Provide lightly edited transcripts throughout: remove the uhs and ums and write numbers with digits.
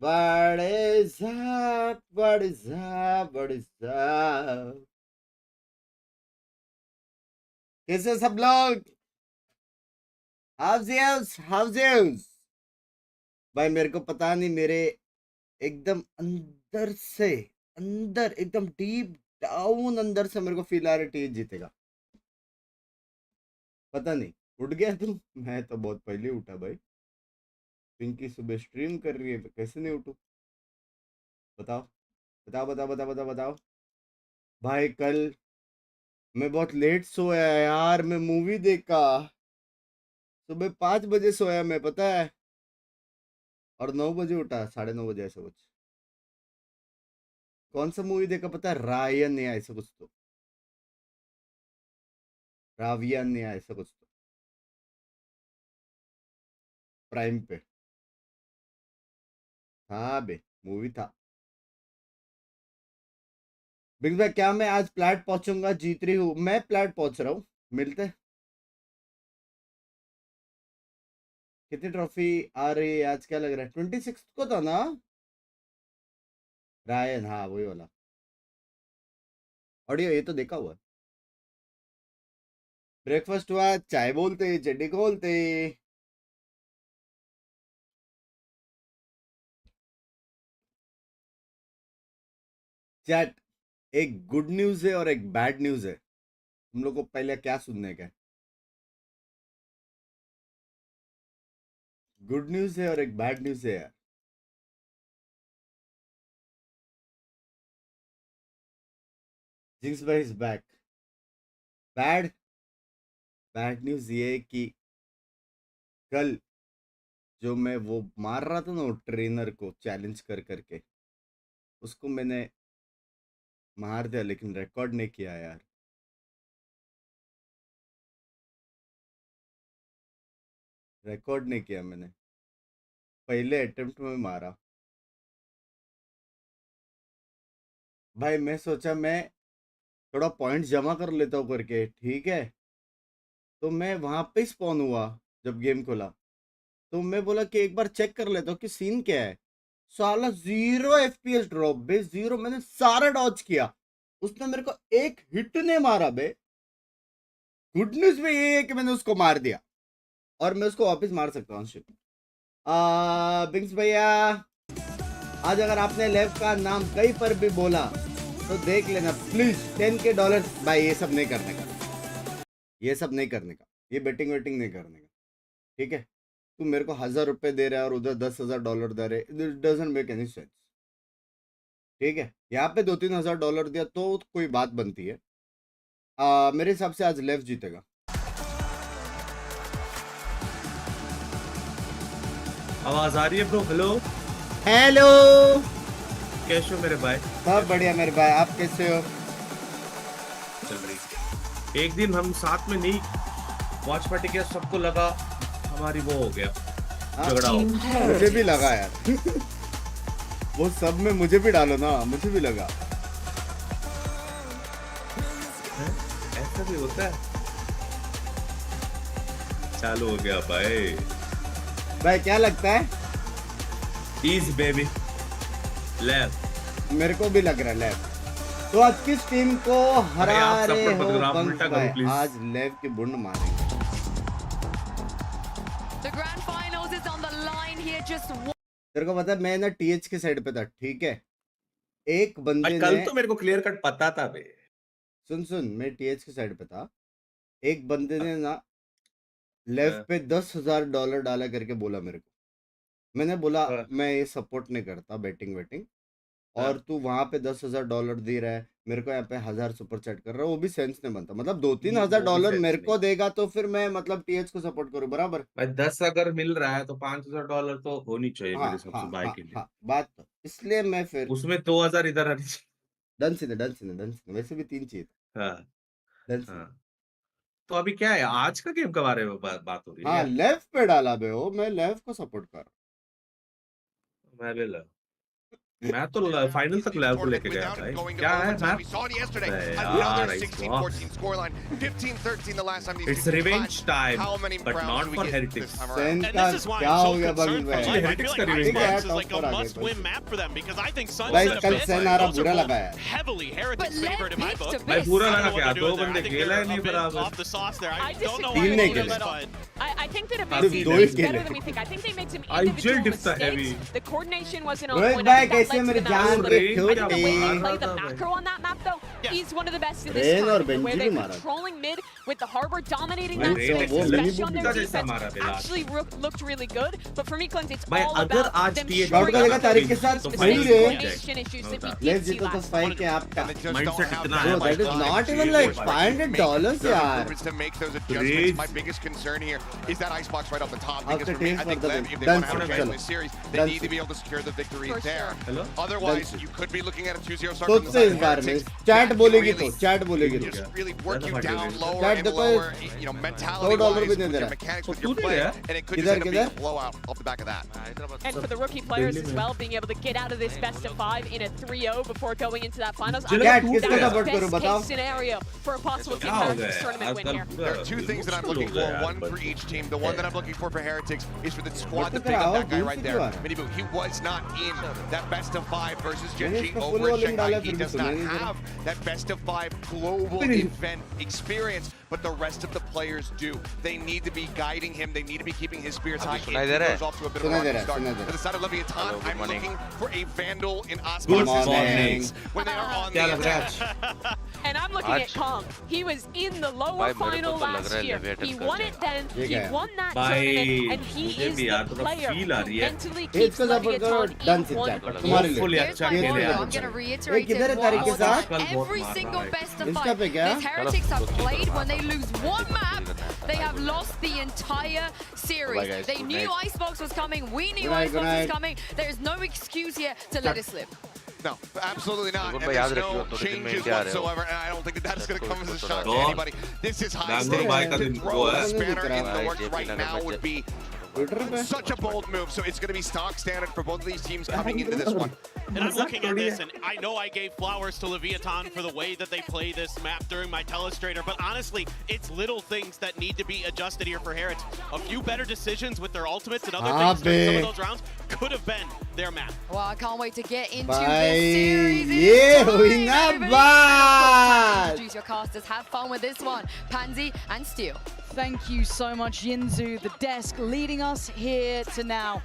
बड़े साहब, बड़े साहब, बड़े साहब, कैसे सब लोग? हाउस भाई मेरे को पता नहीं, मेरे एकदम अंदर से, अंदर एकदम डीप डाउन अंदर से मेरे को फील आ रहा है टीएच जीतेगा। पता नहीं, उठ गया तू? मैं तो बहुत पहले उठा भाई। पिंकी सुबह स्ट्रीम कर रही है, कैसे नहीं उठूं? बताओ बताओ बताओ बताओ बताओ बताओ। भाई कल मैं बहुत लेट सोया यार, मैं मूवी देखा, सुबह 5 बजे सोया मैं, पता है, और 9 बजे उठा, 9:30 ऐसा कुछ। कौन सा मूवी देखा पता है? रायन या ऐसा कुछ तो, रावियन या ऐसा कुछ तो, प्राइम पे। हाँ बे, मूवी था। बिग भाई क्या मैं आज प्लाट पहुंचूंगा? जीत रही हूँ मैं, प्लाट पहुंच रहा हूँ, मिलते हैं। कितनी ट्रॉफी आ रही है आज? क्या लग रहा है 26 को था ना रायन? हाँ वही वाला ऑडियो, ये तो देखा हुआ है। ब्रेकफास्ट हुआ, चाय बोलते चड्डी खोलते। चैट, एक गुड न्यूज है और एक बैड न्यूज है, तुम लोग को पहले क्या सुनने का है? गुड न्यूज है और एक बैड न्यूज है यार। जिंक्स भाई is back. Bad, bad news ये है कि कल जो मैं वो मार रहा था ना, वो ट्रेनर को चैलेंज कर करके, उसको मैंने मार दिया, लेकिन रिकॉर्ड नहीं किया यार। रिकॉर्ड नहीं किया मैंने, पहले अटेम्प्ट में मारा। भाई मैं सोचा मैं थोड़ा पॉइंट जमा कर लेता हूँ करके, ठीक है। तो मैं वहां पे स्पॉन हुआ जब गेम खोला, तो मैं बोला कि एक बार चेक कर लेता हूँ कि सीन क्या है। साला 0 FPS ड्रॉप बे, 0। मैंने सारा डॉज किया, उसने मेरे को एक हिट ने मारा बे। गुड न्यूज में ये है कि मैंने उसको मार दिया, और मैं उसको वापस मार सकता हूँ शिप। बिंक्स भैया, आज अगर आपने लेफ्ट का नाम कहीं पर भी बोला तो देख लेना प्लीज, $10K। भाई ये सब नहीं करने का, ये सब नहीं करने का, ये बेटिंग वेटिंग नहीं करने का, ठीक है। तू मेरे को $1000 दे रहा है और उधर $10,000 दे रहे, it doesn't make any sense, ठीक है। यहाँ पे $2-3 हज़ार दिया तो कोई बात बनती है। मेरे हिसाब से आज लेफ्ट जीतेगा। आवाज आ रही है ब्रो? हेलो हेलो, कैसे हो मेरे भाई? सब बढ़िया मेरे भाई, आप कैसे हो? चल रही। एक दिन हम साथ में नहीं वॉच पार्टी के, सबको लगा हमारी वो हो गया, झगड़ा हो। मुझे भी लगा यार वो सब में मुझे भी डालो ना, मुझे भी लगा। ऐसा भी होता है। चालू हो गया भाई। भाई क्या लगता है? Is baby left. मेरे को भी लग रहा है लेफ्ट। तो आज किस टीम को हरा रहे हो बंक्स भाई? आज लेफ्ट की बुंड मारेंगे। तेरे को पता है मैं ना टीएच के साइड पे था, ठीक है। एक बंदे कल ने, तो मेरे को क्लियर कट पता था बे। सुन मैं टीएच के साइड पे था, एक बंदे ने ना लेफ्ट पे $10,000 डाला करके बोला मेरे को। मैंने बोला मैं ये सपोर्ट नहीं करता बेटिंग वेटिंग, और तू वहां पे $10,000 दे रहा है, मेरे को यहाँ पे 1000 सुपर चैट कर रहा है, वो भी सेंस नहीं बनता। मतलब $2-3 हज़ार मेरे को देगा तो फिर मैं मतलब टीएच को सपोर्ट करूँ, बराबर। भाई 10 अगर मिल रहा है तो $5,000 तो होनी चाहिए हाँ मेरे हिसाब हाँ से बाय हाँ के लिए। हाँ, बात तो इसलिए मैं फिर उसमें 2000 इधर आनी चाहिए। डन से वैसे भी 3 चाहिए, हाँ डन से। हाँ। तो अभी क्या है, आज का गेम के बारे में बात हो रही है हाँ क्या? लेफ्ट पे डाला बे हो, मैं लेफ्ट को सपोर्ट कर रहा मैं भी लगा। मैं तो फाइनल तक लेवल को लेके गया भाई। क्या है map? It's revenge time, but not for heretics. Sen का क्या हो गया बगल में? heretics का revenge है, is top like a पर आ गए must-win map for them because I think भाई Sunset कल Abyss सेन आ रहा those बुरा are लगा है। heavily heretics favored in my book. भाई बुरा I लगा don't know क्या? what they're दो doing there. बंदे I think खेला they're ही नहीं a bit बराबर। off the sauce there. I I don't know disagree. why नहीं they're खेले। fun. I think that अरे Abyss दो ही is better खेले। than we think. I think they made some I individual jilled if the heavy. mistakes. The coordination wasn't on Rohit point. I भाई think that कैसे led to मेरी the जान knowledge. रे I think the way they छोटी play the macro on that map though Yeah. is one of the best in this rain और time. The way Benji they're भी मारा। controlling mid with the harbor dominating भाई that rain space, वो especially on mini their book जैसा defense, मारा Bilal. actually looked really good. But for me, Cleanse, it's भाई all अगर about आज them TA shoring dot करेगा up तारीख के those साथ तो mistakes, सही फाइनल रे। coordination issues that we let's did see जीतो तो last फाइव के आपका। Mindset इतना है Bro, that is not even like $500 यार। To make those adjustments, my biggest concern here is that icebox right off the top. Because After for me, teams I think for the Lev, win. if they Done, want to have a chalo. in this series, they Done, need to be able to secure the victory For there. sure. Hello Otherwise, Done. you could be looking at a 2-0 start खुद from the से side इस of बार में Heretics. Chat That बोलेगी can तो really chat बोलेगी तो just really work you That's down fine. lower Chat and देखो, lower, you know, $100 mentality-wise, भी with नहीं दे your रहा। mechanics, with तो your तू play, दे यार। and it could just किधर, end up being किधर? a blowout off the back of that. And for the rookie players as well, being able to get out of this best of 5 in a 3-0 before going into that finals. I Chat, think किसका that's support the करूं, best बताओ? case scenario for a possible Team क्या हो Heretics गया tournament win here. There are two things that I'm looking for, one for each team. The one that I'm looking for Heretics is for the squad to pick up that guy right there. Miniboo, he was not in that best of 5 versus Genji इसका over full volume Shanghai. डाला, He फिर भी does not सुना नहीं दे रहा। have that best of 5 global Finish. event experience, but the rest of the players do. They need to be guiding him. They need to be keeping his spirits high. सुनाई If they he रहा है? goes off to a bit of सुनाई a they rocky रहा है, start. सुनाई दे For the side of Leviathan, Hello, good I'm morning. looking for a Vandal in Good Osmosis morning. when they are on क्या the लग रहा है attack. आज? And I'm looking at आज- Kong. He was in the lower भाई, मेरे को final तो लग last रहा है year. Leviathan He कर won it then. ये He क्या है? won that भाई, tournament, and he मुझे is भी यार the थोड़ा player feel आ who रही है। mentally इसको keeps support करो, Leviathan डन in से one चैट Hopefully तुम्हारे लिए Hopefully Here's अच्छा my खेले point. यार। I'm going to ये reiterate किधर है it तारीख one के more साथ? time. कल बहुत Every मार single रहा है। best of Insta 5. पे क्या? These Heretics have played when they lose one map, they have lost the entire series. Bye, guys. They Good knew night. Icebox was coming. We knew Good night, good Icebox was night. coming. There is no excuse here to let it slip. No, absolutely not. Good And bhai, there's yaad no rakhiyo, thode din mein changes India aa rahe ho. whatsoever, and I don't think that is going to come as a shock to No. anybody. This is high Bangalore stakes. bhai ka To din throw wo a hai. spanner in the Bhai, works JP right Nagar now mein would be Twitter पे such a bold move. So it's going to be stock standard for both of these teams coming into this one. And I'm looking at this, and I know I gave flowers to Leviathan for the way that they play this map during my telestrator, but honestly, it's little things that need to be adjusted here for Heretics. A few better decisions with their ultimates and other things during some of those rounds could have been their map. Well, I can't wait to get into भाई this series. ये हुई ना बात। Introduce your casters. Have fun with this one. Pansy and Steel. Thank you so much, Yinzu, the desk leading us here to now.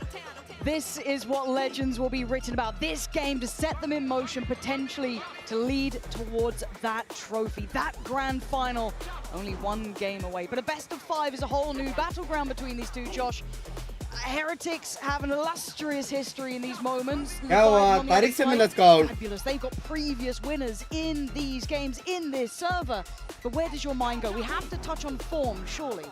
This is what legends will be written about. This game to set them in motion, potentially to lead towards that trophy, that grand final. Only one game away, but a best of 5 is a whole new battleground between these two, Josh. Heretics have an illustrious history in these moments. क्या हुआ? तारीख से मिला scout. Fabulous. They've got previous winners in these games, in this server. But where does your mind go? We have to touch on form, surely.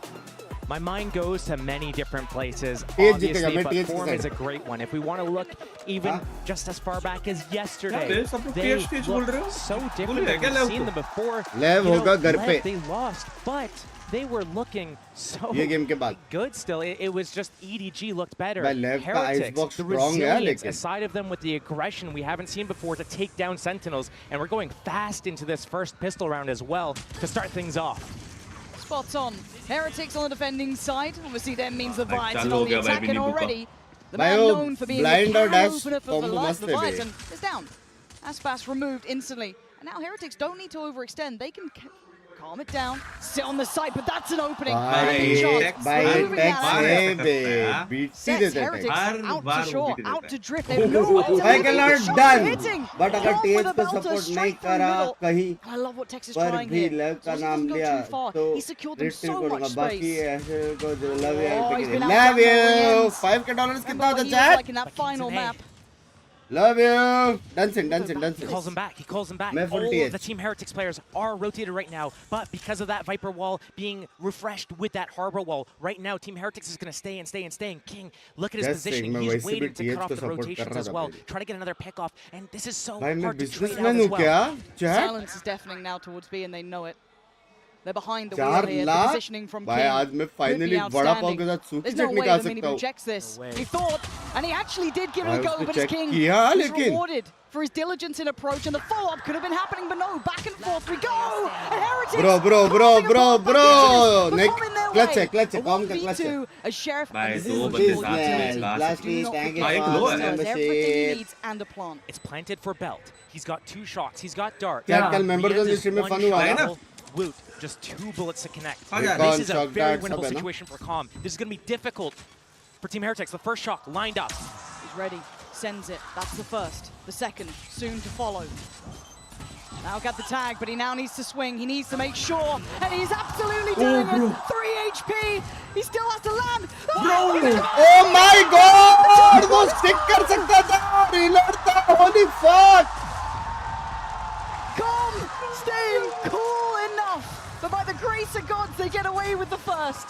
My mind goes to many different places, TH obviously, जीतेगा, मैं but TH form से is a great one. If we want to look even हाँ? just as far back as yesterday, क्या बे? सब लोग they TH बोल रहे look हो? so भूल different. गए क्या We've लेव seen को? them before. लेव You know, होगा घर Lev, पे। they lost, but they were looking so ये गेम के बाद good still. It was just EDG looked better. भाई लेव का Heretics, आइसबॉक्स the स्ट्रांग है resilience लेकिन aside of them with the aggression we haven't seen before to take down Sentinels, and we're going fast into this first pistol round as well to start things off. Spot on. Heretics on the defending side. Obviously, that means the भाई, Vice चालू on हो the गया भाई attacking Biniboo का। already. The भाई man वो known for being the blind और can dash opener for combo the मस्त है बे। Leviathan is down. Aspas removed instantly. And now Heretics don't need to overextend. They can calm it down. Sit on the side, but that's an opening. भाई Big shot. भाई Moving tax that है out. बे beat ही Sets देते Heretics हैं हर out bar to वो shore, beat out देता to है। drift. They have no way to भाई make के the Lord shot done hitting. But अगर Kong टीएच with a को belter सपोर्ट नहीं straight through करा middle. कहीं I love what Tex is पर trying भी here. लेव का He नाम doesn't go लिया too far. तो He secured them रिस्टिंग so करूंगा much बाकी space. ऐसे को जो love Oh, he's been you outdone love by you Williams. $5 कितना Remember होता what he was chat like in that final map. Love you डंसिन डंसिन He डंसिन calls him back. He calls him back. मैं full All TH. of the Team Heretics players are rotated right now, but because of that Viper wall being refreshed with that Harbor wall, right now Team Heretics is going to stay and stay and stay. And King, look at his Just saying, positioning. मैं He's वैसे भी waiting to TH cut off को the support कर rotations रहा as था well. पहले। Try to get another pick off, and this is so भाई मैं hard to trade out businessman as हूँ well. क्या chat Silence is deafening now towards B, and they know it. They're behind the 4 wheel here. The lakh positioning from भाई King आज मैं could be finally vada pav outstanding. के साथ सूखी There's no चटनी way खा the सकता Miniboo हूँ checks this. No way. He thought And he actually did give it a भाई go, उसने but his check king किया, was लेकिन rewarded for his diligence in approach, and the follow-up could have been happening, but no, back and forth we go. And Heretics bro Nick, clutch है clutch है com का clutch है a sheriff भाई, and दो this बंदे is साथ में, what last do not thank forget, you, he Lord. has everything he needs and a plant. It's planted for belt. He's got 2 shots. He's got dart. क्या कल members on the stream में fun हुआ ना Woot, just 2 bullets to connect. yeah. This is a Shock very dart, winnable सब है ना? situation for Calm. This is going to be difficult for Team Heretics. The first shock lined up. He's ready, sends it. That's the first. The second, soon to follow. Now got the tag, but he now needs to swing. He needs to make sure, and he's absolutely doing it. 3 HP. He still has to land. oh my god वो stick कर सकता था reload था holy fuck Calm, staying cool enough, but by the grace of gods, they get away with the first.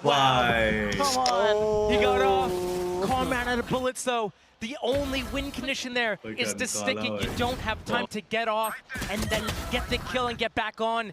Why? Come on. He got off. Calm ran out of bullets, though. The only win condition there is to stick it. You don't have time to get off and then get the kill and get back on.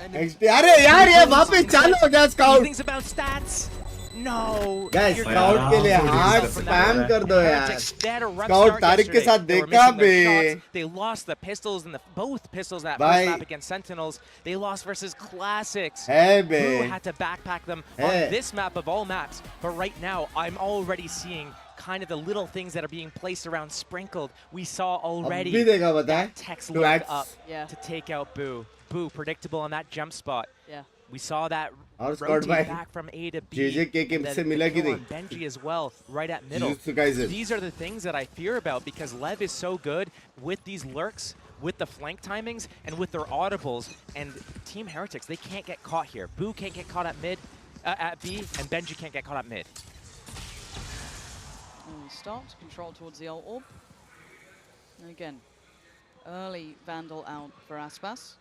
अरे यार ये वापस चालू हो गया He scout thinks about stats. No. guys You're scout not. के लिए hard From spam that. कर दो यार Heretics, they had a rough Scout start Tariq के yesterday. साथ They were देखा missing their bay shots. They lost the pistols and both pistols that भाई first map against Sentinels. They lost versus Classics. है बे Who had to backpack them on this map of all maps. But right now, I'm already seeing kind of the little things that are being placed around sprinkled. We saw already अभी देखा बता that text to looked act up Yeah. to take out Boo. Boo, predictable on that jump spot. Yeah. We saw that और Scout rotate भाई back from A to B. JJ के and then से the मिला कि kill नहीं on Benji as well, right at middle. Jujutsu Kaisen. These are the things that I fear about because Lev is so good with these lurks, with the flank timings, and with their audibles. And Team Heretics, they can't get caught here. Boo can't get caught at mid, at B, and Benji can't get caught at mid. And he stops, control towards the ult orb. And again, early Vandal out for Aspas.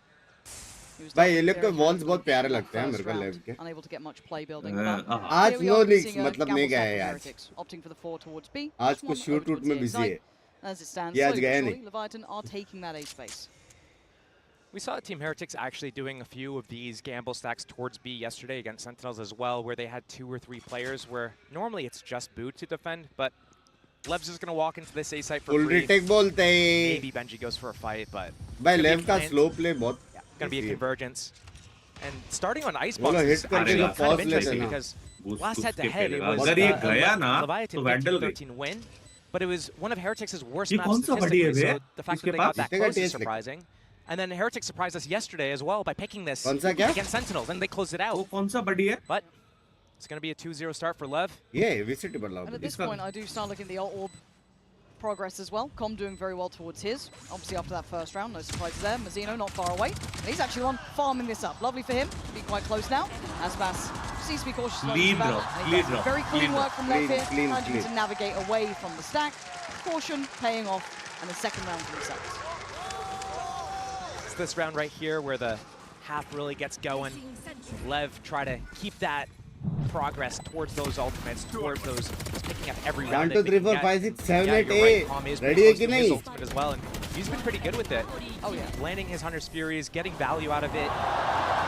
He was भाई ये लोग very के happy walls with बहुत the प्यारे लगते हैं first मेरे को round, लेव के unable to get much play building. आज Here we no are leaks seeing a मतलब gamble नहीं गया stack है for आज Heretics, opting for the 4 towards B. आज Just को one shoot over route towards में the busy A है side. As it stands, ये आज slowly गया but नहीं surely, Leviathan are taking that A space. We saw Team Heretics actually doing a few of these gamble stacks towards B yesterday against Sentinels as well, where they had 2 or 3 players where normally it's just Boo to defend, but Lev's just going to walk into this A site for full free. retake बोलते हैं Maybe Benji goes for a fight, but भाई it's gonna be लेव a का plan. slow play बहुत Gonna be a convergence. And starting on Icebox बोलो is hit करके actually जो kind of pause लेते interesting ना because Boost last boost head-to-head it खेलेगा। was अगर ये गया ना Leviathan तो वैंडल गई 13 win, but it was one of Heretics' worst ये maps कौन सा बड़ी है statistically, bay? so the fact उसके that they got pass? that जीतेगा close is taste लेके। surprising. And then Heretics surprised us yesterday as well by picking this कौन सा क्या? against Sentinels, and they closed it वो out. कौन सा बड़ी है? But it's going to be a 2-0 start for Lev. ये VCT बदलाव And at this It's point, I do start looking at the ult orb progress as well. Com doing very well towards his. Obviously after that first round, no surprises there. Mazzino not far away. And he's actually on farming this up. Lovely for him. Be quite close now. Aspas seems to be cautious. Lead drop, lead drop, Very clean lead work drop. from Lev here. Clean, Managing clean. to navigate away from the stack. Caution paying off. And the second round for themselves. It's this round right here where the half really gets going. Lev try to keep that progress towards those ultimates, towards those just picking up every round. 1 2 3 4 5 6 7 8 8 ready है कि नहीं his ultimate as well, and he's been pretty good with it. Oh yeah. Landing his Hunter's Furies, getting value out of it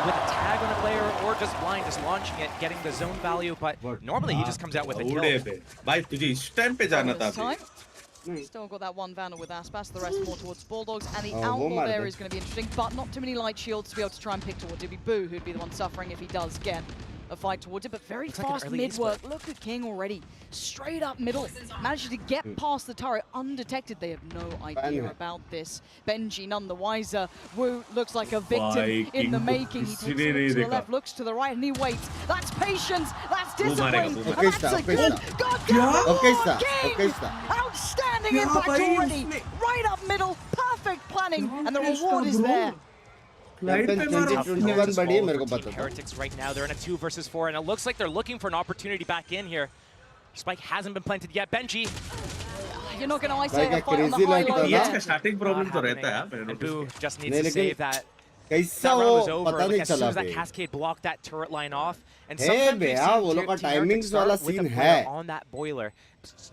with a tag on a player, or just blind, just launching it, getting the zone value. But normally he just comes out with a उड़े kill. पे भाई तुझे इस time पे जाना था This time. Still got that one Vandal with Aspas, the rest more towards Bulldogs, and the Oh, outlaw Walmart there then. is going to be interesting, but not too many light shields to be able to try and pick towards it. It'd be Boo who'd be the one suffering if he does get a fight towards it, but very Looks like an fast early mid work. e-split. Look at King already, straight up middle, manages to get past the turret undetected. They have no idea about this. Benji none the wiser. Wu looks like a victim Bhai, in the King making. He किसी takes ने a नहीं look to the देखा। left, looks to the right, and he waits. That's patience, that's discipline, मारेगा, and वो मारेगा। that's a Okay, good stop. goddamn Okay, move, stop. King! Okay, stop. Outstanding क्या impact भाई already, इसने- right up middle, perfect planning, and the reward is there. Captain 2021 बड़ी है मेरे को पता था Heretics right now, they're in a 2 versus 4, and it looks like they're looking for an opportunity back in here. Spike hasn't been planted yet. Benji. You're not going to isolate Like a a fight on the crazy high like low that, ये ना? yet. इसका starting problem Not तो रहता है happening. मैंने And Boo notice just needs नहीं, to लेकिन save that. कैसा That वो round was over. पता Like, नहीं as soon चला as that bay cascade blocked that turret line off, and Hey, sometimes bay, we've हाँ, seen वो लोग का Team Heretics timings start वाला with a scene player है। on that boiler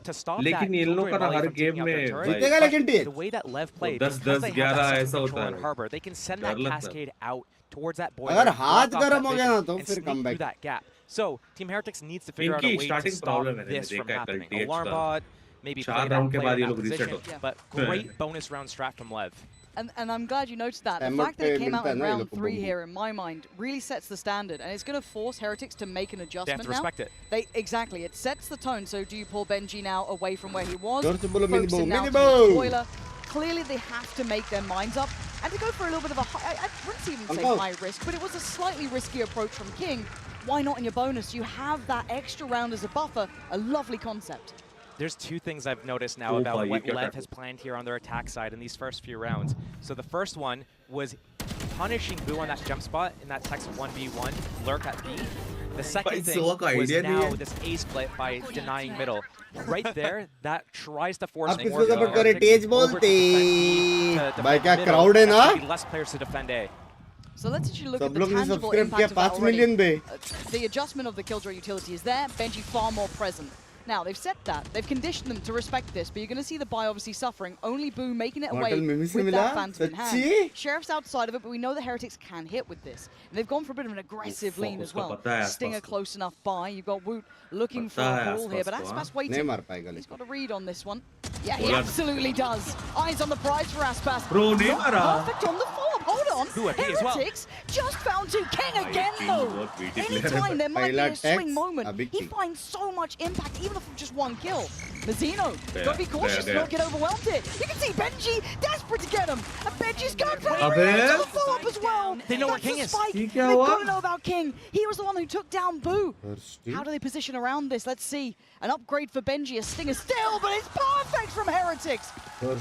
to stop लेकिन that इन लोगों Killjoy का ना volley हर from taking game out their में turret. भाई जीतेगा लेकिन The टीएच way that Lev played, 10 because they 10 have that 11 central ऐसा होता control है in Harbor, they can send that डर लगता है। cascade out towards that boiler. अगर हाथ block off गरम that हो गया ना vision, तो and फिर sneak come through back that gap. So Team Heretics needs to figure out a इनकी way to starting stop problem है this from देखा है happening. कल Alarm bot, maybe play 4 that round के player बाद in ये that लोग reset position, होते but great bonus round strat from Lev. And I'm glad you noticed that. The fact that it came out in round 3 here, in my mind, really sets the standard. And it's going to force Heretics to make an adjustment They have to respect now. Exactly. It sets the tone. So do you pull Benji now away from where he was? Minibo, Now to Minibo. spoiler. Clearly, they have to make their minds up. And to go for a little bit of a high, I wouldn't even say high risk, but it was a slightly risky approach from King. Why not in your bonus? You have that extra round as a buffer. A lovely concept. There's two things I've noticed now about what Lev has planned here on their attack side in these first few rounds. So the first one was punishing Boo on that jump spot in that Tex 1v1 lurk at B. The second thing was now this A split by denying middle. Right there, that tries to force more less players to defend A. So let's actually look at the tangible impact of that already. The adjustment of the Killjoy utility is there, Benji far more present. Now, they've set that. They've conditioned them to respect this, but you're going to see the buy obviously suffering. Only Boo making it away with that Phantom in hand. Sheriff's outside of it, but we know the Heretics can hit with this. And they've gone for a bit of an aggressive lean as well. Stinger close enough by. You've got Woot looking for a pull here, but Aspas waiting. He's got a read on this one. Yeah, he absolutely does. Eyes on the prize for Aspas. Perfect on the follow-up. Hold on. Heretics just found to King again, though. Anytime there might be a swing moment, he finds so much impact, even if just one kill. Mazino, gotta be cautious, not get overwhelmed here. You can see Benji desperate to get him. And Benji's going for the follow-up as well. They know where King is. They've got to know about King. He was the one who took down Boo. How do they position around this? Let's see. An upgrade for Benji, a stinger still, but it's perfect from Heretics. What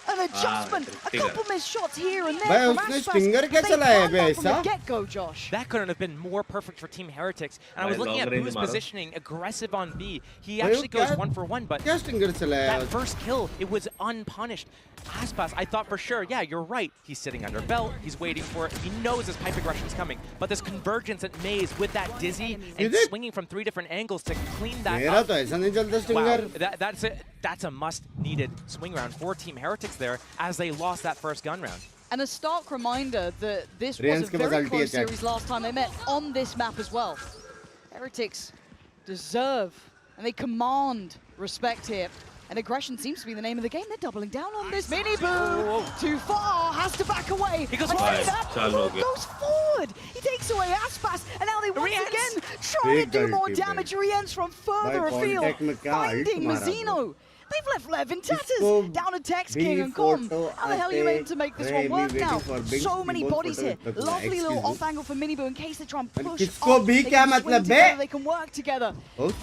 an adjustment. A couple missed shots here and there from Aspas. From the get-go, Josh. That couldn't have been more perfect for Team Heretics. And I was looking at Boo's positioning, aggressive on B. He actually goes 1-for-1, but that first kill, it was unpunished. Aspas, I thought for sure, yeah, you're right. He's sitting under belt, he's waiting for it, he knows his pipe aggression is coming. But this convergence at Maze with that dizzy and swinging from 3 different angles to clean that up. Wow, that's a must-needed swing round for Team Heretics there as they lost that first gun round. And a stark reminder that this was a very close series last time they met on this map as well. Heretics deserve and they command respect here. And aggression seems to be the name of the game. They're doubling down on this. Mini Boo! Too far, has to back away. He goes goes forward. He takes away Aspas, and now they once again try to do more damage. Rien's from further afield, finding Mazino. They've left Lev in tatters. Down to Tex, King, and Com. How the hell are you aiming to make this one work now? So many bodies here. Lovely little off angle for Minibu in case they try and push off. They can swing together, they can work together.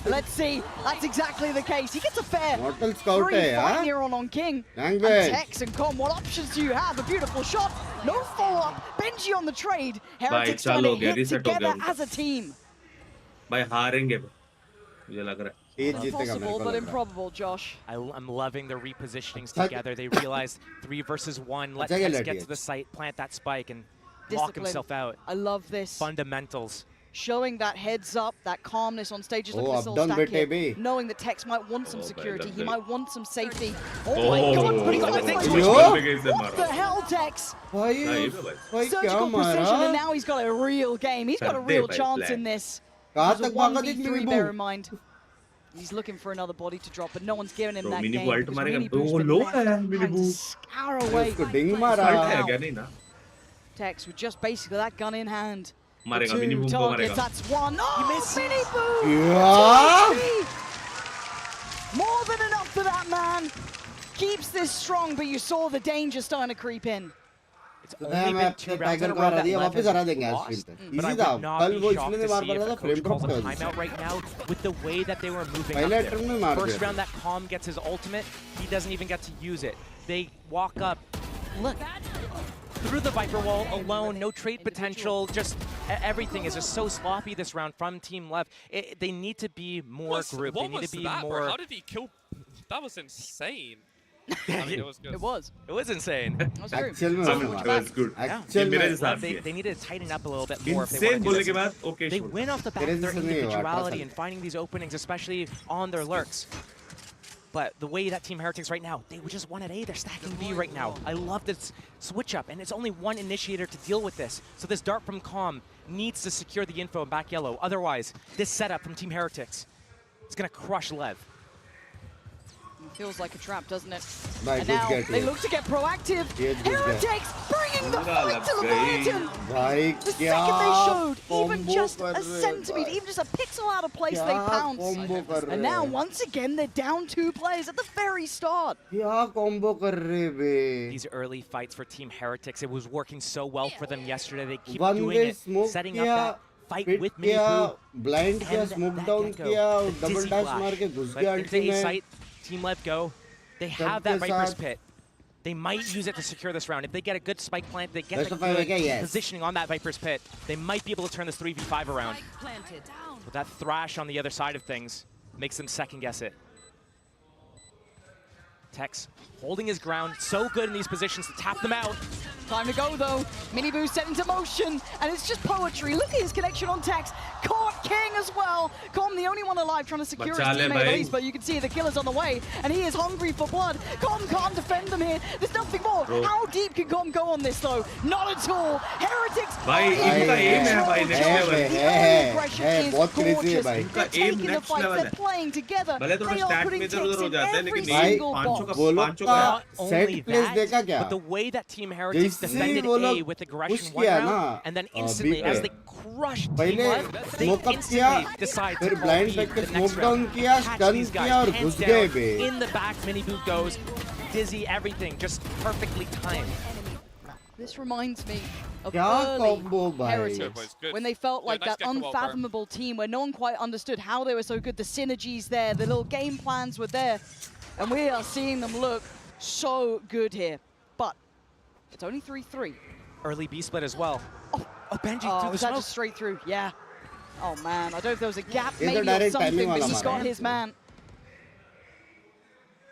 Let's see. That's exactly the case. He gets a fair free fight here on King. And Tex and Com, what options do you have? A beautiful shot. No follow-up. Benji on the trade. Heretics trying to hit together as a team. By हारेंगे मुझे लग रहा है. Possible, but improbable, Josh. I'm loving the repositionings together. They realized 3 versus 1. Let Tex get to the site, plant that spike, and lock himself out. I love this. Fundamentals. Showing that heads up, that calmness on stage. Just look at this little stack here. Knowing that Tex might want some security. He might want some safety. Oh my god, but he got the What the hell, Tex? Surgical precision, and now he's got a real game. He's got a real chance in this. There's a 1v3, bear in mind. He's looking for another body to drop, but no one's giving him that game. Scour away. Tex with just basically that gun in hand. 2 targets, that's 1. Oh, Mini Boo! More than enough for that man. Keeps this strong, but you saw the danger starting to creep in. It's only been 2 rounds in a row that Lev has lost, but I would not be shocked to see if the coach calls a timeout right now with the way that they were moving up there. First round that Com gets his ultimate, he doesn't even get to use it. They walk up, look, through the Viper wall alone, no trade potential, just everything is just so sloppy this round from Team Lev. They need to be more grouped, they need to be more... Bro? How did he kill? That was insane. I mean, it was good. It was insane. That was true. It was good. They needed to tighten up a little bit more. Insane बोलने के बाद, okay. They win off the back of their individuality and finding these openings, especially on their lurks. But the way that Team Heretics right now, they just won at A, they're stacking B right now. I love this switch up, and it's only one initiator to deal with this. So this dart from Calm needs to secure the info in back yellow. Otherwise, this setup from Team Heretics is gonna crush Lev. It feels like a trap, doesn't it? Bhai, And now good they get look to get proactive. Yes, good Heretics bringing the fight to Leviathan. Bhai, The kya second they showed, even combo just kar a rahe centimeter, bhai. even just a pixel out of place, they Kya pounce. combo kar And now, rahe? once again, they're down 2 players at the very start. Kya combo kar rahe be? These early fights for Team Heretics, it was working so well for them yesterday. They keep One doing way it, smoke setting up kiya, that fight pit with kiya, Miniboo. blind kiya, and smoke that down gecko, kiya, the double dizzy dash flash. मार के घुस But गया into ulti A में. site, Team Lev go. They have that Viper's Pit. They might use it to secure this round. If they get a good spike plant, they get Best the of 5 good again, yes. positioning on that Viper's Pit, they might be able to turn this 3v5 around. But that Thrash on the other side of things makes them second guess it. Tex holding his ground, so good in these positions to tap them out. Time to go, though. Miniboo set into motion, and it's just poetry. Look at his connection on Tex. Caught King as well. Com, the only one alive, trying to secure his teammate at least, but you can see the killer's on the way, and he is hungry for blood. Com can't defend them here. There's nothing more. How deep can Com go on this, though? Not at all. Heretics. भाई इनका aim है भाई next level. The early aggression is बहुत crazy है gorgeous. भाई. They're इनका aim taking the next fight. level They're है. playing together. भले थोड़ा They are stat putting में Tex इधर-उधर हो in जाते हैं, every लेकिन single भाई, box. वो लोग पांचों का का Not set only place देखा that, क्या? but the way that Team Heretics जैसे defended वो A लोग with aggression push one किया round, ना, and then B instantly, पे. as they crushed Team पहले Lev, they smoke up किया, instantly decide फिर to call blind B back के the smoke next down round. किया, Catch stun these guys, किया और hands घुस गए down, bay. in the back, Miniboo goes, dizzy, everything, just perfectly timed. This reminds me of क्या early combo भाई. Heretics, when they felt like nice that gecko well, unfathomable team where no one quite understood how they were so good. The synergies there, the little game plans were there, and we are seeing them look so good here. But it's only 3-3. Early B split as well. Oh, Benji Oh, through the was that smoke. just straight through? Yeah. Oh man, I don't know if there was a gap ये तो maybe or direct something, timing but वाला he's मारा got है. his man.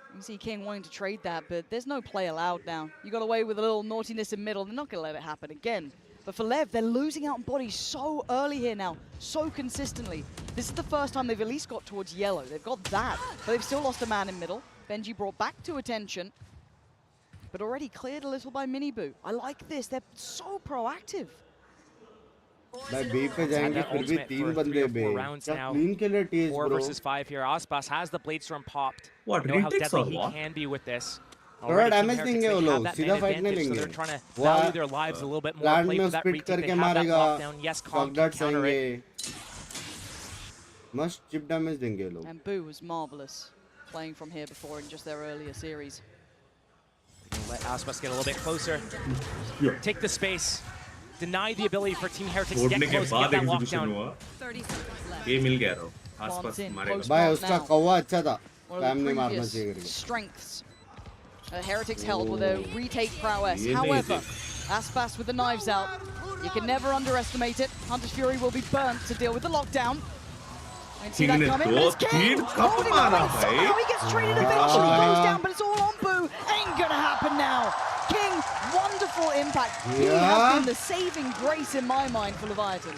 You can see King wanting to trade that, but there's no play allowed now. You got away with a little naughtiness in middle. They're not going to let it happen again. But for Lev, they're losing out on bodies so early here now, so consistently. This is the first time they've at least got towards yellow. They've got that, but they've still lost a man in middle. Benji brought back to attention, but already cleared a little by Miniboo. I like this. They're so proactive. भाई B पे जाएंगे फिर भी 3 बंदे बे. क्या clean खेले TS 4 bro. versus 5 here. Aspas has the Bladestorm popped. What, Know how retakes deadly or he what? can be with this. थोड़ा Already Team damage Heretics, देंगे they वो have लोग, that सीधा man fight नहीं advantage, so लेंगे. they're trying to वो value their lives a little bit more. Land Play में for that split retake. They करके have that मारेगा. lockdown. Yes, Kong can Cockdarts counter it. आएंगे. Must chip damage देंगे ये लोग. And Boo was marvelous playing from here before in just their earlier series. Let Aspas get a little bit closer. Take the space. Deny the ability for Team Heretics to get छोड़ने के close, बाद get that execution lockdown. हुआ ये मिल गया रो आसपास Plants in, मारेगा close भाई mark उसका now. कौवा अच्छा था. One टाइम of the नहीं मारना previous चाहिए करके. strengths Heretics held with a retake prowess. ये नहीं However, थे. Aspas with the knives out. You can never underestimate it. Hunter's Fury will be burnt to deal with the lockdown. I see that King ने coming, दो, but it's King तीन कब holding मारा on. भाई? Somehow he gets traded eventually, goes down, but it's all on Boo. Ain't gonna happen now. King, wonderful impact. He has Yeah. been the saving grace in my mind for Leviathan.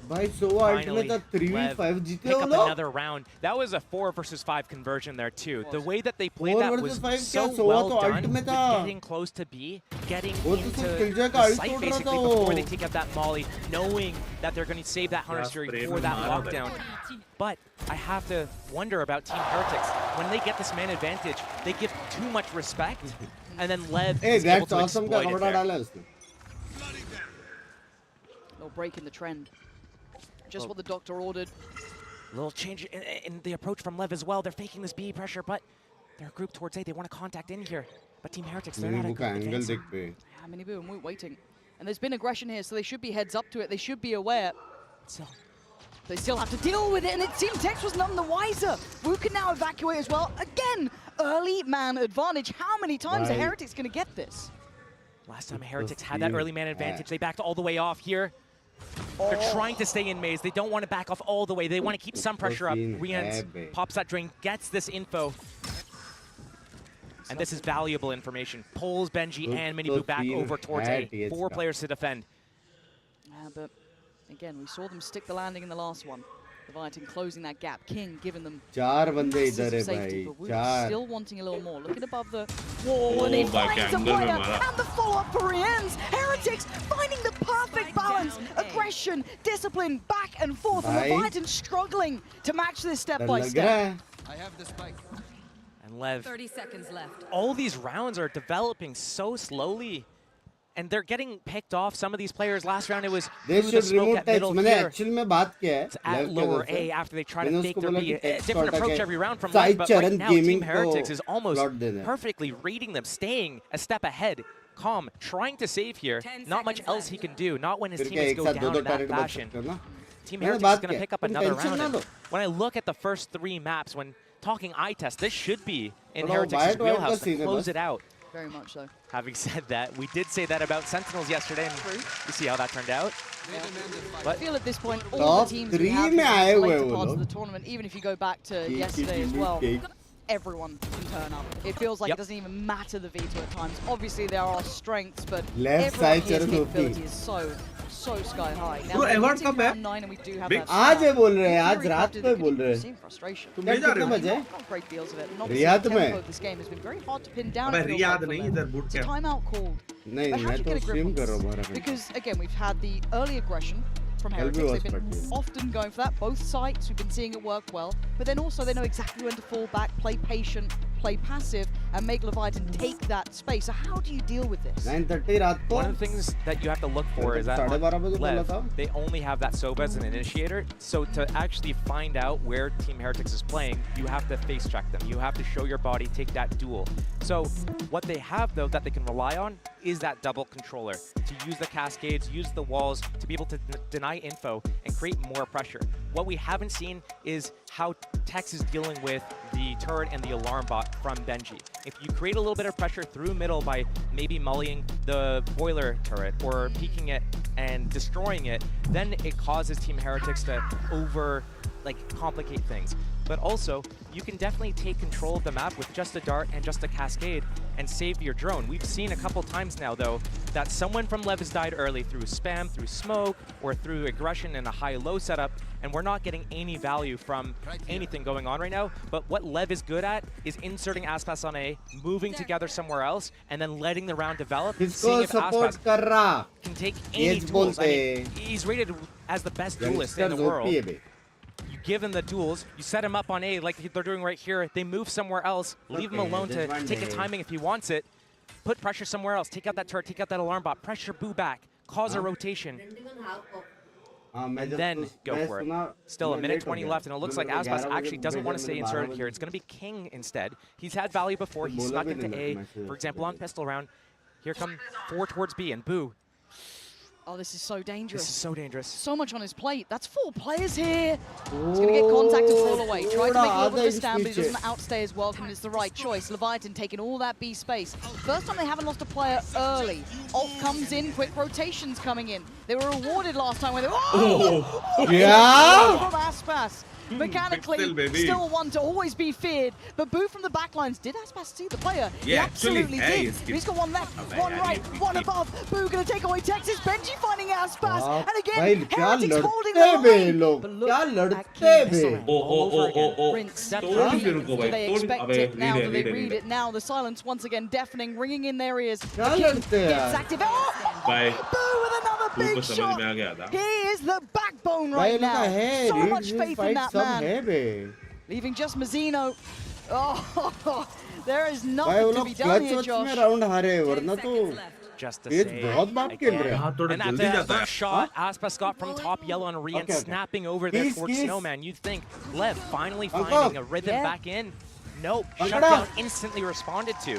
भाई सोवा ultimate का 3v5 जीते pick हो up लोग. another round. That was a 4 versus 5 conversion there too. The way that they played 4 that versus was 5 so क्या? सोवा well तो done. ultimate With था. getting close to B, getting वो तो into सिर्फ Killjoy का the ult site तोड़ रहा basically था before वो. they take up that molly, knowing that they're going to save that Hunter's Fury spray for में that मारा भाई. lockdown. But I have to wonder about Team Heretics. When they get this man advantage, they give too much respect, and then Lev Hey, is able that's to awesome का exploit it कपड़ा there. डाला है उसने. No break in the trend. Just what the doctor ordered. A little change in the approach from Lev as well. They're faking this B pressure, but they're grouped towards A. They want to contact in here. But Team Heretics, they're not Miniboo का angle advancing. देख पे. Yeah, Miniboo and Woot waiting. And there's been aggression here, so they should be heads up to it. They should be aware. So, They still have to deal with it, and it seemed Tex was none the wiser. Woot can now evacuate as well. Again, early man advantage. How many times are Right. Heretics going to get this? last time Heretics had that early man advantage, they backed all the way off here. They're trying to stay in maze. They don't want to back off all the way. They want to keep some pressure up. Rians pops that drain, gets this info. And this is valuable information. Pulls Benji and Miniboo back over towards A. 4 players to defend. Yeah, but again, we saw them stick the landing in the last one. Leviathan closing that gap. King giving them 4 बंदे massive इधर है safety, भाई, but Wu 4. still wanting a little more. Looking above the wall, and he finds a player, and the follow-up for Rien's. Heretics finding the perfect balance. Aggression, discipline, back and forth, and Leviathan struggling to match this step by step. I have the spike. And Lev, 30 seconds left. all these rounds are developing so slowly. And they're getting picked off. Some of these players, last round it was They through the should smoke remove at text. middle मैंने here. actually में बात किया है It's at lower A after they try to fake their B. A different approach every round from Lev, but right now Team Heretics is almost perfectly reading them, staying a step ahead. Calm, trying to save here. Not much else he can do, not when his teammates go down in that fashion. Team Heretics is going to pick up another round. And when I look at the first 3 maps, when talking eye test, this should be in Heretics' wheelhouse to close it out. Very much so. Having said that, we did say that about Sentinels yesterday, and you see how that turned out. But I feel at this point, all the teams we have in later parts of the tournament, even if you go back to yesterday as well, everyone can turn up. It feels like it doesn't even matter the veto at times. Obviously, there are strengths, but everyone here's capability is so sky high. Now, we're into round 9 and we do have that. आज है बोल रहे हैं, आज रात को बोल रहे हैं. Seeing frustration. कितने बजे? Not great deals of it. And Riyadh obviously, the में. tempo of this game has been very hard to pin down. अबे it feels रियाद like नहीं, from इधर them. Boot It's a camp. timeout called. नहीं, But how मैं do you तो get a grip stream on कर रहा this? हूँ 12 घंटे. Because again, we've had the early aggression from Heretics. They've been often going for that. Both sides, we've been seeing it work well. But then also they know exactly when to fall back, play patient, play passive, and make Leviathan take that space. So how do you deal with this? 9:30 रात को. One of the things that you have to look for is that on Lev, they only have that Soba as an initiator. So to actually find out where Team Heretics is playing, you have to face check them. You have to show your body, take that duel. So what they have, though, that they can rely on is that double controller. To use the cascades, use the walls, to be able to deny info and create more pressure. What we haven't seen is how Tex is dealing with the turret and the alarm bot from Benji. If you create a little bit of pressure through middle by maybe mullying the boiler turret or peeking it and destroying it, then it causes Team Heretics to complicate things. But also, you can definitely take control of the map with just a dart and just a cascade and save your drone. We've seen a couple times now, though, that someone from Lev has died early through spam, through smoke, or through aggression in a high-low setup, and we're not getting any value from anything going on right now. But what Lev is good at is inserting Aspas on A, moving together somewhere else, and then letting the round develop, seeing if Aspas can take any duels. I mean, he's rated as the best duelist in the world. You give him the duels, you set him up on A like they're doing right here, they move somewhere else, leave him alone to take a timing if he wants it, put pressure somewhere else, take out that turret, take out that alarm bot, pressure Boo back, cause a rotation, and then go for it. Still a minute 20 left, and it looks like Aspas actually doesn't want to stay inserted here. It's going to be King instead. He's had value before, he's snuck into A, for example on pistol round. Here come 4 towards B, and Boo. Oh, this is so dangerous. This is so dangerous. So much on his plate. That's 4 players here. He's going to get contact and fall away. Tried to make a little bit of a stand, but he doesn't outstay his welcome, and it's the right choice. Leviathan taking all that B space. First time they haven't lost a player early. Ult comes in, quick rotations coming in. They were rewarded last time when they Yeah! From Aspas. Mechanically, still one to always be feared. But Boo from the backlines, did Aspas see the player? Yeah, he absolutely actually, did. He's got one left, one right, one above. Boo gonna take away Texas. Benji finding Aspas. And again, Heretics holding the line. But look at King. Rinse. Do they expect it now? Do they read it now? The silence once again deafening, ringing in their ears. The King gets active. Boo with another big shot. He is the backbone right now. So much faith in that man. Leaving just Mazzino. Oh, there is nothing to be done here, Josh. Just to say, and after that first shot, Aspas got from top yellow on Rian, snapping over there towards Snowman. You'd think Lev finally finding a rhythm back in. Nope, shutdown instantly responded to.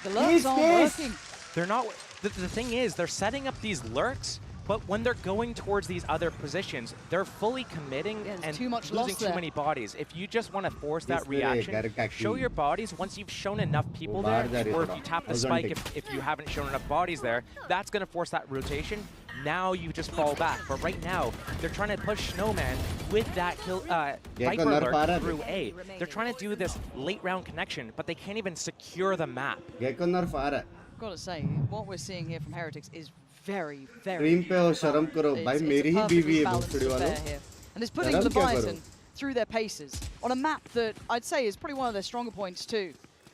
The lurks aren't working. They're not. The thing is, they're setting up these lurks, but when they're going towards these other positions, they're fully committing and losing too many bodies. If you just want to force that reaction, show your bodies. Once you've shown enough people there, or if you tap the spike, if you haven't shown enough bodies there, that's going to force that rotation. Now you just fall back. But right now, they're trying to push Snowman with that Viper lurk through A. They're trying to do this late round connection, but they can't even secure the map. Gotta say, what we're seeing here from Heretics is very, Stream पे हो शर्म करो भाई मेरी ही बीवी है भोसड़ी वालों And it's putting Leviathan through their paces on a map that I'd say is probably one of their stronger points too.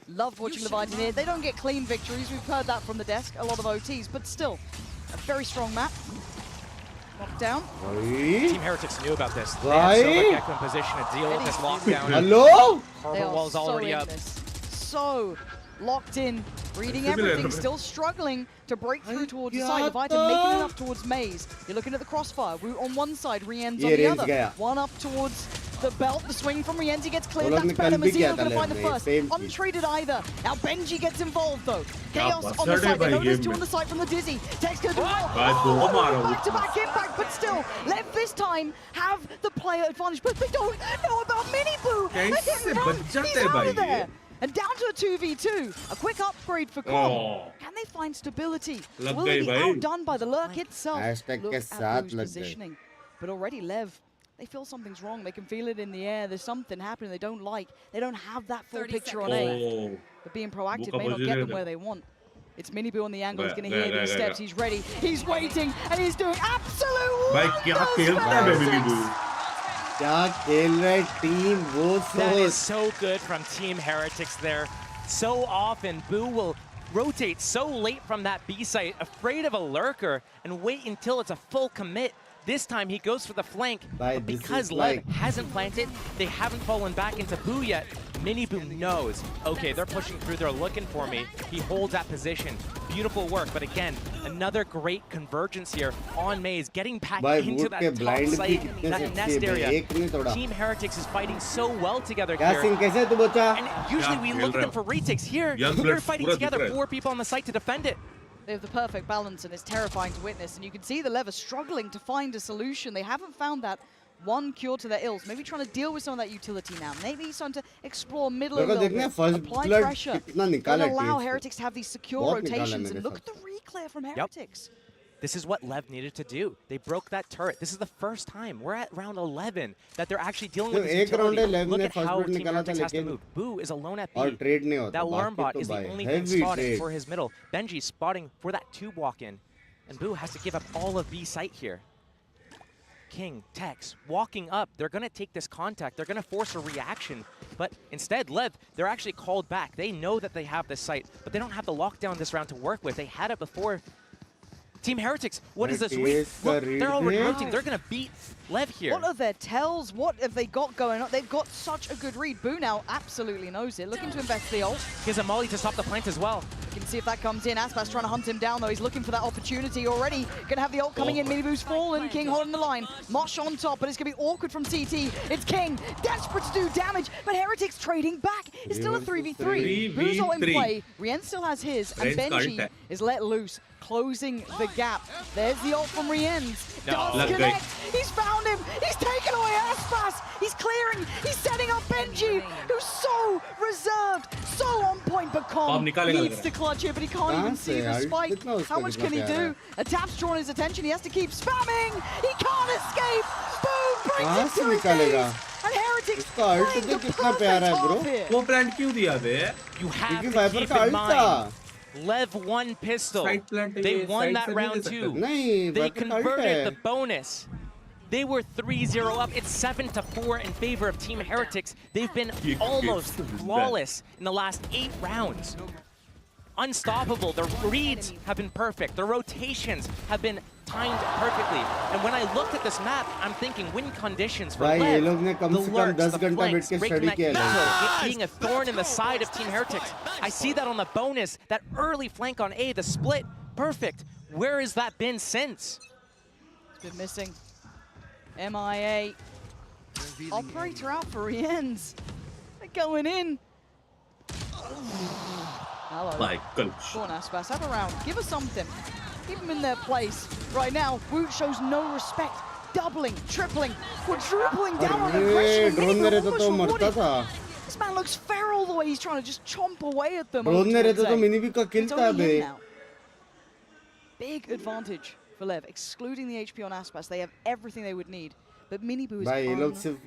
Loved watching Leviathan here. They don't get clean victories. We've heard that from the desk, a lot of OTs, but still, a very strong map. Knocked down. Team Heretics knew about this. They had Solar Gecko in position to deal with this lockdown. Hello? Harbor wall's already up. So locked in, reading everything, still struggling to break through towards the side. Leviathan making it up towards Maze. You're looking at the crossfire. Woot on one side, Rien's on the other. One up towards the belt, the swing from Rienzi gets cleared. That's better. Mazino going to find the first. Untraded either. Now Benji gets involved though. Chaos on the side. They notice two on the side from the Dizzy. Tex goes back-to-back impact, but still, Lev this time have the player advantage. But they don't know about Miniboo. They're getting run. He's out of there. And down to a 2v2. A quick upgrade for Kong. Can they find stability? Will they be outdone by the lurk itself? Look at Boo's positioning. But already Lev, they feel something's wrong. They can feel it in the air. There's something happening they don't like. They don't have that full picture on A. But being proactive may not get them where they want. It's Miniboo on the angle. He's going to hear these steps. He's ready. He's waiting. And he's doing absolute wonders. That is so good from Team Heretics there. So often, Boo will rotate so late from that B site, afraid of a lurker, and wait until it's a full commit. This time he goes for the flank, but because Lev hasn't planted, they haven't fallen back into Boo yet. Miniboo knows, okay, they're pushing through, they're looking for me. He holds that position. Beautiful work, but again, another great convergence here on Maze, getting back into that top site, that nest area. Team Heretics is fighting so well together here. And usually we look at them for retakes. Here, they're fighting together, 4 people on the site to defend it. They have the perfect balance, and it's terrifying to witness. And you can see the Lev are struggling to find a solution. They haven't found that one cure to their ills. Maybe trying to deal with some of that utility now. Maybe starting to explore middle a little bit. Apply pressure. Don't allow Heretics to have these secure rotations. And look at the reclear from Heretics. This is what Lev needed to do. They broke that turret. This is the first time. We're at round 11 that they're actually dealing with this utility. Look at how Team Heretics has to move. Boo is alone at B. That Alarmbot is the only thing spotting for his middle. Benji's spotting for that tube walk-in. And Boo has to give up all of B site here. King, Tex, walking up. They're going to take this contact. They're going to force a reaction. But instead, Lev, they're actually called back. They know that they have this site, but they don't have the lockdown this round to work with. They had it before. Team Heretics, what is this read? Look, they're already rotating. They're going to beat Lev here. What are their tells? What have they got going on? They've got such a good read. Boo now absolutely knows it. Looking to invest the ult. Here's a molly to stop the plant as well. You can see if that comes in. Aspas trying to hunt him down, though. He's looking for that opportunity already. Going to have the ult coming in. Miniboo's fallen. King holding the line. Mosh on top, but it's going to be awkward from CT. It's King, desperate to do damage, but Heretics trading back. It's still a 3v3. Boo's ult in play. Rien still has his, and Benji is let loose, closing the gap. There's the ult from Rien's. Does connect. He's found him. He's taken away Aspas. He's clearing. He's setting up Benji, who's so reserved, so on point. But Kong needs to clutch here, but he can't even see the spike. How much can he do? A tap's drawn his attention. He has to keep spamming. He can't escape. Boom brings it to his knees. And Heretics playing the perfect half here. You have to keep in mind. Lev won pistol. They won that round 2. They converted the bonus. They were 3-0 up. It's 7-4 in favor of Team Heretics. They've been almost flawless in the last 8 rounds. Unstoppable. Their reads have been perfect. Their rotations have been timed perfectly. And when I looked at this map, I'm thinking win conditions for Lev, the lurks, the flanks, breaking that eco, being a thorn in the side of Team Heretics. I see that on the bonus, that early flank on A, the split, perfect. Where has that been since? It's been missing. MIA. Operator out for Rien's. They're going in. Hello. My coach. Go on, Aspas, have a round. Give us something. Keep them in their place. Right now, Woot shows no respect. Doubling, tripling, quadrupling down on aggression. This man looks feral the way he's trying to just chomp away at them. It's only him now. Big advantage for Lev, excluding the HP on Aspas. They have everything they would need. But Miniboo is unrelenting.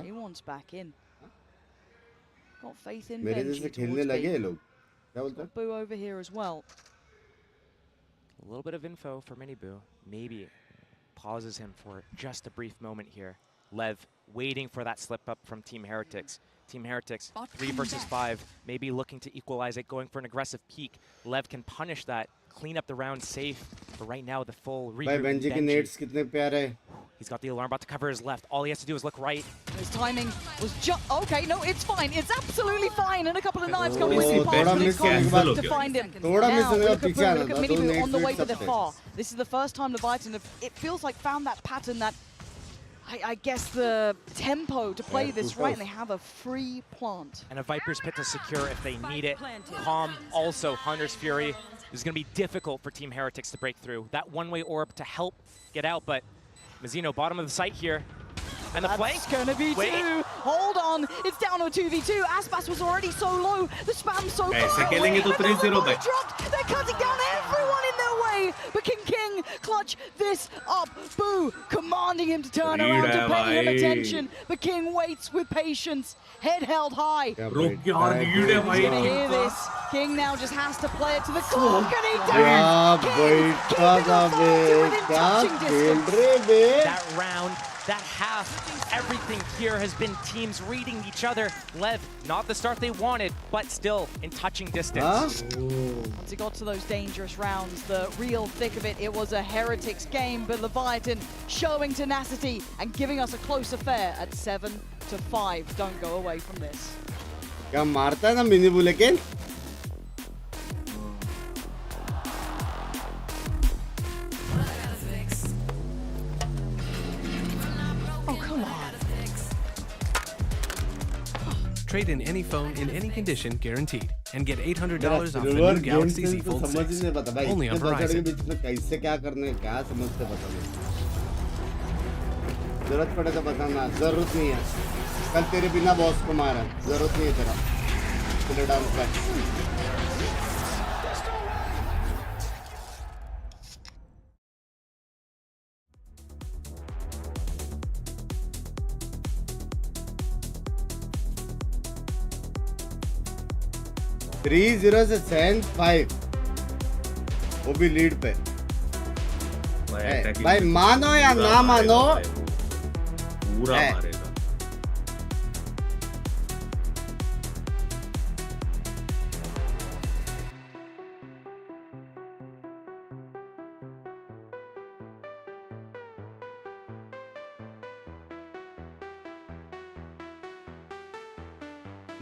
He wants back in. Got faith in Benji. Got Boo over here as well. A little bit of info for Miniboo. Maybe pauses him for just a brief moment here. Lev waiting for that slip up from Team Heretics. Team Heretics 3 versus 5, maybe looking to equalize it, going for an aggressive peek. Lev can punish that, clean up the round safe. But right now, the full regroup. Benji के nades कितने प्यारे. He's got the alarm about to cover his left. All he has to do is look right. His timing was just okay. No, it's fine. It's absolutely fine. And a couple of knives coming with to find him. Now, look at Minibu on the way to the far. This is the first time Leviathan, it feels like, found that pattern, that I guess the tempo to play this right, and they have a free plant. And a Viper's Pit to secure if they need it. Calm, also Hunter's Fury. This is going to be difficult for Team Heretics to break through. That one-way orb to help get out, but Mazzino, bottom of the site here. And the flank. It's gonna be two. Hold on. It's down to a 2v2. Aspas was already so low. The spam's so far away. They're cutting down everyone in their way. But King clutch this up. Boo commanding him to turn around to pay him attention. But King waits with patience. Head held high. He's gonna hear this. King now just has to play it to the clock, and he does. King within touching distance. That round, that half, everything here has been teams reading each other. Lev, not the start they wanted, but still in touching distance. Once it got to those dangerous rounds, the real thick of it, it was a Heretics game, but Leviathan showing tenacity and giving us a close affair at 7-5. Don't go away from this. क्या मारता है ना मिनीबू लेकिन Trade in any phone in any condition guaranteed and get $800 off the new Galaxy Z Fold 6. Only on Verizon. कैसे क्या करने क्या समझते बता दो जरूरत पड़े तो बताना जरूरत नहीं है कल तेरे बिना बॉस को मारा जरूरत नहीं है तेरा चले डांस कर 3-0 से 7-5 वो भी लीड पे भाई मानो या ना मानो पूरा मारेगा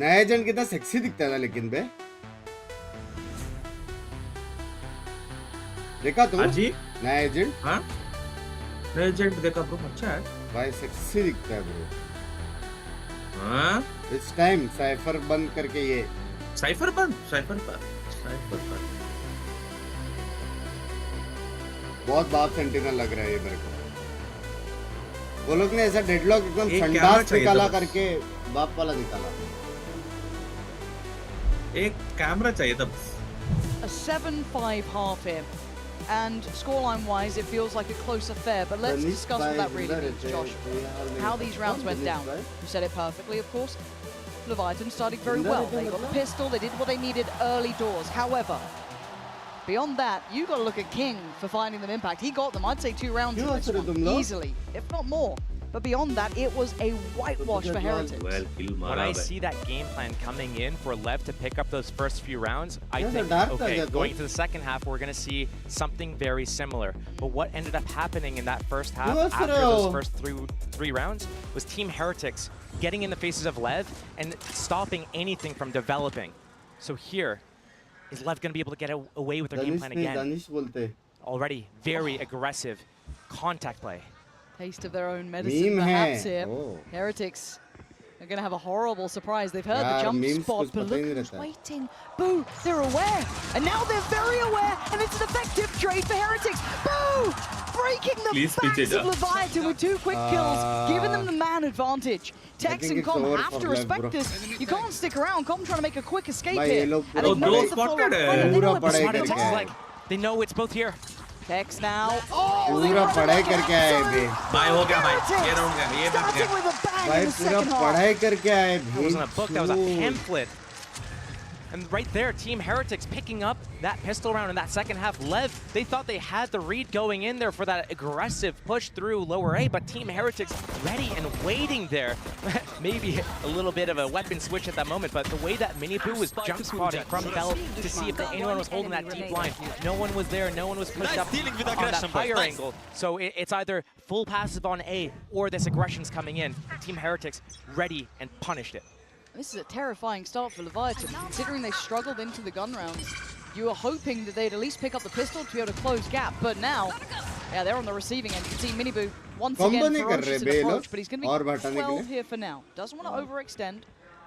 नया एजेंट कितना सेक्सी दिखता है ना लेकिन बे देखा तू जी नया एजेंट हाँ नया एजेंट देखा ब्रो अच्छा है भाई सेक्सी दिखता है ब्रो हाँ इस टाइम साइफर बंद करके ये साइफर बंद बहुत बाप सेंटिनल लग रहा है ये मेरे को वो लोग ने ऐसा डेडलॉक एकदम संडास निकाला करके बाप वाला निकाला एक कैमरा चाहिए था A 7-5 half here, and scoreline wise, it feels like a close affair. But let's discuss what that really means, Josh. How these rounds went down. You said it perfectly, of course. Leviathan started very well. They got the pistol. They did what they needed early doors. However, beyond that, you got to look at King for finding them impact. He got them. I'd say 2 rounds in this one, easily, if not more. But beyond that, it was a whitewash for Heretics. When I see that game plan coming in for Lev to pick up those first few rounds, I think, okay, going to the second half, we're going to see something very similar. But what ended up happening in that first half, after those first three rounds, was Team Heretics getting in the faces of Lev and stopping anything from developing. So here, is Lev going to be able to get away with their game plan again? Already very aggressive contact play. Taste of their own medicine, perhaps, here. Heretics are going to have a horrible surprise. They've heard the jump spot, but look who's waiting. Boo! They're aware, and now they're very aware, and it's an effective trade for Heretics. Boo! Breaking the backs of Leviathan with 2 quick kills, giving them the man advantage. Tex and Com have to respect this. You can't stick around. Com trying to make a quick escape here. And ignores the follow-up. They know it's both here. Tex now. पूरा पढ़ाई करके आए बे भाई हो गया भाई ये round गया ये बैठ गया भाई पूरा पढ़ाई करके आए That wasn't a book, that was a pamphlet. And right there, Team Heretics picking up that pistol round in that second half. Lev, they thought they had the read going in there for that aggressive push through lower A, but Team Heretics ready and waiting there. Maybe a little bit of a weapon switch at that moment, but the way that Miniboo was jump spotting from Bell to see if anyone was holding that deep line, no one was there, no one was pushed up on that higher angle. So it's either full passive on A or this aggression's coming in. Team Heretics ready and punished it. This is a terrifying start for Leviathan, considering they struggled into the gun rounds. You were hoping that they'd at least pick up the pistol to be able to close gap, but now, yeah, they're on the receiving end. You can see Miniboo once again ferocious in approach, but he's going to be 12 here for now. Doesn't want to overextend,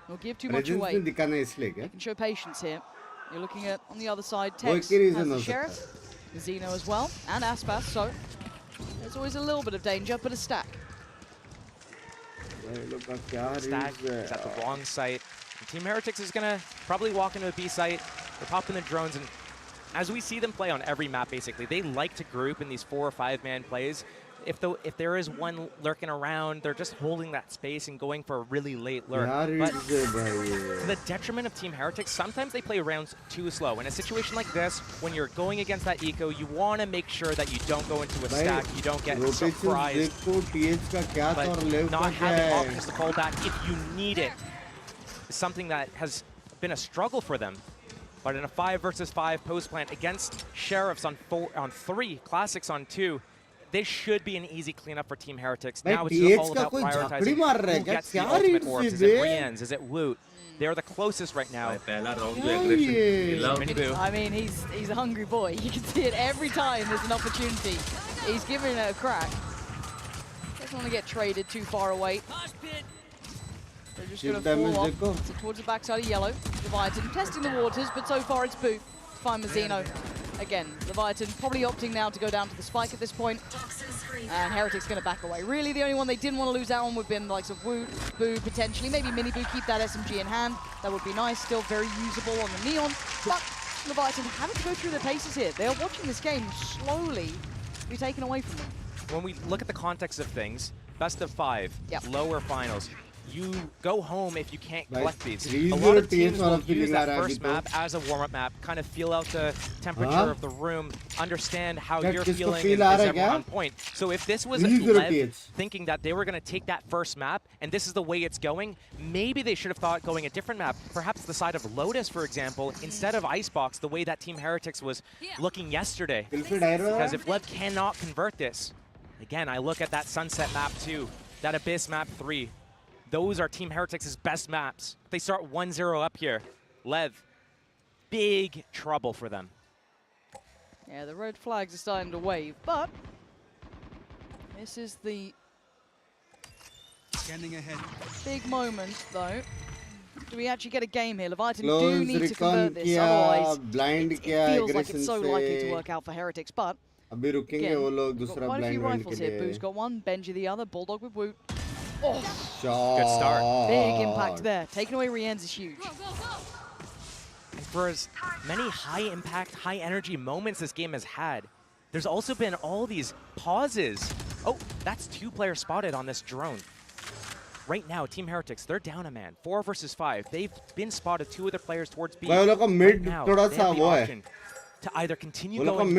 or give too much away. They can show patience here. You're looking at, on the other side, Tex has the Sheriff, Zeno as well, and Aspas, so there's always a little bit of danger, but a stack. Stack is at the wrong site. And Team Heretics is gonna probably walk into a B site. They're popping the drones, and as we see them play on every map, basically, they like to group in these 4 or 5 man plays. If there is one lurking around, they're just holding that space and going for a really late lurk. But to the detriment of Team Heretics, sometimes they play rounds too slow. In a situation like this, when you're going against that eco, you want to make sure that you don't go into a stack, you don't get surprised. But not having options to fall back if you need it is something that has been a struggle for them. But in a 5 versus 5 post plant against Sheriffs on 3, Classics on 2, this should be an easy cleanup for Team Heretics. Now it's just all about prioritizing who gets the ultimate orbs. Is it Rians? Is it Woot? They're the closest right now. I mean, he's a hungry boy. You can see it every time there's an opportunity. He's giving it a crack. Doesn't want to get traded too far away. They're just going to fall off towards the backside of yellow. Leviathan testing the waters, but so far it's Boo to find Mazzino. Again, Leviathan probably opting now to go down to the spike at this point. And Heretics going to back away. Really, the only one they didn't want to lose out on would have been the likes of Woot, Boo, potentially. Maybe Miniboo keep that SMG in hand. That would be nice. Still very usable on the Neon. But Leviathan having to go through the paces here. They are watching this game slowly be taken away from them. When we look at the context of things, best of 5, lower finals. You go home if you can't collect these. A lot of teams will use that first map as a warm-up map, kind of feel out the temperature of the room, understand how you're feeling, and is everyone on point. So if this was Lev thinking that they were going to take that first map, and this is the way it's going, maybe they should have thought going a different map, perhaps the side of Lotus, for example, instead of Icebox, the way that Team Heretics was looking yesterday. Because if Lev cannot convert this, again, I look at that Sunset map 2, that Abyss map 3, those are Team Heretics' best maps. They start 1-0 up here. Lev, big trouble for them. Yeah, the red flags are starting to wave, but this is the big moment, though. Do we actually get a game here? Leviathan do need to convert this, otherwise it feels like it's so likely to work out for Heretics, but again, got quite a few rifles here. Boo's got one, Benji the other, Bulldog with Woot. Oh, good start. Big impact there. Taking away Rienz is huge. And for as many high-impact, high-energy moments this game has had, there's also been all these pauses. Oh, that's 2 players spotted on this drone. Right now, Team Heretics, they're down a man. 4 versus 5. They've been spotted 2 other players towards B. Right now, they have the option to either continue going B,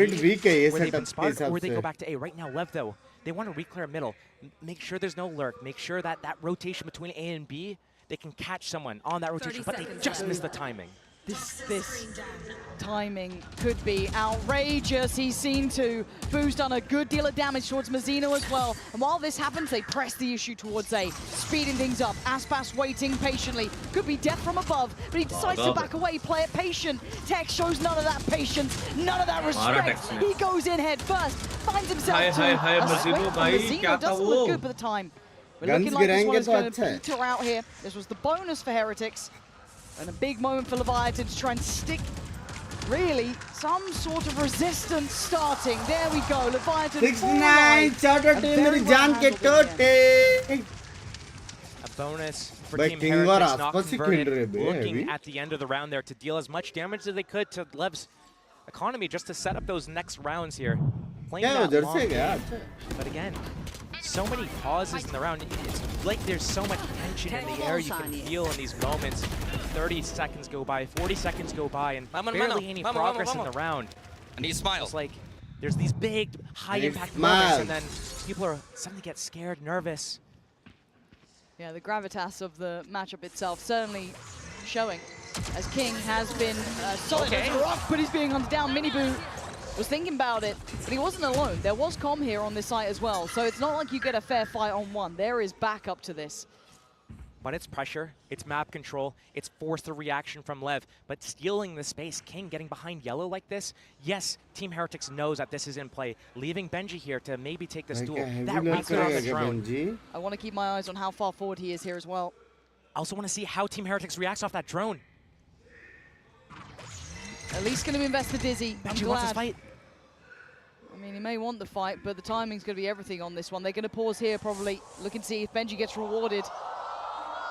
where they've been spotted, or they go back to A. Right now, Lev, though, they want to reclear middle. Make sure there's no lurk. Make sure that that rotation between A and B, they can catch someone on that rotation, but they just missed the timing. This timing could be outrageous. He's seen to. Boo's done a good deal of damage towards Mazzino as well. And while this happens, they press the issue towards A, speeding things up. Aspas waiting patiently. Could be death from above, but he decides to back away, play it patient. Tex shows none of that patience, none of that respect. He goes in head first, finds himself a swing from Mazzino. Doesn't look good for the time. We're looking like this one is going to peter out here. This was the bonus for Heretics. And a big moment for Leviathan to try and stick, really, some sort of resistance starting. There we go, Leviathan. 6-9, charter team मेरी जान के टोटे. A bonus for Team Heretics not converted, looking at the end of the round there to deal as much damage as they could to Lev's economy just to set up those next rounds here. Playing that long game. But again, so many pauses in the round. It's like there's so much tension in the air you can feel in these moments. 30 seconds go by, 40 seconds go by, and barely any progress in the round. And he smiles. It's like there's these big, high-impact moments, and then people are suddenly get scared, nervous. Yeah, the gravitas of the matchup itself certainly showing, as King has been solid as a rock, but he's being hunted down. Miniboo was thinking about it, but he wasn't alone. There was Com here on this site as well, so it's not like you get a fair fight on one. There is backup to this. But it's pressure, it's map control, it's forced the reaction from Lev, but stealing the space, King getting behind yellow like this, yes, Team Heretics knows that this is in play. Leaving Benji here to maybe take this duel, that race on the drone. I want to keep my eyes on how far forward he is here as well. I also want to see how Team Heretics reacts off that drone. At least going to invest the Dizzy. Benji wants this fight. I mean, he may want the fight, but the timing's going to be everything on this one. They're going to pause here probably, look and see if Benji gets rewarded.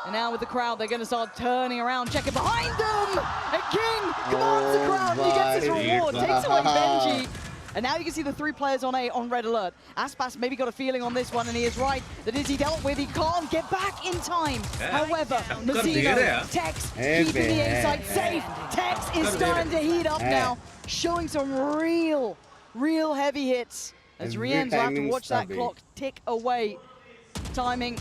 And now with the crowd, they're going to start turning around, checking behind them! And King commands the crowd, and he gets his reward, takes away Benji. And now you can see the 3 players on A on red alert. Aspas maybe got a feeling on this one, and he is right. The Dizzy dealt with, he can't get back in time. However, Mazzino, Tex keeping the A side safe. Tex is starting to heat up now, showing some real heavy hits. As Rien's will have to watch that clock tick away. Timing.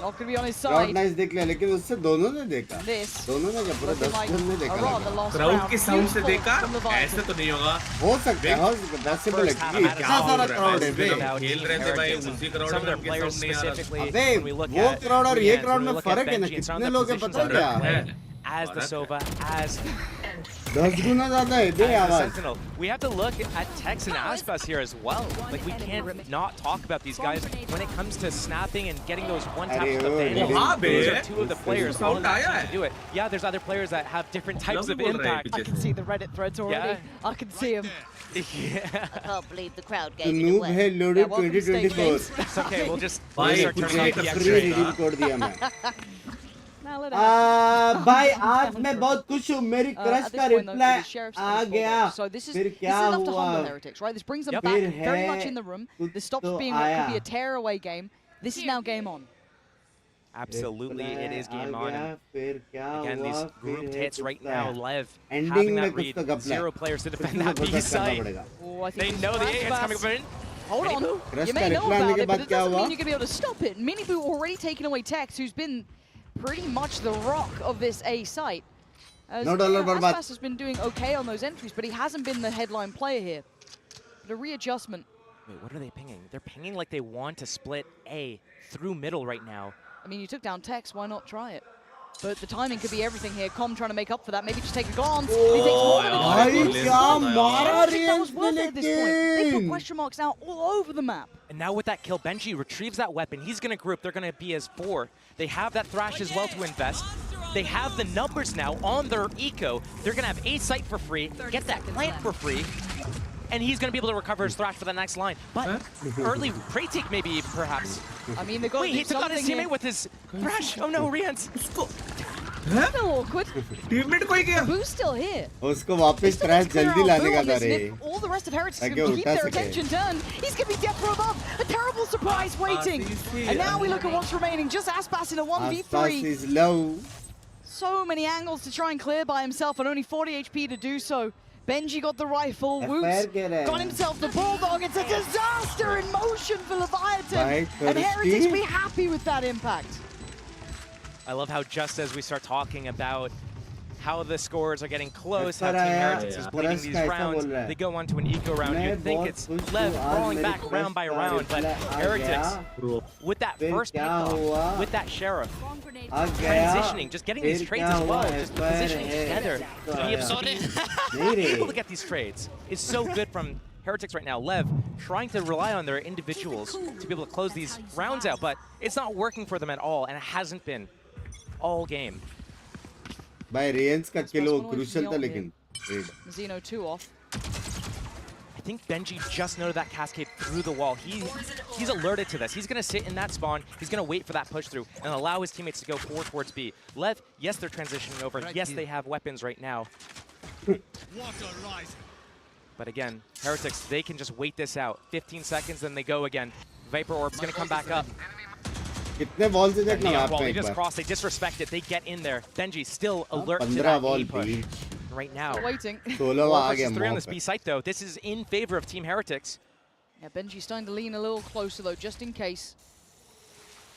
Not going to be on his side. Nice देख लिया, लेकिन उससे दोनों ने देखा. दोनों ने जब पूरा 10 जन ने देखा. क्राउड के साउंड से देखा, ऐसे तो नहीं होगा. हो सकता है, possible है. कितना सारा crowd है बे. खेल रहे थे भाई, उसी crowd में उनके साउंड नहीं आ रहा. अबे वो crowd और ये crowd में फर्क है ना, कितने लोग हैं पता है क्या? As the Sova, as 10 गुना ज़्यादा है दे आवाज. We have to look at Tex and Aspas here as well. Like, we can't not talk about these guys when it comes to snapping and getting those one taps with the band. These are 2 of the players on that team to do it. Yeah, there's other players that have different types of impact. I can see the Reddit threads already. Yeah. I can see them. Yeah. I can't believe the crowd gave it away. है loaded 2024. It's okay, we'll just भाई start turning off the free extra. redeem code दिया मैं. Now let it भाई आज मैं बहुत खुश हूँ, मेरी क्रश का रिप्लाई आ गया. So this is फिर क्या enough to humble हुआ? Heretics, right? This brings them back very much in the room. This stops being what could be a tear-away game. This is now game on. Absolutely, it is game on. And फिर क्या again, these हुआ? grouped hits right now, Lev Ending having में that कुछ read, तो गपला. 0 players to defend that B site. Oh, I They think know the A hits Aspas- coming in. Hold on. Crush You का may know reply आने about के it, but बाद it क्या doesn't हुआ? mean you're going to be able to stop it. Miniboo already taken away Tex, who's been pretty much the rock of this A site. No dollar बर्बाद. Aspas has been doing okay on those entries, but he hasn't been the headline player here. But a readjustment. Wait, what are they pinging? They're pinging like they want to split A through middle right now. I mean, you took down Tex, why not try it? But the timing could be everything here. Com trying to make up for that. Maybe just take a glance. He takes more than a भाई glance. क्या मारा That was रियंस worth ने it at this point. They put लेकिन. question marks now all over the map. And now with that kill, Benji retrieves that weapon. He's going to group. They're going to be as 4. They have that Thrash as well to invest. They have the numbers now on their eco. They're going to have A site for free, get that plant for free, and he's going to be able to recover his Thrash for the next line. But early prey take maybe, perhaps. I mean, they got Wait, he took out his teammate with his Thrash. Oh no, Rians. Still awkward. Teammate कोई गया. Boo's still here. उसको वापस crash जल्दी लाने का था रे. All the rest of Heretics are ताकि going to keep उल्टा their सके. attention turned. He's going to be death from above. A terrible surprise waiting. And now we look at what's remaining. Just Aspas in a 1v3. Aspas is low. So many angles to try and clear by himself and only 40 HP to do so. Benji got the rifle. Woots got himself the Bulldog. It's a disaster in motion for Leviathan. And Heretics be happy with that impact. I love how just as we start talking about how the scores are getting close, how Team Heretics is bleeding these rounds, they go on to an eco round. You'd think it's Lev crawling back round by round, but Heretics, with that first pickoff, with that Sheriff, transitioning, just getting these trades as well, just positioning together to be able to get these trades is so good from Heretics right now. Lev trying to rely on their individuals to be able to close these rounds out, but it's not working for them at all, and it hasn't been all game. By Rien's का kill वो crucial था लेकिन. Mazzino 2 off. I think Benji just noted that cascade through the wall. He's alerted to this. He's going to sit in that spawn. He's going to wait for that push through and allow his teammates to go forward towards B. Lev, yes, they're transitioning over. Yes, they have weapons right now. But again, Heretics, they can just wait this out. 15 seconds, then they go again. Viper Orb's going to come back up. कितने ball से देखना Yeah, आप well, में they एक just bar cross, they disrespect it, they get in there. Benji still alert to 15 that ball A push beach right now. Waiting. 16 आ गया 3 on मौत this पे B site though. This is in favor of Team Heretics. Yeah, Benji's starting to lean a little closer though, just in case.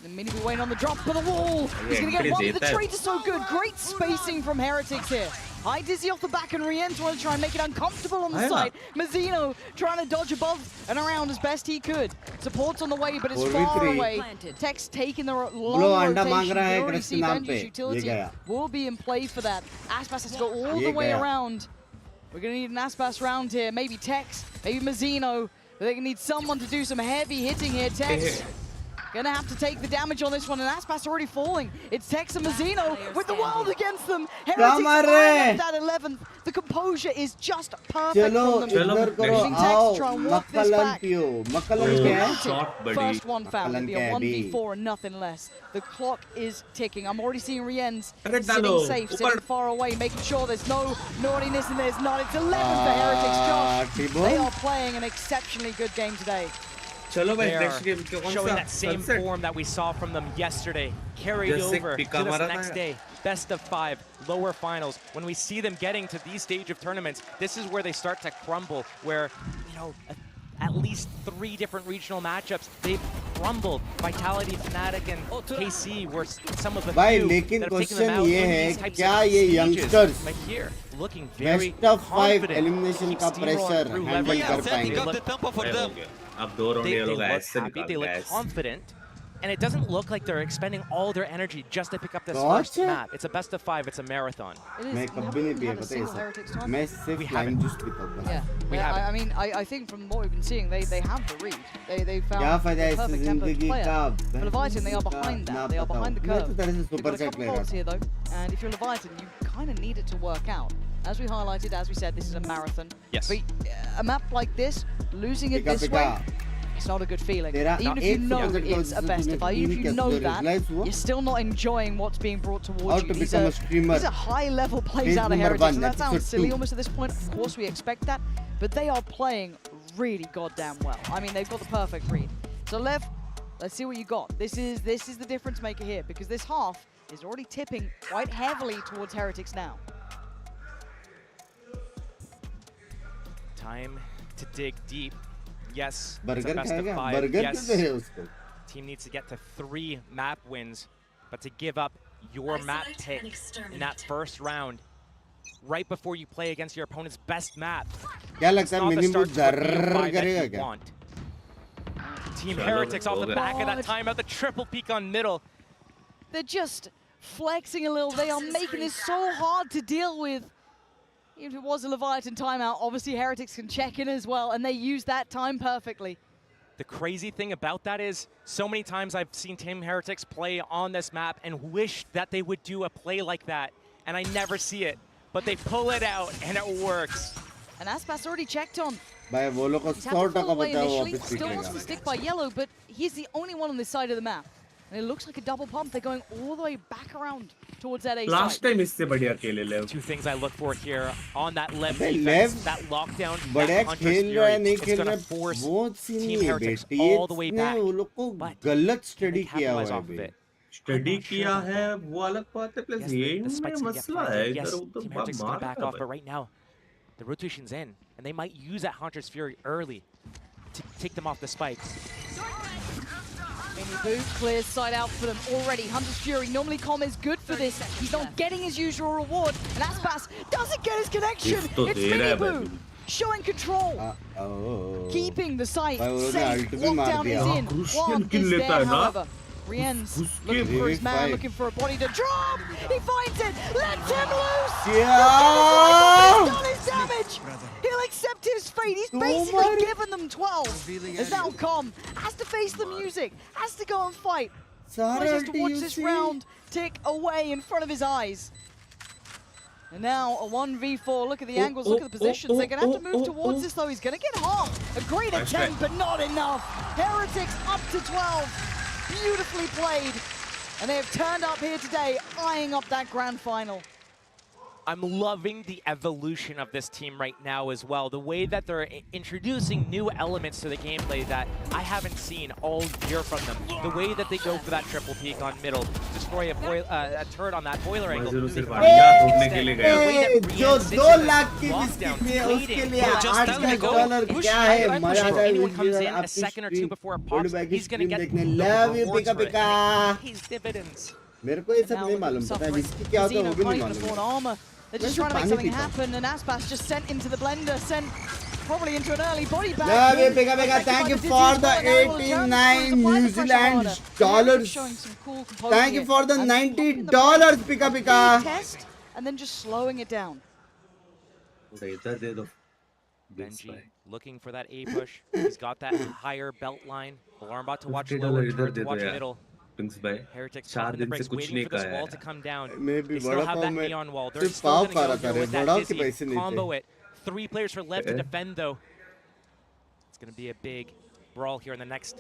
The mini be waiting on the drop for the wall. He's going to get one. The trade is so good. Great spacing from Heretics here. High Dizzy off the back and Rien's want to try and make it uncomfortable on the side. Mazzino trying to dodge above and around as best he could. Support's on the way, but it's far away. Tex taking the long rotation. You can already see Benji's utility will be in play for that. Aspas has to go all the way around. We're going to need an Aspas round here. Maybe Tex, maybe Mazzino. They're going to need someone to do some heavy hitting here. Tex gonna have to take the damage on this one, and Aspas already falling. It's Tex and Mazzino with the world against them. Heretics at 11th. The composure is just perfect from them. Using Tex to try and walk this back. First one found. It'll be a 1v4 and nothing less. The clock is ticking. I'm already seeing Rien's sitting safe, sitting far away, making sure there's no naughtiness and there's not. It's 11 for Heretics. Josh, they are playing an exceptionally good game today. They are showing that same form that we saw from them yesterday, carried over to this next day. Best of 5, lower finals. When we see them getting to these stage of tournaments, this is where they start to crumble, where, you know, at least 3 different regional matchups, they've crumbled. Vitality, Fnatic, and KC were some of the few that have taken them out in these types of stages. But here, looking very best of 5 confident. elimination का pressure handle कर पाएंगे. They look happy, they look confident, and it doesn't look like they're expending all their energy just to pick up this first map. It's a best of 5, it's a marathon. मैं कभी नहीं पिया पता है sir. मैं सिर्फ lime juice पीता हूँ. Yeah, I mean, I think from what we've been seeing, they have the read. They found क्या the फायदा है इस perfect tempo to जिंदगी play का? it. For Leviathan, they are behind that. They are behind the curve. मैं तो तरह से They've super got a set couple ले रहा bolts था. here though, and if you're Leviathan, you kind of need it to work out. As we highlighted, as we said, this is a marathon. Yes. But a map like this, losing it this way, it's not a good feeling. Even if you know it's a best of 5, even if you know that, you're still not enjoying what's being brought towards you. These are high-level plays out of Heretics, and that sounds silly almost at this point. Of course, we expect that, but they are playing really goddamn well. I mean, they've got the perfect read. So, Lev, let's see what you got. This is the difference maker here, because this half is already tipping quite heavily towards Heretics now. Time to dig deep. Yes, it's Burger a best of 5. Burger Yes, किसे है उसको? team needs to get to 3 map wins, but to give up your map pick in that first round, right before you play against your opponent's best map, क्या लगता है minimum जर्र करेगा क्या? want. Team Heretics off the back of that timeout, the triple peak on middle. They're just flexing a little. They are making this so hard to deal with. Even if it was a Leviathan timeout, obviously Heretics can check in as well, and they use that time perfectly. The crazy thing about that is, so many times I've seen Team Heretics play on this map and wish that they would do a play like that, and I never see it. But they pull it out, and it works. And Aspas already checked on. भाई वो लोग को He's had to 100 pull टका away बचा हुआ initially, वापस still wants to निकलेगा. stick by yellow, but he's the only one on this side of the map. And it looks like a double pump. They're going all the way back around towards that A Last side. time इससे बढ़िया खेले ले. 2 things I look for here on that left अबे defense, Lev that lockdown, बढ़िया that Hunter's खेल रहा है Fury. नहीं It's खेल going रहा to force वो सीन Team नहीं है Heretics बेटी. all the way back. वो लोग को But गलत can स्टडी they किया हुआ capitalize है off of अभी. it? स्टडी किया है वो अलग बात है. प्लस Yes, ये the spikes इनमें can get मसला है. planted. इधर Yes, उधर Team Heretics is going to back off, मार but right now, the rotation's in, and they might use that Hunter's Fury early to take them off the spikes. Mini Boo clears side out for them already. Hunter's Fury, normally Com is good for this. He's not getting his usual reward, and Aspas doesn't get his connection. It's Mini Boo showing control. Keeping the site safe. Lockdown is in. One is there, however. Rien's looking for his man, looking for a body to drop. He finds it. Let him loose. He's done his damage. He'll accept his fate. He's basically given them 12. As now Com has to face the music, has to go and fight. He has to watch this round tick away in front of his eyes. And now a 1v4. Look at the angles, look at the positions. They're going to have to move towards this, though. He's going to get half. A great attempt, but not enough. Heretics up to 12. Beautifully played. And they have turned up here today, eyeing up that grand final. I'm loving the evolution of this team right now as well. The way that they're introducing new elements to the gameplay that I haven't seen all year from them. The way that they go for that triple peek on middle, destroy a turret on that boiler angle. जो 2 लाख की biscuit है उसके लिए $8 क्या है मजा आ जाए देखने लव यू पिका पिका मेरे को ये सब नहीं मालूम पता है इसकी क्या होता है वो भी नहीं मालूम They're just trying to make something happen, and Aspas just sent into the blender, sent probably into an early body bag. Love you, Pika Pika. Thank you for the 89 New Zealand dollars. Thank you for the $90, Pika Pika. Test, and then just slowing it down. Benji looking for that A push. He's got that higher belt line. Alarm about to watch lower, turret to watch middle. Heretics popping the brakes, waiting for this wall to come down. They still have that neon wall. They're still going to go here with that dizzy. Combo it. 3 players for Lev to defend, though. It's going to be a big brawl here in the next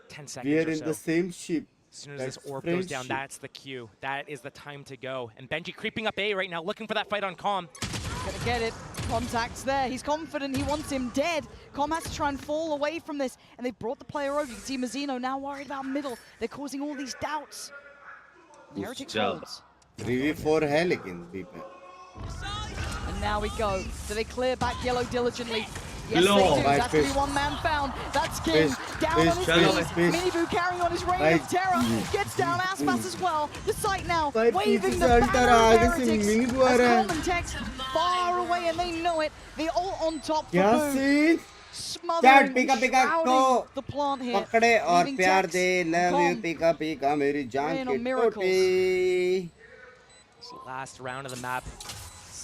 10 seconds We are or in so. the same ship. As soon as this orb goes down, that's the cue. That is the time to go. And Benji creeping up A right now, looking for that fight on Calm. Gonna get it. Contact's there. He's confident. He wants him dead. Com has to try and fall away from this. And they brought the player over. You can see Mazzino now worried about middle. They're causing all these doubts. Heretics holds. 3v4 है लेकिन deep है. And now we go. Do they clear back yellow diligently? Yes, Hello. they do. Right, That's going to be one man found. That's King. Down on his knees. Miniboo carrying on his reign of terror. Gets down Aspas as well. The sight now. Waving the banner of Heretics. As Com and Tex far away and they know it. The ult on top for Boo. Smothering, shrouding the plant here. पकड़े और Leaving प्यार Tex they. Love you, Com. Pika Pika, मेरी जान Rain की on miracles. टोटी. Last round of the map.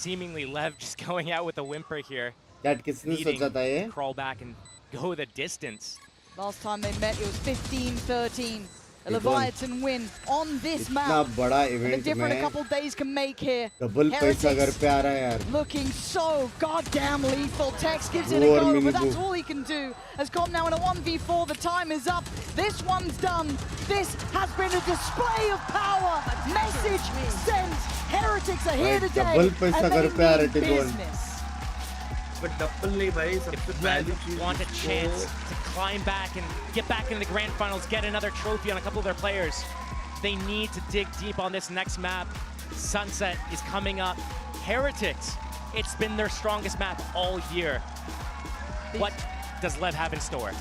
Seemingly Lev just going out with a whimper here. That किसने सोचा था ये? Crawl back and go the distance. Last time they met, it was 15-13. A Leviathan win on this map. इतना बड़ा The event difference a में couple days can make here. double पैसा घर पे आ रहा है यार. Looking so goddamn lethal. Tex gives it a go, but that's all he can do. Has gone now in a 1v4. The time is up. This one's done. This has been a display of power. Message sent. Heretics are here today, double पैसा and घर पे आ they रहे mean थे business. But double नहीं भाई सबसे पहली चीज Want a chance to climb back and get back into the grand finals, get another trophy on a couple of their players. They need to dig deep on this next map. Sunset is coming up. Heretics, it's been their strongest map all year. What does Lev have in store?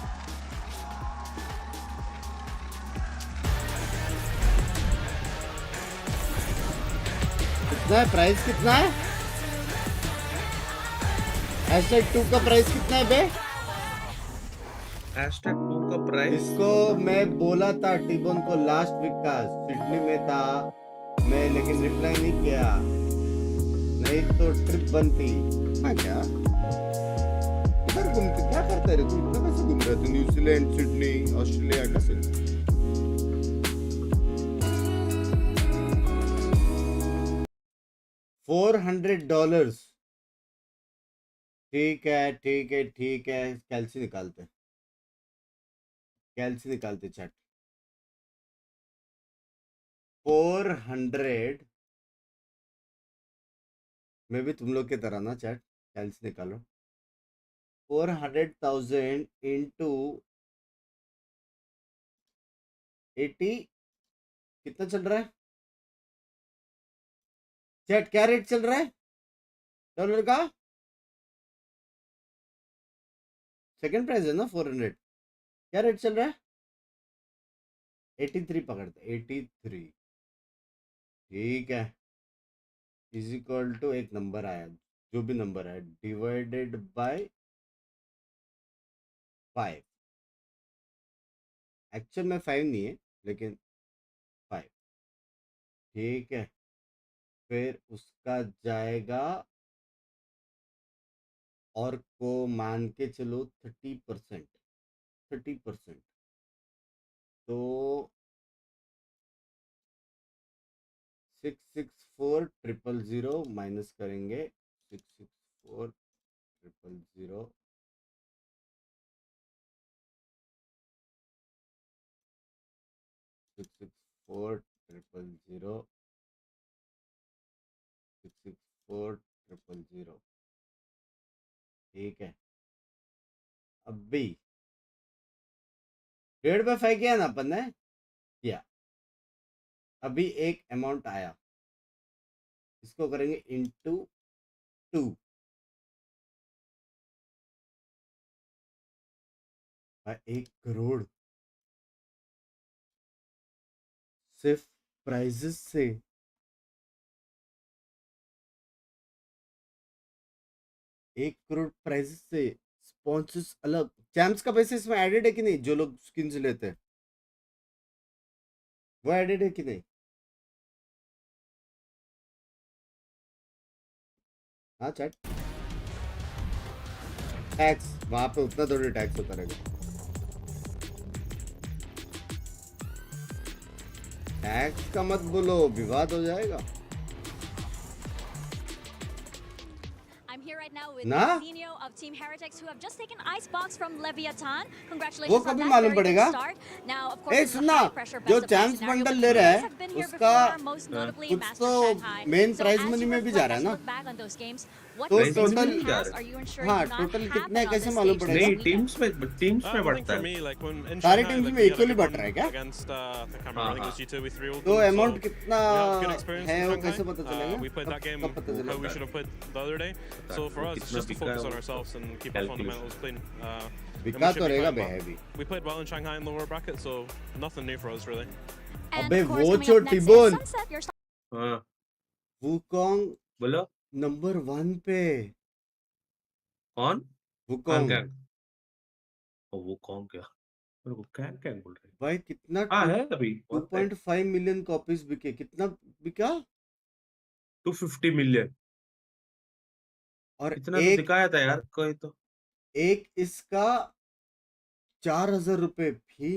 कितना है price कितना है? #2 का price कितना है बे? #2 का price इसको मैं बोला था टीबोन को लास्ट वीक का सिडनी में था मैं लेकिन रिप्लाई नहीं किया नहीं तो ट्रिप बनती. हाँ क्या इधर घूमते क्या करता है रे तू इतना कैसे घूम रहा है तू न्यूजीलैंड सिडनी ऑस्ट्रेलिया कैसे? $400. ठीक है कैल्सी निकालते चैट. 400 मैं भी तुम लोग की तरह ना चैट कैल्सी निकालो. 400,000 into 80 कितना चल रहा है चैट? क्या रेट चल रहा है डॉलर का? सेकंड प्राइस है ना 400. क्या रेट चल रहा है? 83 पकड़ते 83. ठीक है इज इक्वल टू एक नंबर आया जो भी नंबर है डिवाइडेड बाय 5. एक्चुअल में 5 नहीं है लेकिन 5. ठीक है फिर उसका जाएगा और को मान के चलो 30%. तो 664,000 माइनस करेंगे 664,000 664,000 4000। ठीक है, अभी 1.5 पे फेंक किया ना अपन ने, किया। अभी एक अमाउंट आया, इसको करेंगे इंटू 2। 1 करोड़ सिर्फ प्राइजेस से। एक करोड़ प्राइजेस से, स्पॉन्सर्स अलग। चैम्प्स का पैसे इसमें एडेड है कि नहीं? जो लोग स्किन्स लेते हैं वो एडेड है कि नहीं? हाँ चैट, टैक्स वहां पे उतना थोड़ी टैक्स होता रहेगा। टैक्स का मत बोलो, विवाद हो जाएगा ना। वो कभी मालूम पड़ेगा। ए सुनना, जो चैंस बंडल ले रहा है उसका कुछ तो मेन प्राइज मनी में भी जा रहा है ना, तो टोटल हाँ टोटल कितना है कैसे मालूम पड़ेगा? नहीं, टीम्स में बढ़ता है। सारी टीम्स में इक्वली बढ़ रहा है क्या? तो अमाउंट कितना है वो कैसे पता चलेगा? कब पता चलेगा? Just to focus on ourselves and keep our fundamentals clean. विका तो रहेगा बेहवी। We played well in Shanghai in lower bracket, so nothing new for us really. अबे वो जो टिबोन, हाँ वुकोंग बोलो, नंबर 1 पे। कौन? वुकोंग। वुकोंग क्या? मेरे को क्या बोल रहे हैं भाई कितना? है अभी 2.5 मिलियन कॉपीज बिके। कितना बिका? 250 मिलियन। और इतना तो दिखाया था यार कोई तो। एक इसका 4000 रुपए भी।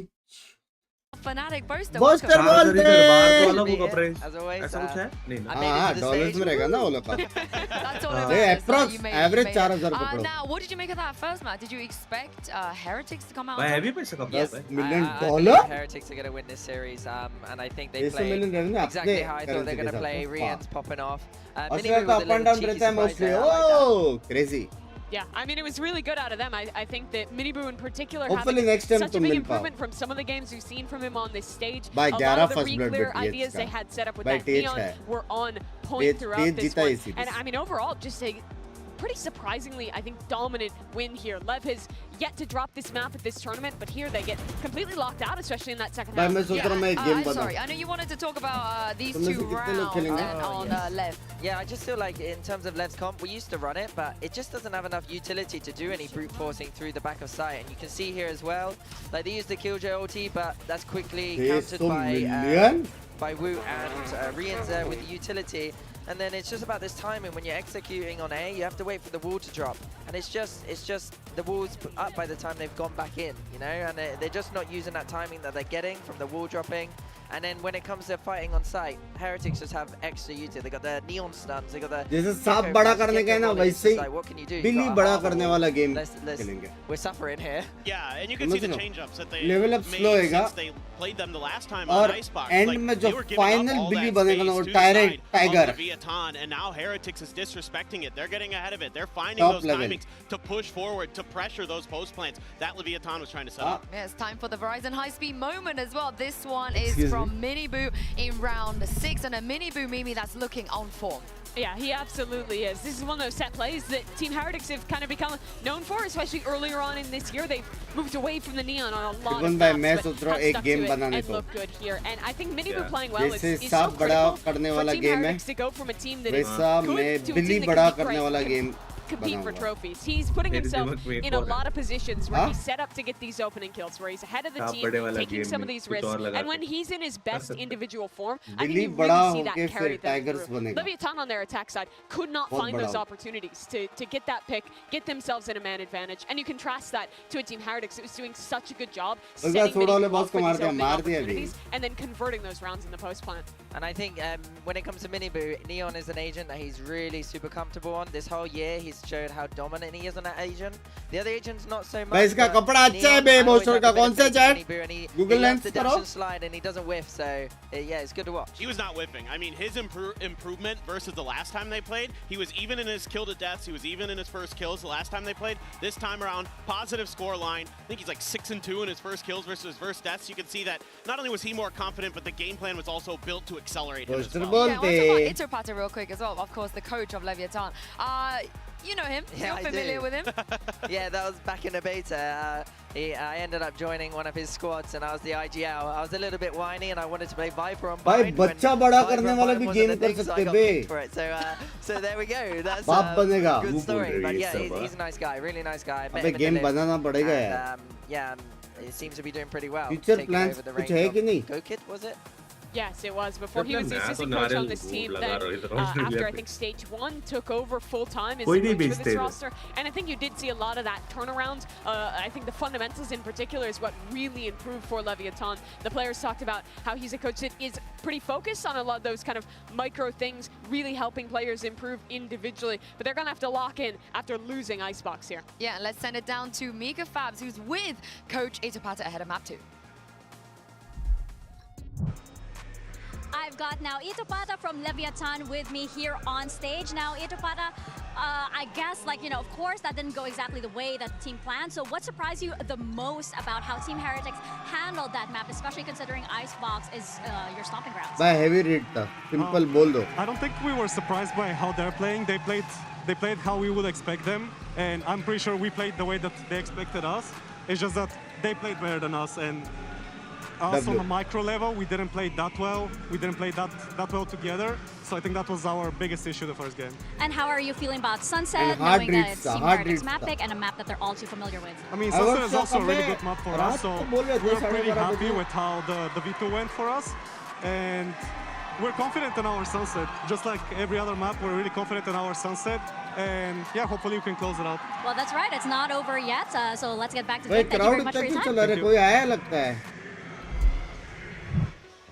Fnatic boaster. बोस्टर बोलते बाहर तो अलग होगा प्राइस, As always, ऐसा कुछ है नहीं ना? हाँ डॉलर्स में रहेगा ना वो लोग का। That's all it They matters. approx average 4000 पकड़ो। Now, what did you make of that first match? Did you expect Heretics to come out? भाई हैवी पैसे कब $10 आता है? million I believe Heretics are going to win this series, and I think they 10 play million revenue exactly अपने how I thought they're going to currency play. के Rian's साथ। popping off. Australia का up and down रहता है mostly. Oh crazy. Yeah, I mean, it was really good out of them. I think that Miniboo in particular Hopefully having next time such a तुम big मिल पाओ। improvement from some of the games we've seen from him on this stage. By A lot 11 of the first blood re-clear with ideas TH they का। had set up with By that TH Neon है। were on point throughout this जीता one. इसी And I mean, overall, just a pretty surprisingly, I think, dominant win here. Lev has yet to drop this map at this tournament, but here they get completely locked out, especially in that second भाई half. मैं सोच रहा हूँ मैं एक game बनाऊँ। Sorry, I know you wanted to talk about these तुम में से two कितने लोग rounds खेलेंगे? on Lev. Yeah, I just feel like in terms of Lev's comp, we used to run it, but it just doesn't have enough utility to do any brute forcing through the back of sight. And you can see here as well, like they used the Killjoy ulti, but that's quickly countered by Wu and Rian's there with the utility. And then it's just about this timing. When you're executing on A, you have to wait for the wall to drop, and it's just the wall's up by the time they've gone back in, you know. And they're just not using that timing that they're getting from the wall dropping. And then when it comes to fighting on site, Heretics just have extra utility. They got the neon stuns. They got the जैसे सांप बड़ा करने का है ना, वैसे ही what can you do? बिल्ली बड़ा करने वाला गेम खेलेंगे। We're suffering here. Yeah, and you can see the change-ups that they level up slow made होएगा। since they played them the last time और on Icebox. एंड Like, में जो they were giving up final all बिल्ली that बनेगा ना वो space to the side tiger. of Leviathan, and now Heretics is disrespecting it. They're getting ahead of it. They're finding Top those level. timings to push forward, to pressure those post plants that Leviathan was trying to set up. Yeah, it's time for the Verizon high-speed moment as well. This one is from Miniboo in round 6, and a Miniboo Mimi that's looking on form. Yeah, he absolutely is. This is one of those set plays that Team Heretics have kind of become known for, especially earlier on in this year. They've moved away from the neon on a lot of maps, but have stuck to it and look good here. And I think Miniboo playing well is so critical for Team Heretics to go from a team that is good to a team that can compete for trophies. He's putting himself in a lot of positions where he's set up to get these opening kills, where he's ahead of the team, taking some of these risks. And when he's in his best individual form, I think you really see that carry them through. Leviathan on their attack side could not find those opportunities to get that pick, get themselves in a man advantage. And you contrast that to a Team Heretics that was doing such a good job setting Miniboo up for these opening opportunities and then converting those rounds in the post plant. And I think when it comes to Miniboo, Neon is an agent that he's really super comfortable on. This whole year, he's showed how dominant he is on that Asian. The other Asian's not so much. भाई इसका कपड़ा अच्छा है बे booster का कौन सा chat Google Lens करो slide and he doesn't whiff, so yeah, it's good to watch. He was not whiffing. I mean, his improvement versus the last time they played, he was even in his kill to deaths, he was even in his first kills the last time they played. This time around, positive score line. I think he's like 6-2 in his first kills versus his first deaths. You can see that not only was he more confident, but the game plan was also built to accelerate him as well. Yeah, I want to talk about Itopata real quick as well. Of course, the coach of Leviathan. You know him. Yeah, You're familiar with him. Yeah, that was back in the beta. I ended up joining one of his squads, and I was the IGL. I was a little bit whiny, and I wanted to play Viper on Bind. भाई बच्चा बड़ा करने वाला भी game कर सकते बे. So there we go. That's a good story. But yeah, he's a nice guy, really nice guy. अबे game बनाना पड़ेगा यार. Yeah, he seems to be doing pretty well. Future plans कुछ है कि नहीं? Go Kid, was it? Yes, it was. Before he was the assistant coach on this team, then after I think stage 1 took over full-time as the coach for this roster. And I think you did see a lot of that turnaround. I think the fundamentals in particular is what really improved for Leviathan. The players talked about how he's a coach that is pretty focused on a lot of those kind of micro things, really helping players improve individually. But they're going to have to lock in after losing Icebox here. Yeah, let's send it down to Mika Fabs, who's with Coach Itopata ahead of map 2. I've got now Itopata from Leviathan with me here on stage. Now, Itopata, I guess, like, you know, of course, that didn't go exactly the way that the team planned. So what surprised you the most about how Team Heretics handled that map, especially considering Icebox is your stomping grounds? By heavy read था. Simple बोल दो. I don't think we were surprised by how they're playing. They played how we would expect them, and I'm pretty sure we played the way that they expected us. It's just that they played better than us, and us on a micro level, we didn't play that well. We didn't play that well together. So I think that was our biggest issue the first game. And how are you feeling about Sunset, knowing that it's Team Heretics map pick and a map that they're all too familiar with? I mean, Sunset is also a really good map for us, so we're pretty happy with how the V2 went for us. And we're confident in our Sunset. Just like every other map, we're really confident in our Sunset. And yeah, hopefully we can close it out. Well, that's right. It's not over yet. So let's get back to it. Thank you very much for your time.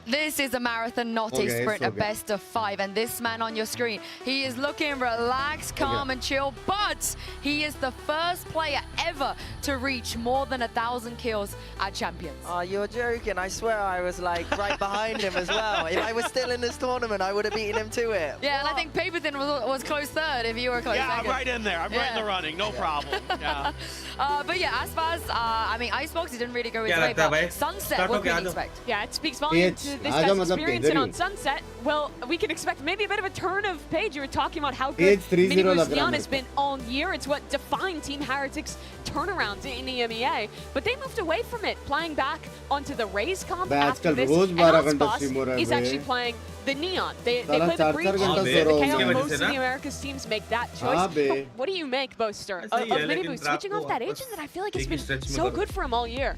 This is a marathon, not a sprint, a best of 5. And this man on your screen, he is looking relaxed, calm and chill, but he is the first player ever to reach more than 1,000 kills at Champions. Oh, you're joking. I swear I was like right behind him as well. If I was still in this tournament, I would have beaten him to it. Yeah, and I think Paperthin was close third if you were close second. I'm right in there. I'm right in the running. No problem. Yeah. But yeah, as far as, I mean, Icebox, he didn't really go his way, but Sunset, what can you expect? Yeah, it speaks volumes to this guy's experience, and on Sunset, well, we can expect maybe a bit of a turn of page. You were talking about how good Miniboo's Neon has been all year. It's what defined Team Heretics' turnaround in EMEA, but they moved away from it, playing back onto the Raze comp after this, and Icebox is actually playing the Neon. They play the Breach, the KO. Most of the Americas teams make that choice. What do you make, Boaster, of Miniboo switching off that agent that I feel like has been so good for him all year?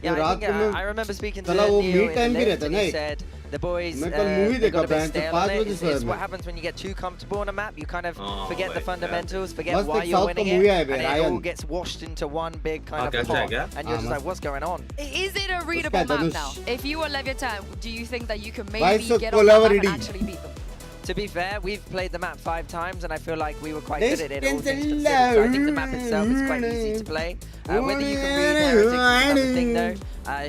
Yeah, I remember speaking to Neo in the lift, and he said the boys got a bit stale on it. It's what happens when you get too comfortable on a map. You kind of forget the fundamentals, forget why you're winning it, and it all gets washed into one big kind of pot, and you're just like, what's going on? Is it a readable map now? If you were Leviathan, do you think that you can maybe get on the map and actually beat them? To be fair, we've played the map 5 times, and I feel like we were quite good at it, all things considered. So I think the map itself is quite easy to play. Whether you can read Heretics is another thing, though.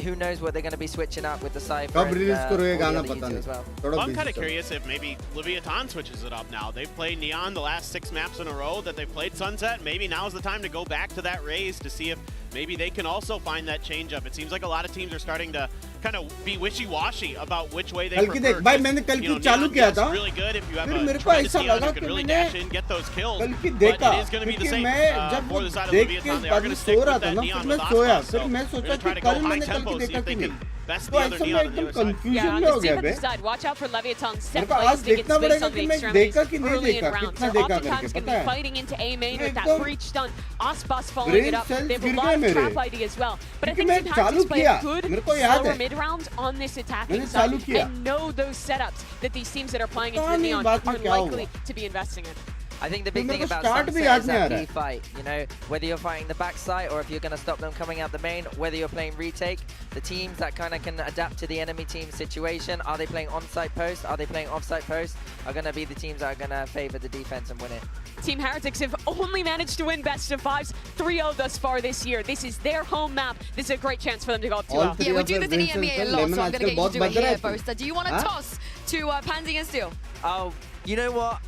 Who knows what they're going to be switching up with the Cypher and all the other users as well. Well, I'm kind of curious if maybe Leviathan switches it up now. They've played Neon the last 6 maps in a row that they've played Sunset. Maybe now's the time to go back to that Raze to see if maybe they can also find that change up. It seems like a lot of teams are starting to kind of be wishy-washy about which way they prefer. भाई मैंने कल की चालू किया था really good if you have फिर a मेरे को ऐसा लगा कि really मैंने dash in, get those kills, कल की but देखा it is going to be the same जब for the side of देख Leviathan. के They are बाद going में to stick सो रहा with था that ना Neon फिर with मैं सोया Ospas, फिर so मैं they're सोचा going to try कि to go कल high मैंने कल tempo, की see देखा if they कि can नहीं best तो the other ऐसा Neon मैं on the एकदम other side. कंफ्यूजन में हो गया बे Side, watch out for Leviathan's set मेरे को plays आज to get देखना space पड़ेगा on the कि मैं extremities देखा कि नहीं early in देखा rounds. कितना They're देखा oftentimes करके going पता to be है fighting into A main with that एकदम breach stun. Ospas following it up. They have a lot of trap ID as well. But I think मैं Team चालू Heretics play किया a good मेरे को याद slower है mid round on this attacking मैंने side चालू किया and know those setups that these teams that are playing into पता the नहीं Neon बाद में are क्या likely हुआ to be investing in. I think the big thing about start Sunset is that B fight. You know, whether you're fighting the backside or if you're going to stop them coming out the main, whether you're playing retake, the teams that kind of can adapt to the enemy team situation, are they playing on-site post, are they playing off-site post, are going to be the teams that are going to favor the defense and win it. Team Heretics have only managed to win best of 5s, 3-0 thus far this year. This is their home map. This is a great chance for them to go up 2-0. Yeah, we do this in EMEA a lot, so I'm going to get you to do it here, Boaster. Do you want to toss to Pansy and Steel? Oh, you know what?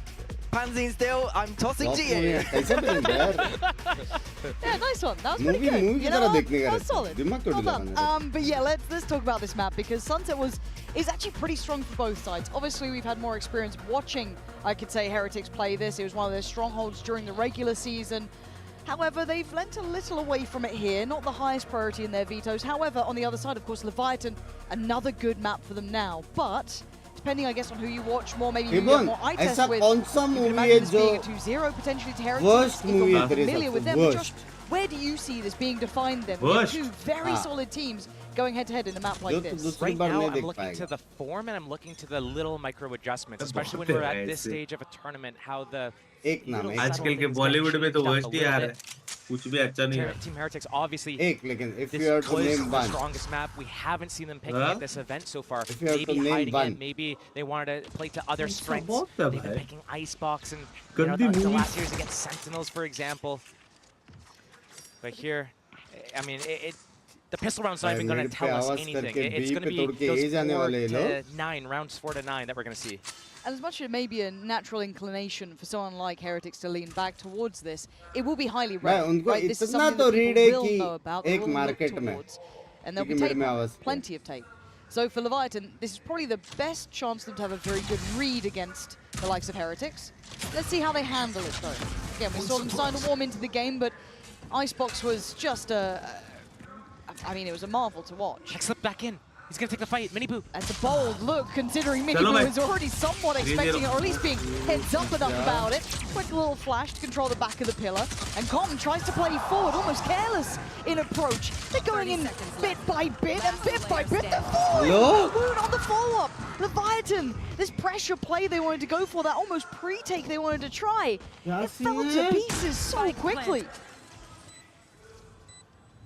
Pansy and Steel, I'm tossing to you. Yeah, nice one. That was pretty good. You know what? That was solid. Well done. But yeah, let's talk about this map, because Sunset is actually pretty strong for both sides. Obviously, we've had more experience watching, I could say, Heretics play this. It was one of their strongholds during the regular season. However, they've lent a little away from it here. Not the highest priority in their vetoes. However, on the other side, of course, Leviathan, another good map for them now. But depending, I guess, on who you watch more, maybe you get more eye test with. You can imagine this being a 2-0 potentially to Heretics. If you're familiar with them, but Josh, where do you see this being defined then? We have two very solid teams going head-to-head in a map like this. Right now, I'm looking to the form and I'm looking to the little micro adjustments, especially when we're at this stage of a tournament, how the आजकल के बॉलीवुड में तो worst ही आ रहा है कुछ भी अच्छा नहीं है Team Heretics obviously if you are to name one strongest map we haven't seen them picking at this event so far. Maybe hiding it, maybe they wanted to play to other strengths. They've been picking Icebox and you know, the last years against Sentinels, for example. But here, I mean, the pistol round's not even going to tell us anything. It's going to be those 4 to 9, rounds 4 to 9 that we're going to see. And as much as it may be a natural inclination for someone like Heretics to lean back towards this, it will be highly rare. Right? This is something that people will know about, they will look towards, and there'll be tape, plenty of tape. So for Leviathan, this is probably the best chance for them to have a very good read against the likes of Heretics. Let's see how they handle it, though. Again, we saw them starting to warm into the game, but Icebox was just I mean, it was a marvel to watch. Next slip back in. He's going to take the fight. Miniboo. That's a bold look, considering Miniboo is already somewhat expecting it, or at least being heads up enough about it. Quick little flash to control the back of the pillar. And Com tries to play forward, almost careless in approach. They're going in bit by bit, and bit by bit, they're falling. Wound on the follow-up. Leviathan, this pressure play they wanted to go for, that almost pre-take they wanted to try. It fell to pieces so quickly.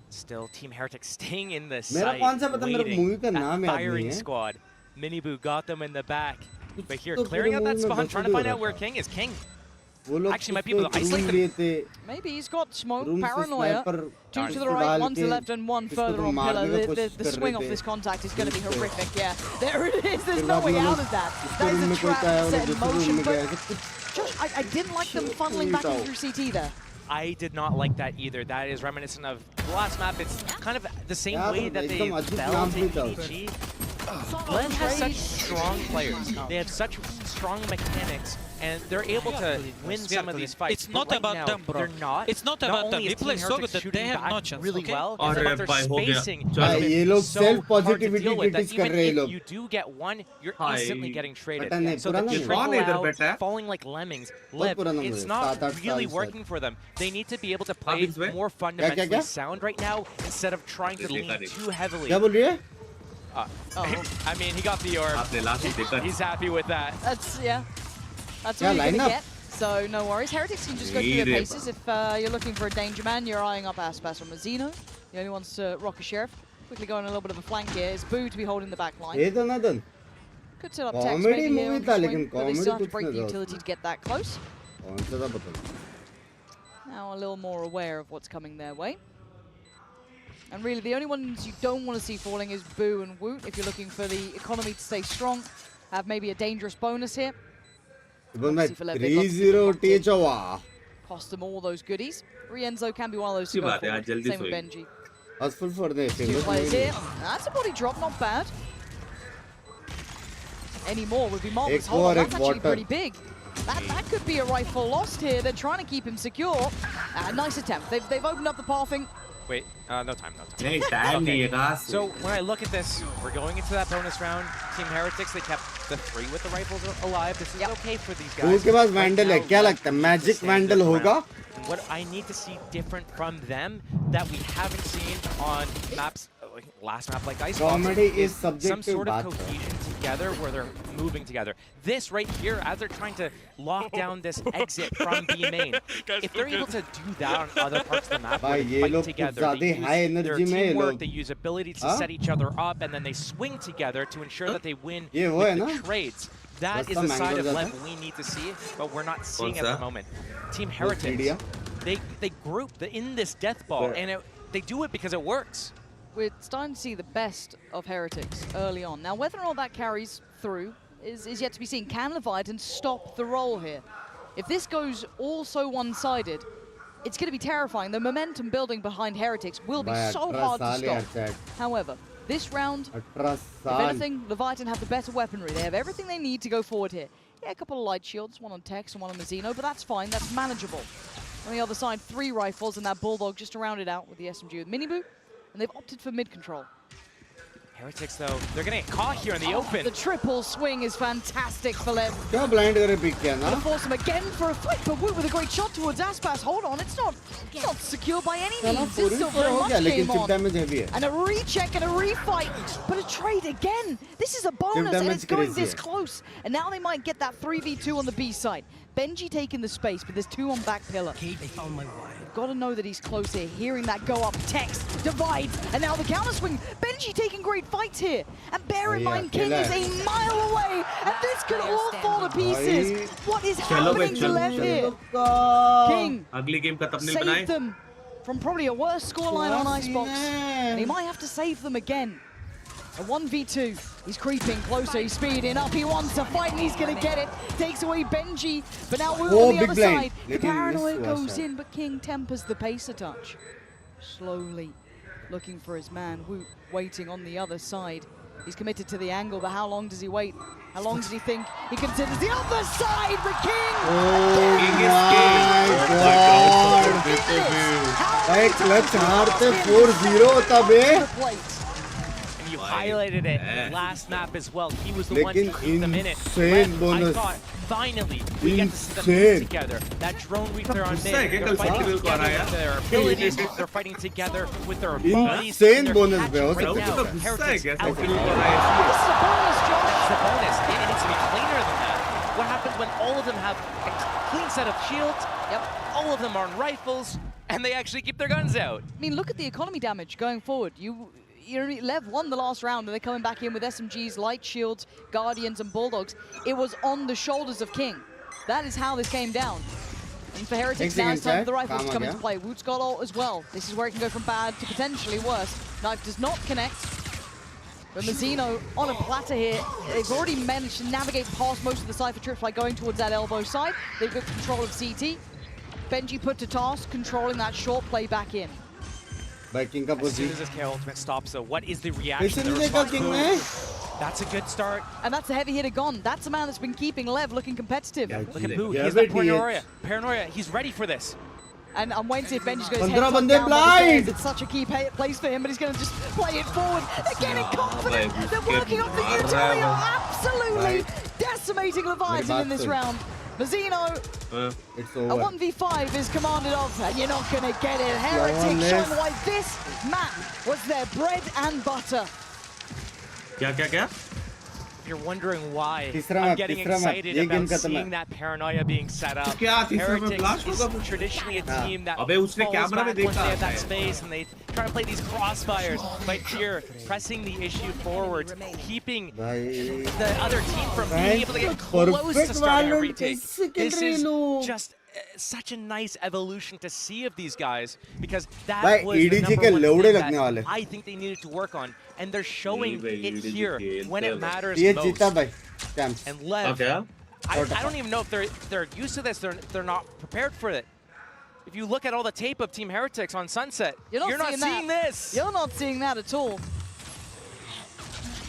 Still, Team Heretics staying in the site, waiting. That firing squad. Miniboo got them in the back. But here, clearing out that spawn, trying to find out where King is. King actually might be able to isolate them. Maybe he's got smoke, paranoia. 2 to the right, 1 to the left, and 1 further on pillar. The swing off this contact is going to be horrific, yeah. There it is, there's no way out of that. That is a trap set in motion, but Josh, I didn't like them funneling back in through CT there. I did not like that either. That is reminiscent of the last map. It's kind of the same way that they fell to PDG. Glenn has such strong players. They have such strong mechanics, and they're able to win some of these fights. It's not about them, bro. They're not. It's not about them. They play so good that they have no chance. Really well. It's about their spacing. ये लोग self positivity critics कर रहे हैं लोग. If you do get one, you're instantly getting traded. So the trickle out, falling like lemmings, it's not really working for them. They need to be able to play more fundamentally sound right now instead of trying to lean too heavily. क्या बोल रही है? I mean, he got the orb. He's happy with that. That's all you're going to get. So no worries. Heretics can just go through their paces. If you're looking for a danger man, you're eyeing up Aspas or Mazzino. The only ones to rock a Sheriff. Quickly going a little bit of a flank here. It's Boo to be holding the back line. Could set up Tex maybe here on the swing, but they still have to break the utility to get that close. Now a little more aware of what's coming their way. And really, the only ones you don't want to see falling is Boo and Woot. If you're looking for the economy to stay strong, have maybe a dangerous bonus here. 3-0 Techawa. Cost them all those goodies. Rienzo can be one of those to go forward. Same with Benji. Full for the 2 players here. That's a body drop, not bad. Any more would be marvelous. Hold on, that's actually pretty big. That could be a rifle lost here. They're trying to keep him secure. Nice attempt. They've opened up the pathing. Wait, no time. Okay. So when I look at this, we're going into that bonus round. Team Heretics, they kept the 3 with the rifles alive. This is okay for these guys. उसके पास Vandal है, क्या लगता है? Magic Vandal होगा? What I need to see different from them that we haven't seen on maps last map like Ice Comedy is subjective. Some sort of cohesion together where they're moving together. This right here, as they're trying to lock down this exit from B main, if they're able to do that on other parts of the map, where they fight together, they use their teamwork, they use ability to set each other up, and then they swing together to ensure that they win with the trades. That is the side of Lev we need to see, but we're not seeing at the moment. Team Heretics, they group in this death ball, and they do it because it works. We're starting to see the best of Heretics early on. Now, whether or not that carries through is yet to be seen. Can Leviathan stop the roll here? If this goes also one-sided, it's going to be terrifying. The momentum building behind Heretics will be so hard to stop. However, this round, if anything, Leviathan have the better weaponry. They have everything they need to go forward here. Yeah, a couple of light shields, one on Tex and one on Mazzino, but that's fine, that's manageable. On the other side, 3 rifles and that Bulldog just to round it out with the SMG with Miniboo, and they've opted for mid control. Heretics, though, they're going to get caught here in the open. The triple swing is fantastic for Lev. Blind gonna force him again for a fight, but Woot with a great shot towards Aspas. Hold on, it's not secure by any means. It's still very much game on. And a recheck and a refight, but a trade again. This is a bonus, and it's going this close. And now they might get that 3v2 on the B side. Benji taking the space, but there's 2 on back pillar. Okay, they found my wire. Got to know that he's close here. Hearing that go up, Tex divides, and now the counter swing. Benji taking great fights here, and bear in mind, King is a mile away, and this could all fall to pieces. What is happening to Lev here? King saved them from probably a worse scoreline on Icebox, and he might have to save them again. A 1v2, he's creeping closer, he's speeding up, he wants to fight and he's gonna get it. Takes away Benji, but now Woot on the other side. The paranoia goes in, but King tempers the pace a touch. Slowly looking for his man, Woot waiting on the other side. He's committed to the angle, but how long does he wait? How long does he think he considers the other side, but King! You highlighted it last map as well. He was the one to keep them in it. I thought finally we get to see them move together. That drone weave there on mid. They're fighting together with their abilities. They're fighting together with their abilities. Insane bonus, bro. Right now, Heretics out. This is a bonus, Josh. It's a bonus, and it needs to be cleaner than that. What happens when all of them have a clean set of shields? Yep. All of them are on rifles, and they actually keep their guns out. I mean, look at the economy damage going forward. Lev won the last round, and they're coming back in with SMGs, light shields, Guardians, and Bulldogs. It was on the shoulders of King. That is how this came down. And for Heretics, now it's time for the rifles to come into play. Woot's got ult as well. This is where it can go from bad to potentially worse. Knife does not connect. But Mazzino on a platter here. They've already managed to navigate past most of the Cypher trips by going towards that elbow side. They've got control of CT. Benji put to task, controlling that short play back in. As soon as this K ultimate stops, though, what is the reaction? That's a good start. And that's a heavy hitter gone. That's a man that's been keeping Lev looking competitive. Yeah, look at Boo. He has that paranoia. He's ready for this. And I'm waiting to see if Benji's going to head down the It's such a key place for him, but he's going to just play it forward. They're getting confident. They're working off the utility. Absolutely decimating Leviathan in this round. Mazzino, a 1v5 is commanded of, and you're not going to get it. Heretics showing why this map was their bread and butter. If you're wondering why I'm getting excited about seeing that paranoia being set up, Heretics is traditionally a team that falls back once they have that space and they try to play these crossfires. But here, pressing the issue forward, keeping the other team from being able to get close to starting a retake. This is just such a nice evolution to see of these guys, because that was the number one thing that I think they needed to work on, and they're showing it here when it matters most. And Lev, I don't even know if they're used to this. They're not prepared for it. If you look at all the tape of Team Heretics on Sunset, you're not seeing this. You're not seeing that at all.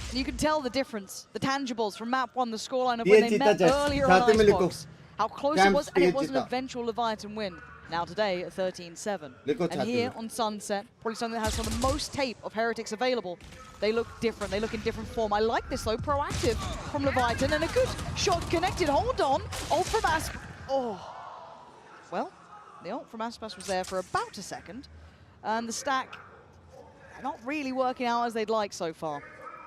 And you can tell the difference, the tangibles from map 1, the scoreline of when they met earlier on Icebox. How close it was, and it was an eventual Leviathan win. Now today at 13-7. And here on Sunset, probably something that has some of the most tape of Heretics available. They look different, they look in different form. I like this though, proactive from Leviathan, and a good shot connected. Hold on, ult from Aspas. Oh. Well, the ult from Aspas was there for about a second. And the stack not really working out as they'd like so far.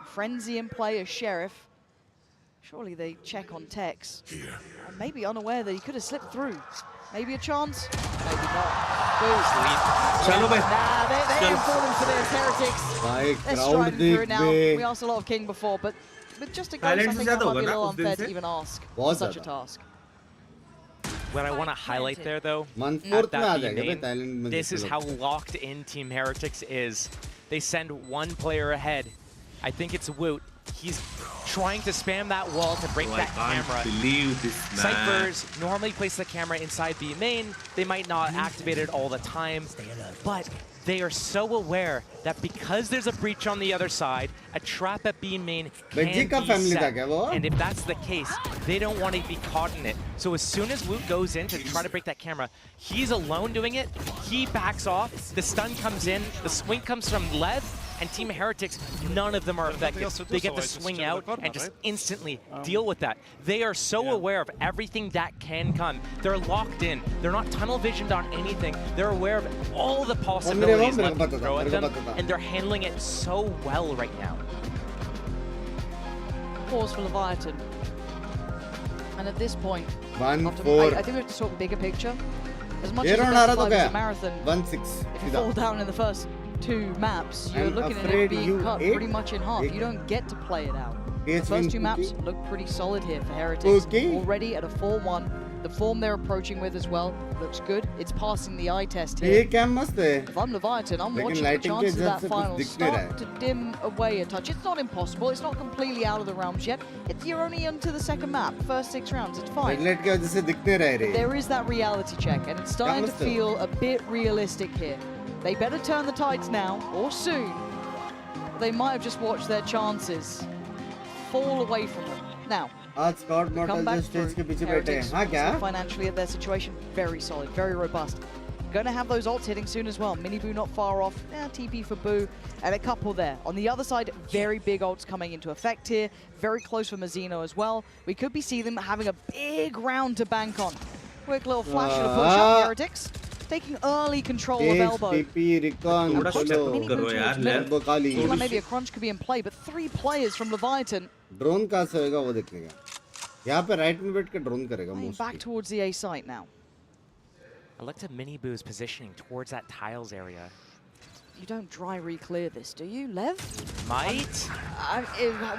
Frenzy in play as Sheriff. Surely they check on Tex. And maybe unaware that he could have slipped through. Maybe a chance, maybe not. Chalo bhai. Nah, they ain't falling for this, Heretics. They're striding through it now. We asked a lot of King before, but with just a ghost, I think that might be a little unfair to even ask for such a task. What I want to highlight there, though, at that B main, this is how locked in Team Heretics is. They send one player ahead. I think it's Woot. He's trying to spam that wall to break that camera. Believe this man. Cyphers normally place the camera inside B main. They might not activate it all the time, but they are so aware that because there's a breach on the other side, a trap at B main can be set. And if that's the case, they don't want to be caught in it. So as soon as Woot goes in to try to break that camera, he's alone doing it. He backs off. The stun comes in. The swing comes from Lev. And Team Heretics, none of them are effective. They get to swing out and just instantly deal with that. They are so aware of everything that can come. They're locked in. They're not tunnel visioned on anything. They're aware of all the possibilities left to throw at them, and they're handling it so well right now. Pause for Leviathan. And at this point, I think we have to talk bigger picture. As much as a marathon, 1-6. if you fall down in the first 2 maps, you're looking at it being cut pretty much in half. You don't get to play it out. The first 2 maps look pretty solid here for Heretics. Already at a 4-1. The form they're approaching with as well looks good. It's passing the eye test here. If I'm Leviathan, I'm watching the chances of that final start to dim away a touch. It's not impossible. It's not completely out of the realms yet. You're only onto the second map. First 6 rounds, it's fine. There is that reality check, and it's starting to feel a bit realistic here. They better turn the tides now, or soon. They might have just watched their chances fall away from them. Now, come back through. Heretics, financially at their situation, very solid, very robust. Going to have those ults hitting soon as well. Mini Boo not far off. TP for Boo, and a couple there. On the other side, very big ults coming into effect here. Very close for Mazzino as well. We could be seeing them having a big round to bank on. Quick little flash and a push up, Heretics. Taking early control of elbow. Maybe a crunch could be in play, but 3 players from Leviathan. Drone कहाँ से होगा वो देखने का. यहाँ पे right में बैठ के drone करेगा mostly. Back towards the A site now. I looked at Mini Boo's positioning towards that tiles area. You don't dry re-clear this, do you, Lev? Might.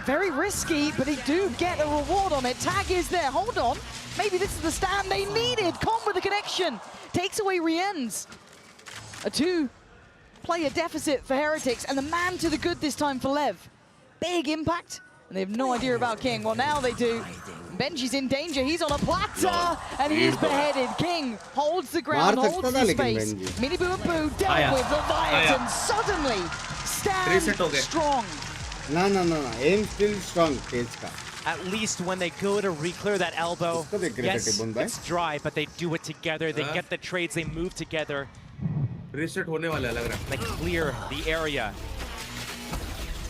Very risky, but they do get a reward on it. Tag is there. Hold on. Maybe this is the stand they needed. Con with the connection. Takes away Rien's. A 2-player deficit for Heretics, and the man to the good this time for Lev. Big impact, and they have no idea about King. Well, now they do. Benji's in danger. He's on a platter, and he is beheaded. King holds the ground, holds the space. Mini Boo and Boo dealt with Leviathan. Suddenly, stand strong. No. Aim still strong. At least when they go to re-clear that elbow, yes, it's dry, but they do it together. They get the trades, they move together. They clear the area.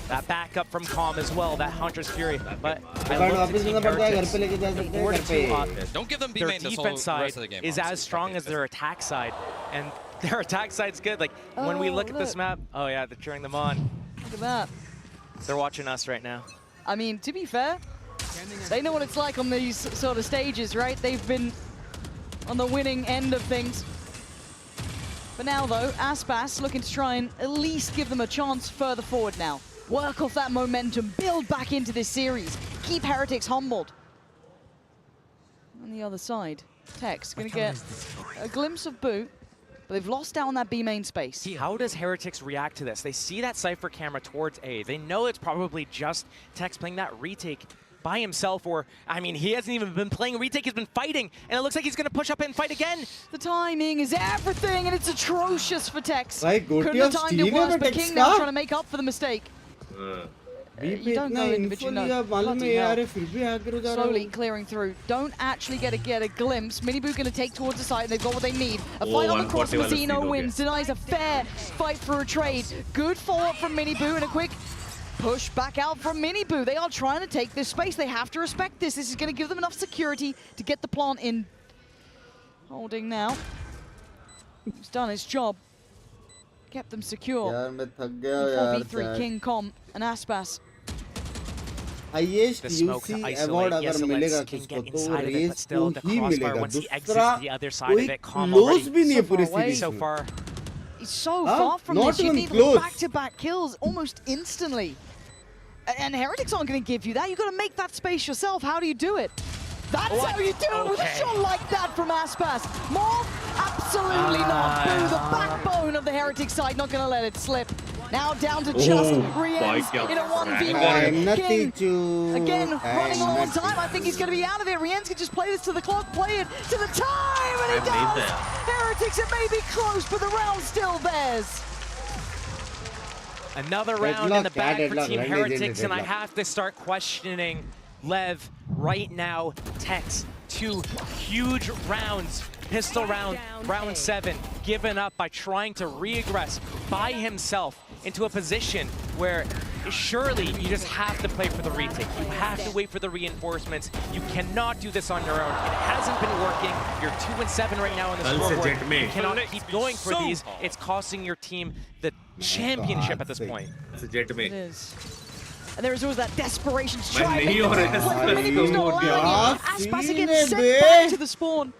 That backup from Calm as well, that Hunter's Fury. But I look to Team Heretics, don't give them B their main defense side is as strong as their attack side. And their attack side's good. Like, when we look at this map, oh yeah, they're cheering them on. Look at that. They're watching us right now. I mean, to be fair, they know what it's like on these sort of stages, right? They've been on the winning end of things. But now, though, Aspas looking to try and at least give them a chance further forward now. Work off that momentum, build back into this series, keep Heretics humbled. On the other side, Tex going to get a glimpse of Boo, but they've lost out on that B main space. How does Heretics react to this? They see that Cypher camera towards A. They know it's probably just Tex playing that retake by himself, or, I mean, he hasn't even been playing retake, he's been fighting, and it looks like he's going to push up and fight again. The timing is everything, and it's atrocious for Tex. Couldn't have timed it worse, but King now trying to make up for the mistake. You don't go individually. Slowly clearing through. Don't actually get a glimpse. Mini Boo going to take towards the side, and they've got what they need. A fight on the cross, Mazzino wins, denies a fair fight for a trade. Good follow-up from Mini Boo, and a quick push back out from Mini Boo. They are trying to take this space. They have to respect this. This is going to give them enough security to get the plant in. Holding now. It's done its job. kept them secure. यार मैं थक गया यार 4v3 King Com and Aspas. Highest UC award अगर मिलेगा किसको तो race को ही मिलेगा, दूसरा कोई क्लोज भी नहीं है पूरी सीरीज में. He's so far from this. You need back-to-back kills almost instantly. And Heretics aren't going to give you that. You've got to make that space yourself. How do you do it? That's how you do it with a shot like that from Aspas. More? Absolutely not. Boo, the backbone of the Heretics side, not going to let it slip. Now down to just Rienz in a 1v1. King, again, running low on time. I think he's going to be out of it. Rienz can just play this to the clock, play it to the time, and he does. Heretics, it may be close, but the round's still theirs. Another round in the bag for Team Heretics, and I have to start questioning Lev right now. Tex, 2 huge rounds, pistol round, round 7, given up by trying to re-aggress by himself into a position where surely you just have to play for the retake. You have to wait for the reinforcements. You cannot do this on your own. It hasn't been working. You're 2-7 right now on the scoreboard. You cannot keep going for these. It's costing your team the championship at this point. It is. And there is always that desperation to try and make the play. Minigo's not allowing it. Aspas gets sent back to the spawn.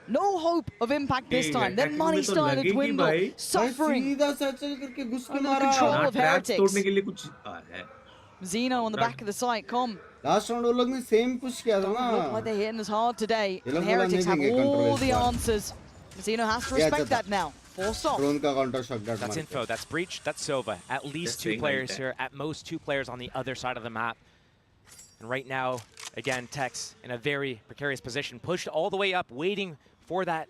No hope of impact this time. Then money started to dwindle. Suffering under the control of Heretics. Zeno on the back of the site. Com. Last round वो लोग ने same push किया था ना. Look like they're hitting us hard today. And Heretics have all the answers. Zeno has to respect that now. Force off. That's info. That's Breach. That's Sova. At least 2 players here. At most 2 players on the other side of the map. And right now, again, Tex in a very precarious position. Pushed all the way up, waiting for that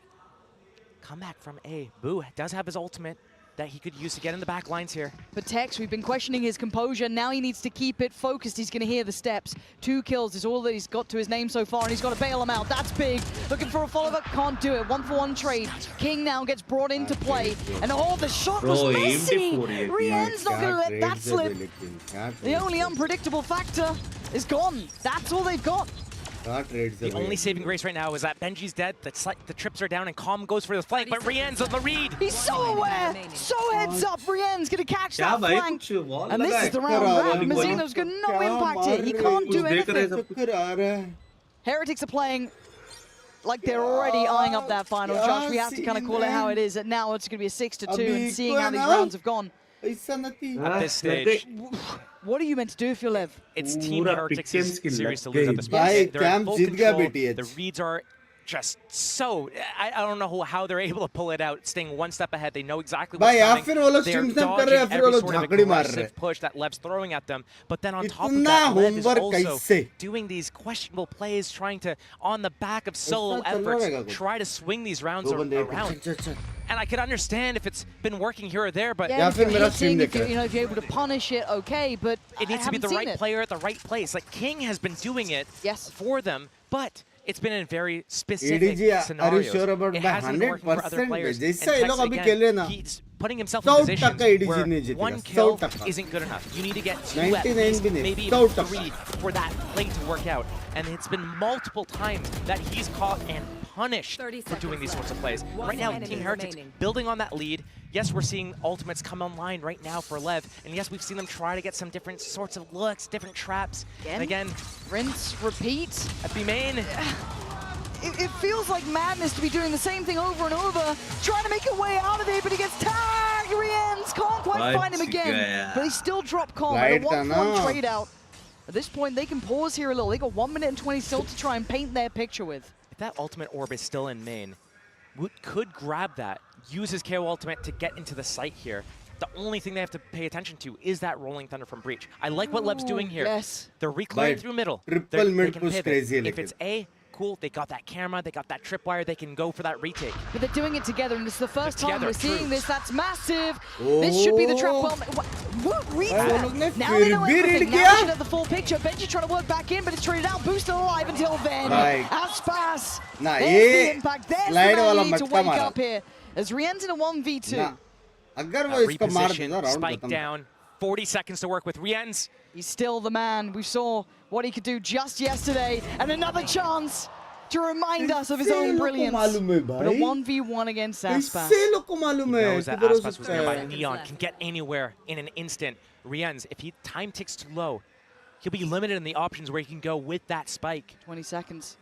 comeback from A. Boo does have his ultimate that he could use to get in the back lines here. But Tex, we've been questioning his composure. Now he needs to keep it focused. He's going to hear the steps. 2 kills is all that he's got to his name so far, and he's got to bail him out. That's big. Looking for a follow-up. Can't do it. 1-for-1 trade. King now gets brought into play. And the shot was messy. Rien's not going to let that slip. The only unpredictable factor is gone. That's all they've got. The only saving grace right now is that Benji's dead, the trips are down, and Calm goes for the flank, but Rien's on the read! He's so aware! So heads up, Rien's gonna catch that flank! And this is the round. Mazzino's got no impact here, he can't do anything! Heretics are playing like they're already eyeing up that final, Josh. We have to kind of call it how it is, and now it's gonna be a 6-2, and seeing how these rounds have gone. At this stage, what are you meant to do if you're Lev? It's Team Heretics' series to lose at this point. They're in full control. The reads are just so... I don't know how they're able to pull it out, staying 1 step ahead. They know exactly what's coming. They're dodging every sort of aggressive push that Lev's throwing at them. But then on top of that, Lev is also doing these questionable plays, trying to, on the back of solo efforts, try to swing these rounds around. And I can understand if it's been working here or there, but if you're able to punish it, okay, but it needs to be the right player at the right place. Like King has been doing it for them, but it's been in very specific scenarios. Are you sure about it hasn't been working for other players. And Tex, again, he's putting himself in positions where 1 kill isn't good enough. You need to get 2 at least, maybe even 3 for that play to work out. And it's been multiple times that he's caught and punished for doing these sorts of plays. Right now, Team Heretics building on that lead. Yes, we're seeing ultimates come online right now for Lev. And yes, we've seen them try to get some different sorts of looks, different traps. And again, rinse, repeat. At B main. It feels like madness to be doing the same thing over and over, trying to make a way out of it, but he gets tagged. Rienz can't quite find him again, but he still dropped Calm. A 1-1 trade out. At this point, they can pause here a little. They got 1 minute and 20 still to try and paint their picture with. If that ultimate orb is still in main, Woot could grab that, use his KO ultimate to get into the site here. The only thing they have to pay attention to is that Rolling Thunder from Breach. I like what Lev's doing here. Yes. They're reclearing through middle. Triple mid push crazy. If it's A, cool, they got that camera, they got that tripwire, they can go for that retake. But they're doing it together, and it's the first time we're seeing this. That's massive. This should be the trap. Well, now they know everything. Now they should have the full picture. Benji trying to work back in, but it's traded out. Boosted alive until then. Aspas. There's the impact. There's the need to wake up here. As Rien's in a 1v2. Reposition, spike down. 40 seconds to work with Rienz. He's still the man. We saw what he could do just yesterday. And another chance. to remind us of his own brilliance. But a 1v1 against Aspas. He knows that Aspas was nearby. Neon can get anywhere in an instant. Rienz, if he time ticks too low, he'll be limited in the options where he can go with that spike. 20 seconds.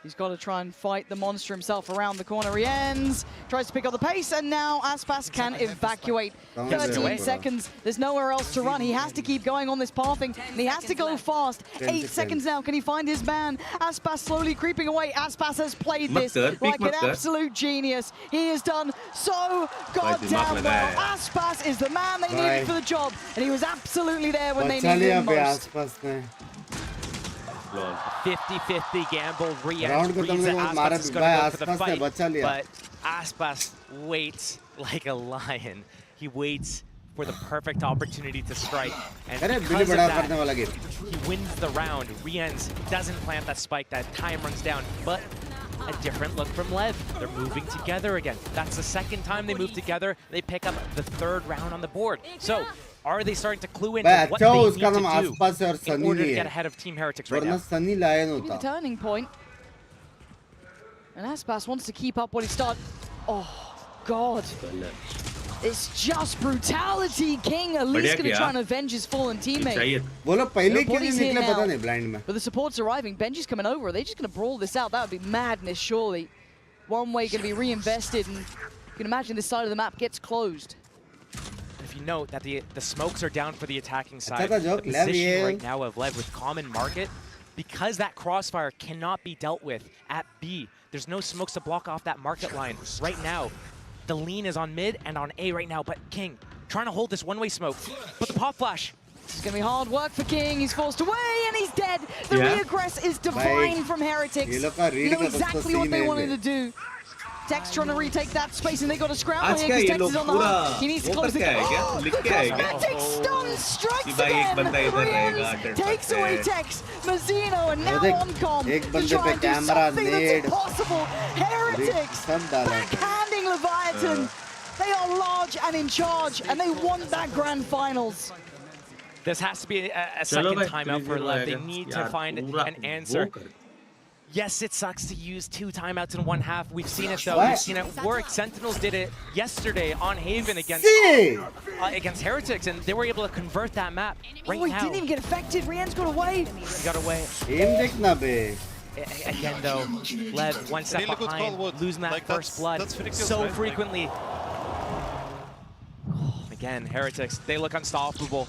He's got to try and fight the monster himself around the corner. Rienz tries to pick up the pace, and now Aspas can evacuate. 13 seconds. There's nowhere else to run. He has to keep going on this pathing, and he has to go fast. 8 seconds now. Can he find his man? Aspas slowly creeping away. Aspas has played this like an absolute genius. He has done so goddamn well. Aspas is the man they needed for the job, and he was absolutely there when they needed him most. 50-50 gamble. Rienz reads that Aspas is going to go for the fight, but Aspas waits like a lion. He waits for the perfect opportunity to strike, and because of that, he wins the round. Rienz doesn't plant that spike, that time runs down, but a different look from Lev. They're moving together again. That's the second time they move together. They pick up the third round on the board. So, are they starting to clue into what they need to do in order to get ahead of Team Heretics right now? Maybe the turning point. And Aspas wants to keep up what he started. Oh, God. It's just brutality. King at least going to try and avenge his fallen teammate. Nobody's here now, but the support's arriving. Benji's coming over. Are they just going to brawl this out? That would be madness, surely. One way going to be reinvested, and you can imagine this side of the map gets closed. If you note that the smokes are down for the attacking side, the position right now of Lev with common market, because that crossfire cannot be dealt with at B, there's no smokes to block off that market line. Right now, the lean is on mid and on A right now, but King trying to hold this one-way smoke. But the pop flash. This is going to be hard work for King. He's forced away and he's dead. The reaggress is divine from Heretics. You know exactly what they wanted to do. Tex trying to retake that space, and they got a scramble here because Tex is on the hunt. He needs to close the gap. Oh, the cosmetic stun strikes again. Rienz takes away Tex. Mazzino, and now on-com to try and do something that's impossible. Heretics backhanding Leviathan. They are large and in charge, and they want that grand finals. This has to be a second timeout for Lev. They need to find an answer. Yes, it sucks to use 2 timeouts in one half. We've seen it though. We've seen it work. Sentinels did it yesterday on Haven against Heretics, and they were able to convert that map right now. He didn't even get affected. Rienz got away. He got away. Again though, Lev 1 step behind, losing that first blood so frequently. Again, Heretics, they look unstoppable.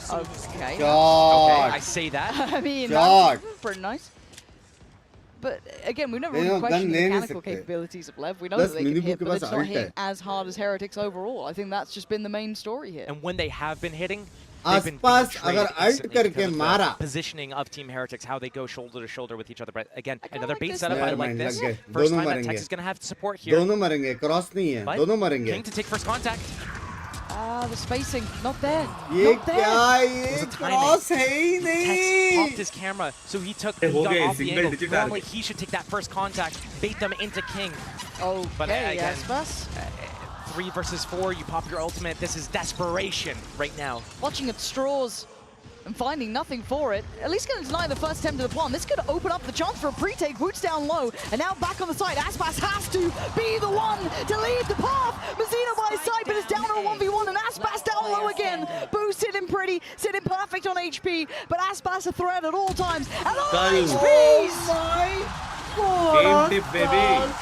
Okay. Okay, I say that. I mean, that's pretty nice. But again, we've never really questioned the mechanical capabilities of Lev. We know that they can hit, but it's not hitting as hard as Heretics overall. I think that's just been the main story here. And when they have been hitting, they've been the positioning of Team Heretics, how they go shoulder to shoulder with each other. But again, another bait setup, I like this. First time that Tex is going to have support here. But King to take first contact. The spacing, not there. Not there. It was a timing. Tex popped his camera, so he got off the angle. Normally, he should take that first contact, bait them into King. Oh, but again, 3 versus 4, you pop your ultimate. This is desperation right now. Watching at straws and finding nothing for it. At least going to deny the first attempt of the plant. This could open up the chance for a pre-take. Boots down low, and now back on the side. Aspas has to be the one to lead the path. Mazzino by his side, but it's down on a 1v1, and Aspas down low again. Boo sitting pretty, sitting perfect on HP, but Aspas a threat at all times. And all HPs! Game tip, baby.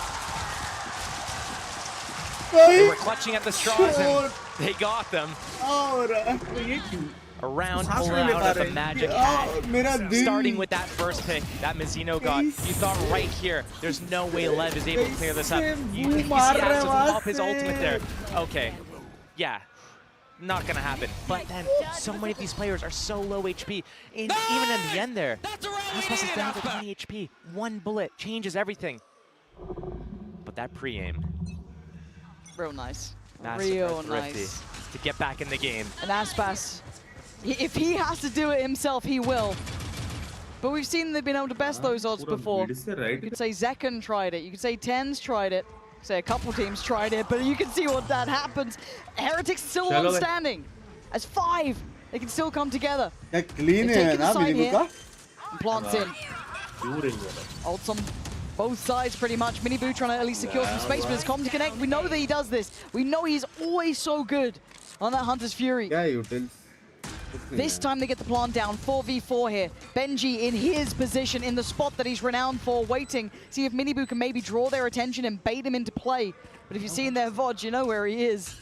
They were clutching at the straws, and they got them. Around, pull out of the magic hat. Starting with that first pick that Mazzino got. You thought right here, there's no way Lev is able to clear this up. You see Aspas pop his ultimate there. Okay, yeah, not gonna happen. But then, so many of these players are so low HP. Even in the end there, Aspas is down to 20 HP. One bullet changes everything. But that pre-aim. Real nice. Real nice. To get back in the game. And Aspas, if he has to do it himself, he will. But we've seen they've been able to best those odds before. You could say Zekken tried it. You could say Tens tried it. Say a couple teams tried it, but you can see what that happens. Heretics still one standing. As 5, they can still come together. They've taken the side here. And plants in. Ults on both sides pretty much. Miniboo trying to at least secure some space, but it's Comm to connect. We know that he does this. We know he's always so good on that Hunter's Fury. Yeah, utils. This time they get the plant down. 4v4 here. Benji in his position, in the spot that he's renowned for, waiting. See if Miniboo can maybe draw their attention and bait him into play. But if you've seen their VOD, you know where he is.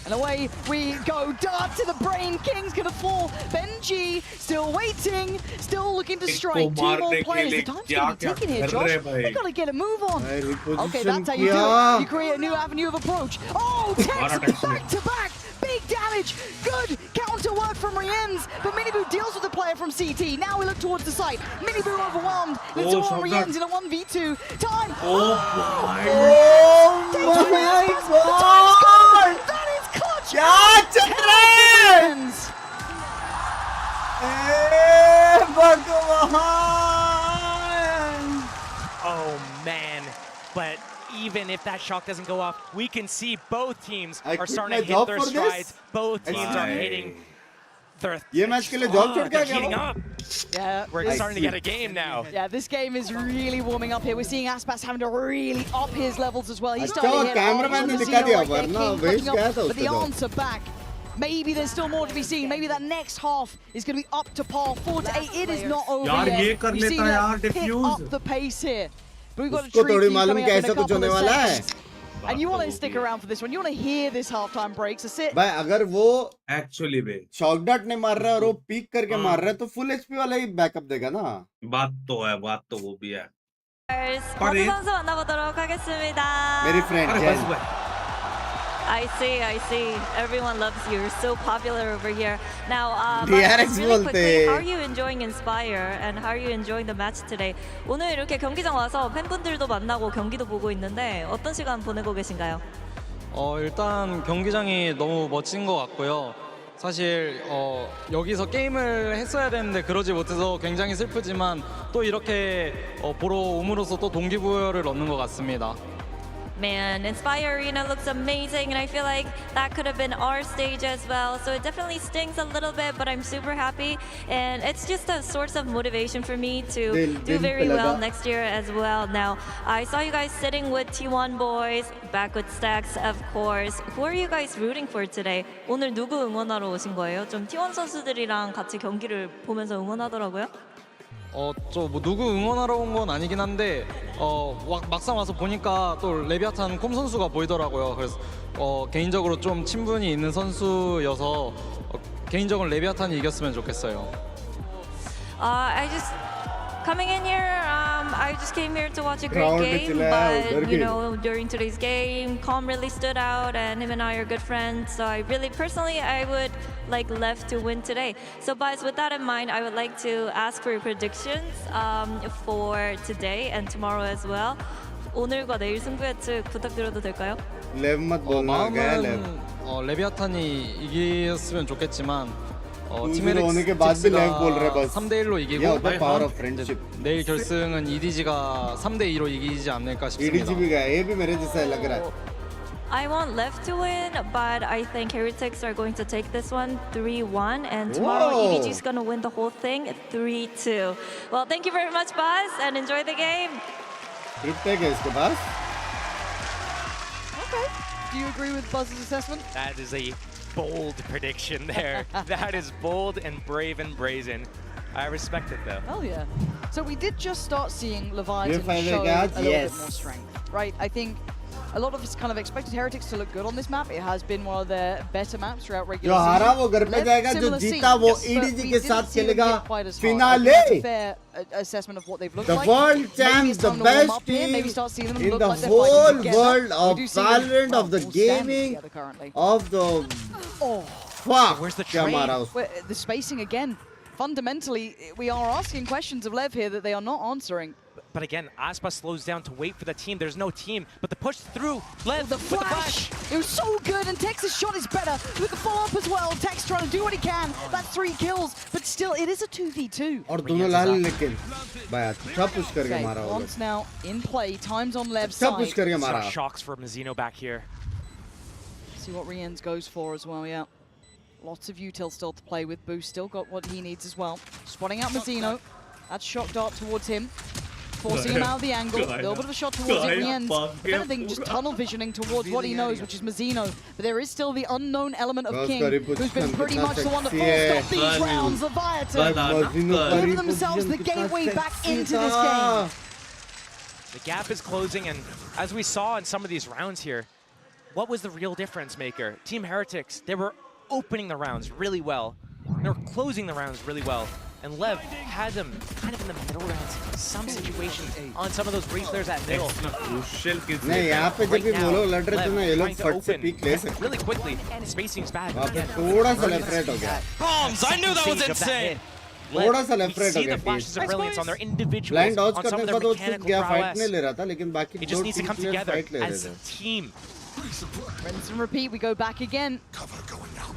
And away we go. Dart to the brain. King's gonna fall. Benji still waiting. Still looking to strike. 2 more players. The time's gonna be ticking here, Josh. They gotta get a move on. Okay, that's how you do it. You create a new avenue of approach. Oh, Tex back to back. Big damage. Good counter work from Rienz. But Miniboo deals with the player from CT. Now we look towards the site. Miniboo overwhelmed. It's all on Rienz in a 1v2. Time. Oh my god! That is clutch. Yeah, Rienz! Oh man, but even if that shock doesn't go off, we can see both teams are starting to hit their strides. Both teams are hitting their heating up. Yeah, we're starting to get a game now. Yeah, this game is really warming up here. We're seeing Aspas having to really up his levels as well. He's starting to hit but the answer back. Maybe there's still more to be seen. Maybe that next half is going to be up to par. 4-8. It is not over yet. You see that pick up the pace here. But we've got a treat coming up in a couple of seconds. And you want to stick around for this one. You want to hear this halftime break. So sit. भाई अगर वो actually बे shock dot ने मार रहा है और वो peak करके मार रहा है तो फुल एचपी वाला ही बैकअप देगा ना. बात तो वो भी है. 버즈 선수 만나보도록 하겠습니다. मेरी friend Jane. I see. Everyone loves you. You're so popular over here. Now, DRX really quickly, बोलते. how are you enjoying Inspire and how are you enjoying the match today? 오늘 이렇게 경기장 와서 팬분들도 만나고 경기도 보고 있는데 어떤 시간 보내고 계신가요? 일단 경기장이 너무 멋진 것 같고요. 사실 여기서 게임을 했어야 되는데 그러지 못해서 굉장히 슬프지만 또 이렇게 보러 옴으로써 또 동기부여를 얻는 것 같습니다. Man, Inspire Arena looks amazing, and I feel like that could have been our stage as well. So it definitely stings a little bit, but I'm super happy, and it's just a source of motivation for me to do very well next year as well. Now, I saw you guys sitting with T1 boys, back with Stacks, of course. Who are you guys rooting for today? 오늘 누구 응원하러 오신 거예요? 좀 T1 선수들이랑 같이 경기를 보면서 응원하더라고요. 뭐 누구 응원하러 온 건 아니긴 한데 막상 와서 보니까 또 레비아탄 콤 선수가 보이더라고요. 그래서 개인적으로 좀 친분이 있는 선수여서 개인적으로 레비아탄이 이겼으면 좋겠어요. Coming in here, I just came here to watch a great game, but you know, during today's game, Calm really stood out, and him and I are good friends. So I would like Lev to win today. So, guys, with that in mind, I would like to ask for your predictions for today and tomorrow as well. 오늘과 내일 승부 예측 부탁드려도 될까요? 마음은 레비아탄이 이겼으면 좋겠지만. होने के बाद भी lag बोल रहे बस. 3대1로 이기고 power of friendship. 내일 결승은 EDG가 3대2로 이기지 않을까 싶습니다. EDG भी गया. ये भी मेरे जैसा लग रहा है. I want Lev to win, but I think Heretics are going to take this one 3-1, and tomorrow EDG is going to win the whole thing 3-2. Well, thank you very much, Buzz, and enjoy the game. Trip है इसके पास. Okay. Do you agree with Buzz's assessment? That is a bold prediction there. That is bold and brave and brazen. I respect it though. Oh yeah. So we did just start seeing Leviathan show a little bit more strength, right? I think a lot of us kind of expected Heretics to look good on this map. It has been one of their better maps throughout regular season. जो हारा वो घर पे जाएगा, जो जीता वो EDG के साथ खेलेगा finale. Fair assessment of what they've looked the like. World Champs, the best team in the whole world of Valorant, of the gaming, of the. Oh, fuck! Where's the train? The spacing again. Fundamentally, we are asking questions of Lev here that they are not answering. But again, Aspa slows down to wait for the team. There's no team, but the push through. Lev the flash. It was so good, and Tex's shot is better. With the follow-up as well, Tex trying to do what he can. That's 3 kills, but still, it is a 2v2. और दोनों लाल लेकिन भाई अच्छा push करके मारा होगा. Once now in play, time's on Lev's side. अच्छा push करके मारा. Shocks for Mizzino back here. See what Rienz goes for as well, yeah. Lots of util still to play with. Boost still got what he needs as well. Spotting out Mizzino. That's shock dart towards him, forcing him out of the angle. A little bit of a shot towards it in the end. If anything, just tunnel visioning towards what he knows, which is Mazino. But there is still the unknown element of King, who's been pretty much the one to force these rounds. Leviathan give themselves the gateway back into this game. The gap is closing, and as we saw in some of these rounds here, what was the real difference maker? Team Heretics, they were opening the rounds really well. They were closing the rounds really well. And Lev had them kind of in the middle rounds, some situations on some of those replayers at middle. नहीं यहाँ पे जब भी वो लोग लड़ रहे थे ना ये लोग फट से पीक ले सकते really quickly. Spacing's bad. वहाँ पे थोड़ा सा लेफ्ट राइट हो गया Bombs! I knew that was insane. थोड़ा सा लेफ्ट राइट हो गया flashes of brilliance on their individuals, blind dodge on some करने of के their बाद वो mechanical गया फाइट prowess. नहीं ले रहा था लेकिन बाकी It just needs to come together fight ले रहे as थे a team. Rinse and repeat, we go back again.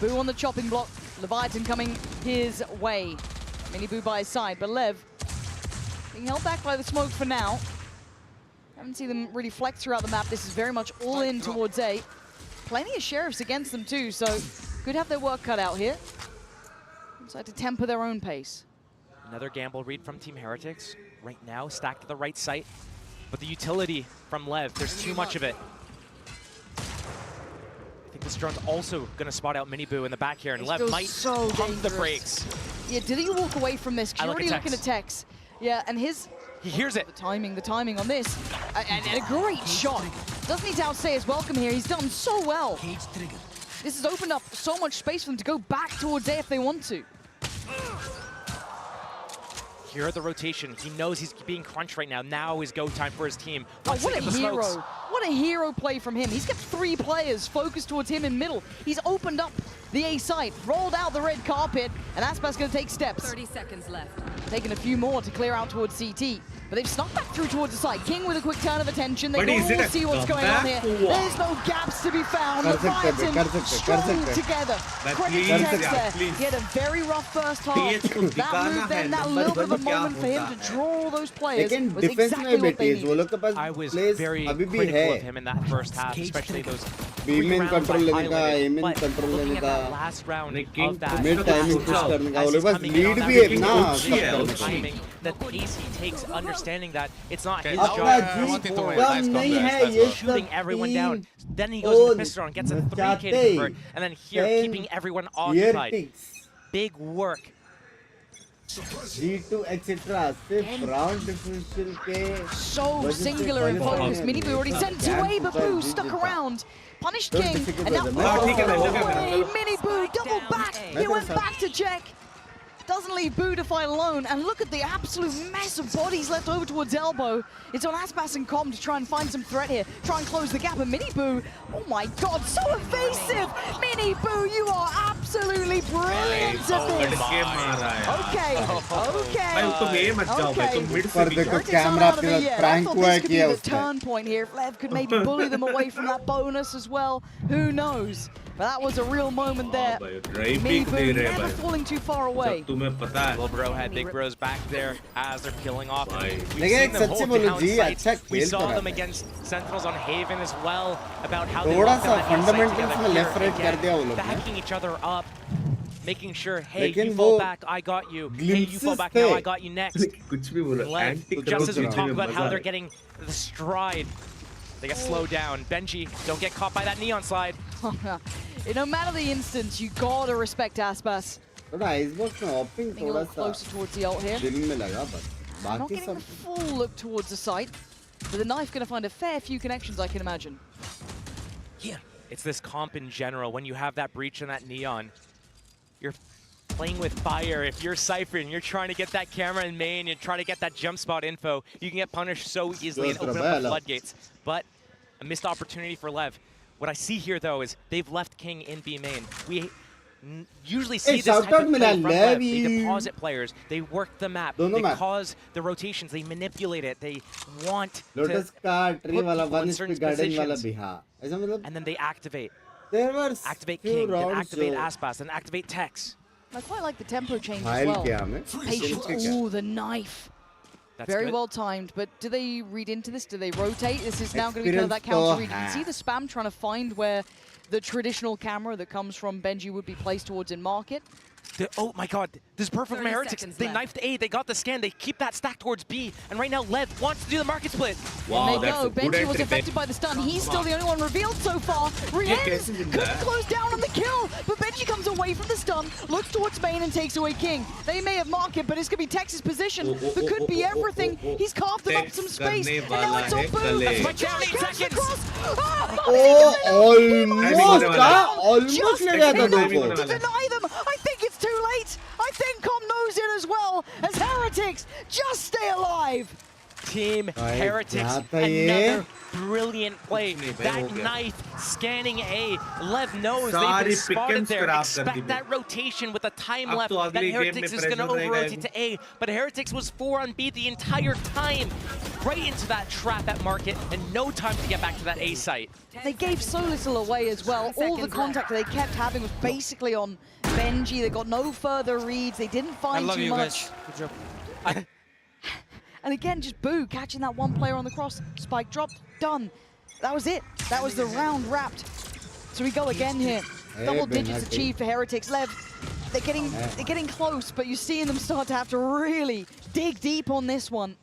Boo on the chopping block, Leviathan coming his way. Mini Boo by his side, but Lev being held back by the smoke for now. Haven't seen them really flex throughout the map. This is very much all in towards A. Plenty of sheriffs against them too, so could have their work cut out here. Decide to temper their own pace. Another gamble read from Team Heretics. Right now, stacked to the right site. But the utility from Lev, there's too much of it. I think this drone's also going to spot out Mini Boo in the back here, and Lev might pump the brakes. Yeah, did he walk away from this? You're already looking at Tex. Yeah, and he hears it. The timing on this. And a great shot. Doesn't need to outstay his welcome here. He's done so well. This has opened up so much space for them to go back towards A if they want to. Here at the rotation, he knows he's being crunched right now. Now is go time for his team. Oh, what a hero. What a hero play from him. He's got 3 players focused towards him in middle. He's opened up the A site, rolled out the red carpet, and Aspas going to take steps. 30 seconds left. Taking a few more to clear out towards CT. But they've snuck back through towards the site. King with a quick turn of attention. They can all see what's going on here. There's no gaps to be found. Leviathan strung together. Credit to Tex there. He had a very rough first half. That move then, that little bit of a moment for him to draw all those players was exactly what they needed. I was very critical of him in that first half, especially those 3 rounds I highlighted. But looking at that last round of that, timing, the pace he takes, understanding that it's not his job. Shooting everyone down. Then he goes into pistol and gets a 3K to convert. And then here, keeping everyone occupied. Big work. G2 etc. round differential ke so singular in focus. Mini Boo already sent away, but Boo stuck around. Punished King, and now Mini Boo double back. He went back to check. Doesn't leave Boo to fight alone, and look at the absolute mess of bodies left over towards Elbow. It's on Aspas and Com to try and find some threat here, try and close the gap, and Mini Boo, oh my god, so evasive! Mini Boo, you are absolutely brilliant at this! Okay. पर देखो camera पे prank हुआ है किया उसने. Turn point here. If Lev could maybe bully them away from that bonus as well, who knows? But that was a real moment there. Mini Boo never falling too far away. Little Bro had Big Bros back there as they're peeling off. We saw them against Sentinels on Haven as well, about how they locked together, backing each other up, making sure, hey, you fall back, I got you. Hey, you fall back now, I got you next. Just as we talk about how they're getting the stride, they get slowed down. Benji, don't get caught by that neon slide. No matter the instance, you gotta respect Aspas. Being a little closer towards the ult here. Not getting the full look towards the site, but the knife gonna find a fair few connections, I can imagine. Yeah. It's this comp in general. When you have that breach and that neon, you're playing with fire. If you're Cypher and you're trying to get that camera in main, you're trying to get that jump spot info, you can get punished so easily and open up the floodgates. But a missed opportunity for Lev. What I see here, though, is they've left King in B main. We usually see this type of play from Lev. They deposit players, they work the map, they cause the rotations, they manipulate it, they want to put people in certain positions, and then they activate. Activate King, then activate Aspas, then activate Tex. I quite like the tempo change as well. Patience, ooh, the knife. That's very good. Well timed, but do they read into this? Do they rotate? This is now going to be kind of that counter read. You can see the spam trying to find where the traditional camera that comes from Benji would be placed towards in market. Oh my god, this is perfect from Heretics. They knifed A, they got the scan, they keep that stack towards B, and right now Lev wants to do the market split. Wow, there you go. Benji was affected by the stun. He's still the only one revealed so far. Rienz couldn't close down on the kill, but Benji comes away from the stun, looks towards main and takes away King. They may have marked it, but it's going to be Tex's position. There could be everything. He's carved them up some space, and now it's on Boo. That's like 10 seconds. Almost ले गया था दो को. To deny them, I think it's too late. I think Com knows it as well, as Heretics just stay alive. Team Heretics, another brilliant play. That knife scanning A. Lev knows they've been spotted there. Expect that rotation with the time left that Heretics is going to over-rotate to A. But Heretics was 4 on B the entire time. Right into that trap at market and no time to get back to that A site. They gave so little away as well. All the contact they kept having was basically on Benji. They got no further reads. They didn't find too much. Good job. And again, just Boo catching that one player on the cross. Spike dropped, done. That was it. That was the round wrapped. So we go again here. Double digits achieved for Heretics. Lev, they're getting close, but you're seeing them start to have to really dig deep on this one.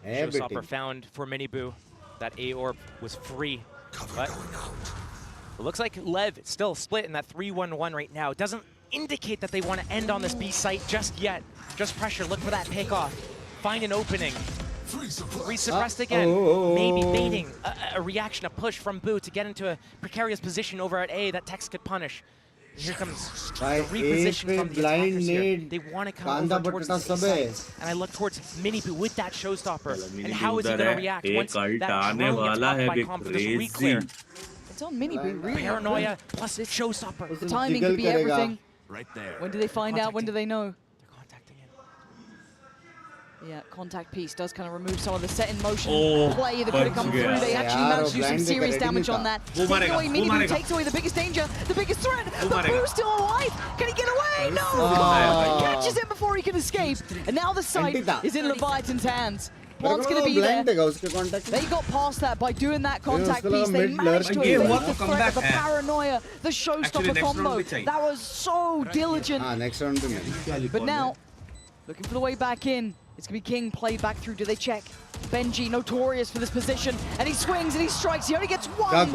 Showstopper found for Miniboo. That A orb was free, but it looks like Lev still split in that 3-1-1 right now. It doesn't indicate that they want to end on this B site just yet. Just pressure, look for that pickoff. Find an opening. Resuppressed again. Maybe baiting a reaction, a push from Boo to get into a precarious position over at A that Tex could punish. And here comes the reposition from the attackers here. They want to come over towards the side. And I look towards Miniboo with that showstopper. And how is he going to react once that drone gets blocked by Com for this reclear? It's on Miniboo, really. Paranoia plus showstopper. The timing could be everything. Right there. When do they find out? When do they know? Yeah, contact piece does kind of remove some of the set in motion play that could have come through. They actually managed to do some serious damage on that. Taking away Miniboo takes away the biggest danger, the biggest threat. But Boo's still alive. Can he get away? No! Catches him before he can escape. And now the site is in Leviathan's hands. Plant's going to be there. They got past that by doing that contact piece. They managed to evade the threat of the paranoia, the showstopper combo. That was so diligent. But now, looking for the way back in. It's going to be King played back through. Do they check? Benji, notorious for this position. And he swings and he strikes. He only gets one.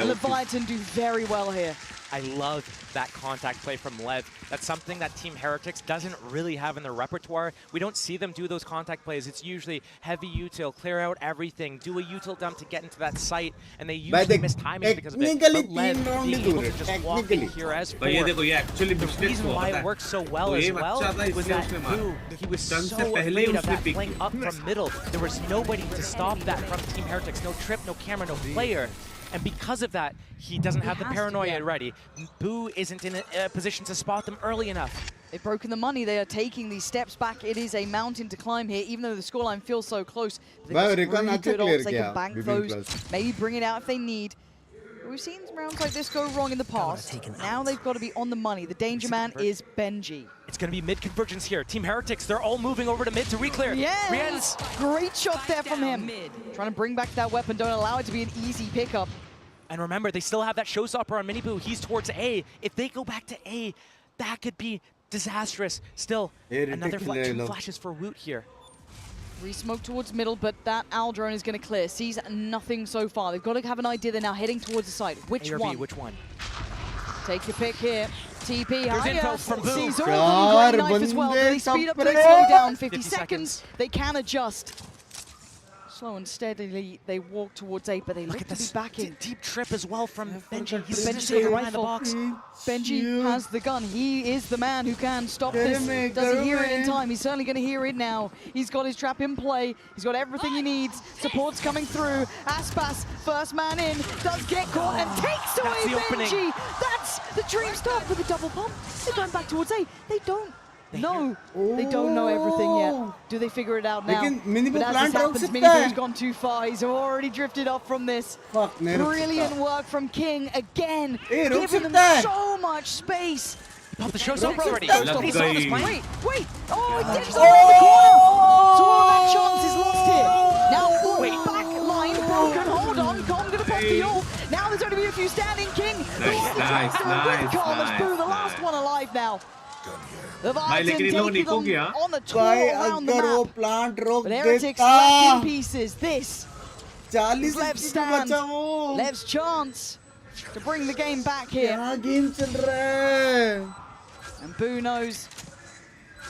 Leviathan do very well here. I love that contact play from Lev. That's something that Team Heretics doesn't really have in their repertoire. We don't see them do those contact plays. It's usually heavy util, clear out everything, do a util dump to get into that site, and they usually miss timing because of it. But Lev being able to just walk in here as 4. The reason why it works so well as well was that Boo, he was so afraid of that flank up from middle. There was nobody to stop that from Team Heretics. No trip, no camera, no player. And because of that, he doesn't have the paranoia ready. Boo isn't in a position to spot them early enough. They've broken the money. They are taking these steps back. It is a mountain to climb here, even though the scoreline feels so close. They've got really good odds. They can bank those, maybe bring it out if they need. We've seen rounds like this go wrong in the past. Now they've got to be on the money. The danger man is Benji. It's going to be mid-convergence here. Team Heretics, they're all moving over to mid to reclear. Yes! Great shot there from him. Trying to bring back that weapon. Don't allow it to be an easy pickup. And remember, they still have that showstopper on Miniboo. He's towards A. If they go back to A, that could be disastrous. Still, another 2 flashes for Woot here. Re-smoke towards middle, but that Owl drone is going to clear. Sees nothing so far. They've got to have an idea. They're now heading towards the site. Which one? Which one? Take your pick here. TP, There's info from Boo. Sees all of them. Great knife as well. Do they speed up? Do they slow down? 50 seconds. They can adjust. Slow and steadily, they walk towards A, but they look to be backing. Deep trip as well from Benji. He's Benji right in the box. Benji has the gun. He is the man who can stop this. Does he hear it in time? He's certainly going to hear it now. He's got his trap in play. He's got everything he needs. Support's coming through. Aspas, first man in, does get caught and takes away Benji. That's the dream stop with a double pump. They're going back towards A. They don't. No, they don't know everything yet. Do they figure it out now? But as this happens, Miniboo's gone too far. He's already drifted up from this. Brilliant work from King again, giving them so much space. Popped the showstopper already. Wait. Oh, it didn't go around the corner. So all that chance is lost here. Now, back line broken. Hold on. Com gonna pop left the ult. Now there's only been a few standing. King. Nice. Boo, the last one alive now. The भाई लेकिन इन लोगों निको किया on the tour around the map. Plant रोक But Heretics left in pieces. This is Lev's stand. Lev's chance to bring the game back here. क्या game चल रहा है? And Boo knows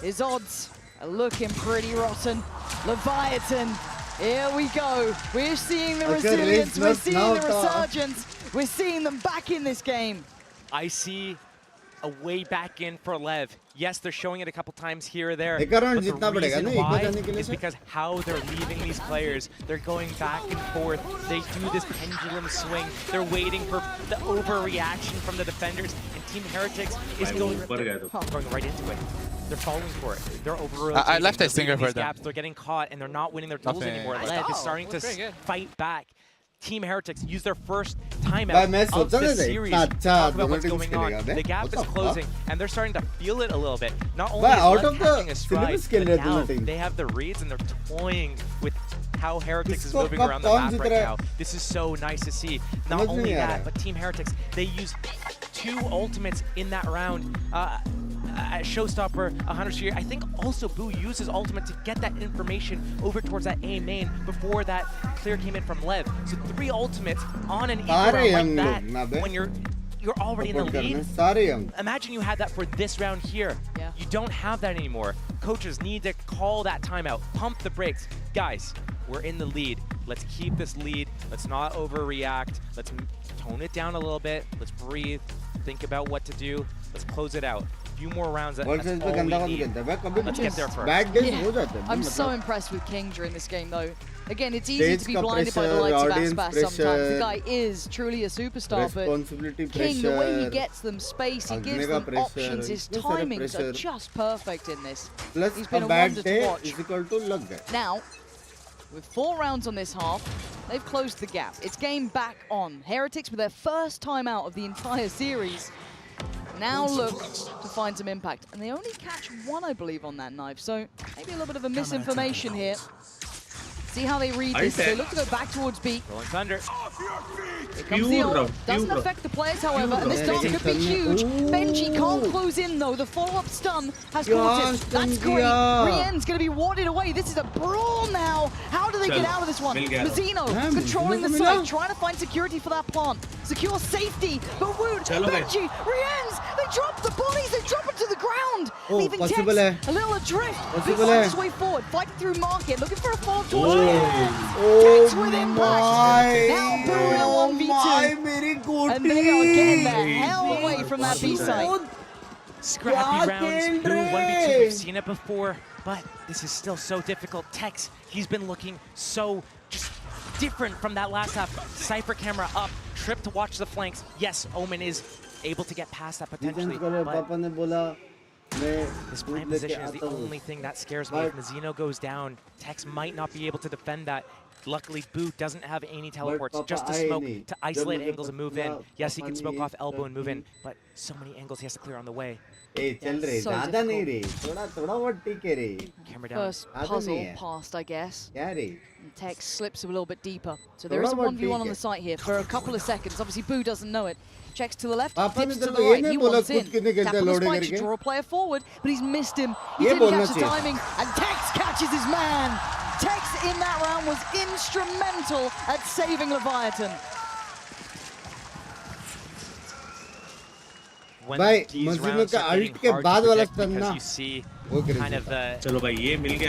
his odds are looking pretty rotten. Leviathan, here we go. We're seeing the resilience, we're seeing the resurgence, we're seeing them back in this game. I see a way back in for Lev. Yes, they're showing it a couple times here or there. But the reason why is because how they're leaving these players. They're going back and forth. They do this pendulum swing. They're waiting for the overreaction from the defenders. And Team Heretics is going right into it. They're falling for it. They're over. I left a stinger for them. Gaps. They're getting caught and they're not winning their duels anymore. Lev is starting to fight back. Team Heretics use their first timeout of the series. Talk about what's going on. The gap is closing, and they're starting to feel it a little bit. Not only is catching a stride, but now they have the reads and they're toying with how Heretics is moving around the map right now. This is so nice to see. Not only that, but Team Heretics, they use 2 ultimates in that round. Showstopper, 100 Sphere. I think also Boo uses ultimate to get that information over towards that A main before that clear came in from Lev. So 3 ultimates on an equal round like that when you're already in the lead. Imagine you had that for this round here. Yeah. You don't have that anymore. Coaches need to call that timeout, pump the brakes. Guys, we're in the lead. Let's keep this lead. Let's not overreact. Let's tone it down a little bit. Let's breathe. Think about what to do. Let's close it out. Few more rounds. That's all we need. Let's get there first. I'm so impressed with King during this game, though. Again, it's easy to be blinded by the likes of Aspas sometimes. The guy is truly a superstar, but King, the way he gets them space, he gives them options, his timings are just perfect in this. He's been a wonder to watch. Now, with 4 rounds on this half, they've closed the gap. It's game back on. Heretics with their first time out of the entire series now look to find some impact. And they only catch 1, I believe, on that knife. So maybe a little bit of a misinformation here. See how they read this. They look to go back towards B. Rolling Thunder. Here comes the ult. Doesn't affect the players, however, and this start could be huge. Benji can't close in, though. The follow-up stun has caught him. That's great. Rien's going to be warded away. This is a brawl now. How do they get out of this one? Mazzino controlling the site, trying to find security for that plant. Secure safety, but Wood, Benji, Rien's, they drop the bodies, they drop it to the ground, leaving Tex a little adrift. He finds his way forward, fighting through market, looking for a fall towards Tex with impact. Now Boo in a 1v2. And they are getting the hell away from that B site. Scrappy rounds, Boo 1v2, we've seen it before, but this is still so difficult. Tex, he's been looking so just different from that last half. Cypher camera up, Trip to watch the flanks. Yes, Omen is able to get past that potentially, but this plant position is the only thing that scares me. If Mazzino goes down, Tex might not be able to defend that. Luckily, Boo doesn't have any teleports, just to smoke, to isolate angles and move in. Yes, he can smoke off elbow and move in, but so many angles he has to clear on the way. Camera down. First puzzle passed, I guess. Tex slips a little bit deeper. So there is a 1v1 on the site here for a couple of seconds. Obviously, Boo doesn't know it. Checks to the left, tips to the right. He wants in. Tap on the spike to draw a player forward, but he's missed him. He didn't catch the timing, and Tex catches his man. Tex in that round was instrumental at saving Leviathan. When these rounds are getting hard to predict because you see kind of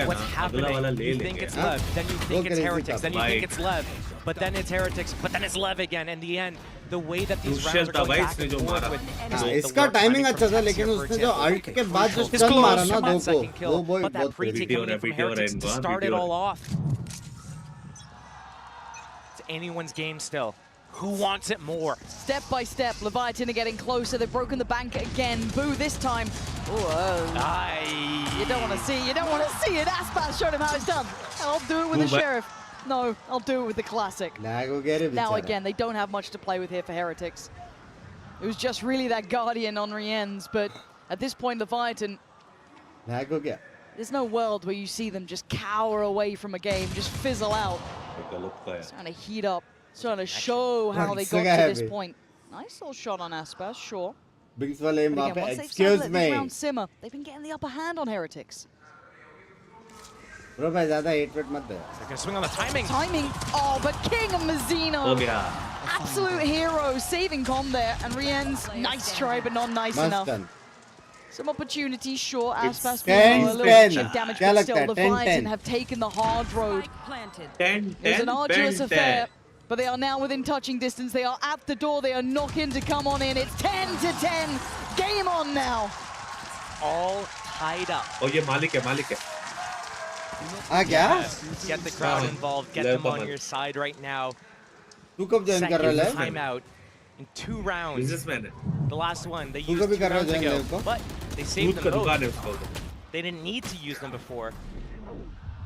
what's happening. You think it's Lev, then you think it's Heretics, then you think it's Lev, but then it's Heretics, but then it's Lev again. In the end, the way that these rounds are going back and forth with इसका timing अच्छा था, लेकिन उसने जो alt के बाद जो stun मारा ना दो को, वो बहुत pre-take coming in from Heretics to start it all off. It's anyone's game still. Who wants it more? Step by step, Leviathan are getting closer. They've broken the bank again. Boo this time. You don't want to see. You don't want to see it. Aspas showed him how it's done. I'll do it with the Sheriff. No, I'll do it with the Classic. Now again, they don't have much to play with here for Heretics. It was just really that Guardian on Rien's, but at this point, Leviathan, there's no world where you see them just cower away from a game, just fizzle out. Trying to heat up trying to show how they got to this point. Nice little shot on Aspas, sure. Binks wale But वहाँ again, पे once they've excuse started this me. round simmer, they've been getting the upper hand on Heretics. Bro भाई ज़्यादा 8 मत दे. They're gonna swing on the timing. Oh, but King of Mazzino. yeah. Absolute hero, saving com there, and Rien's nice try, but not nice enough. Must Some opportunities, sure. It's Aspas 10, a little 10. chip damage, क्या but लगता still, है? the 10, Viton 10. have taken the hard road. 10, It was an 10, arduous 10, affair, 10. but they are now within touching distance. They are at the door. They are knocking to come on in. It's 10 to 10. Game on now. All tied up. Oh, ये मालिक है. हाँ क्या? Get the crowd involved. Get them on your side right now. तू कब join कर रहा है? Timeout in 2 rounds. Businessman है. The last one they तू used कभी 2 कर रहा rounds है ago, join को? but they saved दूध them का दुकान है both. उसका. They didn't need to use them before.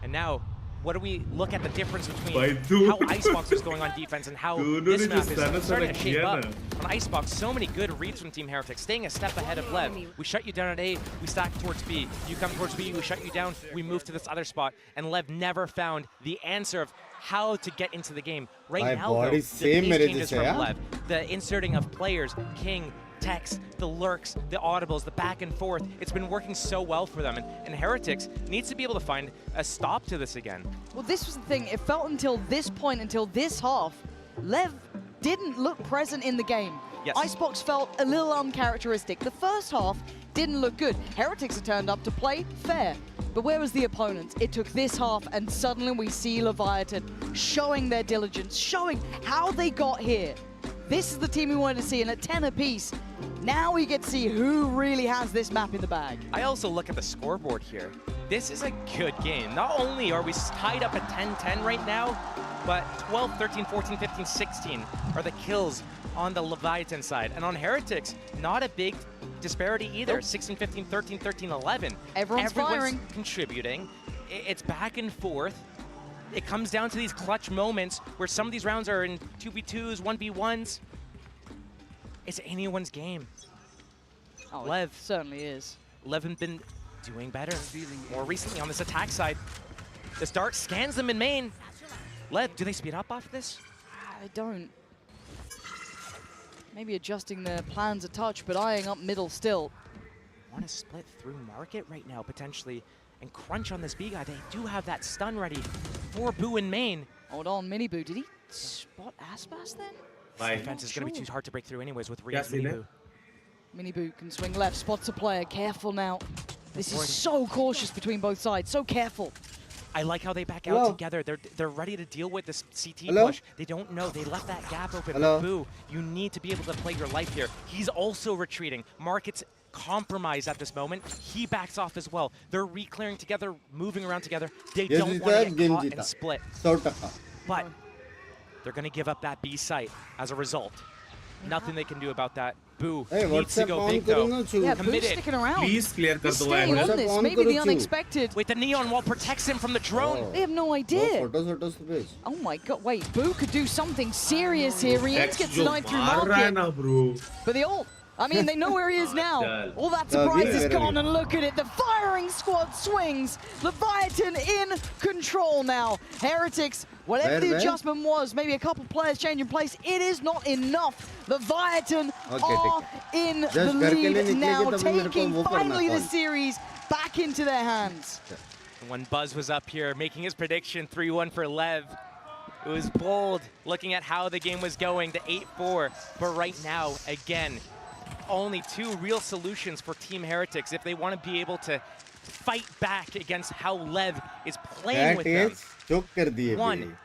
And now, what do we look at the difference between how Icebox was going on defense and how this map is starting to shape up? On Icebox, so many good reads from Team Heretics, staying a step ahead of Lev. We shut you down at A, we stack towards B. You come towards B, we shut you down, we move to this other spot. And Lev never found the answer of how to get into the game. Right now, though, the pace changes from Lev. The inserting of players, King, Tex, the lurks, the audibles, the back and forth. It's been working so well for them, and Heretics needs to be able to find a stop to this again. Well, this was the thing. It felt until this point, until this half, Lev didn't look present in the game. Yes. Icebox felt a little uncharacteristic. The first half didn't look good. Heretics had turned up to play fair. But where was the opponent? It took this half, and suddenly we see Leviathan showing their diligence, showing how they got here. This is the team we wanted to see, and at 10 apiece, now we get to see who really has this map in the bag. I also look at the scoreboard here. This is a good game. Not only are we tied up at 10-10 right now, but 12, 13, 14, 15, 16 are the kills on the Leviathan side. And on Heretics, not a big disparity either. 16, 15, 13, 13, 11. Everyone's firing. Contributing. It's back and forth. It comes down to these clutch moments where some of these rounds are in 2v2s, 1v1s. It's anyone's game. Oh, Lev it certainly is. Lev has been doing better more recently on this attack side. The start scans them in main. Lev, do they speed up off this? I don't. Maybe adjusting their plans a touch, but eyeing up middle still. Want to split through market right now, potentially, and crunch on this B guy. They do have that stun ready for Boo in main. Hold on, Mini Boo. Did he spot Aspas then? This defense is going to be too hard to break through anyways with Ria's Mini Boo. Mini Boo can swing left, spots a player. Careful now. This is so cautious between both sides. So careful. I like how they back out together. They're ready to deal with this CT push. They don't know. They left that gap open. But Boo, you need to be able to play your life here. He's also retreating. Market's compromised at this moment. He backs off as well. They're re-clearing together, moving around together. They don't want to get caught and split. But they're going to give up that B site as a result. Nothing they can do about that. Boo needs to go big though. Yeah, Boo's sticking around. Please clear He's staying on this. Maybe the unexpected. Wait, the neon wall protects him from the drone. They have no idea. Oh my god, wait. Boo could do something serious here. Rienz gets denied through market. But the ult. I mean, they know where he is now. All that surprise is gone, and look at it. The firing squad swings. Leviathan in control now. Heretics, whatever the adjustment was, maybe a couple players changing place, it is not enough. Leviathan are in the lead now, taking finally the series back into their hands. When Buzz was up here making his prediction, 3-1 for Lev. It was bold, looking at how the game was going, the 8-4. But right now, again, only 2 real solutions for Team Heretics if they want to be able to fight back against how Lev is playing with them. 1,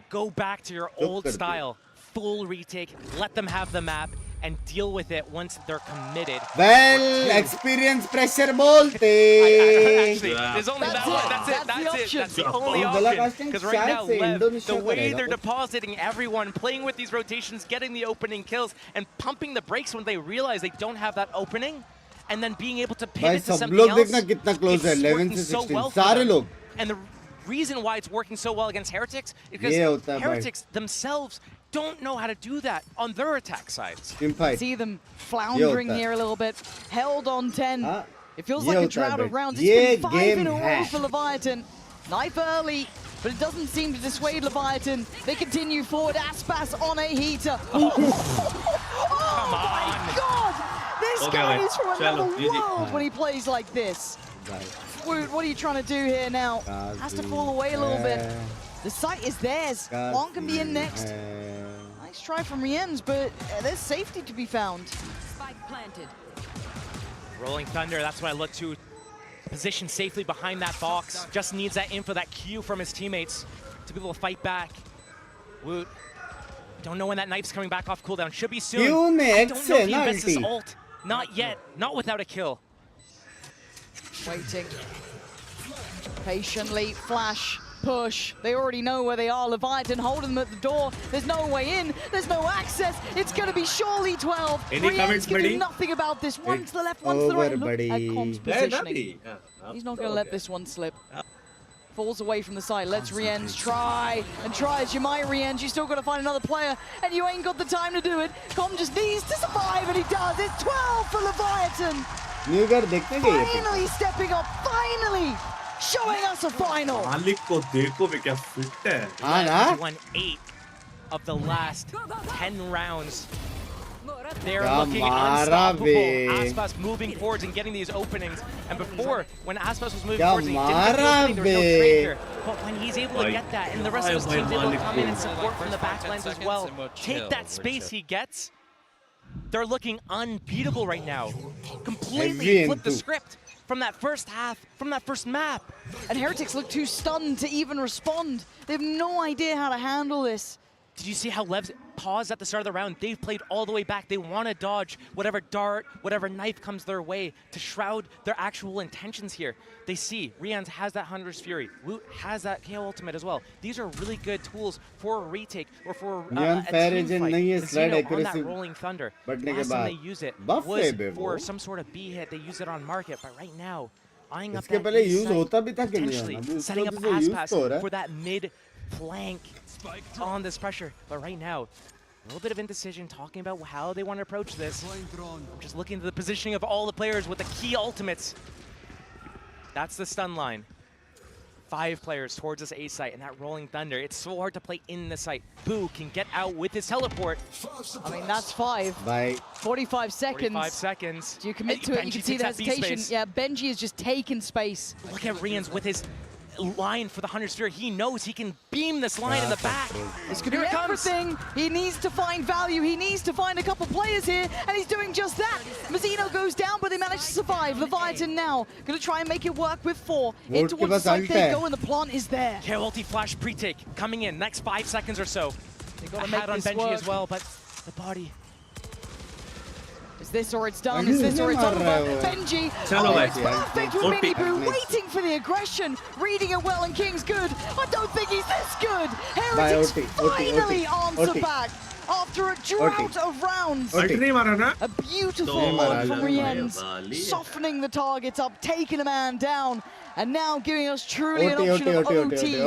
go back to your old style, full retake, let them have the map, and deal with it once they're committed. Well, experience pressure bolte. Actually, there's only that one. That's the only option. Because right now, Lev, the way they're depositing everyone, playing with these rotations, getting the opening kills, and pumping the brakes when they realize they don't have that opening, and then being able to pivot to something else, it's working so well for them. And the reason why it's working so well against Heretics is because Heretics themselves don't know how to do that on their attack sides. See them floundering here a little bit. Held on 10. It feels like a drought of rounds. It's been 5 in a row for Leviathan. Knife early. but it doesn't seem to dissuade Leviathan. They continue forward. Aspas on a heater. Oh my God! This guy is from another world when he plays like this. Woot, what are you trying to do here now? Has to fall away a little bit. The site is theirs. Long can be in next. Nice try from Rienz, but there's safety to be found. Spike planted. Rolling Thunder, that's what I look to. Position safely behind that box. Just needs that info, that cue from his teammates to be able to fight back. Woot. Don't know when that knife's coming back off cooldown. Should be soon. I don't know if he invests his ult. Not yet. Not without a kill. Waiting. Patiently. Flash. Push. They already know where they are. Leviathan holding them at the door. There's no way in. There's no access. It's going to be surely 12. Rienz can do nothing about this. One to the left, one to the right. Look at Com's positioning. He's not going to let this one slip. Falls away from the side. Let's Rienz try and try as you might, Rienz. You still got to find another player, and you ain't got the time to do it. Com just needs to survive, and he does. It's 12 for Leviathan. Finally stepping up. Finally showing us a final. Won 8 of the last 10 rounds. They're looking unstoppable. Aspas moving forwards and getting these openings. And before, when Aspas was moving forwards, he didn't get the opening, there was no trade here. But when he's able to get that, and the rest of his team's able to come in and support from the backlines as well, take that space he gets, they're looking unbeatable right now. Completely flip the script from that first half, from that first map. And Heretics look too stunned to even respond. They have no idea how to handle this. Did you see how Lev's paused at the start of the round? They've played all the way back. They want to dodge whatever dart, whatever knife comes their way to shroud their actual intentions here. They see Rienz has that Hunter's Fury. Woot has that KO ultimate as well. These are really good tools for a retake or for a team fight. Zeno on that Rolling Thunder. Last time they use it was for some sort of B hit. They use it on market, but right now, eyeing up that potentially setting up Aspas for that mid flank on this pressure. But right now, a little bit of indecision, talking about how they want to approach this. I'm just looking at the positioning of all the players with the key ultimates. That's the stun line. 5 players towards this A site and that Rolling Thunder. It's so hard to play in the site. Boo can get out with his teleport. I mean, that's 5. Bye. 45 seconds. 45 seconds. Do you commit to it? You can see the hesitation. Yeah, Benji is just taking space. Look at Rienz with his line for the Hunter's Fury. He knows he can beam this line in the back. This could be everything. He needs to find value. He needs to find a couple players here, and he's doing just that. Mazzino goes down, but they manage to survive. Leviathan now going to try and make it work with 4. In towards the site they go, and the plant is there. KO ulti flash pre-take coming in next 5 seconds or so. They got to make on this Benji work as well, but the body. Is this or it's done? Is this or it's over? Benji, it's perfect with Mini Boo, waiting for the aggression, reading it well, and King's good. I don't think he's this good. Heretics finally answer back after a drought of rounds. A beautiful one from Rienz, softening the targets up, taking a man down, and now giving us truly an option of OT.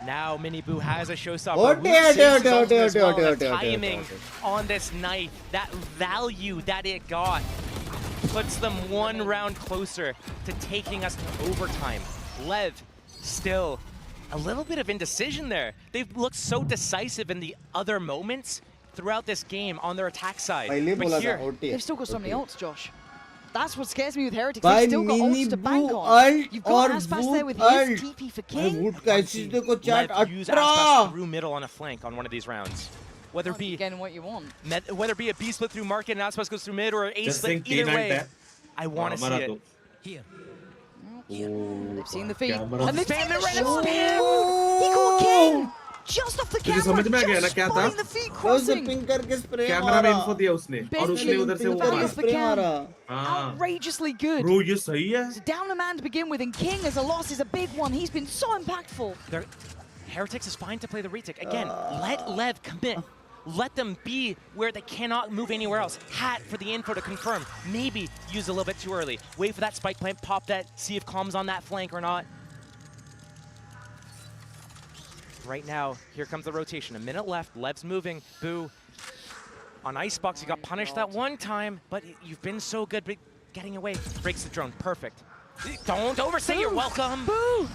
Now Mini Boo has a showstopper. The timing on this knife, that value that it got, puts them 1 round closer to taking us to overtime. Lev still a little bit of indecision there. They've looked so decisive in the other moments throughout this game on their attack side. But here, they've still got so many ults, Josh. That's what scares me with Heretics. They've still got ults to bank on. You've got Aspas there with his TP for King. Lev use Aspas through middle on a flank on one of these rounds. Whether it be again what you want. Whether it be a B split through market and Aspas goes through mid, or an A split, either way, I want to see it. Here. They've seen the feed. And they've seen the red spam! He caught King! Just off the camera, just spotting the feet crossing. Outrageously good. It's down a man to begin with, and King as a loss is a big one. He's been so impactful. Heretics is fine to play the retake. Again, let Lev commit. Let them be where they cannot move anywhere else. Hat for the info to confirm. Maybe use a little bit too early. Wait for that spike plant, pop that, see if Calm's on that flank or not. Right now, here comes the rotation. A minute left, Lev's moving. Boo. On Icebox, you got punished that one time, but you've been so good getting away. Breaks the drone, perfect. Don't overstay, you're welcome. Boo!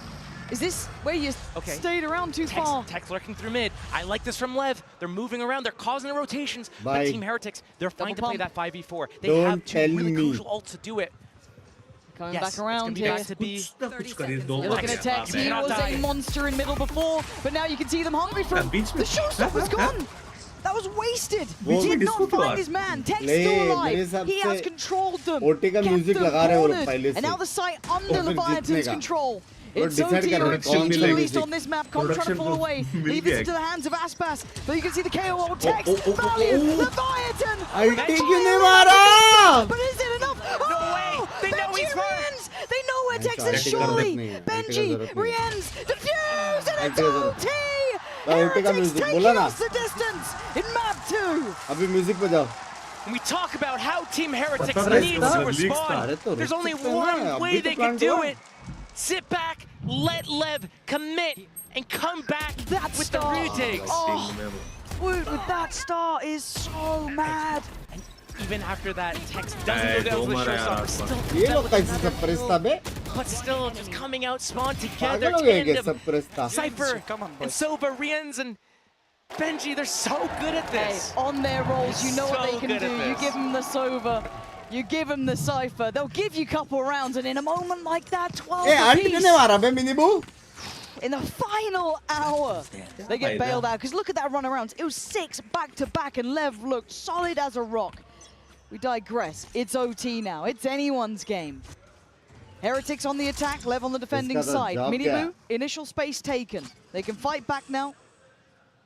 Is this where you stayed around too far? Tex lurking through mid. I like this from Lev. They're moving around. They're causing the rotations. But Team Heretics, they're fine to play that 5v4. They have two really crucial ults to do it. Coming back around here. You're looking at Tex. He was a monster in middle before, but now you can see them hungry for him. The showstopper's gone. That was wasted. He did not find his man. Tex still alive. He has controlled them. Kept them cornered. And now the site under Leviathan's control. It's OT or it's GG released on this map. Com trying to fall away. Leave it into the hands of Aspas. But you can see the KO Tex. Valiant, Leviathan. But is it enough? No way. They know he's Riens. They know where Tex is. Surely. Benji, Riens, defuse, and it's OT. Heretics taking us the distance in map 2. Abhi music pe jao. When we talk about how Team Heretics needs to respond, there's only one way they can do it. Sit back, let Lev commit, and come back with the retakes. Oh, Wood with that start is so mad. And even after that, Tex doesn't go down with the showstopper, but still just coming out spawn together. Cypher and Sova, Riens, and Benji, they're so good at this. Hey, on their rolls, you know what they can do. You give them the Sova. You give them the Cypher, they'll give you a couple rounds, and in a moment like that, 12 apiece. In the final hour, they get bailed out, because look at that run around. It was 6 back-to-back, and Lev looked solid as a rock. We digress. It's OT now. It's anyone's game. Heretics on the attack, Lev on the defending side. Miniboo, initial space taken. They can fight back now.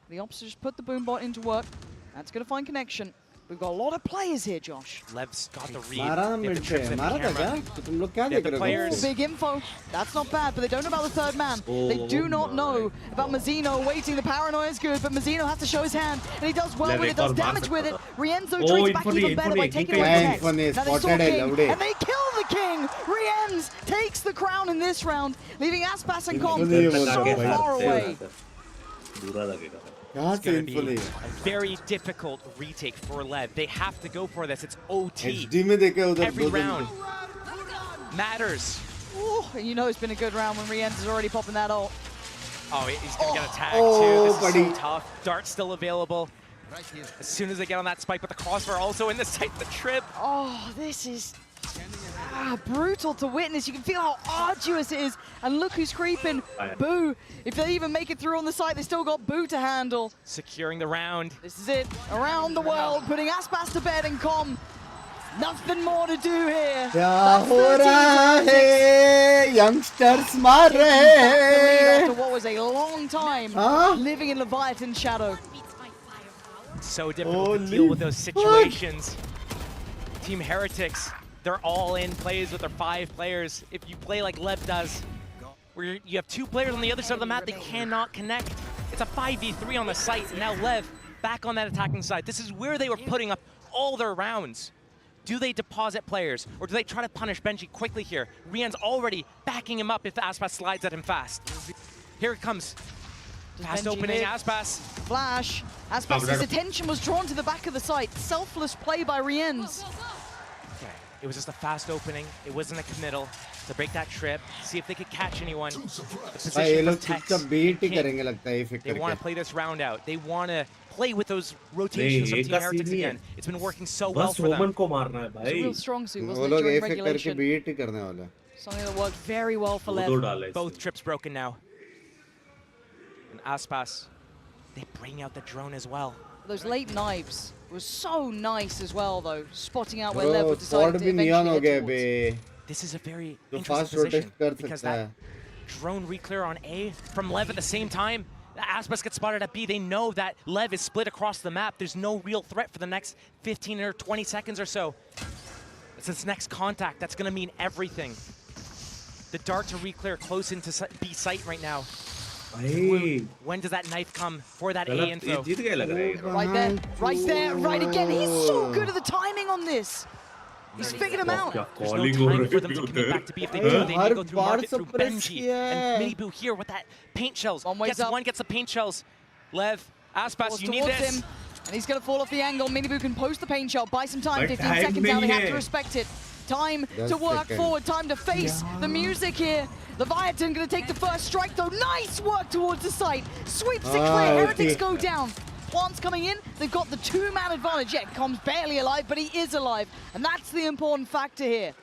The Ops just put the boombot into work. That's going to find connection. We've got a lot of players here, Josh. Lev's got the read. The players. Big info. That's not bad, but they don't know about the third man. They do not know about Mazzino waiting. The paranoia is good, but Mazzino has to show his hand, and he does well with it, does damage with it. Rienzo treats back even better by taking away the Tex. Now they saw King, and they kill the King. Rienz takes the crown in this round, leaving Aspas and Com so far away. It's going to be a very difficult retake for Lev. They have to go for this. It's OT. Every round matters. Ooh, and you know it's been a good round when Rienz is already popping that ult. Oh, he's going to get a tag too. This is so tough. Dart's still available. As soon as they get on that spike, but the crossfire also in the sight, the trip. Oh, this is brutal to witness. You can feel how arduous it is. And look who's creeping. Boo. If they even make it through on the site, they still got Boo to handle. Securing the round. This is it. Around the world, putting Aspas to bed and Com. Nothing more to do here. Youngsters maar after what was a long time living in Leviathan's shadow. So difficult to deal with those situations. Team Heretics, they're all in plays with their 5 players. If you play like Lev does, where you have 2 players on the other side of the map, they cannot connect. It's a 5v3 on the site, and now Lev back on that attacking side. This is where they were putting up all their rounds. Do they deposit players, or do they try to punish Benji quickly here? Rien's already backing him up if Aspas slides at him fast. Here it comes. Fast opening, Aspas. Flash. Aspas' attention was drawn to the back of the site. Selfless play by Riens. Okay, it was just a fast opening. It wasn't a committal to break that trip, see if they could catch anyone. The position for Tex, they want to play this round out. They want to play with those rotations of Team Heretics again. It's been working so well for them. It's a real strong suit, wasn't it, during regulation? Something that worked very well for Lev. Both trips broken now. And Aspas, they bring out the drone as well. Those late knives was so nice as well, though. Spotting out where Lev would decide to eventually head towards. This is a very interesting position because that drone reclear on A from Lev at the same time. Aspas gets spotted at B. They know that Lev is split across the map. There's no real threat for the next 15 or 20 seconds or so. It's this next contact that's going to mean everything. The dart to reclear close into B site right now. When does that knife come for that A info? Right there, right there, right again. He's so good at the timing on this. He's figured him out. There's no time for them to commit back to B. If they do, they need to go through market through Benji. And Miniboo here with that paint shells. Gets the paint shells. Lev, Aspas, you need this. Him, and he's going to fall off the angle. Miniboo can post the paint shell, buy some time. 15 seconds now, they have to respect it. Time to work forward, time to face the music here. Leviathan going to take the first strike, though. Nice work towards the site. Sweeps it clear. Heretics go down. Plants coming in. They've got the two-man advantage. Yeah, Com's barely alive, but he is alive. And that's the important factor here.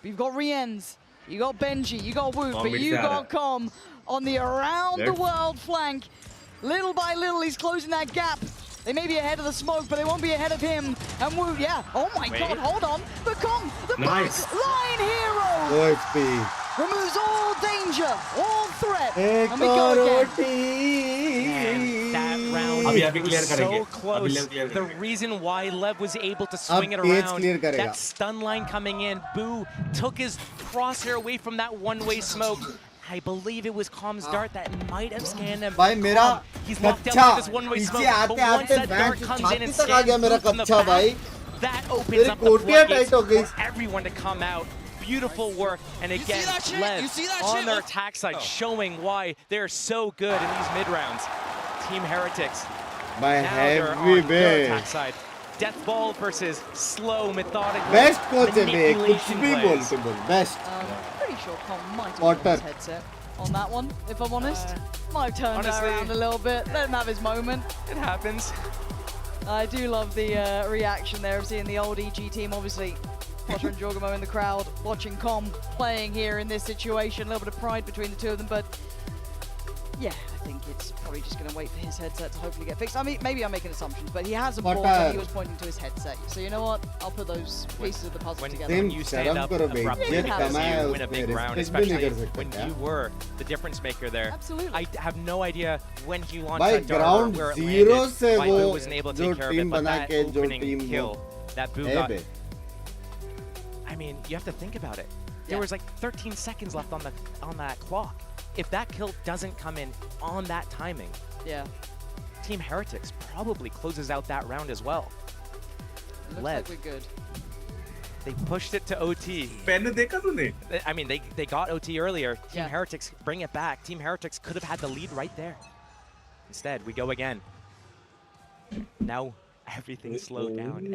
You've got Rienz, you got Benji, you got Woot, but you got Com on the around-the-world flank. Little by little, he's closing that gap. They may be ahead of the smoke, but they won't be ahead of him. And Woot, yeah. Oh my God, hold on. But Com, the back-line hero! HP. Removes all danger, all threat. And we go again. That round was so close. The reason why Lev was able to swing it around, that stun line coming in, Boo took his crosshair away from that one-way smoke. I believe it was Com's dart that might have scanned him. He's locked down with this one-way smoke, but once that dart comes in and scans Boo from the back, that opens up the floodgates for everyone to come out. Beautiful work, and again, Lev on their attack side, showing why they're so good in these mid-rounds. Team Heretics, now they're on their attack side. Death Ball versus slow, methodical manipulation plays. Best. Pretty sure Com might have lost his headset on that one, if I'm honest. Might have turned that around a little bit. Let him have his moment. It happens. I do love the reaction there of seeing the old EG team, obviously. Potter and Jorgamo in the crowd, watching Com playing here in this situation. A little bit of pride between the two of them, but yeah, I think it's probably just going to wait for his headset to hopefully get fixed. I mean, maybe I'm making assumptions, but he hasn't paused and he was pointing to his headset. So you know what? I'll put those pieces of the puzzle together. When you stand up abruptly because you win a big round, especially when you were the difference maker there. Absolutely. I have no idea when he launched that dart, where it landed, why Boo wasn't able to take care of it, but that opening kill that Boo got. I mean, you have to think about it. There was like 13 seconds left on that clock. If that kill doesn't come in on that timing, Team Heretics probably closes out that round as well. Looks like we're good. They pushed it to OT. I mean, they got OT earlier. Team Heretics bring it back. Team Heretics could have had the lead right there. Instead, we go again. Now everything's slowed down.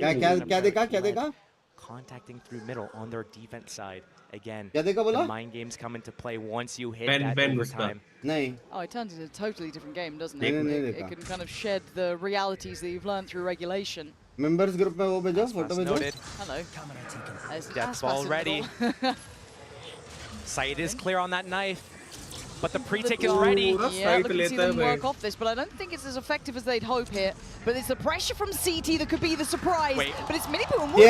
Contacting through middle on their defense side. Again, the mind games come into play once you hit that overtime. Oh, it turns into a totally different game, doesn't it? It can kind of shed the realities that you've learned through regulation. Members group में वो भेजो, photo भेजो. Hello. Death Ball ready. Sight is clear on that knife. But the pre-tick is ready. Yeah, look to see them work off this, but I don't think it's as effective as they'd hope here. But it's the pressure from CT that could be the surprise. But it's Miniboo and Woot,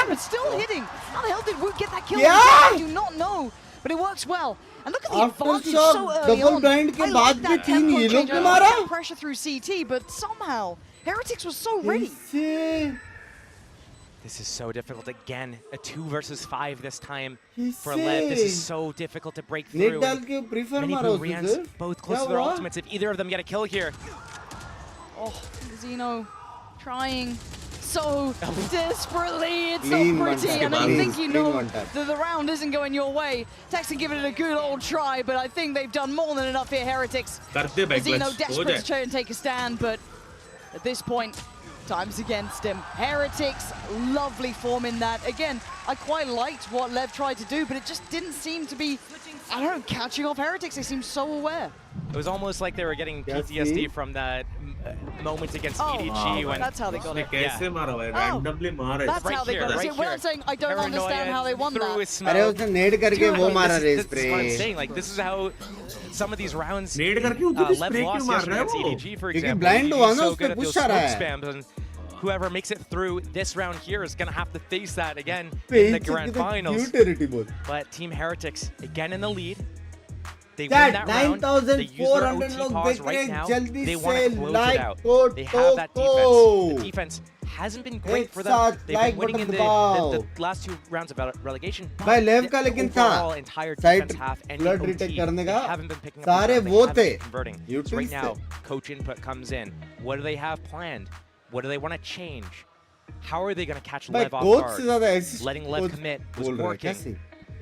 but still hitting. How the hell did Woot get that kill? I do not know, but it works well. And look at the advantage so early on. I like that tempo change. I like that pressure through CT, but somehow Heretics was so ready. This is so difficult. Again, a 2 versus 5 this time for Lev. This is so difficult to break through. Miniboo, Rienz, both close to their ultimates. If either of them get a kill here. Oh, Xeno trying so desperately. It's so pretty. And I think you know that the round isn't going your way. Texan giving it a good old try, but I think they've done more than enough here, Heretics. Xeno desperate to try and take a stand, but at this point, time's against him. Heretics, lovely form in that. Again, I quite liked what Lev tried to do, but it just didn't seem to be, I don't know, catching off Heretics. They seemed so aware. It was almost like they were getting PTSD from that moment against EDG. When that's how they got it. Yeah. That's how they got it. We're not saying I don't understand how they won that. That's what I'm saying. Like, this is how some of these rounds Lev lost yesterday against EDG, for example. He's so good at those smoke spams, and whoever makes it through this round here is going to have to face that again in the grand finals. But Team Heretics, again in the lead. They win that round. They use their OT pause right now. They want to close it out. They have that defense. The defense hasn't been great for them. They've been winning in the last 2 rounds of relegation. But the overall entire defense half and the OT, they haven't been picking up the ground. They haven't been converting. So right now, coach input comes in. What do they have planned? What do they want to change? How are they going to catch Lev off guard? Letting Lev commit was working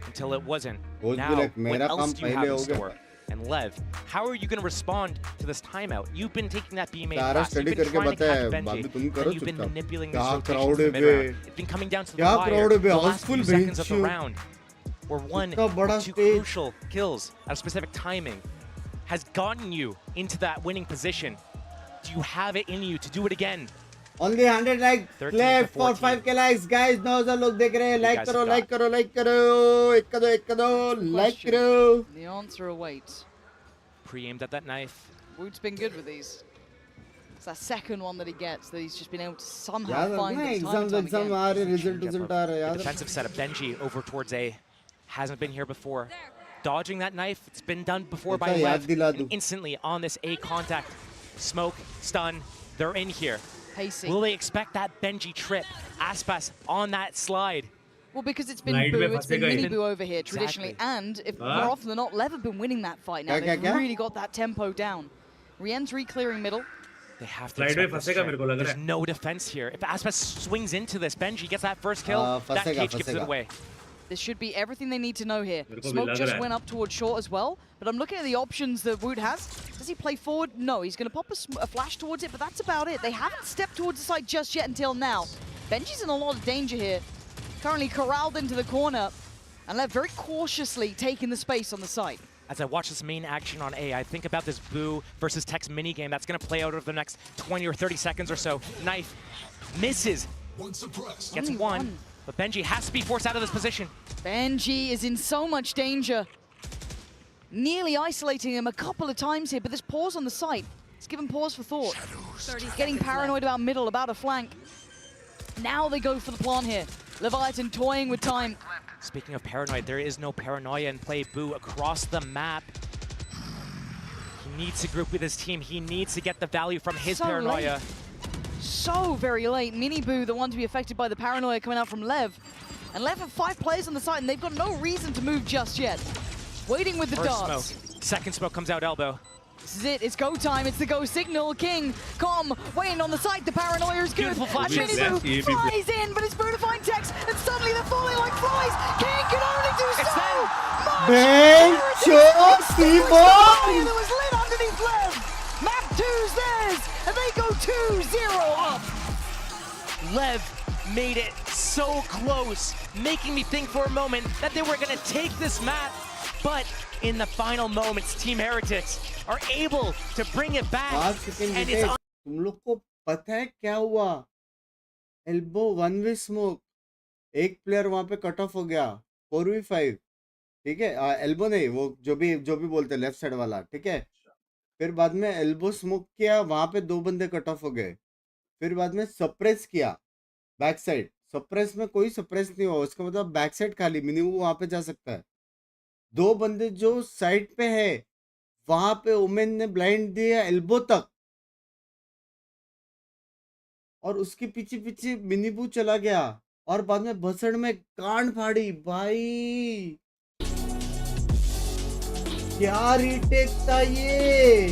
until it wasn't. Now, what else do you have in store? And Lev, how are you going to respond to this timeout? You've been taking that B-main pass. You've been trying to catch Benji, and you've been manipulating these rotations in the mid-round. It's been coming down to the wire the last few seconds of the round. where one इतना बड़ा or two stage. crucial kills at a specific timing has gotten you into that winning position. Do you have it in you to do it again? Only 100 likes 13 left to for 14. 5k likes, guys. 9,000 लोग देख रहे हैं. Like guys करो, got like करो, like करो. एक करो, like करो. The answer awaits. Pre-aimed at that knife. Wood's been good with these. It's that second one that he gets that he's just been able to somehow याद find है it time and time exam again. आ रहे, result आ रहे. The याद है. defensive setup, Benji over towards A, hasn't been here before. Dodging that knife, it's been done before by अच्छा, याद Lev. दिला And दूं. instantly on this A contact, smoke, stun, they're in here. Pacey. Will they expect that Benji trip? Aspas on that slide. Well, because it's been Slide Boo, में it's been फंसेगा Mini ये. Boo over here traditionally, and if हाँ? more often than not, Lev have been winning that fight now. क्या, They've क्या? really got that tempo down. Re-entry clearing middle. They have to Slide में expect this फंसेगा मेरे को लग trip. रहा There's no defense here. If Aspas swings into this, Benji gets that first kill, that फंसेगा, cage gives it फंसेगा. away. This should be everything they need to know here. मेरे को भी Smoke लग just रहा है. went up towards short as well, but I'm looking at the options that Wood has. Does he play forward? No, he's going to pop a flash towards it, but that's about it. They haven't stepped towards the side just yet until now. Benji's in a lot of danger here. Currently corralled into the corner, and they're very cautiously taking the space on the side. As I watch this main action on A, I think about this Boo versus Tex minigame that's going to play out over the next 20 or 30 seconds or so. Knife misses, gets Only one, but Benji has to be forced out of this position. Benji is in so much danger. Nearly isolating him a couple of times here, but this pause on the site, it's given pause for thought. Getting paranoid about middle, about a flank. Now they go for the plant here. Leviathan toying with time. Speaking of paranoid, there is no paranoia in play. Boo across the map. He needs to group with his team. He needs to get the value from his So paranoia. late. So very late. Mini Boo, the one to be affected by the paranoia coming out from Lev. And Lev have 5 players on the side, and they've got no reason to move just yet. Waiting with the First darts. smoke. Second smoke comes out elbow. This is it. It's go time. It's the go signal. King, Com, waiting on the side. The paranoia is good. Beautiful And flashes. Mini Boo flies in, but it's Boo to find Tex, and suddenly they're falling like flies. King can only do It's so them. much. Bencho Fire Simon. that was lit underneath Lev. Map 2's theirs, and they go 2-0 up. Lev made it so close, making me think for a moment that they were going to take this map. But in the final moments, Team Heretics are able to bring it back. 5 second And wicket. it's on. तुम लोग को पता है क्या हुआ? Elbow 1v smoke. एक player वहां पे कट ऑफ हो गया. 4v5. ठीक है, एल्बो नहीं, वो जो भी बोलते हैं लेफ्ट साइड वाला. ठीक है, फिर बाद में एल्बो स्मोक किया, वहां पे 2 बंदे कट ऑफ हो गए. फिर बाद में सप्रेस किया बैक साइड. सप्रेस में कोई सप्रेस नहीं हुआ, उसका मतलब बैक साइड खाली. मिनी वो वहां पे जा सकता है. 2 बंदे जो साइड पे है, वहां पे ओमेन ने ब्लाइंड दिया एल्बो तक, और उसके पीछे पीछे मिनीबू चला गया, और बाद में भसड़ में कान फाड़ी. भाई क्या रीटेक था ये.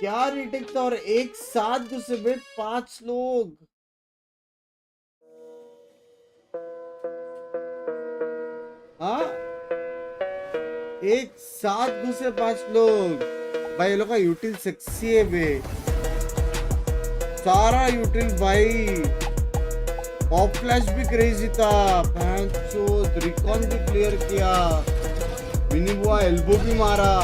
क्या रीटेक था, और एक साथ घुसे हुए 5 लोग. हाँ, एक साथ घुसे 5 लोग. भाई ये लोग का यूटिल सेक्सी है बे. सारा यूटिल भाई. पॉप फ्लैश भी क्रेजी था. रिकॉन भी क्लियर किया. मिनीबुआ एल्बो भी मारा,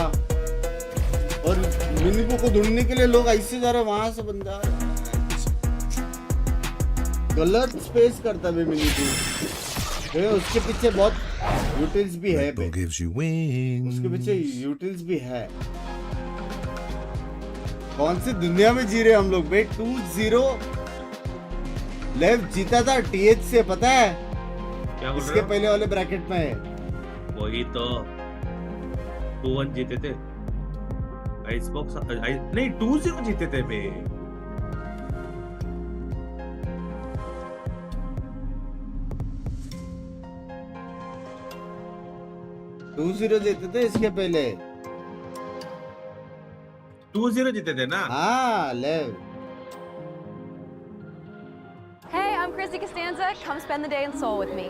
और मिनीबू को ढूंढने के लिए लोग ऐसे जा रहे हैं. वहां से बंदा गलत स्पेस करता है मिनीबू. उसके पीछे बहुत यूटिल्स भी है बे. उसके पीछे यूटिल्स भी है. कौन सी दुनिया में जी रहे हम लोग बे. 2-0 लेव जीता था टीएच से, पता है? क्या बोल इसके रहे हो? पहले वाले ब्रैकेट में है. वही तो 2-1 जीते थे. आइस बॉक्स नहीं 2-0 जीते थे बे. 2-0 जीते थे इसके पहले. 2-0 जीते थे ना. हाँ लेव. Hey, I'm Chrissy Costanza. Come spend the day in Seoul with me.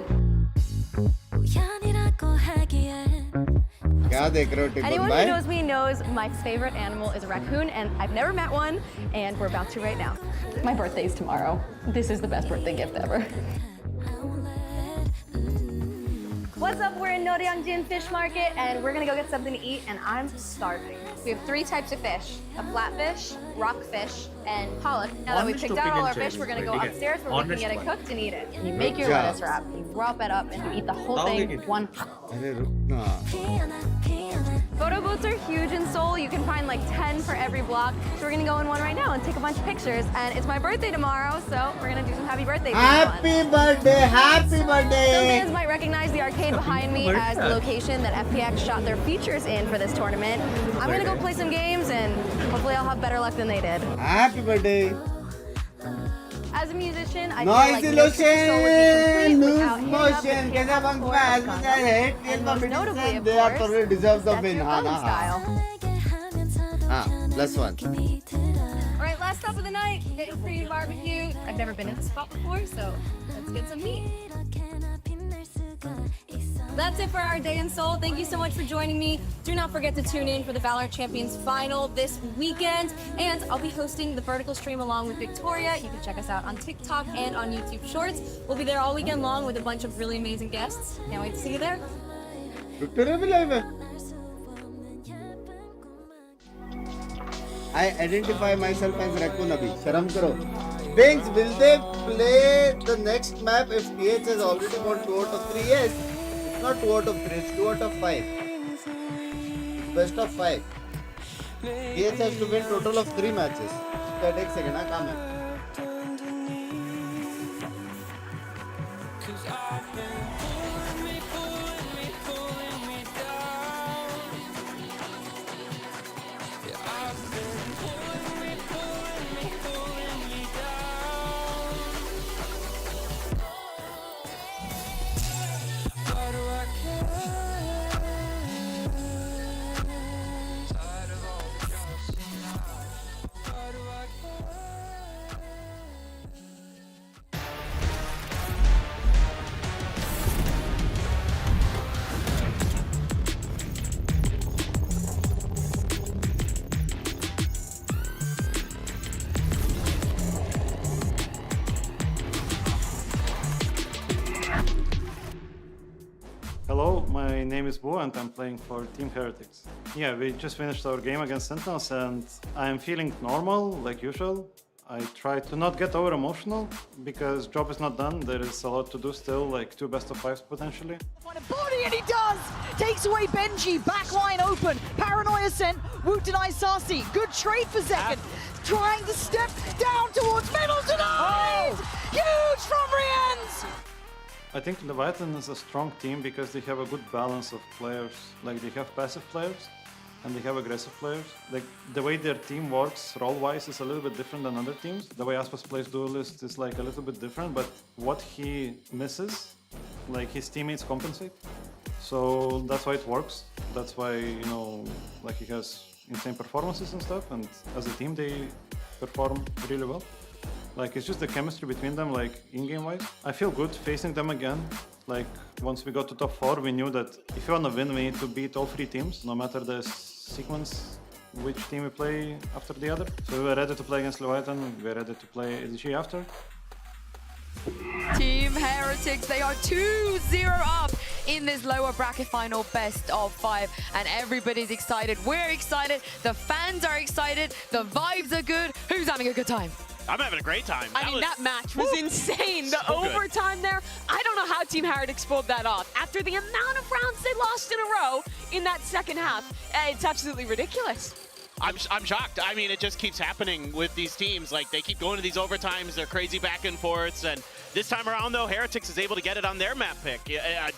Anyone who knows me knows my favorite animal is a raccoon, and I've never met one, and we're about to right now. My birthday's tomorrow. This is the best birthday gift ever. What's up? We're in Noryeongjin Fish Market, and we're gonna go get something to eat, and I'm starving. We have 3 types of fish: a flatfish, rockfish, and pollock. Now that we've picked out all our fish, we're gonna go upstairs where we can get it cooked and eat it. You make your lettuce wrap, you wrap it up, and you eat the whole thing one. Photo booths are huge in Seoul. You can find like 10 for every block. So we're gonna go in one right now and take a bunch of pictures. And it's my birthday tomorrow, so we're gonna do some happy birthday. Happy birthday! Happy Some birthday! fans might recognize the arcade behind me as the location that FPX shot their features in for this tournament. I'm gonna go play some games, and hopefully I'll have better luck than they did. Happy birthday! As a musician, I Noise feel like no Soul would be complete illusion, without loose hanging up motion, with get up on hip-hop fast, core of hate, and most notably, of they are course, totally deserve the that's win. your Wukong style. Plus one. All right, last stop of the night, getting free barbecue. I've never been in this spot before, so let's get some meat. That's it for our day in Seoul. Thank you so much for joining me. Do not forget to tune in for the VALORANT Champions final this weekend. And I'll be hosting the vertical stream along with Victoria. You can check us out on TikTok and on YouTube Shorts. We'll be there all weekend long with a bunch of really amazing guests. Can't wait to see you there. Victoria भी live है. I identify myself as raccoon abhi. Sharam karo. Binks, will they play the next map if TH has already won 2 out of 3? Yes. It's not 2 out of 3, it's 2 out of 5. Best of 5. TH has to win total of 3 matches. That takes a second, huh? Come here. Hello, my name is Bo and I'm playing for Team Heretics. Yeah, we just finished our game against Sentinels and I'm feeling normal, like usual. I try to not get over emotional because job is not done. There is a lot to do still, like 2 best of 5s potentially. On a body, and he does! Takes away Benji, backline open. Paranoia sent, Wu denies Sasi. Good trade for Zekken. Trying to step down towards middle tonight! Huge from Rienz! I think Leviathan is a strong team because they have a good balance of players. Like they have passive players and they have aggressive players. Like the way their team works role-wise is a little bit different than other teams. The way Aspas plays Duelist is like a little bit different, but what he misses, like his teammates compensate. So that's why it works. That's why, you know, like he has insane performances and stuff, and as a team they perform really well. Like, it's just the chemistry between them, like, in-game wise. I feel good facing them again. Like, once we got to top 4, we knew that if you want to win, we need to beat all 3 teams, no matter the sequence, which team we play after the other. So we were ready to play against Leviathan, we were ready to play ADG after. Team Heretics, they are 2-0 up in this lower bracket final best of 5, and everybody's excited. We're excited, the fans are excited, the vibes are good. Who's having a good time? I'm having a great time. I mean, that match was insane. The overtime there, I don't know how Team Heretics pulled that off. After the amount of rounds they lost in a row in that second half, it's absolutely ridiculous. I'm shocked. I mean, it just keeps happening with these teams. Like, they keep going to these overtimes, they're crazy back and forths, and this time around, though, Heretics is able to get it on their map pick.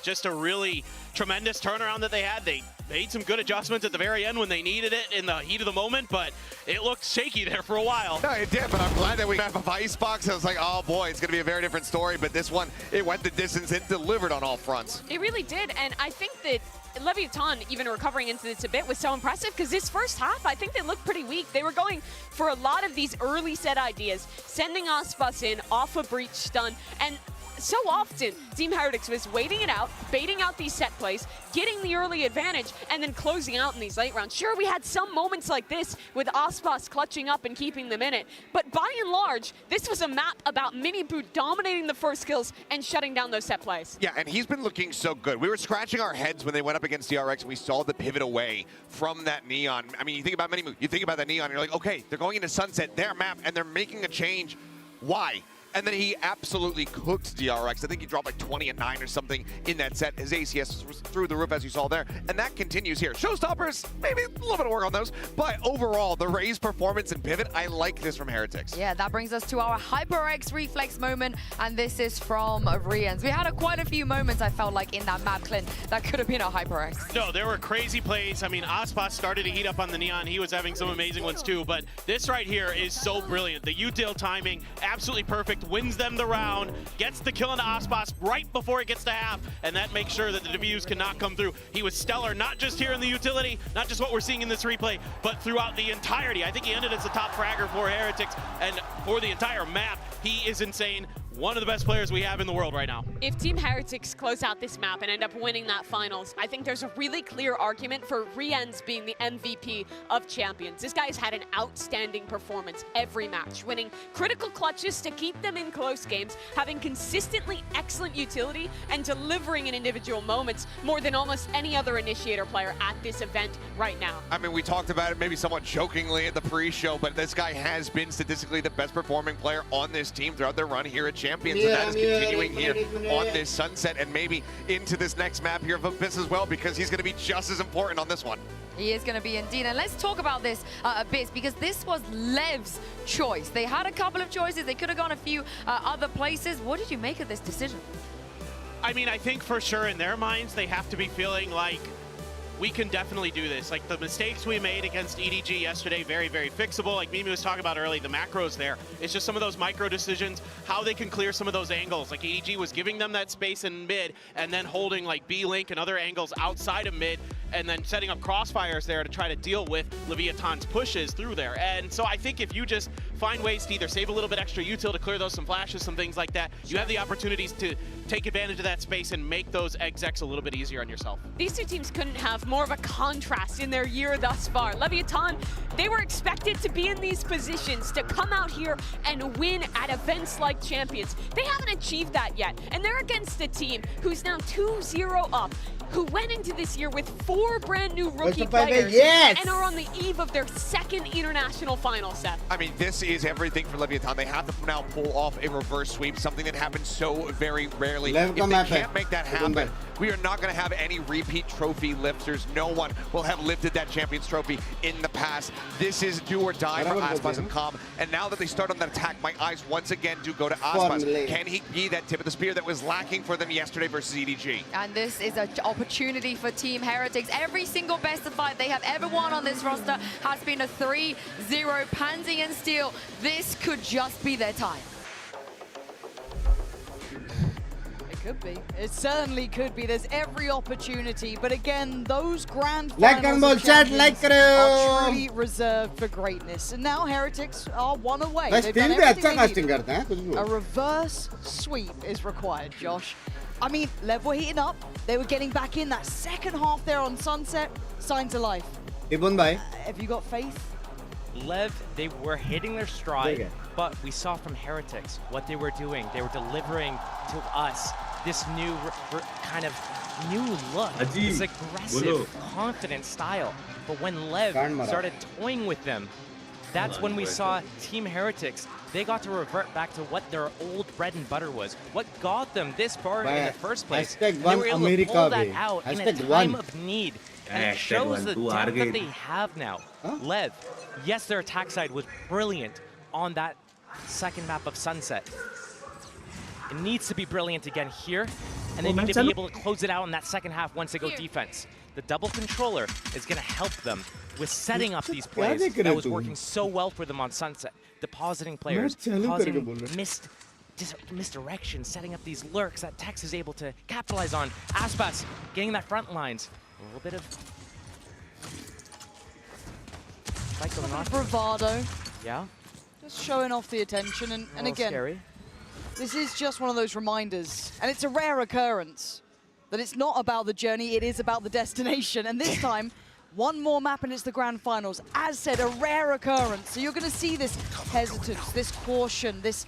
Just a really tremendous turnaround that they had. They made some good adjustments at the very end when they needed it in the heat of the moment, but it looked shaky there for a while. No, it did, but I'm glad that we have a Icebox. I was like, oh boy, it's going to be a very different story, but this one, it went the distance. It delivered on all fronts. It really did, and I think that Leviathan, even recovering into this a bit, was so impressive because this first half, I think they looked pretty weak. They were going for a lot of these early set ideas, sending Aspas in off a breach stun, and so often Team Heretics was waiting it out, baiting out these set plays, getting the early advantage, and then closing out in these late rounds. Sure, we had some moments like this with Aspas clutching up and keeping them in it, but by and large, this was a map about Miniboo dominating the first kills and shutting down those set plays. Yeah, and he's been looking so good. We were scratching our heads when they went up against DRX and we saw the pivot away from that Neon. I mean, you think about Miniboo, you think about that Neon, and you're like, okay, they're going into Sunset, their map, and they're making a change. Why? And then he absolutely cooked DRX. I think he dropped like 20 and 9 or something in that set. His ACS was through the roof, as you saw there. And that continues here. Showstoppers, maybe a little bit of work on those. But overall, the Raze performance and pivot, I like this from Heretics. Yeah, that brings us to our HyperX reflex moment. And this is from Rians. We had quite a few moments, I felt like, in that map, Clint, that could have been a HyperX. No, there were crazy plays. I mean, Aspas started to heat up on the Neon. He was having some amazing ones too. But this right here is so brilliant. The util timing, absolutely perfect. Wins them the round, gets the kill into Aspas right before it gets to half, and that makes sure that the defuse cannot come through. He was stellar, not just here in the utility, not just what we're seeing in this replay, but throughout the entirety. I think he ended as the top fragger for Heretics, and for the entire map, he is insane. One of the best players we have in the world right now. If Team Heretics close out this map and end up winning that finals, I think there's a really clear argument for Riens being the MVP of Champions. This guy's had an outstanding performance every match, winning critical clutches to keep them in close games, having consistently excellent utility, and delivering in individual moments more than almost any other initiator player at this event right now. I mean, we talked about it maybe somewhat jokingly at the pre-show, but this guy has been statistically the best performing player on this team throughout their run here at Champions, and that is continuing here on this Sunset and maybe into this next map here of Abyss as well, because he's going to be just as important on this one. He is going to be indeed. And let's talk about this a bit, because this was Lev's choice. They had a couple of choices. They could have gone a few other places. What did you make of this decision? I mean, I think for sure in their minds, they have to be feeling like we can definitely do this. Like the mistakes we made against EDG yesterday, very, very fixable. Like Mimi was talking about early, the macros there. It's just some of those micro decisions, how they can clear some of those angles. Like EDG was giving them that space in mid and then holding like B-Link and other angles outside of mid and then setting up crossfires there to try to deal with Leviathan's pushes through there. And so I think if you just find ways to either save a little bit extra util to clear those some flashes, some things like that, you have the opportunities to take advantage of that space and make those execs a little bit easier on yourself. These two teams couldn't have more of a contrast in their year thus far. Leviathan, they were expected to be in these positions to come out here and win at events like Champions. They haven't achieved that yet, and they're against a team who's now 2-0 up, who went into this year with 4 brand new rookie players and are on the eve of their second international final set. I mean, this is everything for Leviathan. They have to now pull off a reverse sweep, something that happens so very rarely. If they can't make that happen, we are not going to have any repeat trophy lifters. No one will have lifted that Champions Trophy in the past. This is do or die for Aspas and Calm. And now that they start on that attack, my eyes once again do go to Aspas. Can he be that tip of the spear that was lacking for them yesterday versus EDG? And this is an opportunity for Team Heretics. Every single best of 5 they have ever won on this roster has been a 3-0 Pansy and Steel. This could just be their time. Could be. It certainly could be. There's every opportunity, but again, those grand finals are truly reserved for greatness. And now Heretics are one away. They've done everything they need. A reverse sweep is required, Josh. I mean, Lev were heating up. They were getting back in that second half there on Sunset. Signs of life. Have you got faith? Lev, they were hitting their stride, but we saw from Heretics what they were doing. They were delivering to us this new kind of new look, this aggressive, confident style. But when Lev started toying with them, that's when we saw Team Heretics. They got to revert back to what their old bread and butter was, what got them this far in the first place. And they were able to pull that out in a time of need. And it shows the depth that they have now. Lev, yes, their attack side was brilliant on that second map of Sunset. It needs to be brilliant again here, and they need to be able to close it out in that second half once they go defense. The double controller is going to help them with setting up these plays that was working so well for them on Sunset. Depositing players, causing misdirection, setting up these lurks that Tex is able to capitalize on. Aspas getting that front lines. A little bit of fight going on. Bravado. Yeah. Just showing off the attention, and again, scary. This is just one of those reminders, and it's a rare occurrence. that it's not about the journey, it is about the destination. And this time, one more map and it's the grand finals. As said, a rare occurrence. So you're going to see this hesitance, this caution, this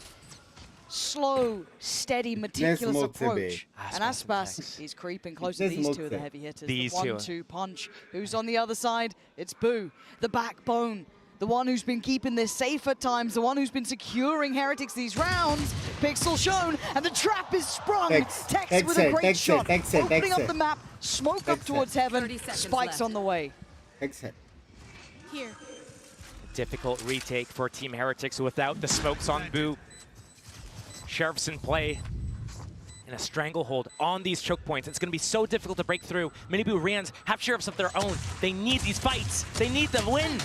slow, steady, meticulous approach. And Aspas is creeping close to these two of the heavy hitters. The 1-2 punch. Who's on the other side? It's Boo, the backbone. The one who's been keeping this safe at times, the one who's been securing Heretics these rounds. Pixel shown, and the trap is sprung. Tex with a great shot, opening up the map, smoke up towards heaven, spikes on the way. Here. Difficult retake for Team Heretics without the smokes on Boo. Sheriff's in play. And a stranglehold on these choke points. It's going to be so difficult to break through. Minibu Rians have Sheriffs of their own. They need these fights. They need the win.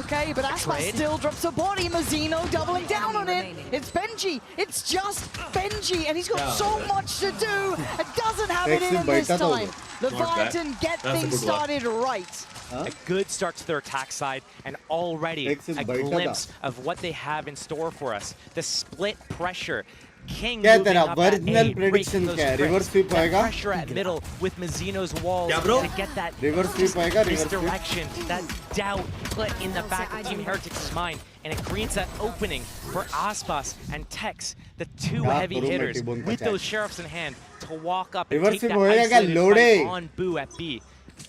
Okay, but Aspas still drops a body. Mazzino doubling down on it. It's Benji. It's just Benji. And he's got so much to do. And doesn't have it in this time. Leviathan get things started right. A good start to their attack side, and already a glimpse of what they have in store for us. The split pressure. King moving up at A, breaking those scripts. That pressure at middle with Mazzino's walls to get that misdirection, that doubt put in the back of Team Heretics' mind, and it creates that opening for Aspas and Tex, the two heavy hitters with those Sheriffs in hand, to walk up and take that isolated fight on Boo at B,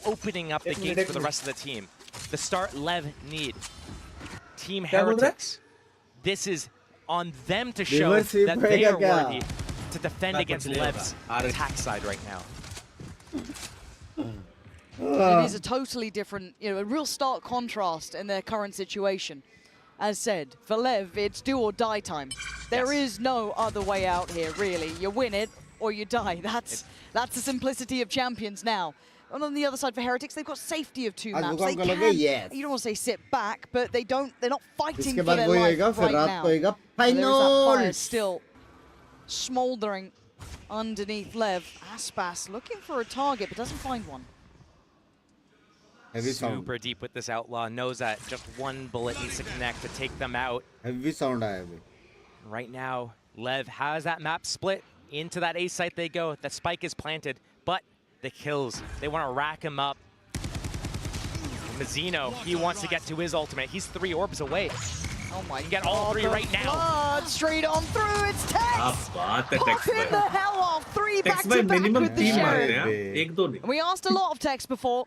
opening up the gates for the rest of the team. The start Lev need. Team Heretics, this is on them to show that they are worthy to defend against Lev's attack side right now. It is a totally different, a real stark contrast in their current situation. As said, for Lev, it's do or die time. There is no other way out here, really. You win it or you die. That's the simplicity of champions now. And on the other side for Heretics, they've got safety of 2 maps. They can, you don't want to say sit back, but they're not fighting for their life right now. There is that fire still smoldering underneath Lev. Aspas looking for a target, but doesn't find one. Super deep with this Outlaw, knows that just one bullet needs to connect to take them out. Right now, Lev has that map split. Into that A site they go. That spike is planted, but the kills, they want to rack him up. Mazzino, he wants to get to his ultimate. He's 3 orbs away. Oh my God. Get all 3 right now. Blood straight on through. It's Tex. Popping the hell off. 3 back-to-back with the Sheriff. We asked a lot of Tex before.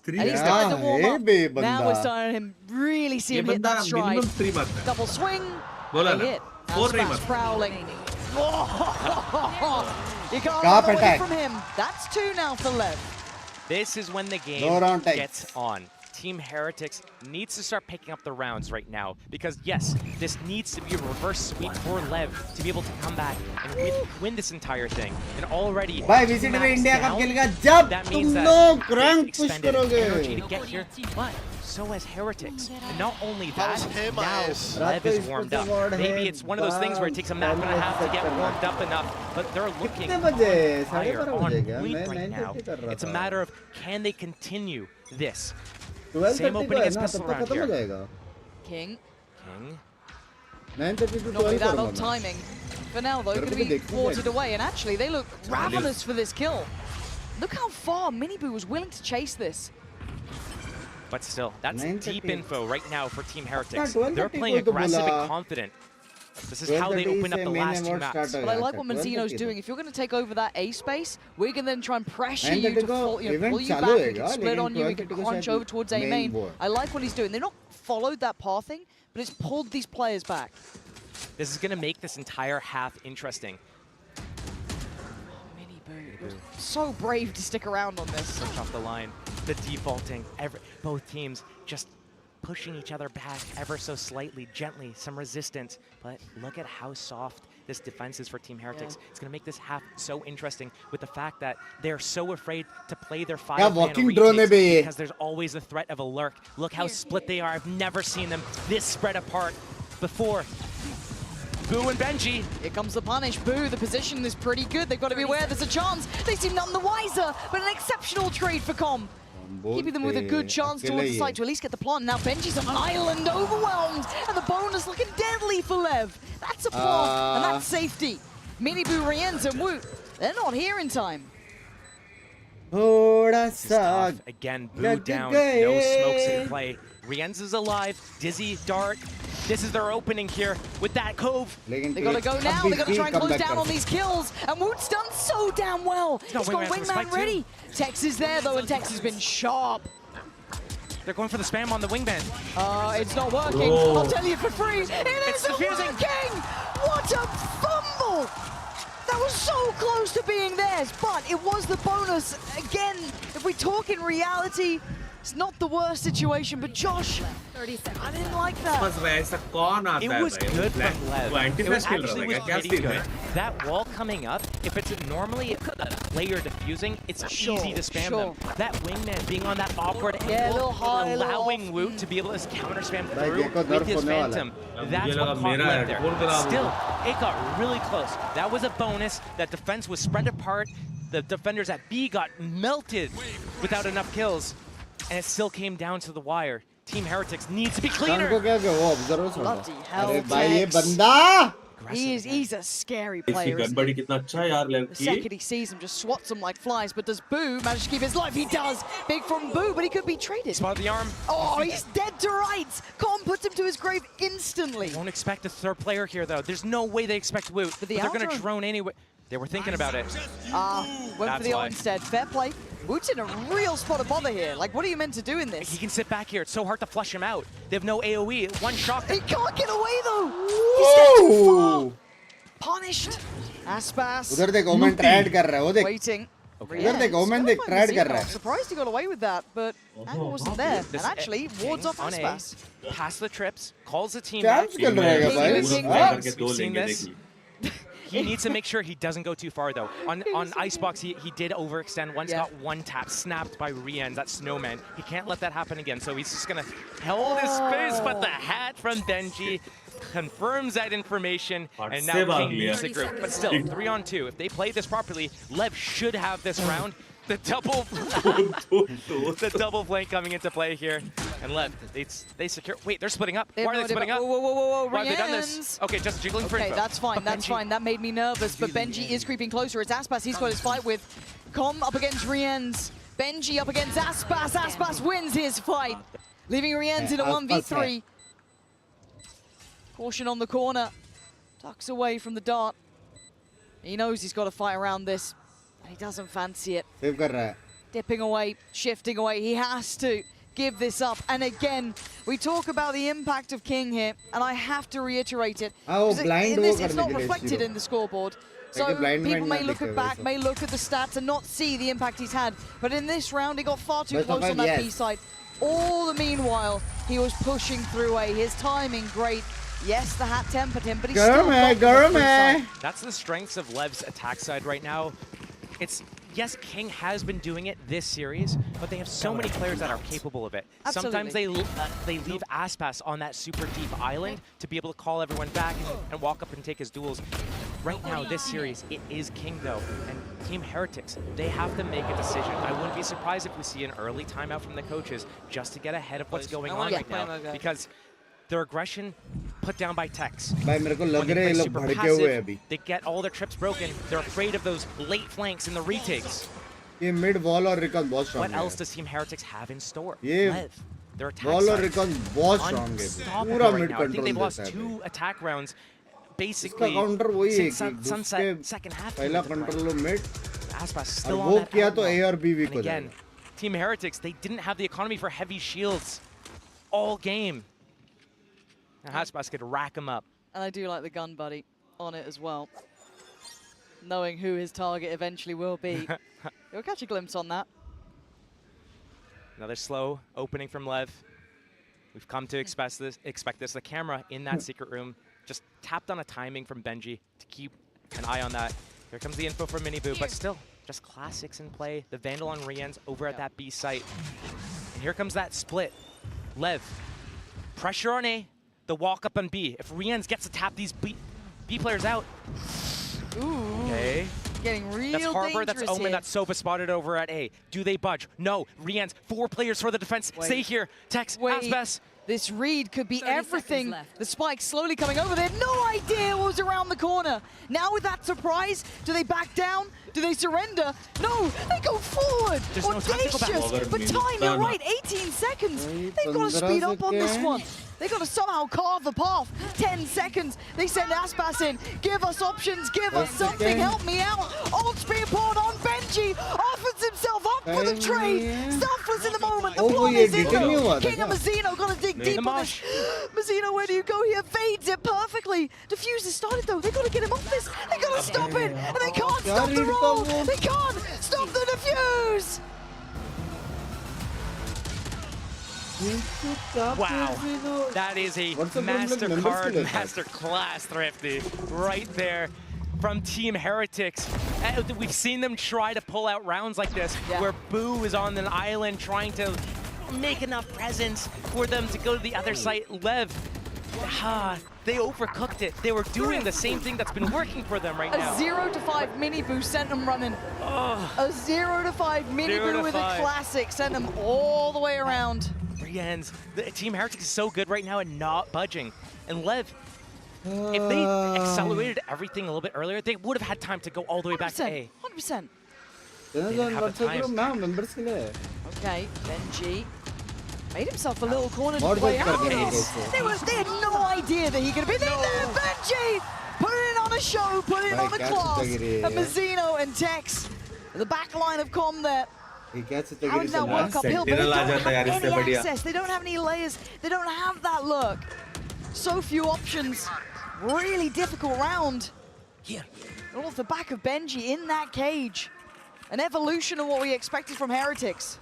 And he started to warm up. Now we're starting to really see him hit that stride. Double swing. And a hit. Aspas prowling. You can't run away from him. That's 2 now for Lev. This is when the game gets on. Team Heretics needs to start picking up the rounds right now, because yes, this needs to be a reverse sweep for Lev to be able to come back and win this entire thing. And already, that means that they expended energy to get here, but so has Heretics. And not only that, now Lev is warmed up. Maybe it's one of those things where it takes a map and a half to get warmed up enough, but they're looking higher on point right now. It's a matter of, can they continue this? Same opening as pistol round here. King. Not without that timing. For now, though, going to be watered away. And actually, they look ravenous for this kill. Look how far Minibu was willing to chase this. But still, that's deep info right now for Team Heretics. They're playing aggressive and confident. This is how they open up the last 2 maps. But I like what Mazzino's doing. If you're going to take over that A space, we're going to then try and pressure you to pull you back. We can split on you. We can crunch over towards A main. I like what he's doing. They've not followed that pathing, but it's pulled these players back. This is going to make this entire half interesting. Minibu, so brave to stick around on this. Push off the line. The defaulting. Both teams just pushing each other back ever so slightly, gently, some resistance. But look at how soft this defense is for Team Heretics. It's going to make this half so interesting with the fact that they're so afraid to play their 5-man retakes because there's always the threat of a lurk. Look how split they are. I've never seen them this spread apart before. Boo and Benji. Here comes the punish. Boo, the position is pretty good. They've got to be aware there's a chance. They seem none the wiser, but an exceptional trade for Com. Keeping them with a good chance towards the site to at least get the plant. Now Benji's on an island, overwhelmed, and the bonus looking deadly for Lev. That's a plant, and that's safety. Minibu, Rienz, and Wu, they're not here in time. थोड़ा सा again, booed down, no smokes in play. Rienz is alive, Dizzy, Dart. This is their opening here with that cove. They gotta go now, they gotta try and close down on these kills. And Woot's done so damn well. He's got Wingman ready. Tex is there though, and Tex has been sharp. They're going for the spam on the wingman. It's not working. I'll tell you for free. It's working! What a fumble! That was so close to being theirs, but it was the bonus. Again, if we talk in reality, it's not the worst situation, but Josh, 30 seconds. I didn't like that. It was good from Lev. It was actually pretty good. That wall coming up, if it's normally a player diffusing, it's easy to spam them. That wingman being on that awkward angle, allowing Woot to be able to counter spam through with his Phantom. That's what caught Lev there. Still, it got really close. That was a bonus. That defense was spread apart. The defenders at B got melted without enough kills. And it still came down to the wire. Team Heretics needs to be cleaner. Bloody hell, he's a scary player, isn't he? The second he sees him, just swats him like flies. But does Boo manage to keep his life? He does. Big from Boo, but he could be traded. Spot the arm. Oh, he's dead to rights. Con puts him to his grave instantly. Won't expect a third player here, though. There's no way they expect Woot. But they're going to drone anyway. They were thinking about it. Went for the ult instead. Fair play. Woot's in a real spot of bother here. Like, what are you meant to do in this? He can sit back here. It's so hard to flush him out. They have no AoE. One shot. He can't get away, though. He stepped too far. Punished. Aspas. उधर देख women tried कर रहा है वो देख waiting. उधर देख women देख ट्राइड कर रहा है. Surprised he got away with that, but Angle wasn't there. And actually wards off Aspas. Pass the trips, calls the team back. We've seen this. He needs to make sure he doesn't go too far, though. On Icebox, he did overextend once, got one tap, snapped by Rienz, that snowman. He can't let that happen again, so he's just going to hold his space, but the hat from Benji confirms that information, and now King leads the group. But still, 3-on-2. If they play this properly, Lev should have this round. The double flank coming into play here. And Lev, they secure. Wait, they're splitting up. Why are they splitting up? Whoa, why have they done this? Okay, just jiggling for info. Okay, that's fine, that's fine. That made me nervous, but Benji is creeping closer. It's Aspas he's got his fight with. Com up against Rienz. Benji up against Aspas. Aspas wins his fight, leaving Rienz in a 1v3. Caution on the corner. Ducks away from the dart. He knows he's got to fight around this. He doesn't fancy it. Dipping away, shifting away. He has to give this up. And again, we talk about the impact of King here, and I have to reiterate it. It's not reflected in the scoreboard. So people may look at back, may look at the stats and not see the impact he's had. But in this round, he got far too close on that B side. All the meanwhile, he was pushing through A. His timing, great. Yes, the hat tempered him, but he's still got the free side. That's the strengths of Lev's attack side right now. Yes, King has been doing it this series, but they have so many players that are capable of it. Absolutely. Sometimes they leave Aspas on that super deep island to be able to call everyone back and walk up and take his duels. Right now, this series, it is King though, and Team Heretics, they have to make a decision. I wouldn't be surprised if we see an early timeout from the coaches just to get ahead of what's going on right now, because their aggression put down by Tex. They get all their trips broken. They're afraid of those late flanks and the retakes. What else does Team Heretics have in store? Lev. Their attack side unstoppable right now. I think they've lost 2 attack rounds basically since Sunset second half. Aspas still on that and again, Team Heretics, they didn't have the economy for heavy shields all game. And Aspas could rack him up. And I do like the gun buddy on it as well. Knowing who his target eventually will be. You'll catch a glimpse on that. Another slow opening from Lev. We've come to expect this. The camera in that secret room just tapped on a timing from Benji to keep an eye on that. Here comes the info from Miniboo, but still, just classics in play. The Vandal on Rienz over at that B site. And here comes that split. Lev, pressure on A. The walk up on B. If Rienz gets to tap these B players out. Ooh. Okay. Getting real That's Harbor, dangerous that's Omen, here. that's Sova spotted over at A. Do they budge? No. Rienz, 4 players for the defense. Stay here. Tex, Aspas. This read could be everything. The spike slowly coming over there. No idea what was around the corner. Now with that surprise, do they back down? Do they surrender? No, they go forward. There's no time to go back. But time, you're right, 18 seconds. They've got to speed up on this one. They've got to somehow carve the path. 10 seconds. They send Aspas in. Give us options. Give us something. Help me out. Ult's being poured on. Benji offers himself up for the trade. Selfless in the moment. The plot is in. King and Mazzino got to dig deep on this. Mazzino, where do you go here? Fades it perfectly. Diffuse has started though. They got to get him off this. They got to stop it. And they can't stop the roll. They can't stop the diffuse. Wow, that is a master class, Thrifty, right there from Team Heretics. We've seen them try to pull out rounds like this, where Boo is on an island trying to make enough presence for them to go to the other side. Lev, they overcooked it. They were doing the same thing that's been working for them right now. A 0-5 mini Boo sent them running. A 0-5 mini Boo with a classic sent them all the way around. The Team Heretics is so good right now at not budging. And Lev, if they accelerated everything a little bit earlier, they would have had time to go all the way back to A. 100%. They didn't have the time. Okay, Benji made himself a little corner to play out. They had no idea that he could be there. Benji put it in on a show, put it on a class. And Mazzino and Tex, the back line of comm there. How does that work uphill? But they don't have any access. They don't have any layers. They don't have that look. So few options. Really difficult round. Here. All off the back of Benji in that cage. An evolution of what we expected from Heretics.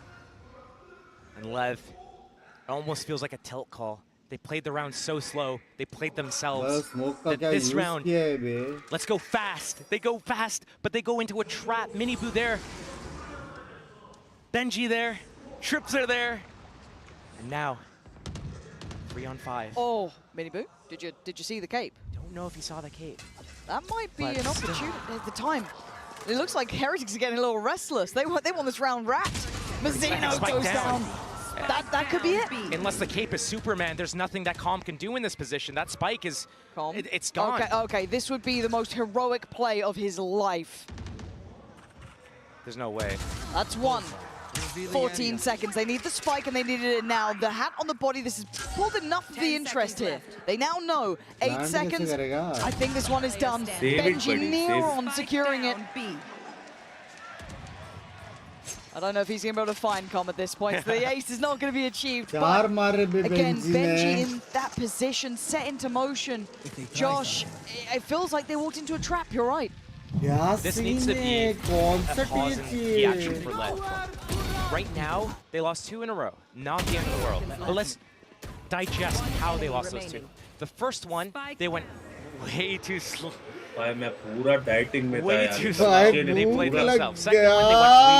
And Lev, it almost feels like a tilt call. They played the round so slow. They played themselves. This round, let's go fast. They go fast, but they go into a trap. Mini Boo there. Benji there, Trips are there, and now 3-on-5. Oh, Mini Boo, did you see the cape? Don't know if he saw the cape. That might be an opportunity at the time. It looks like Heretics are getting a little restless. They want this round wrapped. Mazzino goes down. That could be it. Unless the cape is Superman, there's nothing that Calm can do in this position. That spike is, it's gone. Okay, this would be the most heroic play of his life. There's no way. That's one. 14 seconds. They need the spike and they needed it now. The hat on the body, this has pulled enough of the interest here. They now know. 8 seconds. I think this one is done. Benji near on securing it. I don't know if he's going to be able to find Calm at this point. So the ace is not going to be achieved. But again, Benji in that position, set into motion. Josh, it feels like they walked into a trap. You're right. This needs to be a pause in the action for Lev. Right now, they lost 2 in a row. Not the end of the world. But let's digest how they lost those 2. The first one, they went way too slow. Way too slow. They played themselves. Second one, they went way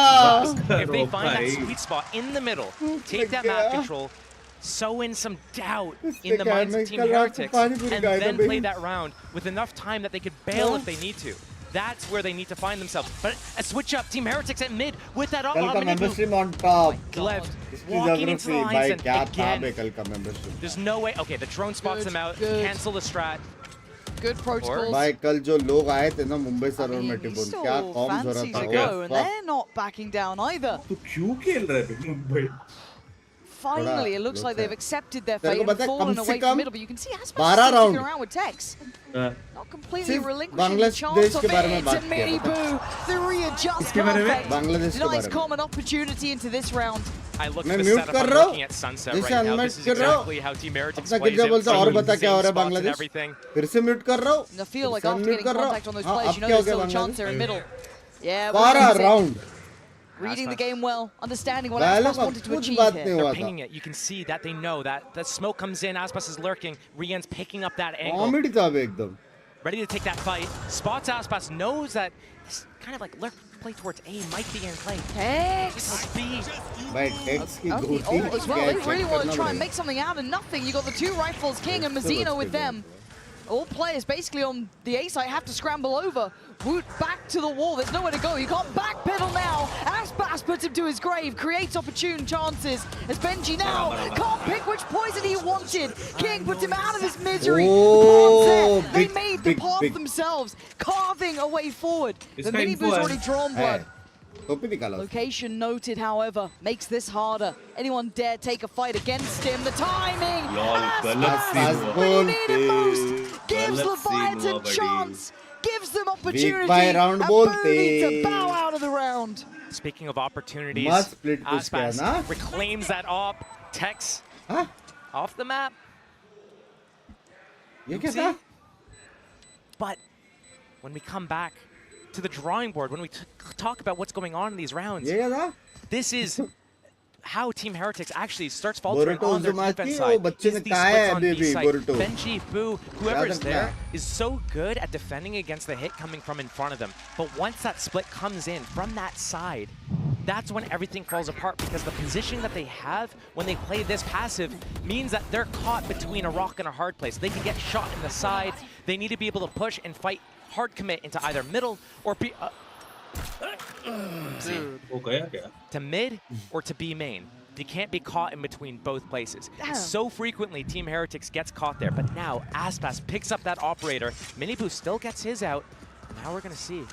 too fast. If they find that sweet spot in the middle, take that map control, sow in some doubt in the minds of Team Heretics, and then play that round with enough time that they could bail if they need to. That's where they need to find themselves. But a switch up, Team Heretics at mid with that membership on top. Left, walking into the lines and again, there's no way. Okay, the drone spots them out. Cancel the strat. Good protocols. भाई कल जो लोग आए थे ना Mumbai server में टिपुन क्या corms हो रहा था and they're not backing down either. तो क्यों खेल रहे थे Mumbai? Finally, it looks like they've accepted their fate and fallen away from middle, but you can see Aspas sticking around with Tex. Not completely relinquishing the chance of it. It's a Mini Boo. The readjust perfect. Denies Calm an opportunity into this round. I look at the setup, I'm looking at Sunset right now. This is exactly how Team Heretics plays it. Same spots and everything. I feel like after getting contact on those players, you know there's still a chance there in middle. Yeah, reading the game well, understanding what Aspas wanted to achieve here. They're pinging it. You can see that they know that the smoke comes in, Aspas is lurking, Rian's picking up that angle. Ready to take that fight. Spots Aspas, knows that this kind of like lurk play towards A might be in play. Tex! As well, they really want to try and make something out of nothing. You got the 2 rifles, King and Mazzino with them. All players basically on the A side have to scramble over. Woot back to the wall. There's nowhere to go. You can't backpedal now. Aspas puts follows him to his grave, creates opportune chances as Benji now can't pick which poison he wanted. King puts him out of his misery. They made the path themselves, carving a way forward. The mini boo's already drawn blood. Location noted, however, makes this harder. Anyone dare take a fight against him? The timing! We need it most! Gives Leviathan chance! Gives them opportunity! And Boo needs to bow out of the round! Speaking of opportunities, Aspas reclaims that op. Tex off the map. But when we come back to the drawing board, when we talk about what's going on in these rounds, this is how Team Heretics actually starts faltering on their defense side. Is these splits on B side. Benji, Boo, whoever is there is so good at defending against the hit coming from in front of them. But once that split comes in from that side, that's when everything falls apart, because the positioning that they have when they play this passive means that they're caught between a rock and a hard place. They can get shot in the side. They need to be able to push and fight hard commit into either middle or B, to mid or to B main. You can't be caught in between both places. So frequently, Team Heretics gets caught there, but now Aspas picks up that operator. Miniboo still gets his out. Now we're gonna see.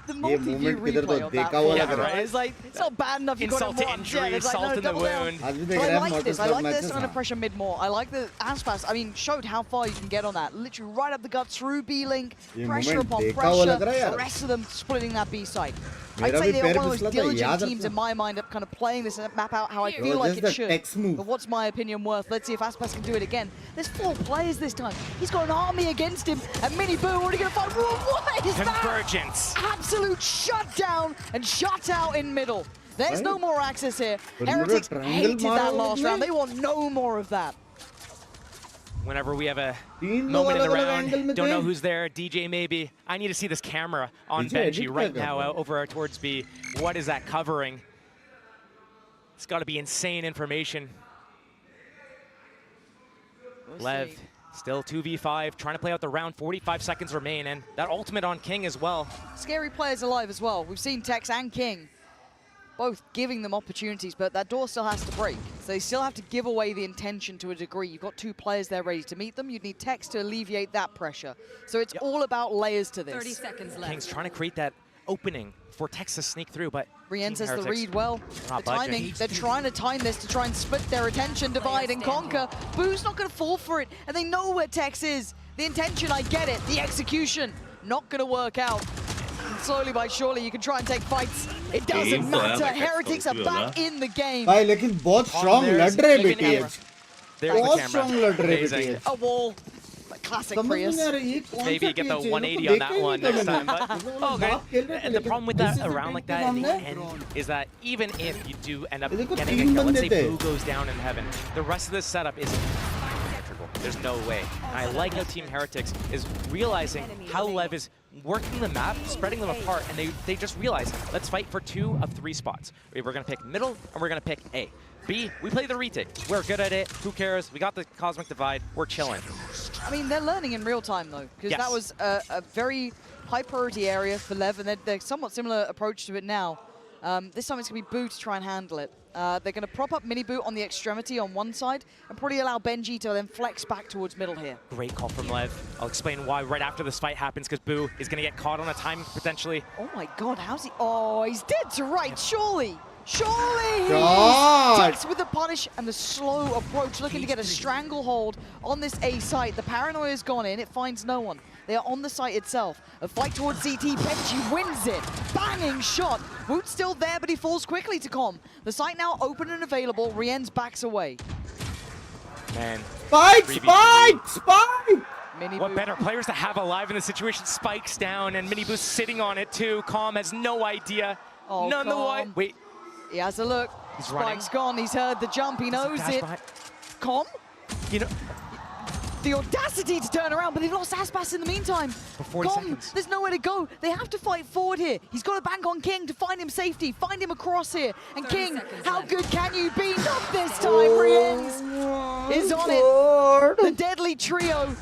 The multi-view replay on that right? It's like, it's not bad enough you got insult to injury, insult in the wound. But I like this. I like this under pressure mid more. I like the Aspas, I mean, showed how far you can get on that. Literally right up the gut through B-Link, pressure upon pressure, the rest of them splitting that B side. I'd say they're one of the most diligent teams in my mind at kind of playing this map out how I feel like it should. But what's my opinion worth? Let's see if Aspas can do it again. There's 4 players this time. He's got an army against him, and Miniboo already going to fight. What is that? Convergence. Absolute shutdown and shut out in middle. There's no more access here. Heretics hated that last round. They want no more of that. Whenever we have a moment in the round, don't know who's there, DJ maybe. I need to see this camera on Benji right now over towards B. What is that covering? It's got to be insane information. Lev, still 2v5, trying to play out the round. 45 seconds remain, and that ultimate on King as well. Scary players alive as well. We've seen Tex and King both giving them opportunities, but that door still has to break. So they still have to give away the intention to a degree. You've got 2 players there ready to meet them. You'd need Tex to alleviate that pressure. So it's all about layers to this. 30 seconds left. King's trying to create that opening for Tex to sneak through, but Rienz has the read well. The timing, they're trying to time this to try and split their attention, divide and conquer. Boo's not going to fall for it, and they know where Tex is. The intention, I get it. The execution, not going to work out. And slowly by surely, you can try and take fights. It doesn't matter. Heretics are back in the game. भाई लेकिन बहुत strong लड़ रहे BTH. बहुत strong लड़ रहे BTH. A wall. Classic Prius. Maybe get the 180 on that one next time. But okay. And the problem with that around like that in the end is that even if you do end up getting a kill, let's say Boo goes down in heaven, the rest of this setup is symmetrical. There's no way. And I like how Team Heretics is realizing how Lev is working the map, spreading them apart, and they just realize, let's fight for 2 of 3 spots. We're going to pick middle, and we're going to pick A. B, we play the retake. We're good at it. Who cares? We got the Cosmic Divide. We're chilling. I mean, they're learning in real time, though, because that was a very high priority area for Lev, and they're somewhat similar approach to it now. This time it's going to be Boo to try and handle it. They're going to prop up Miniboo on the extremity on one side and probably allow Benji to then flex back towards middle here. Great call from Lev. I'll explain why right after this fight happens, because Boo is going to get caught on a timing potentially. Oh my god, how's he? Oh, he's dead to right, surely. Surely! Tex with the punish and the slow approach, looking to get a stranglehold on this A site. The paranoia's gone in, it finds no one. They are on the site itself. A fight towards CT, Benji wins it. Banging shot. Woot's still there, but he falls quickly to Com. The site now open and available. Rienz backs away. Man. Spike! What better players to have alive in this situation? Spike's down, and Miniboo's sitting on it too. Com has no idea. Oh, None the way. Wait. He has a look. Spike's gone. He's heard the jump. He knows it. Com? You know, the audacity to turn around, but they've lost Aspas in the meantime. For 40 seconds. There's nowhere to go. They have to fight forward here. He's got to bank on King to find him safety, find him across here. And King, how good can you be? Not this time. Rienz is on it. The deadly trio.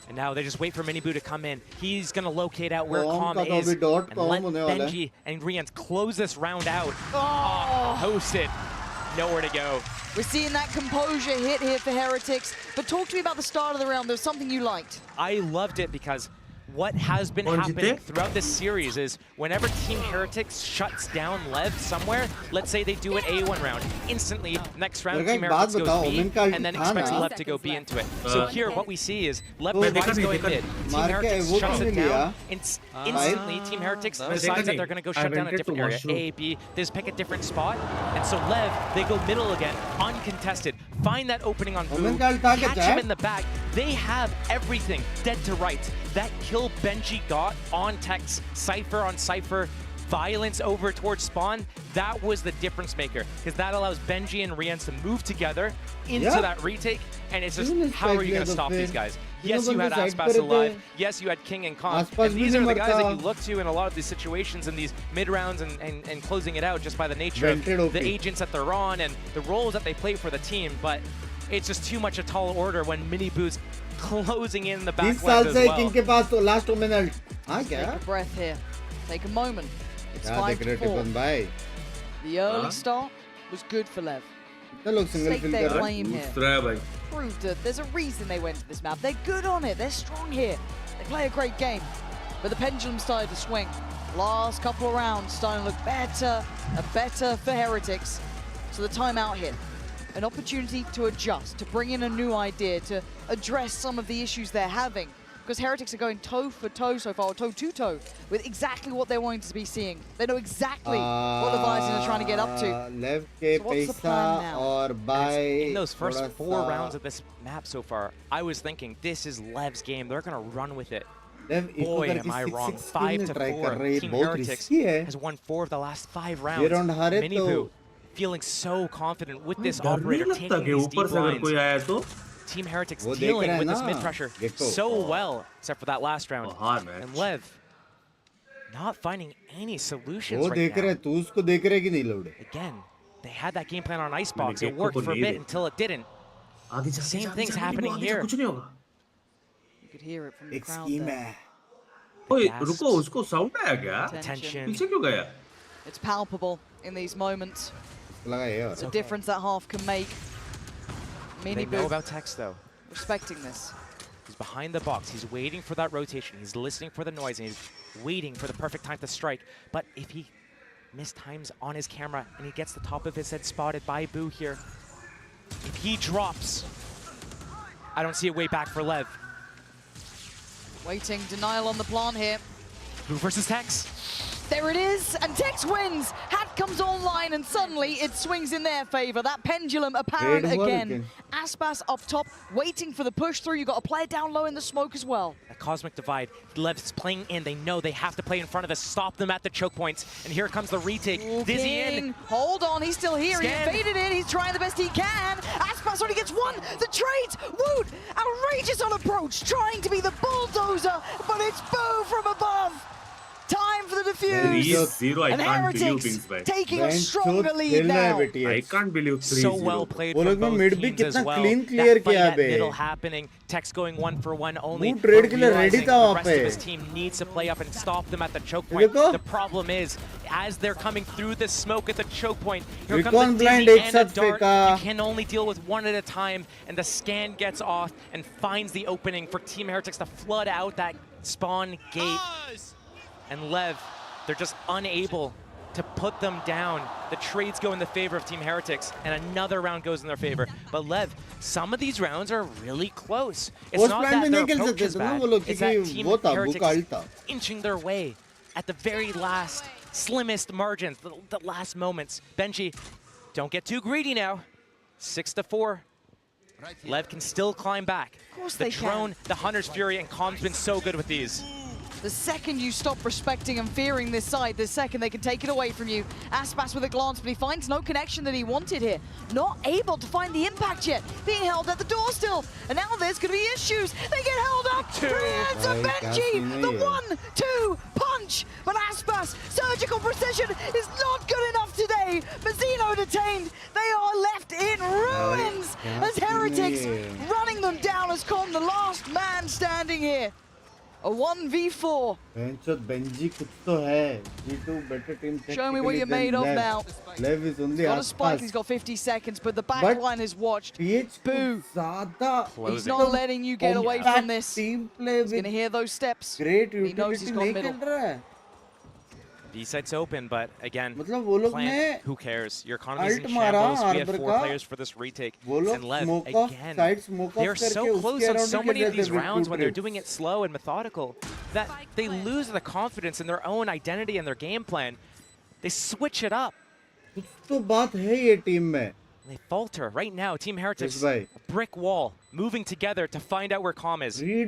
And now they just wait for Miniboo to come in. He's going to locate out where Calm is and let Benji and Rians close this round out. Host it. Nowhere to go. We're seeing that composure hit here for Heretics. But talk to me about the start of the round. There's something you liked. I loved it because what has been happening throughout this series is whenever Team Heretics shuts down Lev somewhere, let's say they do an A1 round, instantly next round Team Heretics goes B and then expects Lev to go B into it. So here what we see is Lev tries going mid, Team Heretics shuts it down, instantly Team Heretics decides that they're going to go shut down a different area, A, B, they just pick a different spot, and so Lev, they go middle again, uncontested, find that opening on Boo, catch him in the back, they have everything, dead to right. That kill Benji got on Tex, Cypher on Cypher, violence over towards Spawn, that was the difference maker. Because that allows Benji and Rians to move together into that retake, and it's just, how are you going to stop these guys? Yes, you had Aspas alive. Yes, you had King and Kong. And these are the guys that you look to in a lot of these situations in these mid-rounds and closing it out just by the nature of the agents that they're on and the roles that they play for the team. But it's just too much a tall order when Miniboo's closing in the back left as well. Last 2 minutes. Take a breath here. Take a moment. It's 5-4. The early start was good for Lev. Stake their claim here. Proved that there's a reason they went to this map. They're good on it. They're strong here. They play a great game. But the pendulum started to swing. Last couple of rounds starting to look better and better for Heretics. So the timeout here. An opportunity to adjust, to bring in a new idea, to address some of the issues they're having. Because Heretics are going toe for toe so far, or toe to toe, with exactly what they're wanting to be seeing. They know exactly what the Visors are trying to get up to. So what's the plan now? In those first 4 rounds of this map so far, I was thinking, this is Lev's game. They're going to run with it. Boy, am I wrong. 5-4. Team Heretics has won 4 of the last 5 rounds. Miniboo feeling so confident with this operator taking these deep lines. Team Heretics dealing with this mid-pressure so well, except for that last round. And Lev not finding any solutions right now. Again, they had that game plan on Icebox. It worked for a bit until it didn't. Same thing's happening here. You could hear it from the crowd there. Tension. It's palpable in these moments. It's a difference that half can make. They know about Tex though. Respecting this. He's behind the box. He's waiting for that rotation. He's listening for the noise and he's waiting for the perfect time to strike. But if he mistimes on his camera and he gets the top of his head spotted by Boo here, if he drops, I don't see a way back for Lev. Waiting, denial on the plant here. Boo versus Tex. There it is, and Tex wins. Hat comes online, and suddenly it swings in their favor. That pendulum apparent again. Aspas up top, waiting for the push through. You got a player down low in the smoke as well. A cosmic divide. Lev's playing in. They know they have to play in front of us, stop them at the choke points. And here comes the retake. Dizzy in. Hold on, he's still here. Scan. He evaded it. He's trying the best he can. Aspas only gets 1. The trades. Woot, outrageous on approach, trying to be the bulldozer, but it's Boo from above. Time for the defuse. And Heretics taking a stronger lead now. I can't believe 3-0. So well played from both teams as well. That fight at middle happening. Tex going 1-for-1 only. Realizing the rest of his team needs to play up and stop them at the choke point. The problem is, as they're coming through the smoke at the choke point, here comes a Dizzy and a dart. You can only deal with 1 at a time, and the scan gets off and finds the opening for Team Heretics to flood out that spawn gate. And Lev, they're just unable to put them down. The trades go in the favor of Team Heretics, and another round goes in their favor. But Lev, some of these rounds are really close. It's not that their approach is bad, it's that Team Heretics inching their way at the very last, slimmest margins, the last moments. Benji, don't get too greedy now. 6-4. Lev can still climb back. Of course the they drone, can. the Hunter's Fury, and Calm's been so good with these. The second you stop respecting and fearing this side, the second they can take it away from you. Aspas with a glance, but he finds no connection that he wanted here. Not able to find the impact yet. Being held at the door still. And now there's going to be issues. They get held up. Rians and Benji, the 1-2 punch. But Aspas, surgical precision is not good enough today. away. Mazzino detained. They are left in ruins as Heretics running them down as Con, the last man standing here. A 1v4. Benji kuch to hai. G2 better team. Show me what you're made of now. Lev is only got a spike, he's got 50 seconds, but the back line is watched. Boo. He's not letting you get away from this. He's going to hear those steps. Great he knows he's gone middle. B site's open, but again, plant, who cares? Your economy's in shambles. We had 4 players for this retake. And Lev, again, they're so close on so many of these rounds when they're doing it slow and methodical that they lose the confidence in their own identity and their game plan. They switch it up. They falter right now. Team Heretics, brick wall, moving together to find out where Com is. The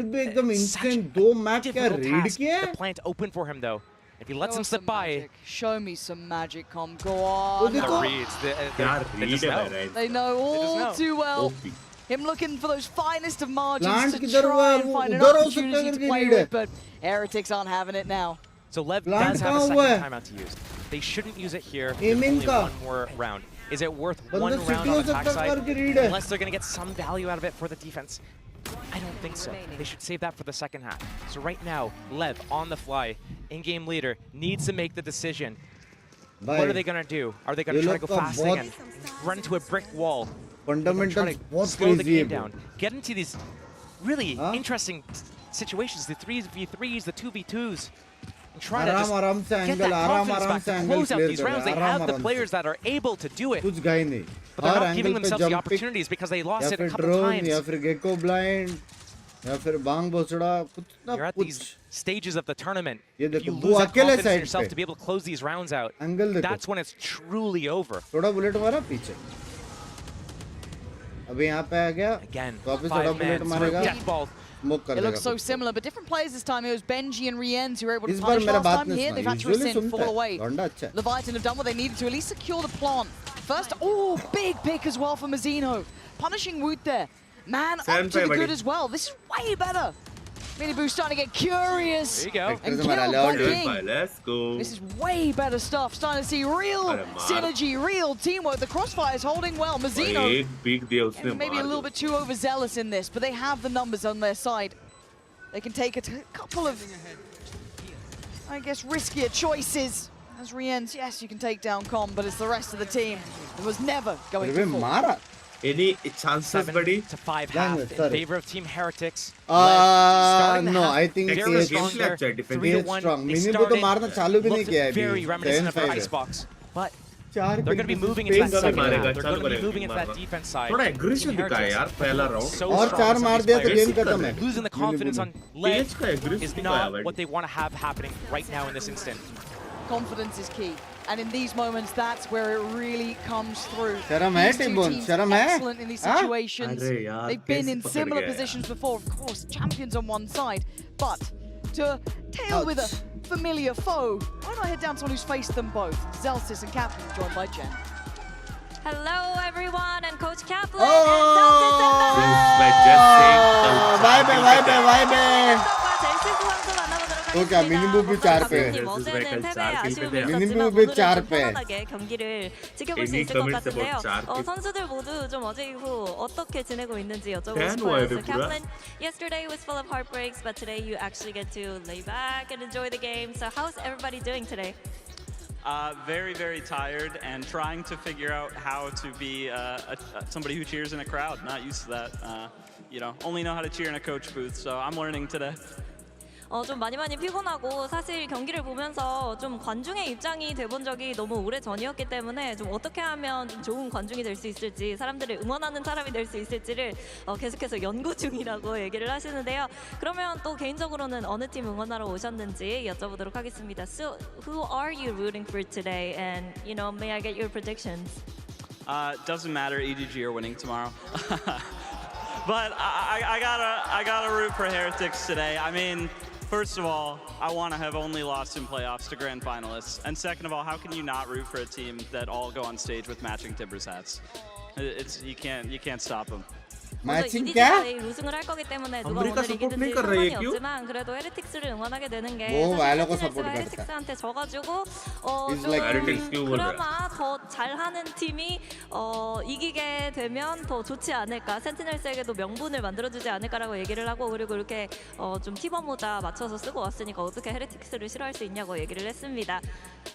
plant open for him though. If he lets him slip by, show me some magic, Com. Go on. The reads, they know all too well. Him looking for those finest of margins to try and find an opportunity to play with, but Heretics aren't having it now. So Lev does have a second timeout to use. They shouldn't use it here. Only one more round. Is it worth one round on the attack side? Unless they're going to get some value out of it for the defense. I don't think so. They should save that for the second half. So right now, Lev on the fly, in-game leader, needs to make the decision. What are they going to do? Are they going to try to go fast again? Run into a brick wall? Fundamentals slow the game down. Get into these really interesting situations, the 3v3s, the 2v2s. And try to just get that confidence back to close out these rounds. They have the players that are able to do it. But they're not giving themselves the opportunities because they lost it a couple times. You're at these stages of the tournament. If you lose that confidence in yourself to be able to close these rounds out, that's when it's truly over. Again, 5-man, death ball. It looks so similar, but different players this time. It was Benji and Rienz who were able to punish last time. Here, they've had to rescind, fall away. Leviathan have done what they needed to at least secure the plant. First, big pick as well for Mazzino. Punishing Woot there. Man, up to the good as well. This is way better. Miniboo's starting to get curious. There you go. And killed by King. Let's go. This is way better stuff. Starting to see real synergy, real teamwork. The crossfire is holding well. Mazzino, maybe a little bit too overzealous in this, but they have the numbers on their side. They can take a couple of, I guess, riskier choices. As Rienz, yes, you can take down Com, but it's the rest of the team that was never going to fall. Any chances, buddy? 7 to 5 half in favor of Team Heretics. No, I think very strong there. 3-1. They started, looked very reminiscent of their Icebox, but they're going to be moving into that second half. They're going to be moving into that defense side. Aggression so strong, losing the confidence on Lev is not what they want to have happening right now in this instant. Confidence is key. And in these moments, that's where it really comes through. These two teams excellent in these situations. They've been in similar positions before, of course, champions on one side. But to tail with a familiar foe, why not head down to someone who's faced them both? Zelsis and Kaplan, joined by Jen. Hello, everyone, and Coach Kaplan Okay, minimum भी 4 पे minimum भी 4 पे 경기를 지켜볼 수 있을 것 같은데요. 선수들 모두 좀 어제 이후 어떻게 지내고 있는지 여쭤보고 싶어요. So Kaplan, yesterday was full of heartbreaks, but today you actually get to lay back and enjoy the game. So how's everybody doing today? Very, very tired and trying to figure out how to be somebody who cheers in a crowd. Not used to that. You know, only know how to cheer in a coach booth. So I'm learning today. 좀 많이 피곤하고 사실 경기를 보면서 좀 관중의 입장이 돼본 적이 너무 오래 전이었기 때문에 좀 어떻게 하면 좀 좋은 관중이 될 수 있을지 사람들을 응원하는 사람이 될 수 있을지를 계속해서 연구 중이라고 얘기를 하시는데요. 그러면 또 개인적으로는 어느 팀 응원하러 오셨는지 여쭤보도록 하겠습니다. So who are you rooting for today? And you know, may I get your predictions? Doesn't matter. EDG are winning tomorrow. But I gotta root for Heretics today. I mean, first of all, I want to have only lost in playoffs to grand finalists. And second of all, how can you not root for a team that all go on stage with matching Timbers hats? You can't stop them. Matching EDG क्या? 가 내일 우승을 할 거기 때문에 누가 오늘 이기든지 상관이 없지만 그래도 헤리틱스를 응원하게 되는 게 वो वालों को 사실 support 헤리틱스가 करता है. 헤리틱스한테 져가지고 He's 좀 like Heretics क्यों बोल रहा है? 그나마 더 잘하는 팀이 이기게 되면 더 좋지 않을까, 센티넬스에게도 명분을 만들어주지 않을까라고 얘기를 하고, 그리고 이렇게 좀 티버 모자 맞춰서 쓰고 왔으니까 어떻게 헤리틱스를 싫어할 수 있냐고 얘기를 했습니다.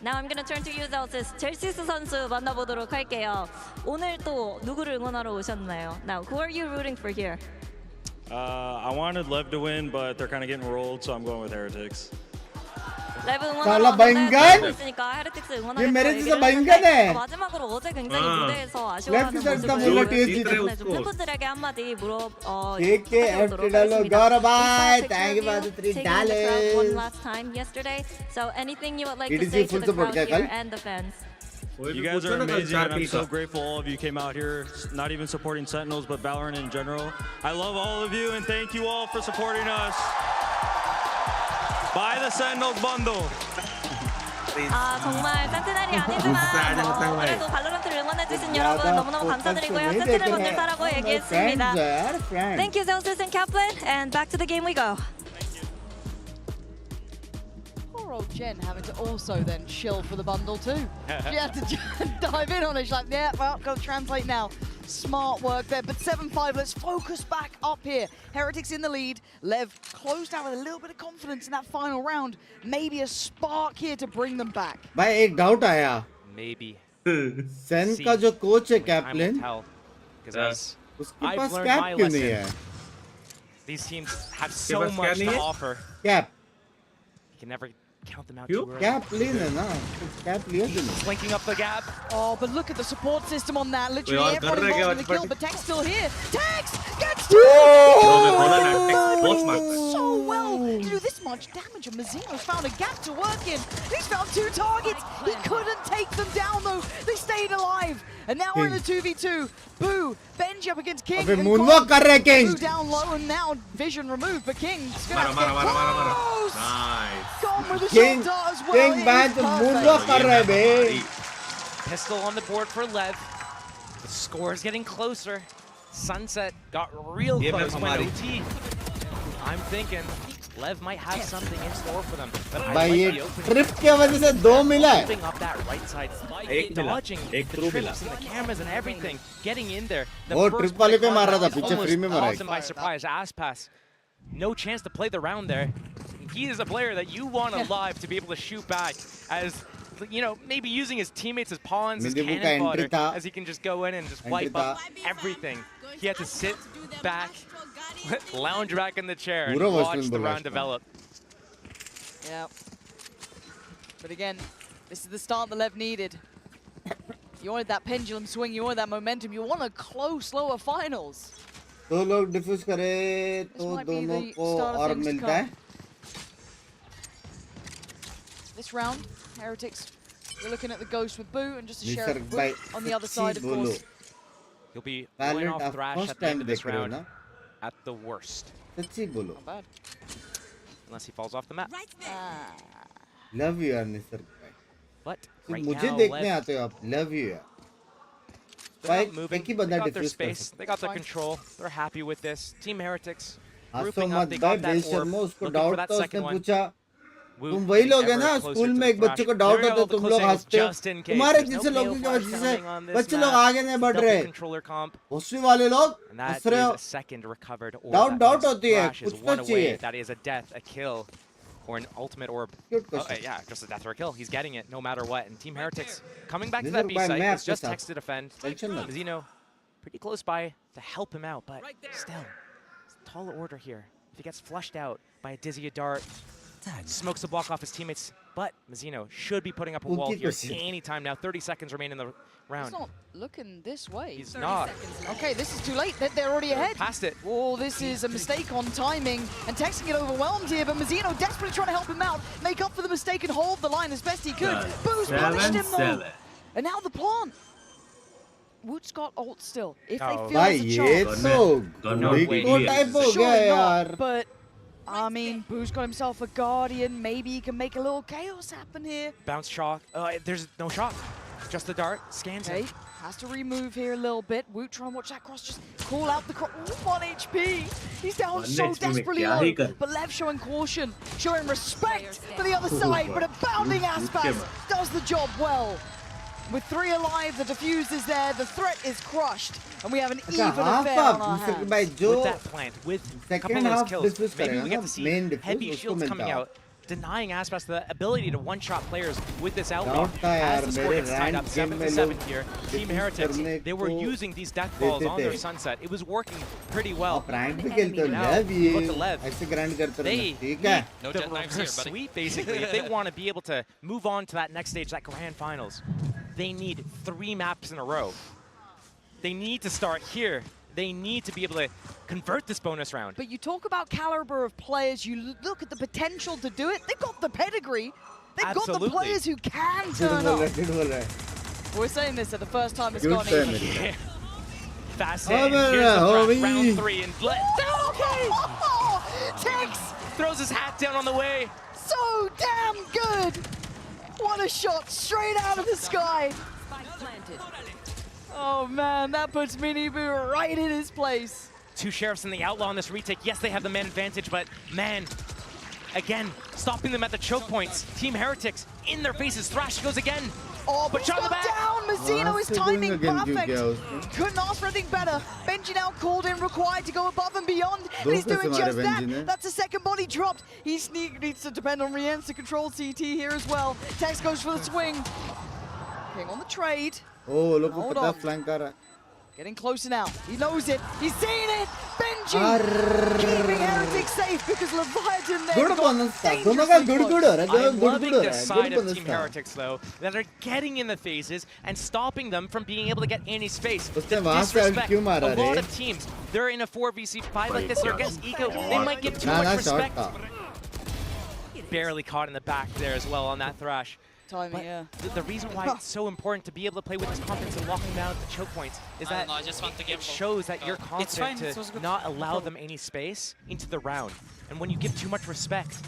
Now I'm gonna turn to you, Zelsis. 젤시스 선수 만나보도록 할게요. 오늘 또 누구를 응원하러 오셨나요? Now, who are you rooting for here? I wanted Lev to win, but they're kind of getting rolled, so I'm going with Heretics. 레브 साला 응원하러 बैंगन? 왔는데 있으니까 헤리틱스 ये 응원하겠다고 मेरे 얘기를 जैसा बैंगन 했는데 है। 마지막으로 어제 굉장히 아. 무대에서 아쉬워하는 Left side 모습을 का बोला 보였기 TSG 때문에 좀 उसको। 팬분들에게 한마디 KK 물어보도록 FT डालो 하겠습니다. गौरव भाई Big thank you for picture the of 3 you taking the crowd one dollars. last time yesterday. So anything you would like to EDG say to full the support crowd क्या here कल? and the fans? You guys are amazing, and I'm so grateful all of you came out here, not even supporting Sentinels, but Valorant in general. I love all of you, and thank you all for supporting us. Buy the Sentinels bundle. 정말 센티넬이 아니지만 그래도 발로란트를 응원해주신 여러분 너무너무 감사드리고요. 센티넬 분들 사라고 얘기했습니다. Thank you, Zelsis and Kaplan, and back to the game we go. Poor old Jen having to also then shill for the bundle too. She had to dive in on it. She's like, yeah, well, got to translate now. Smart work there, but 7-5, let's focus back up here. Heretics in the lead. Lev closed out with a little bit of confidence in that final round. Maybe a spark here to bring them back. भाई एक doubt आया Maybe. Sen का जो coach है captain Because उसके I've pass learned cap my क्यों नहीं है? lesson. These teams have so pass much क्या नहीं to है? offer. Cap You can never count them out क्यों? too early. कैप लेना ना कैप लिया तूने Linking up the gap. Oh, but look at the support system on that. कोई Literally और everyone कर रहा है क्या involved in the kill, WatchParty? but Tech's still here. Tex gets बोला ना, Tex बहुत He smart did है। so well to do this much damage, and Mazino's found a gap to work in. He's found 2 targets. He couldn't take them down though. They stayed alive. And now we're in a 2v2. Boo, Benji up against King. अबे and moonwalk कर रहे King. Boo down low, and now vision removed, but King's gonna मारा have to मारा get मारा मारा close. मारा Nice. Gone with the King shot dart as well. King It ban is तो perfect. moonwalk कर रहे बे Pistol on the board for Lev. The score is getting closer. Sunset got real ये close मैं by हमारी OT. I'm thinking Lev might have something in store for them. But I भाई like ये the opening. Trip की वजह से 2 मिला है Moving up that right side, एक मिला, dodging एक the through trips मिला। and the cameras and everything, getting in there. The वो first ट्रिप वाले पे play मार रहा था is पीछे almost फ्री में मारा caught them by surprise. Ass pass. No chance to play the round there. He is a player that you want alive to be able to shoot back as, you know, maybe using his teammates as pawns, as मिंदीबू का cannon entry fodder, था। as he can just go in and just wipe Entry up everything. He had to sit back, lounge back in the chair, and पूरा watch Western the बोला round इसको। develop. Yeah. But again, this is the start that Lev needed. You wanted that pendulum swing, you wanted that momentum, you want a close, lower finals. दो लोग diffuse करे तो might be दोनों the को start of और things to मिलता है This round, Heretics, we're looking at the Ghost with Boo and just a Nisarga Sheriff भाई Boot on the other सच्ची side, of बोलो course. He'll be going Valorant off आप Thrash first at the end time of this देख रहे हो round ना at the worst, सच्ची बोलो Not bad. unless he falls off the map. Love you यार निसर्ग भाई But सिर्फ right मुझे now, देखने Lev, आते हो आप लव यू यार they're भाई not moving. एक ही They बंदा got their डिफ्यूज कर space. सकता They got their control. They're happy with this. Team Heretics आसो grouping up. मत They भाई got that orb. बेशर्मो उसको Looking for डाउट that था उसने second one. पूछा Woo तुम वही getting लोग हैं ever ना closer स्कूल to में the एक बच्चे Thrash. को डाउट They're होता है able to तुम close लोग angles हंसते हो just in case. तुम्हारे There's no जैसे लोगों male की flash वजह से coming on this बच्चे लोग map. आगे नहीं बढ़ Double रहे controller comp. भोसड़ी वाले लोग And that हंस रहे हो is a second recovered orb. Doubt That doubt means होती है Thrash is कुछ one तो away. चाहिए That is a death, a kill, or an ultimate orb. Good Oh, question. yeah, just a death or a kill. He's getting it no matter what. And Team Heretics coming back to Nizar that B bhai, site. main It's aapke just saath. text to defend. Tension mत. Zeno pretty close by to help him out, but still, it's a tall order here. If he gets flushed out by a Dizzy Dart, smokes the block off his teammates, but Mazzino should be putting up a wall here anytime now. 30 seconds remain in the round. He's not looking this way. He's not. Okay, this is too late. They're already ahead. Past it. Oh, this is a mistake on timing. And Tex can get overwhelmed here, but Mazzino desperately trying to help him out, make up for the mistake and hold the line as best he could. Boo's punished him though. And now the plant. Wood's got ult still. If they feel भाई there's a ये chance. तो big type हो Sure गया not, यार but I mean, Boo's got himself a Guardian. Maybe he can make a little chaos happen here. Bounce shock. There's no shock. Just the dart. Scans it. Has to remove here a little bit. Woot trying to watch that cross, just call out the cross. 1 HP. He's down so desperately low. But Lev showing caution, showing respect for the other side. But a bounding Aspas does the job well. With 3 alive, the defuse is there, the threat is crushed, and we have an even affair on our hands. With that plant, with a couple of those kills, maybe we get to see heavy shields coming out, denying Aspas the ability to one-shot players with this outlaw. As the score gets tied up 7-7 here, Team Heretics, they were using these death balls on their sunset. It was working pretty well. Now, look at Lev. They need the reverse sweep, basically, if they want to be able to move on to that next stage, that grand finals. They need 3 maps in a row. They need to start here. They need to be able to convert this bonus round. But you talk about caliber of players, you look at the potential to do it. They've got the pedigree. They've got the players who can turn up. We're saying this at the first time it's gone in. Fast hit. Here's round 3 and okay. Tex throws his hat down on the way. So damn good. What a shot straight out of the sky. Oh man, that puts Miniboo right in his place. 2 sheriffs in the outlaw on this retake. Yes, they have the man advantage, but man, again, stopping them at the choke points. Team Heretics in their faces. Thrash goes again. Oh, but shot down. Mazzino is timing perfect. Couldn't ask for anything better. Benji now called in, required to go above and beyond. And he's doing just that. That's a second body dropped. He needs to depend on Rienz to control CT here as well. Tex goes for the swing. King on the trade. Oh, look at that flanker. Getting closer now. He knows it. He's seeing it. Benji keeping Heretics safe because Leviathan there. I'm loving the side of Team Heretics, though, that are getting in the phases and stopping them from being able to get any space. The disrespect. A lot of teams, they're in a 4v5 like this, or against Eco, they might give too much respect. Barely caught in the back there as well on that Thrash. Timing, yeah. The reason why it's so important to be able to play with this confidence and locking down the choke points is that it shows that you're confident to not allow them any space into the round. And when you give too much respect,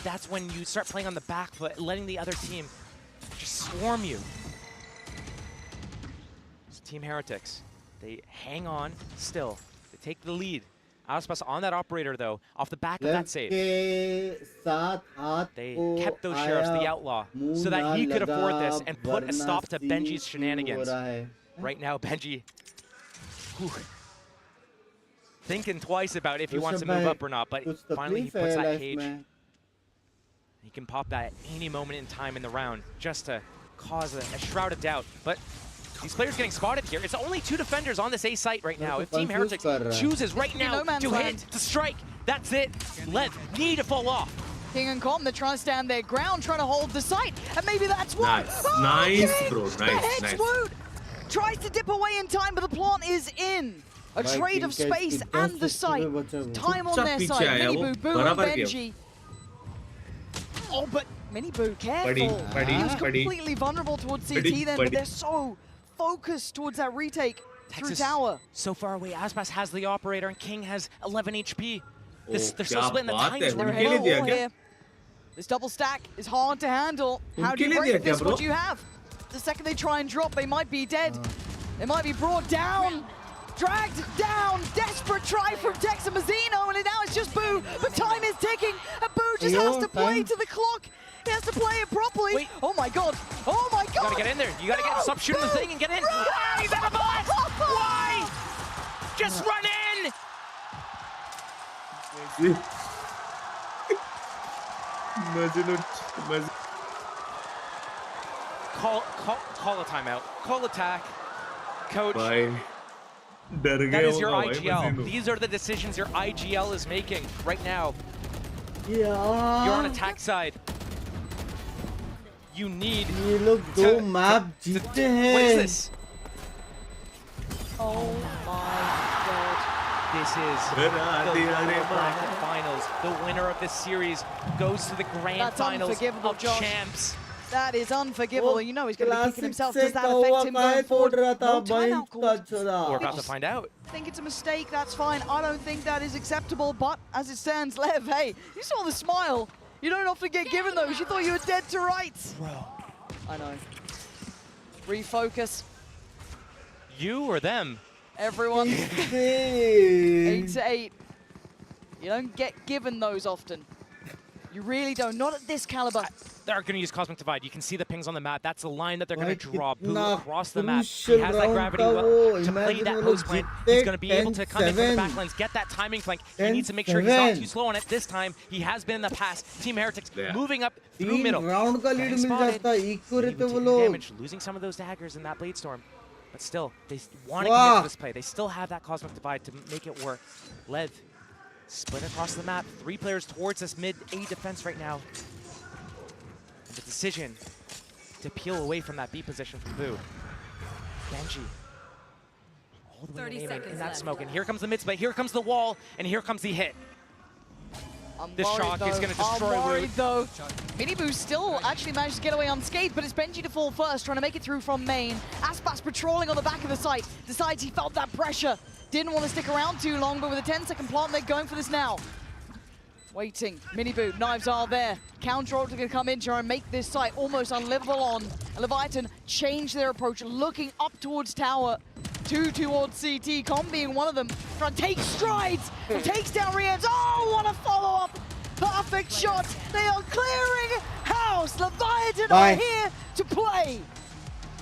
that's when you start playing on the back foot, letting the other team just swarm you. It's Team Heretics. They hang on still. They take the lead. Aspas on that operator, though, off the back of that save. They kept those sheriffs, the outlaw, so that he could afford this and put a stop to Benji's shenanigans. Right now, Benji, thinking twice about if he wants to move up or not, but finally he puts that cage. He can pop that at any moment in time in the round just to cause a shroud of doubt. But these players getting spotted here. It's only 2 defenders on this A site right now. If Team Heretics chooses right now to hit, to strike, that's it. Lev need to fall off. King and Com, they're trying to stand their ground, trying to hold the site, and maybe that's one. Nice, nice, bro, nice. Woot tries to dip away in time, but the plant is in. A trade of space and the site. Time on their side. Miniboo, Boo, and Benji. Oh, but Miniboo, careful. He was completely vulnerable towards CT then, but they're so focused towards that retake through tower. So far away, Aspas has the operator and King has 11 HP. They're still splitting the time. This double stack is hard to handle. How do you break this? What do you have? The second they try and drop, they might be dead. They might be brought down, dragged down. Desperate try from Tex and Mazzino, and now it's just Boo. But time is ticking, and Boo just has to play to the clock. He has to play it properly. Wait. Oh my god. Oh my god. You gotta get in there. You gotta stop shooting the thing and get in. He's out of bullets. Why? Just run in. Call a timeout. Call attack. Coach. That is your IGL. These are the decisions your IGL is making right now. You're on attack side. You need to map what is this? Oh my god. This is the grand finals. The winner of this series goes to the grand finals of champs. That is unforgivable. You know he's going to be kicking himself. Does that affect him going forward? No timeout called. We're about to find out. I think it's a mistake. That's fine. I don't think that is acceptable. But as it stands, Lev, hey, you saw the smile. You don't often get given those. You thought you were dead to rights. Bro. I know. Refocus. You or them? Everyone. 8-8. You don't get given those often. You really don't. Not at this caliber. They're going to use Cosmic Divide. You can see the pings on the map. That's the line that they're going to draw. Boo across the map. He has that gravity to play that post plant. He's going to be able to come in from the back lanes, get that timing flank. He needs to make sure he's not too slow on it this time. He has been in the past. Team Heretics moving up through middle. Damage, losing some of those daggers in that Blade Storm. But still, they want to commit to this play. They still have that Cosmic Divide to make it work. Lev, split across the map. 3 players towards this mid-A defense right now. And the decision to peel away from that B position from Boo. Benji. All the way in that smoke. And here comes the mid-split. Here comes the wall. And here comes the hit. This shock is going to destroy Wood. Though. Miniboo still actually managed to get away unscathed, but it's Benji to fall first, trying to make it through from main. Aspas patrolling on the back of the site. Decides he felt that pressure. Didn't want to stick around too long, but with a 10-second plant, they're going for this now. Waiting. Miniboo, knives are there. Counter ult going to come in, try and make this site almost unlivable on. Leviathan change their approach, looking up towards tower. 2 towards CT, Com being one of them. Trying to take strides and takes down Rienz. Oh, what a follow-up! Perfect shot. They are clearing house. Leviathan are here to play.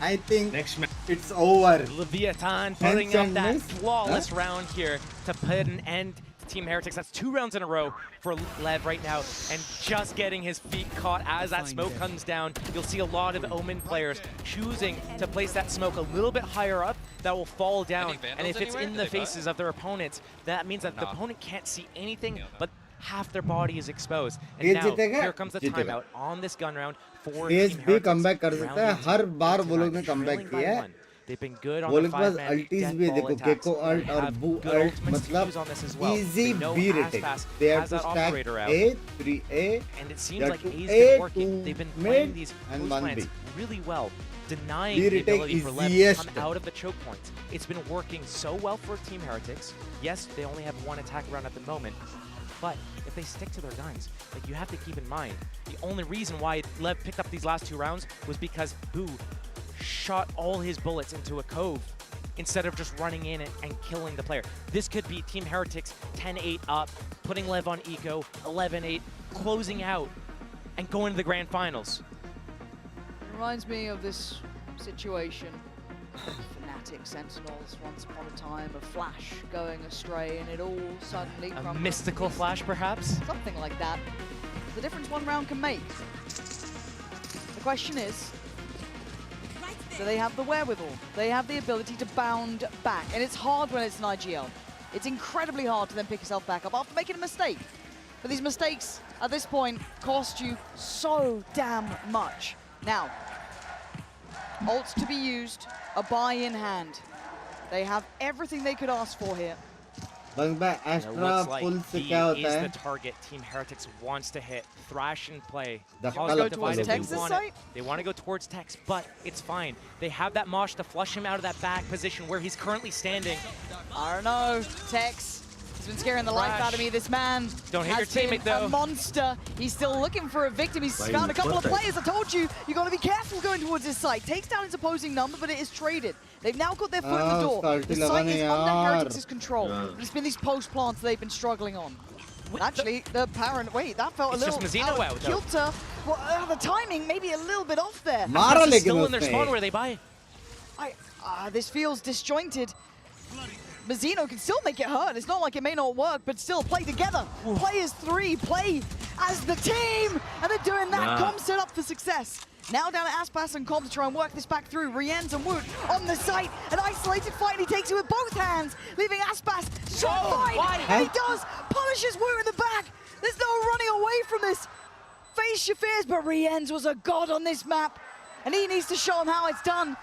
I think it's over. Leviathan putting up that flawless round here to put an end to Team Heretics. That's 2 rounds in a row for Lev right now, and just getting his feet caught as that smoke comes down. You'll see a lot of Omen players choosing to place that smoke a little bit higher up that will fall down, and if it's in the faces of their opponents, that means that the opponent can't see anything but half their body is exposed. And now here comes the timeout on this gun round for Team Heretics. comeback कर सकता है हर बार वो लोग ने comeback किया है. They've been good on वो the लोग के पास 5-man ultis भी देखो Gecko ult और Boo ult मतलब easy B rating. They have to stack A, 3A, and it seems like A's been working. They've been playing these and post 1B. plants really well, denying B the ability retake for is Lev to easiest. come out of the choke points. It's been working so well for Team Heretics. Yes, they only have 1 attack round at the moment, but if they stick to their guns, like, you have to keep in mind, the only reason why Lev picked up these last 2 rounds was because Boo shot all his bullets into a cove instead of just running in and killing the player. This could be Team Heretics 10-8 up, putting Lev on eco, 11-8, closing out, and going to the grand finals. It reminds me of this situation. Fnatic Sentinels, once upon a time, a flash going astray, and it all suddenly A mystical flash, perhaps? Something like that. The difference 1 round can make. The question is, do they have the wherewithal? They have the ability to bound back, and it's hard when it's an IGL. It's incredibly hard to then pick yourself back up after making a mistake. But these mistakes, at this point, cost you so damn much. Now, ults to be used, a buy in hand. They have everything they could ask for here. Astra pull से क्या होता है? The target Team Heretics wants to hit. Thrash and play. Go towards Tex this site? They want to go towards Tex, but it's fine. They have that Mosh to flush him out of that back position where he's currently standing. I don't know. Tex has been scaring the life out of me. This man Don't hit your has been teammate, though. a monster. He's still looking for a victim. He's found a couple of players. I told you, you got to be careful going towards this site. Takes down his opposing number, but it is traded. They've now got their foot in the door. The site is under Heretics' control. But it's been these post plants they've been struggling on. Actually, the parent, wait, that felt It's a little just Mazzino out, though. kilter. Well, the timing maybe a little bit off there. Mara still in their spawn where they buy. This feels disjointed. Mazzino can still make it hurt. It's not like it may not work, but still play together. Play as 3, play as the team, and they're doing that. Com set up for success. Now down to Aspas and Com to try and work this back through. Rienz and Wood on the site. An isolated fight, and he takes it with both hands, leaving Aspas to try and fight. And he does. Punishes Wood in the back. There's no running away from this. Face your fears, but Rienz was a god on this map. And he needs to show him how it's done.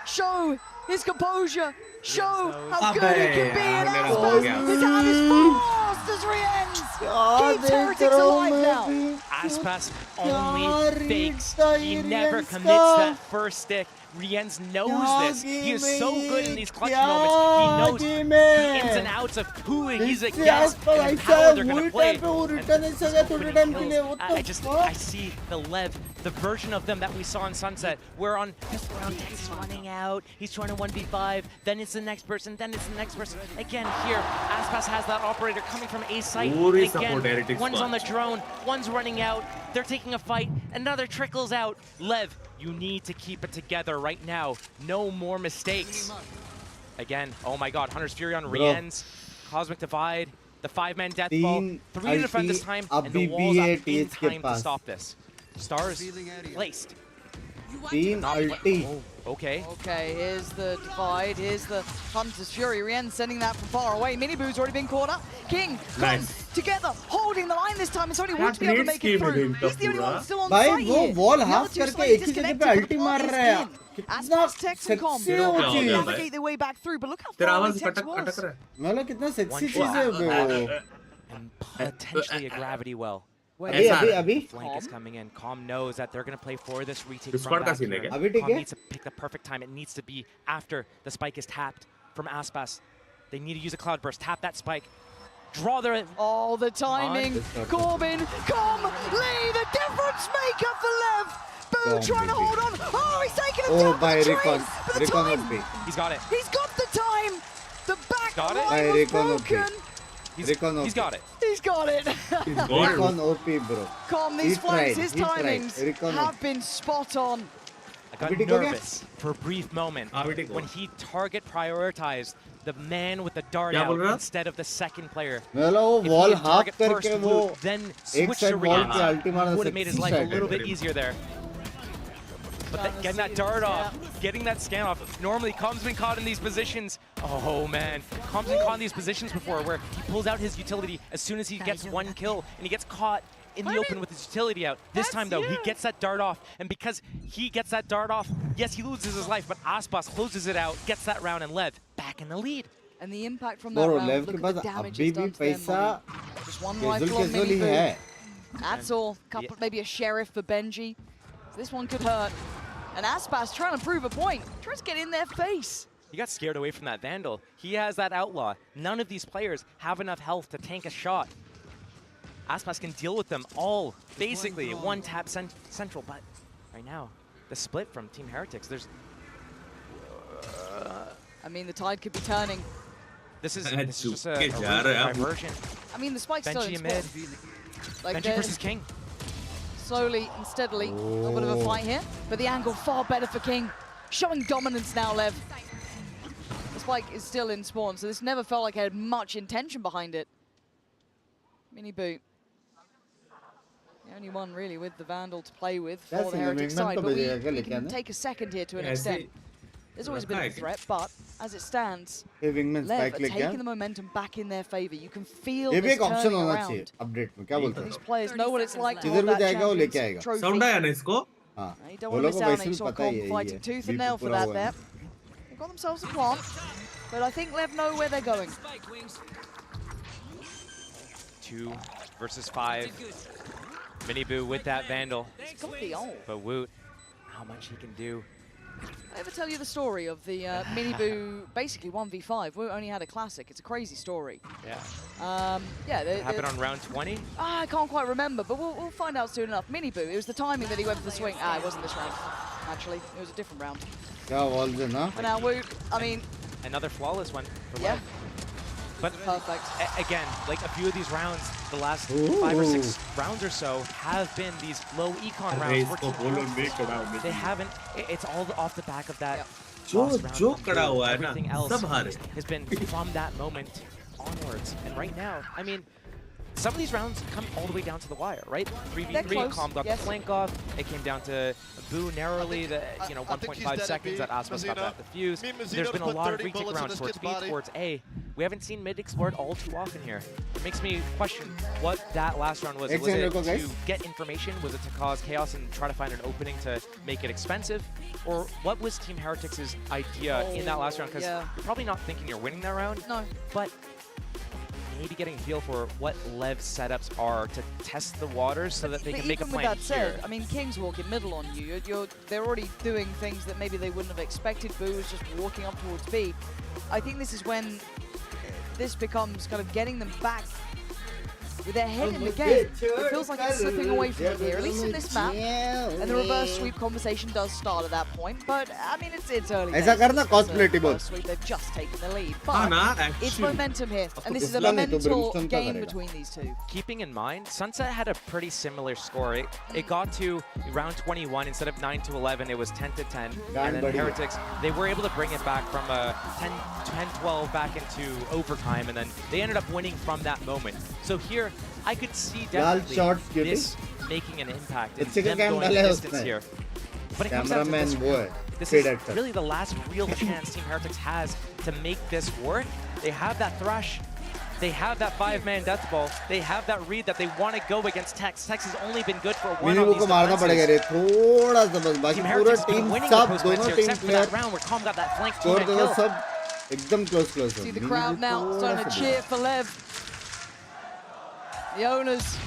Show his composure. Show how good he can be. And Aspas is out as fast as Rienz. Keeps Heretics alive now. Aspas only fakes. He never commits that first stick. Rienz knows this. He is so good in these clutch moments. He knows the ins and outs of who he's against and how they're going to play. I see the Lev, the version of them that we saw in Sunset, where on this round he's running out, he's trying to 1v5, then it's the next person, then it's the next person. Again, here, Aspas has that operator coming from A site. Again, one's on the drone, one's running out, they're taking a fight, another trickles out. Lev, you need to keep it together right now. No more mistakes. Again, oh my god, Hunter's Fury on Rienz, Cosmic Divide, the 5-man death ball, 3 to defend this time, and the walls up in time to stop this. Stars placed. Okay. Okay, here's the divide, here's the Hunter's Fury. Rienz sending that from far away. Miniboo's already been caught up. King comes together, holding the line this time. It's only Wood to be able to make it through. He's the only one still on site here. wall half करके एक ही जगह पे ulti मार रहा है. Aspas, Tex and Com navigate their way back through, but look how far away Tex was. मतलब कितना sexy चीज है वो. And potentially a gravity well. अभी Flank is coming in. Com knows that they're going to play for this retake Discord from back scene here. है Com needs to pick the perfect time. It needs to be after the spike is tapped from Aspas. They need to use a cloud burst. Tap that spike. Draw their... Oh, the timing. Corbin, Com, Lee, the difference maker for Lev. Boo trying to hold on. Oh, he's taking him down by the train. But the time. He's got it. He's got the time. The back Got it? line was broken. He's got it. He's got it. Recon OP, bro. Com, these flanks, his timings have been spot on. I got nervous for a brief moment when he target prioritized the man with the dart out instead of the second player. मतलब वो wall half करके वो then एक switch to side wall पे Rienz ulti मारना would have made his life a little bit easier there. But getting that dart off, getting that scan off. Normally, Com's been caught in these positions. Oh man, Com's been caught in these positions before where he pulls out his utility as soon as he gets one kill and he gets caught in the open with his utility out. This time though, he gets that dart off, and because he gets that dart off, yes, he loses his life, but Aspas closes it out, gets that round, and Lev back in the lead. And the impact from that round, look at the damage it's done to them. Just one rifle on Miniboo. That's all. Couple, maybe a sheriff for Benji. So this one could hurt. And Aspas trying to prove a point, tries to get in their face. He got scared away from that Vandal. He has that Outlaw. None of these players have enough health to tank a shot. Aspas can deal with them all, basically, one tap central, but right now, the split from Team Heretics, there's... I mean, the tide could be turning. This is just a diversion. I mean, the spike's still in Benji mid. Like Benji versus King. Slowly and steadily, a little bit of a fight here, but the angle far better for King. Showing dominance now, Lev. The spike is still in spawn, so this never felt like it had much intention behind it. Miniboo. The only one really with the Vandal to play with for the Heretic side, but we can take a second here to an extent. There's always a bit of a threat, but as it stands, Lev are taking the momentum back in their favor. You can feel this turning around. These players know what it's like to hold that Champions trophy. You don't want to miss out on Wukong fighting tooth and nail for that there. They've got themselves a plant, but I think Lev know where they're going. 2 versus 5. Miniboo with that Vandal. He's got the ult. But Woot, how much he can do. I ever tell you the story of the Miniboo basically 1v5? We only had a classic. It's a crazy story. Yeah. Yeah. It happened on round 20? I can't quite remember, but we'll find out soon enough. Miniboo, it was the timing that he went for the swing. It wasn't this round, actually. It was a different round. But now Woot, I mean... Another flawless one for Yeah. Lev. But perfect. Again, like a few of these rounds, the last 5 or 6 rounds or so have been these low econ rounds. They haven't. It's all off the back of that. Everything else has been from that moment onwards. And right now, I mean, some of these rounds come all the way down to the wire, right? 3v3, Com got the flank off. It came down to Boo narrowly, the 1.5 seconds that Aspas got that defuse. There's been a lot of retake rounds towards B, towards A. We haven't seen mid explored all too often here. It makes me question what that last round was. Was it to get information? Was it to cause chaos and try to find an opening to make it expensive? Or what was Team Heretics' idea in that last round? Because you're probably not thinking you're winning that round. No. But maybe getting a feel for what Lev's setups are to test the waters so that they can make a plan Even with that said, here. I mean, King's walking middle on you. They're already doing things that maybe they wouldn't have expected. Boo is just walking up towards B. I think this is when this becomes kind of getting them back with their head in the game. It feels like it's slipping away from them here, at least in this map. And the reverse sweep conversation does start at that point, but I mean, it's early days. Reverse sweep, they've just taken the lead, but it's momentum here, and this is a mental game between these two. Keeping in mind, Sunset had a pretty similar score. It got to round 21, instead of 9-11, it was 10-10, and then Heretics, they were able to bring it back from 10-12 back into overtime, and then they ended up winning from that moment. So here, I could see definitely this making an impact in them going the distance here. But it comes down to this round. This is really the last real chance Team Heretics has to make this work. They have that Thresh. They have that 5-man death ball. They have that read that they want to go against Tex. Tex has only been good for one on these defenses. Team Heretics has been winning the post-match here, except for that round where Calm got that flank teammate kill. See the crowd now starting to cheer for Lev. The owners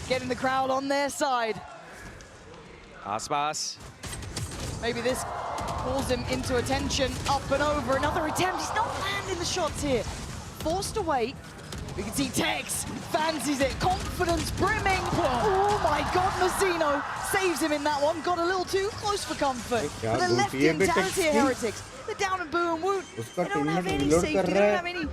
getting the crowd on their side. Aspas. Maybe this pulls him into attention. Up and over, another attempt. He's not landing the shots here. Forced away. We can see Tex fancies it. Confidence brimming. Oh my God, Mazzino saves him in that one. Got a little too close for comfort. But they're left intact here, Heretics. They're down and Boo and Woot. They don't have any safety. They don't have any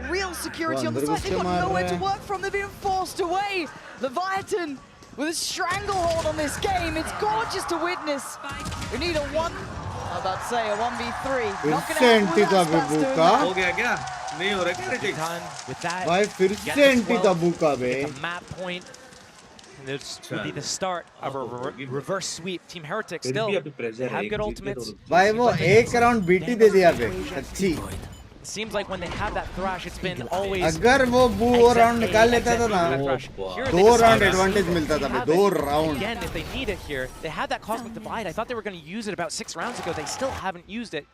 real security on the side. They've got nowhere to work from. They've been forced away. Leviathan with a stranglehold on this game. It's gorgeous to witness. We need a one. I'm about to say a 1v3. Not gonna have with that, भाई फिर से anti तबूका बे a map point, and this would be the start of a reverse sweep. Team Heretics still they have good ultimates. भाई वो एक round BT दे दिया बे अच्छी. It seems like when they have that Thrash, it's been always. अगर वो बू वो round निकाल लेता था ना, 2 राउंड एडवांटेज मिलता था बे, 2 round. Again, if they need it here, they have that cosmic divide. I thought they were going to use it about 6 rounds ago. They still haven't used it.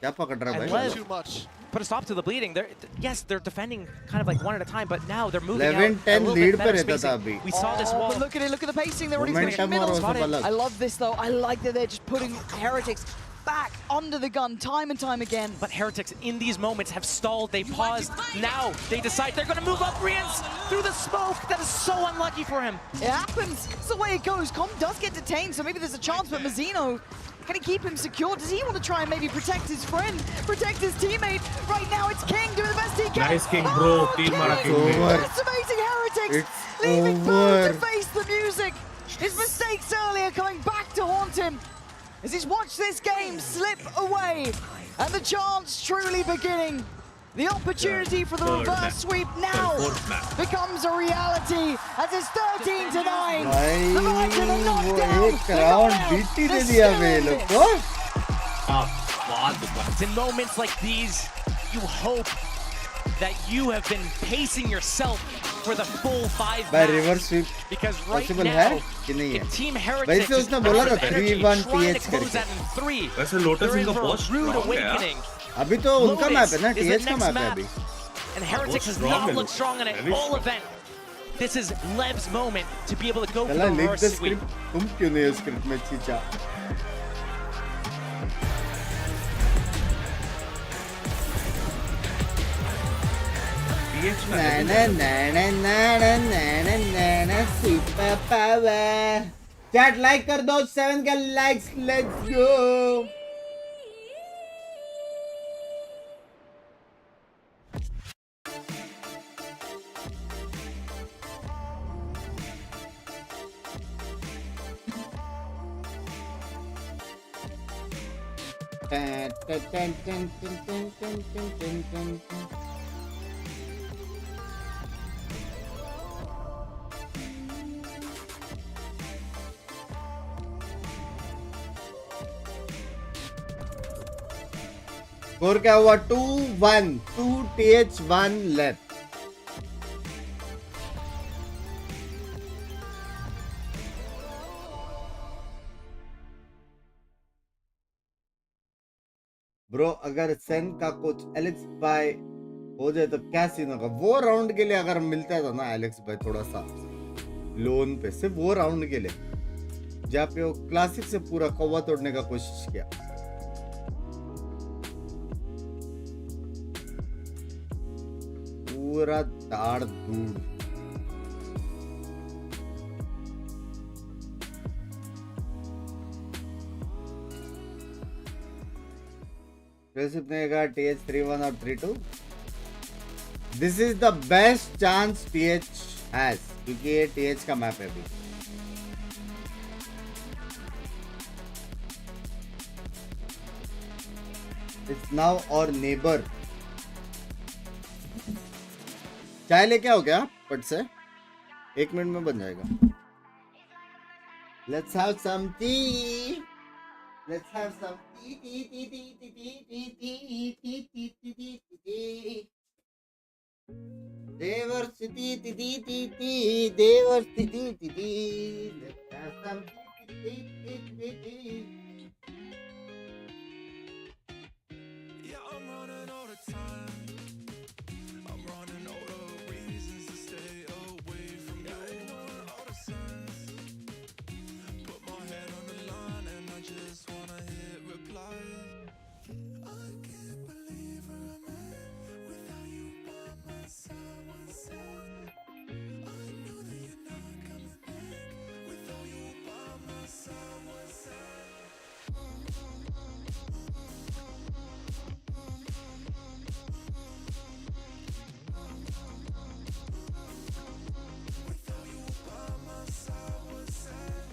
क्या पकड़ रहा है भाई? Too much. Put a stop to the bleeding. Yes, they're defending kind of like one at a time, but now they're moving 11-10 lead पे रहता था अभी. We saw this wall. But look at it, look at the pacing. They're already pushing middle. I love this though. I like that they're just putting Heretics back under the gun time and time again. But Heretics in these moments have stalled. They paused. Now they decide they're going to move up Rians through the smoke. That is so unlucky for him. It happens. It's the way it goes. Com does get detained, so maybe there's a chance, but Mazzino, can he keep him secure? Does he want to try and maybe protect his friend, protect his teammate? Right now it's King doing the best he can. Nice King, bro. Team That's amazing, Heretics. Leaving Boo to face the music. His mistakes earlier coming back to haunt him. As he's watched this game slip away, and the chance truly beginning. The opportunity for the reverse sweep now becomes a reality as it's 13-9. The Viking are knocked down. It's in moments like these, you hope that you have been pacing yourself for the full 5 matches. Because right now, if Team Heretics is trying to close that in 3, they're in for a rude awakening. अभी तो उनका map है ना, TH का map है अभी. And Heretics has not looked strong in it all event. This is Lev's moment to be able to go for the reverse sweep. तुम क्यों नहीं स्क्रिप्ट में चीचा? Na na na na na na na na na super power. Chat like कर दो 7 का likes. Let's go. Score क्या हुआ? 2-1, 2 TH 1 left. Bro अगर सेन का कोच एलेक्स बाय हो जाए तो क्या सीन होगा। वो राउंड के लिए अगर मिलता था ना एलेक्स भाई थोड़ा सा लोन पे, सिर्फ वो राउंड के लिए जहाँ पे वो क्लासिक से पूरा कौवा तोड़ने का कोशिश किया। पूरा दाड़ दूड़। ने कहा TH 3-1 और 3-2। This is the best chance TH has, क्योंकि ये TH का मैप है अभी। इट्स नाउ और नेबर। चाय लेके आओ क्या पट से? 1 मिनट में बन जाएगा। Let's have some tea. Let's have some diversity, diversity, let's have some. Yeah, I'm running out of time. I'm running out of reasons to stay away from you. Out of signs. Put my head on the line and I just wanna hit reply. I can't believe where I'm at without you by my side. One side. I know that you're not coming back without you by my side. One side. Without you by my side, one side.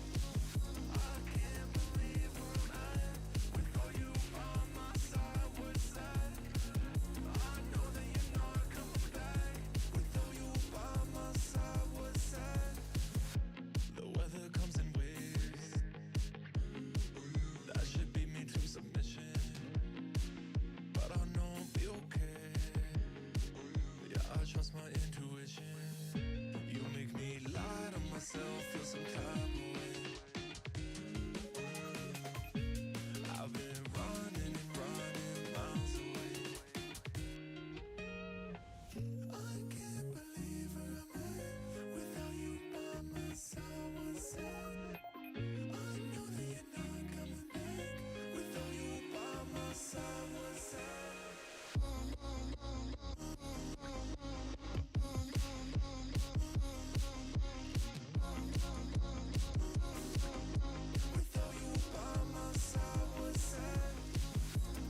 I can't believe where I'm at without you by my side, one side. I know that you're not coming back without you by my side, one side. The weather comes in waves that should beat me to submission, but I know I'll be okay. Yeah, I trust my intuition. You make me lie to myself, feel some type of way. I've been running and running miles away. I can't believe where I'm at without you by my side, one side. I know that you're not coming back without you by my side, one side. Without you by my side, one side.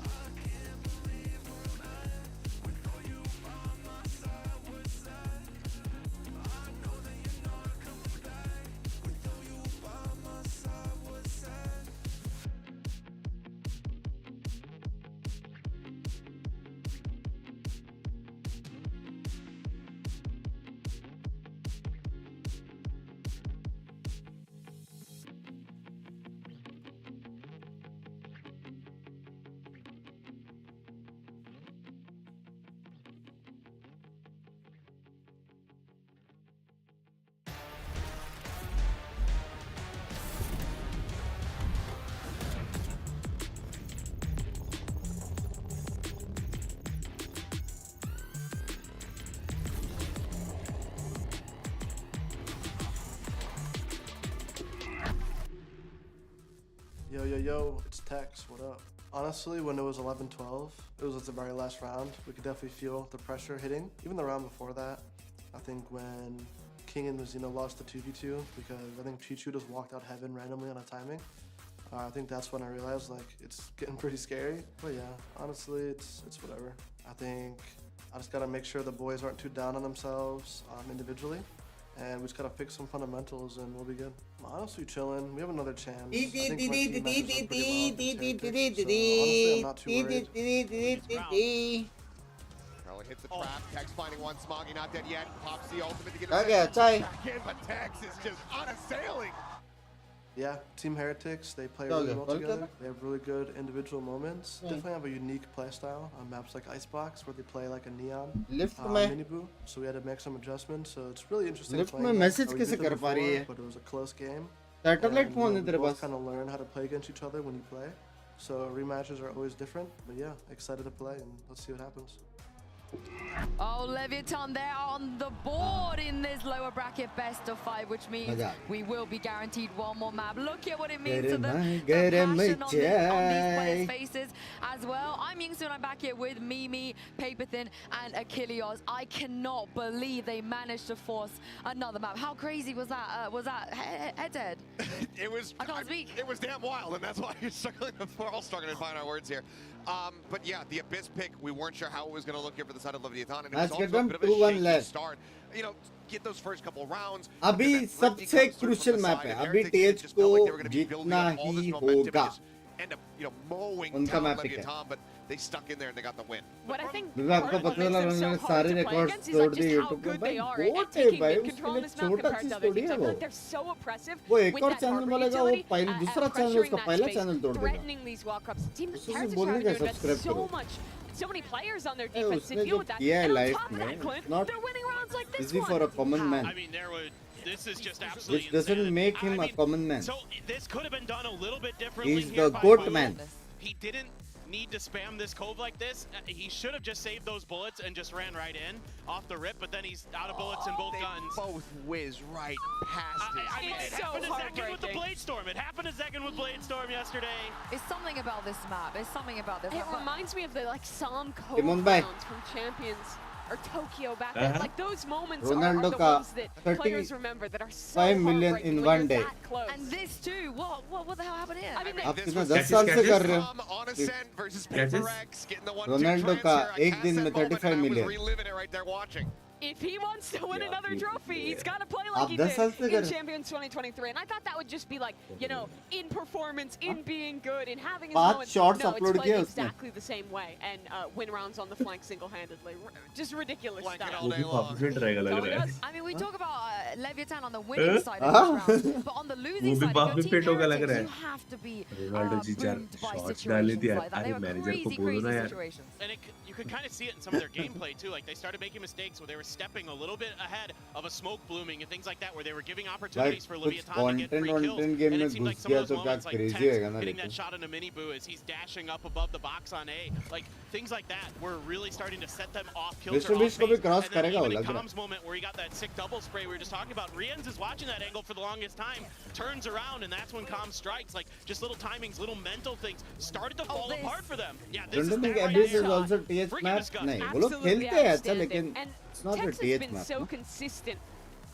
I can't believe where I'm at without you by my side, one side. I know that you're not coming back without you by my side, one side. Yo, yo, yo, it's Tex, what up? Honestly, when it was 11-12, it was at the very last round, we could definitely feel the pressure hitting. Even the round before that, I think when King and Mazino lost the 2v2, because I think Chichu just walked out heaven randomly on a timing. I think that's when I realized, like, it's getting pretty scary. But yeah, honestly, it's whatever. I think I just gotta make sure the boys aren't too down on themselves individually. And we just gotta fix some fundamentals and we'll be good. I'm honestly chilling. We have another chance. I think my team matches up pretty well against Heretics, so honestly, I'm not too worried. Probably hits the trap. Tex finding one. Smoggy not dead yet. Pops the ultimate to get Okay, back in, but Tex is just unassailing. Yeah, Team Heretics, they play really well together. They have really good individual moments. Definitely have a unique playstyle on maps like Icebox, where they play like a Neon Miniboo. So we had to make some adjustments. So it's really interesting playing. Message कैसे कर पा रही है? But it was a close game. Satellite phone है We तेरे both pass? kind of learn how to play against each other when you play. So rematches are always different. But yeah, excited to play and let's see what happens. Oh, Leviathan, they're on the board in this lower bracket best of 5, which means we will be guaranteed one more map. Look at what it means to the passion on these players' faces as well. I'm Yingsu and I'm back here with Mimi, Paperthin and Achilles. I cannot believe they managed to force another map. How crazy was that? Was that head-to-head? It was. I can't speak. It was damn wild, and that's why we're all struggling to find our words here. But yeah, the Abyss pick, we weren't sure how it was going to look here for the side of Leviathan, and it was also a bit of a shaky start. You know, get those first couple rounds. अभी सबसे crucial map है. अभी TH को जीतना ही होगा. End up, you know, mowing उनका down map pick Leviathan, but they stuck in there and they got the win. What I think आपको पता चला उन्होंने सारे records तोड़ दिए YouTube पे. भाई बहुत है भाई, उसके लिए छोटा चीज थोड़ी है वो. वो एक और चैनल वालेगा, वो पहले दूसरा चैनल उसका पहला चैनल तोड़ देगा. उससे बोलने का सब्सक्राइब करो. So many players on their defense to deal with that. Yeah, and on life, top of that, man. Clint, Not they're winning rounds like this easy one. for a common man. I mean, this is just absolutely Which doesn't make him a common man. So this could have been done a little bit differently. He's here the by goat Wu. man. He didn't need to spam this cove like this. He should have just saved those bullets and just ran right in off the rip, but then he's out of bullets in both guns. Both whiz right past it. I mean, it happened a second with the Blade Storm. It happened a second with Blade Storm yesterday. It's something about this map. It's something about this It map. reminds me of the Psalm Cove Timon bhai. rounds from Champions or Tokyo back then. Like those moments are Ronaldo the का ones that players remember that are so 5 million heartbreaking in when one you're day. that close. And this too. What the hell happened here? I mean, आप कितना 10 साल से कर रहे हो? On Ascent versus PaperX, getting the 1-2 Ronaldo का transfer. एक दिन में 35 million. Reliving it right there watching. if he wants to win another trophy, he's got to play आप like he 10 साल से did कर in रहे Champions 2023. And I thought that would just be like, you know, in performance, in being good, in having his 5 moments. shots No, it's upload played किए उसने. exactly the same way and win rounds on the flank single-handedly. Just ridiculous stuff. वो भी populate रहेगा लग रहा है. I mean, we talk about Leviathan on the winning side of this round, but on the losing वो भी side, if काफी you're pet Team होगा लग रहा Heretics, है. you have to be Ronaldo ji चार boomed by शॉट्स डाले situations थे यार. like that. They अरे were मैनेजर को crazy, बोलो ना crazy यार. situations. And you could kind of see it in some of their gameplay too. Like they started making mistakes where they were stepping a little bit ahead of a smoke blooming and things like that, where they were giving opportunities for कुछ Leviathan to get free kills. content game And में it seemed like घुस some of गया those तो क्या moments, like crazy Tex होगा ना hitting लेकिन. that shot in a mini boo as he's dashing up above the box on A, like things like that were really starting to set them off. Kills Mr. are Beast off को भी pace. cross And then करेगा वो even लग रहा है. Com's moment where he got that sick double spray we were just talking about. Rienz is watching that angle for the longest time, turns around, and that's when Com strikes. Like just little timings, little mental things started to fall apart for them. Yeah, this Don't is you think that right Abyss there. is also TH Freaking map? disgusting. नहीं, वो लोग खेलते हैं अच्छा लेकिन And it's not a Tex has TH been map. so consistent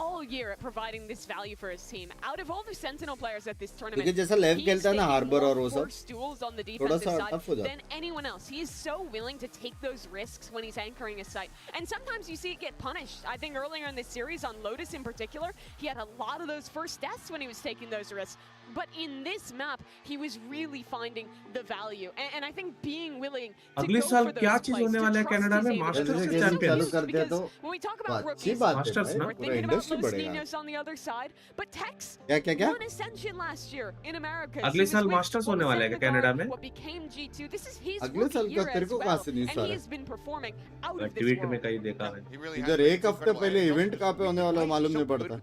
all year at providing this value for his team. Out of all the Sentinel players at this tournament, क्योंकि जैसा लेव he's खेलता है ना taken हार्बर more और वो सब forced duels on the थोड़ा defensive सा side टफ हो जाता than anyone else. He is so willing to take those risks when he's anchoring a site. And sometimes you see it get punished. I think earlier in this series on Lotus in particular, he had a lot of those first deaths when he was taking those risks. But in this map, he was really finding the value. And I think being willing to अगले go साल for those क्या plays, चीज होने to वाला है trust Canada his में? aim, masters to के trust champion. his कर दिया तो when we talk about अच्छी rookies, बात है Masters भाई, ना? we're पूरा thinking about इंडस्ट्री Los बढ़ेगा. Niños on the other side, but Tex क्या won Ascension last year in America. अगले साल मास्टर्स होने वाला है क्या कनाडा में? What became G2. This is his अगले rookie साल year का तेरे as को well, कहाँ से न्यूज़ and आ he रहा has been performing out of this tweet में world. कहीं देखा है. है इधर एक हफ्ते पहले इवेंट कहाँ पे होने वाला है मालूम नहीं पड़ता.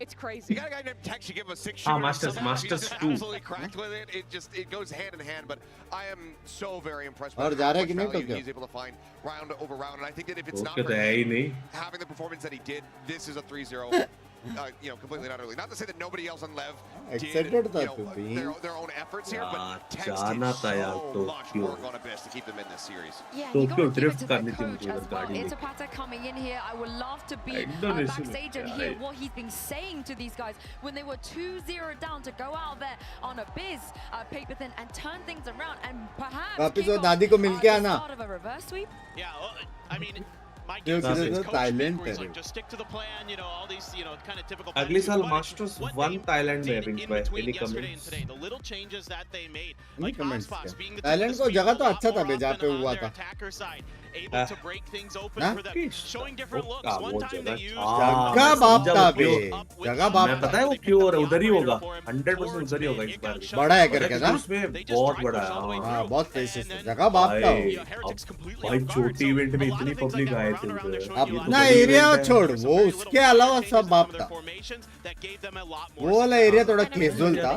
It's crazy. You got a guy named Tex, you give him a 6 Ah, shooter. Masters, somehow Masters he's just 2. absolutely cracked with it. It goes hand in hand, but I am so very impressed और with जा how रहा है much कि नहीं value Tokyo? he's able to find round over round. And I think that if it's not Tokyo for तो है ही him नहीं. having the performance that he did, this is a 3-0. You know, completely not early. Not to say that nobody else on Lev did, Excited था you तू know, भी. their own efforts here, यार, but Tex did जाना था यार so much Tokyo. work on Abyss to keep them in this series. Yeah, तो you क्यों got to give it drift to the करनी थी coach मुझे as उधर well. गाड़ी It's में. a patter coming in here. I would love to be Indonesia backstage and में hear क्या है? what he's been saying to these guys when they were 2-0 down to go out there on Abyss, Paperthin, and turn things around and perhaps वापिस kick वो off, दादी को मिल के the आना. start of a reverse sweep. Yeah, well, I mean, my जो guess is किधर his तो coach Thailand where he's है. like, just stick to the plan, you know, all these, you know, kind of typical. अगले plans. साल What- masters what one they Thailand में did Binks in भाई. between any yesterday and comments? today, the little changes that they made, नहीं like comments Ospox क्या? being the Thailand tip of को the जगह speed तो a lot अच्छा था more बे जहाँ often पे on हुआ their था. attacker side, able to break things open for them, showing different looks. वो One time they जगह used जगह बाप था बे. जगह बाप मैं था. पता है वो प्योर है, उधर ही होगा. 100% उधर ही होगा इस बार भी. बड़ा है करके ना. उसमें बहुत बड़ा है. हाँ बहुत फेसेस है. जगह बाप था वो. भाई छोटी इवेंट में इतनी पब्लिक आए थे उधर. अपना एरिया छोड़, वो उसके अलावा सब बाप था. वो वाला एरिया थोड़ा केजुअल था.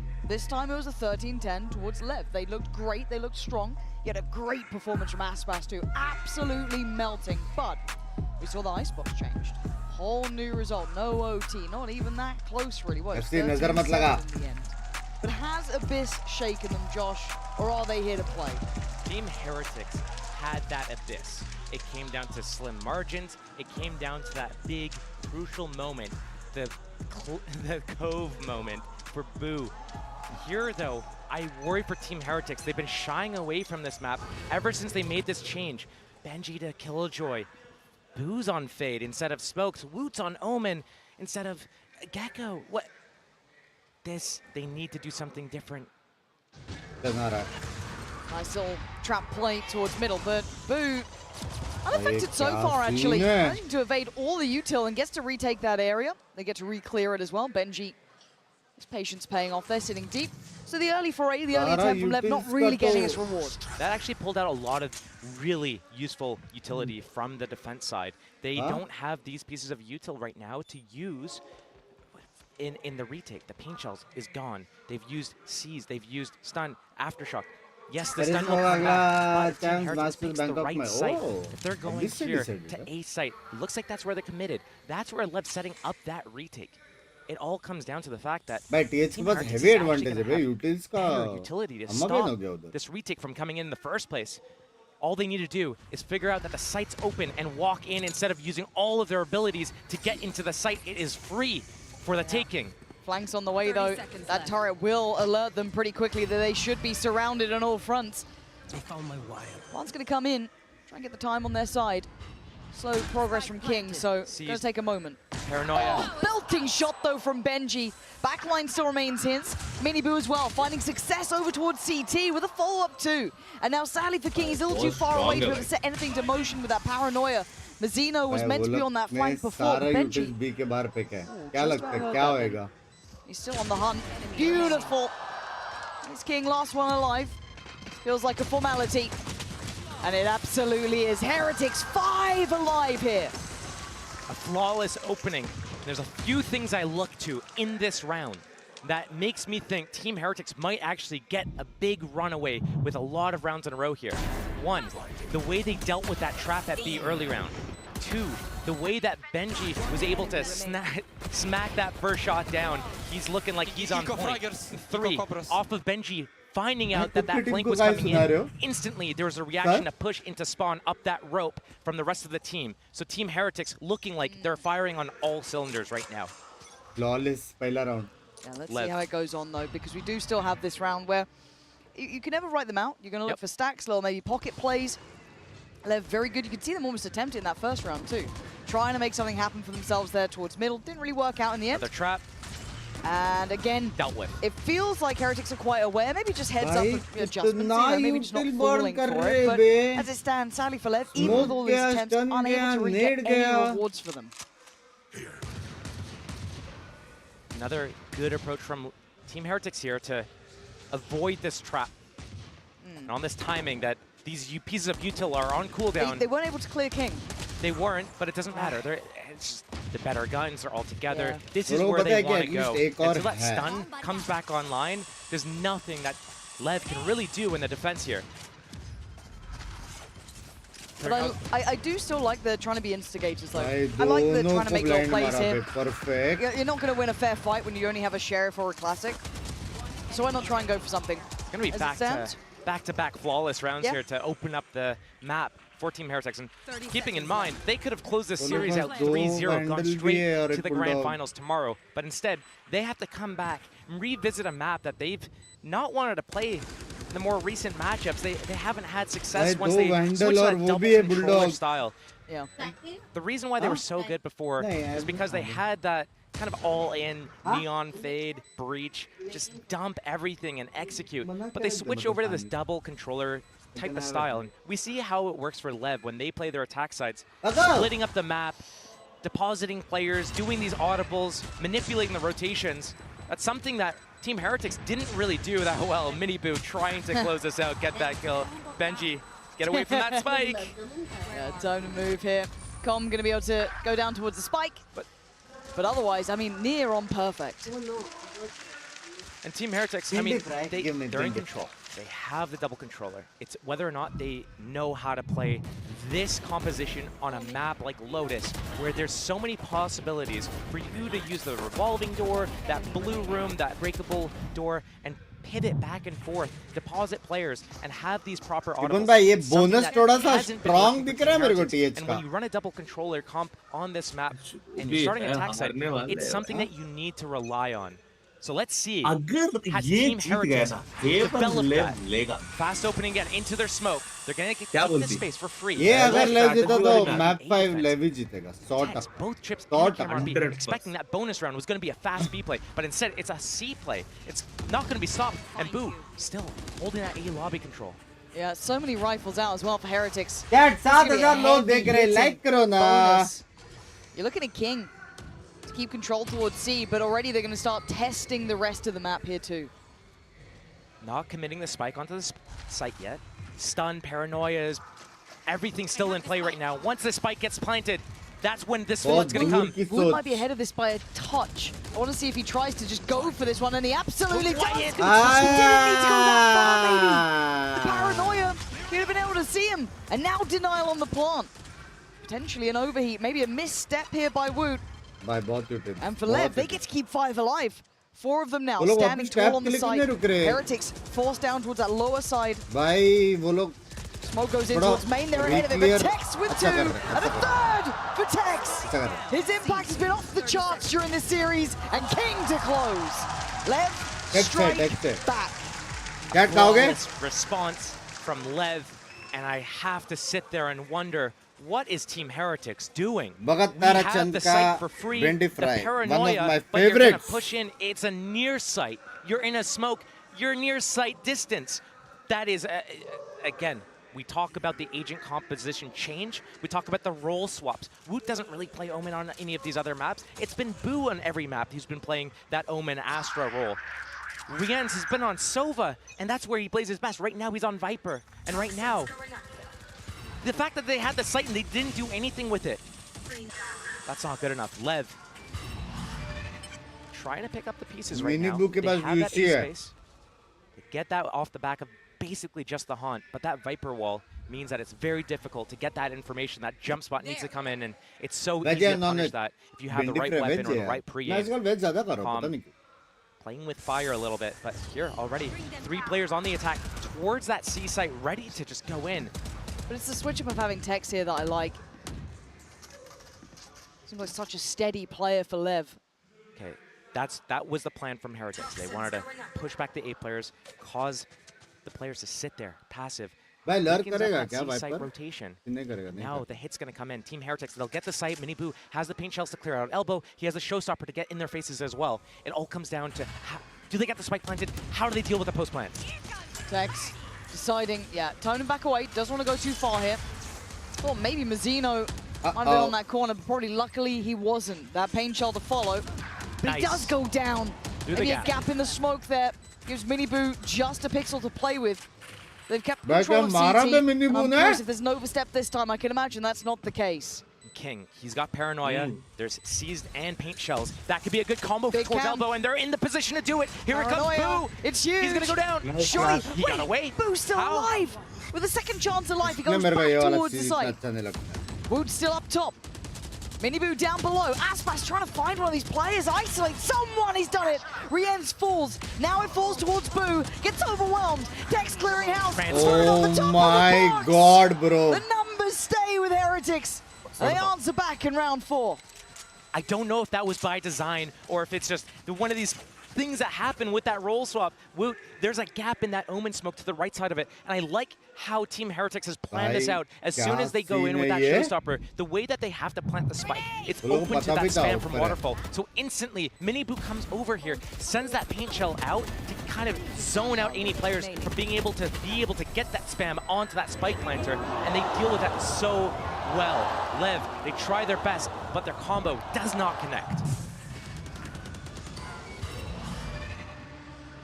This time it was a 13-10 towards Lev. They looked great, they looked strong. Yet a great performance from Aspas too, absolutely melting. But we saw the icebox changed. Whole new result, no OT, not even that close really. What, 13-7 in the end. But has Abyss shaken them, Josh, or are they here to play? Team Heretics had that abyss. It came down to slim margins. It came down to that big, crucial moment, the cove moment for Boo. Here, though, I worry for Team Heretics. They've been shying away from this map ever since they made this change. Benji to Killjoy. Boo's on Fade instead of Smokes. Woot's on Omen instead of Gecko. What? This, they need to do something different. Nice little trap play towards middle, but Boo unaffected so far, actually. Managing to evade all the util and gets to retake that area. They get to re-clear it as well. Benji, his patience paying off. They're sitting deep. So the early foray, the early attempt from Lev, not really getting its reward. That actually pulled out a lot of really useful utility from the defense side. They don't have these pieces of util right now to use in the retake. The paint shells is gone. They've used Seize, they've used Stun, Aftershock. Yes, the stun will come back, but Team Heretics picks the right site. If they're going here to A site, looks like that's where they're committed. That's where Lev's setting up that retake. It all comes down to the fact that Team Heretics is actually going to have better utility to stop this retake from coming in the first place. All they need to do is figure out that the site's open and walk in instead of using all of their abilities to get into the site. It is free for the taking. Flanks on the way, though. That turret will alert them pretty quickly that they should be surrounded on all fronts. I found my wire. One's going to come in, try and get the time on their side. Slow progress from King, so it's going to take a moment. Paranoia. Oh, belting shot, though, from Benji. Backline still remains his. Miniboo as well, finding success over towards CT with a follow-up too. And now, sadly for King, he's a little too far away to be able to set anything to motion with that Paranoia. Mazzino was meant to be on that flank before Benji. He's still on the hunt. Beautiful. It's King, last one alive. Feels like a formality. And it absolutely is. Heretics 5 alive here. A flawless opening. There's a few things I look to in this round that makes me think Team Heretics might actually get a big runaway with a lot of rounds in a row here. One, the way they dealt with that trap at B early round. Two, the way that Benji was able to smack that first shot down. He's looking like he's on point. Three, off of Benji finding out that that flank was coming in, instantly there was a reaction to push into spawn up that rope from the rest of the team. So Team Heretics looking like they're firing on all cylinders right now. Flawless pehla round. Yeah, let's see how it goes on, though, because we do still have this round where you can never write them out. You're going to look for stacks, little maybe pocket plays. They're very good. You can see them almost attempting that first round, too. Trying to make something happen for themselves there towards middle. Didn't really work out in the end. Another trap. And again, dealt with. It feels like Heretics are quite aware. Maybe just heads up adjustments, maybe just not falling for it. But as it stands, sadly for Lev, even with all these attempts, unable to get any rewards for them. Another good approach from Team Heretics here to avoid this trap. And on this timing that these pieces of util are on cooldown. They weren't able to clear King. They weren't, but it doesn't matter. It's just the better guns are all together. This is where they want to go. Until that stun comes back online, there's nothing that Lev can really do in the defense here. But I do still like the trying to be instigators, though. I like the trying to make little plays here. Perfect. You're not going to win a fair fight when you only have a Sheriff or a Classic. So why not try and go for something? It's going to be back-to-back flawless rounds here to open up the map for Team Heretics. And keeping in mind, they could have closed this series out 3-0, gone straight to the grand finals tomorrow. But instead, they have to come back and revisit a map that they've not wanted to play in the more recent matchups. They haven't had success once they switched that double controller style. Yeah. And the reason why they were so good before is because they had that kind of all-in neon fade, breach, just dump everything and execute. But they switch over to this double controller type of style. And we see how it works for Lev when they play their attack sides, splitting up the map, depositing players, doing these audibles, manipulating the rotations. That's something that Team Heretics didn't really do that well. Miniboo trying to close this out, get that kill. Benji, get away from that spike. Yeah, time to move here. Com going to be able to go down towards the spike. But otherwise, I mean, near on perfect. And Team Heretics, I mean, they're in control. They have the double controller. It's whether or not they know how to play this composition on a map like Lotus, where there's so many possibilities for you to use the revolving door, that blue room, that breakable door, and pivot back and forth, deposit players, and have these proper audibles. Ibn bhai, ये Something bonus that थोड़ा सा hasn't been strong working दिख for रहा है मेरे को Team Heretics. TH And का. when you run a double controller comp on this map, and you're starting attack side, it's something that you need to rely on. So let's see. Has Team Heretics developed that? Fast opening again into their smoke. They're going to get this space for free. ये अगर लेव जीता तो map 5 लेव ही जीतेगा 100%. Both chips in the camera be expecting that bonus round was going to be a fast B play, but instead it's a C play. It's not going to be stopped, and Boo still holding that A lobby control. Yeah, so many rifles out as well for Heretics. Chat 7,000 लोग देख रहे हैं, like करो ना. You're looking at King to keep control towards C, but already they're going to start testing the rest of the map here too. Not committing the spike onto the site yet. Stun, paranoias, everything's still in play right now. Once the spike gets planted, that's when this one's going to come. Wood might be ahead of this by a touch. I want to see if he tries to just go for this one, and he absolutely does. He didn't need to go that far, maybe. The paranoia, you'd have been able to see him. And now denial on the plant. Potentially an overheat, maybe a misstep here by Woot. And for Lev, they get to keep 5 alive. 4 of them now, standing tall on the side. Heretics forced down towards that lower side. Smoke goes in towards main, they're ahead of it, but Tex with 2, and a third for Tex! His impact has been off the charts during this series, and King to close. Lev, straight back. Flawless response from Lev, and I have to sit there and wonder, what is Team Heretics doing? We have the site for free, the paranoia, but you're gonna push in. It's a near site. You're in a smoke. You're near site distance. That is, again, we talk about the agent composition change. We talk about the role swaps. Woot doesn't really play Omen on any of these other maps. It's been Boo on every map who's been playing that Omen Astra role. Riens has been on Sova, and that's where he plays his best. Right now, he's on Viper. And right now, the fact that they had the site and they didn't do anything with it, that's not good enough. Lev trying to pick up the pieces right now. They have that A space. They get that off the back of basically just the haunt, but that Viper wall means that it's very difficult to get that information. That jump spot needs to come in, and it's so easy to punish that if you have the right weapon or the right pre-aim. Playing with fire a little bit, but here already 3 players on the attack towards that C site, ready to just go in. But it's the switch up of having Tex here that I like. Seems like such a steady player for Lev. Okay, that was the plan from Heretics. They wanted to push back the A players, cause the players to sit there, passive. C-site rotation. Now the hit's going to come in. Team Heretics, they'll get the site. Mini Boo has the paint shells to clear out. Elbow, he has a showstopper to get in their faces as well. It all comes down to, do they get the spike planted? How do they deal with the post plant? Tex deciding, yeah, toning back away. Doesn't want to go too far here. Thought maybe Mazzino might have been on that corner, but probably luckily he wasn't. That paint shell to follow. But he does go down. Maybe a gap in the smoke there. Gives Mini Boo just a pixel to play with. They've kept control of CT, and I'm curious if there's an overstep this time. I can imagine that's not the case. King, he's got paranoia. There's seized and paint shells. That could be a good combo for Elbow, and they're in the position to do it. Here it comes, Boo. It's huge. He's gonna go down. Surely, He got away. Boo's still alive. With a second chance of life, he goes back towards the site. Wood's still up top. Mini Boo down below. Aspas trying to find one of these players. Isolate someone. He's done it. Riens falls. Now it falls towards Boo. Gets overwhelmed. Tex clearing house. Oh my god, bro. The numbers stay with Heretics. They answer back in round 4. I don't know if that was by design or if it's just one of these things that happen with that roll swap. Woot, there's a gap in that Omen smoke to the right side of it, and I like how Team Heretics has planned this out. As soon as they go in with that showstopper, the way that they have to plant the spike, it's open to that spam from Waterfall. So instantly, Mini Boo comes over here, sends that paint shell out to kind of zone out any players from being able to get that spam onto that spike planter, and they deal with that so well. Lev, they try their best, but their combo does not connect.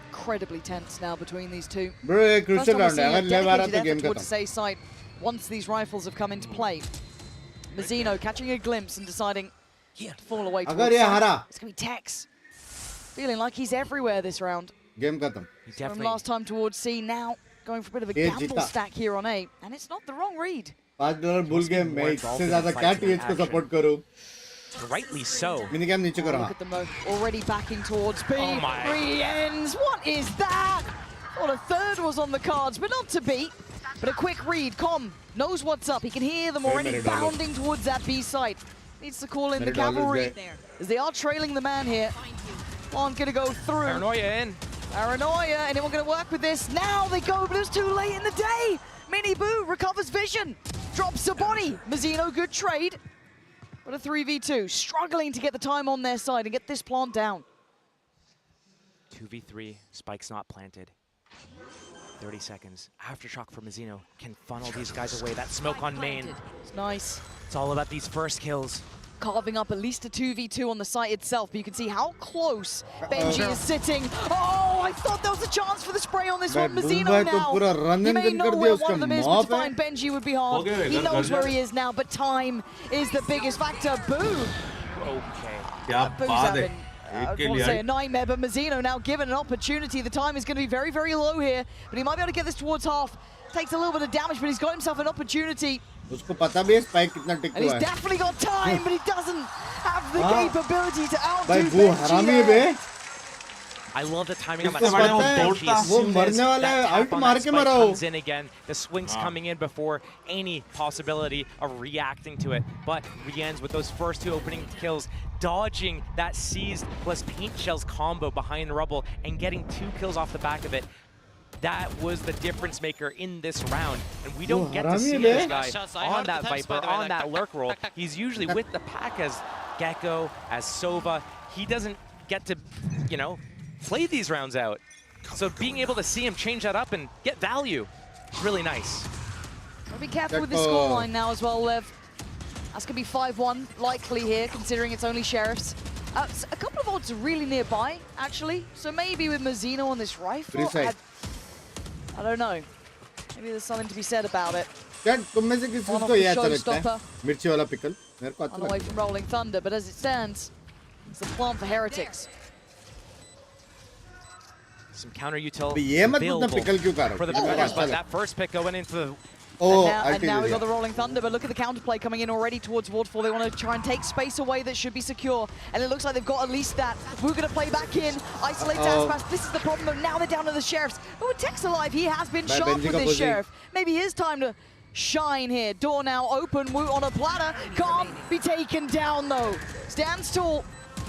Incredibly tense now between these two. Bro, crucial round है. अगर Lev आ रहा तो game खत्म. Say side once these rifles have come into play. Mazzino catching a glimpse and deciding to fall away towards अगर ये हारा, it's going to be Tex. Feeling like he's everywhere this round. Game खत्म. From last time towards C, now going for a bit of a gamble stack here on A, and it's not the wrong read. $5 bull game में इससे ज़्यादा क्या TH को support करूँ? rightly so. Minicam नीचे करो. Look at them already backing towards B. Oh my. Riens, what is that? Well, a third was on the cards, but not to beat. But a quick read. Com knows what's up. He can hear them already bounding towards that B site. Needs to call in the cavalry as they are trailing the man here. Aren't going to go through. Paranoia in. Paranoia. Anyone going to work with this? Now they go, but it's too late in the day. Mini Boo recovers vision. Drops the body. Mazzino, good trade. But a 3v2. Struggling to get the time on their side and get this plant down. 2v3. Spike's not planted. 30 seconds. Aftershock for Mazzino can funnel these guys away. That smoke on main. It's nice. It's all about these first kills. Carving up at least a 2v2 on the site itself, but you can see how close Benji is sitting. Oh, I thought there was a chance for the spray on this one. Mazzino now. He may know where one of them is, but to find Benji would be hard. He knows where he is now, but time is the biggest factor. Boo! Okay. Boo's having, I want to say a nightmare, but Mazzino now given an opportunity. The time is going to be very, very low here, but he might be able to get this towards half. Takes a little bit of damage, but he's got himself an opportunity. उसको पता भी है spike कितना टिक And he's हुआ है. definitely got time, but he doesn't have the capability to outdo भाई वो हरामी है बे. I love the timing on that इसको पता है वो मरने वाला है. आउट मार के मरा हो. comes in again. The swing's coming in before any possibility of reacting to it. But Riens with those first two opening kills, dodging that seized plus paint shells combo behind rubble and getting 2 kills off the back of it. That was the difference maker in this round. And we don't get to see this guy on that Viper, on that lurk roll. He's usually with the pack as Gecko, as Sova. He doesn't get to, you know, play these rounds out. So being able to see him change that up and get value, really nice. Well, be careful with the scoreline now as well, Lev. That's going to be 5-1 likely here, considering it's only Sheriffs. A couple of odds are really nearby, actually. So maybe with Mazzino on this rifle, I don't know. Maybe there's something to be said about it. क्या तुम में से किसी को ये अच्छा लगता है? मिर्ची वाला पिकल. मेरे को अच्छा लगता है. Away from Rolling Thunder, but as it stands, it's the plant for Heretics. Some counter util ये मत पूछना पिकल क्यों कर रहा for the defenders, but that first pick went into the. And now we've got the Rolling Thunder, but look at the counterplay coming in already towards Waterfall. They want to try and take space away that should be secure, and it looks like they've got at least that. We're going to play back in, isolate Aspas. This is the problem, but now they're down to the Sheriffs. Oh, Tech's alive. He has been sharp with this Sheriff. Maybe his time to shine here. Door now open, Wu on a platter. Can't be taken down, though. Stands tall.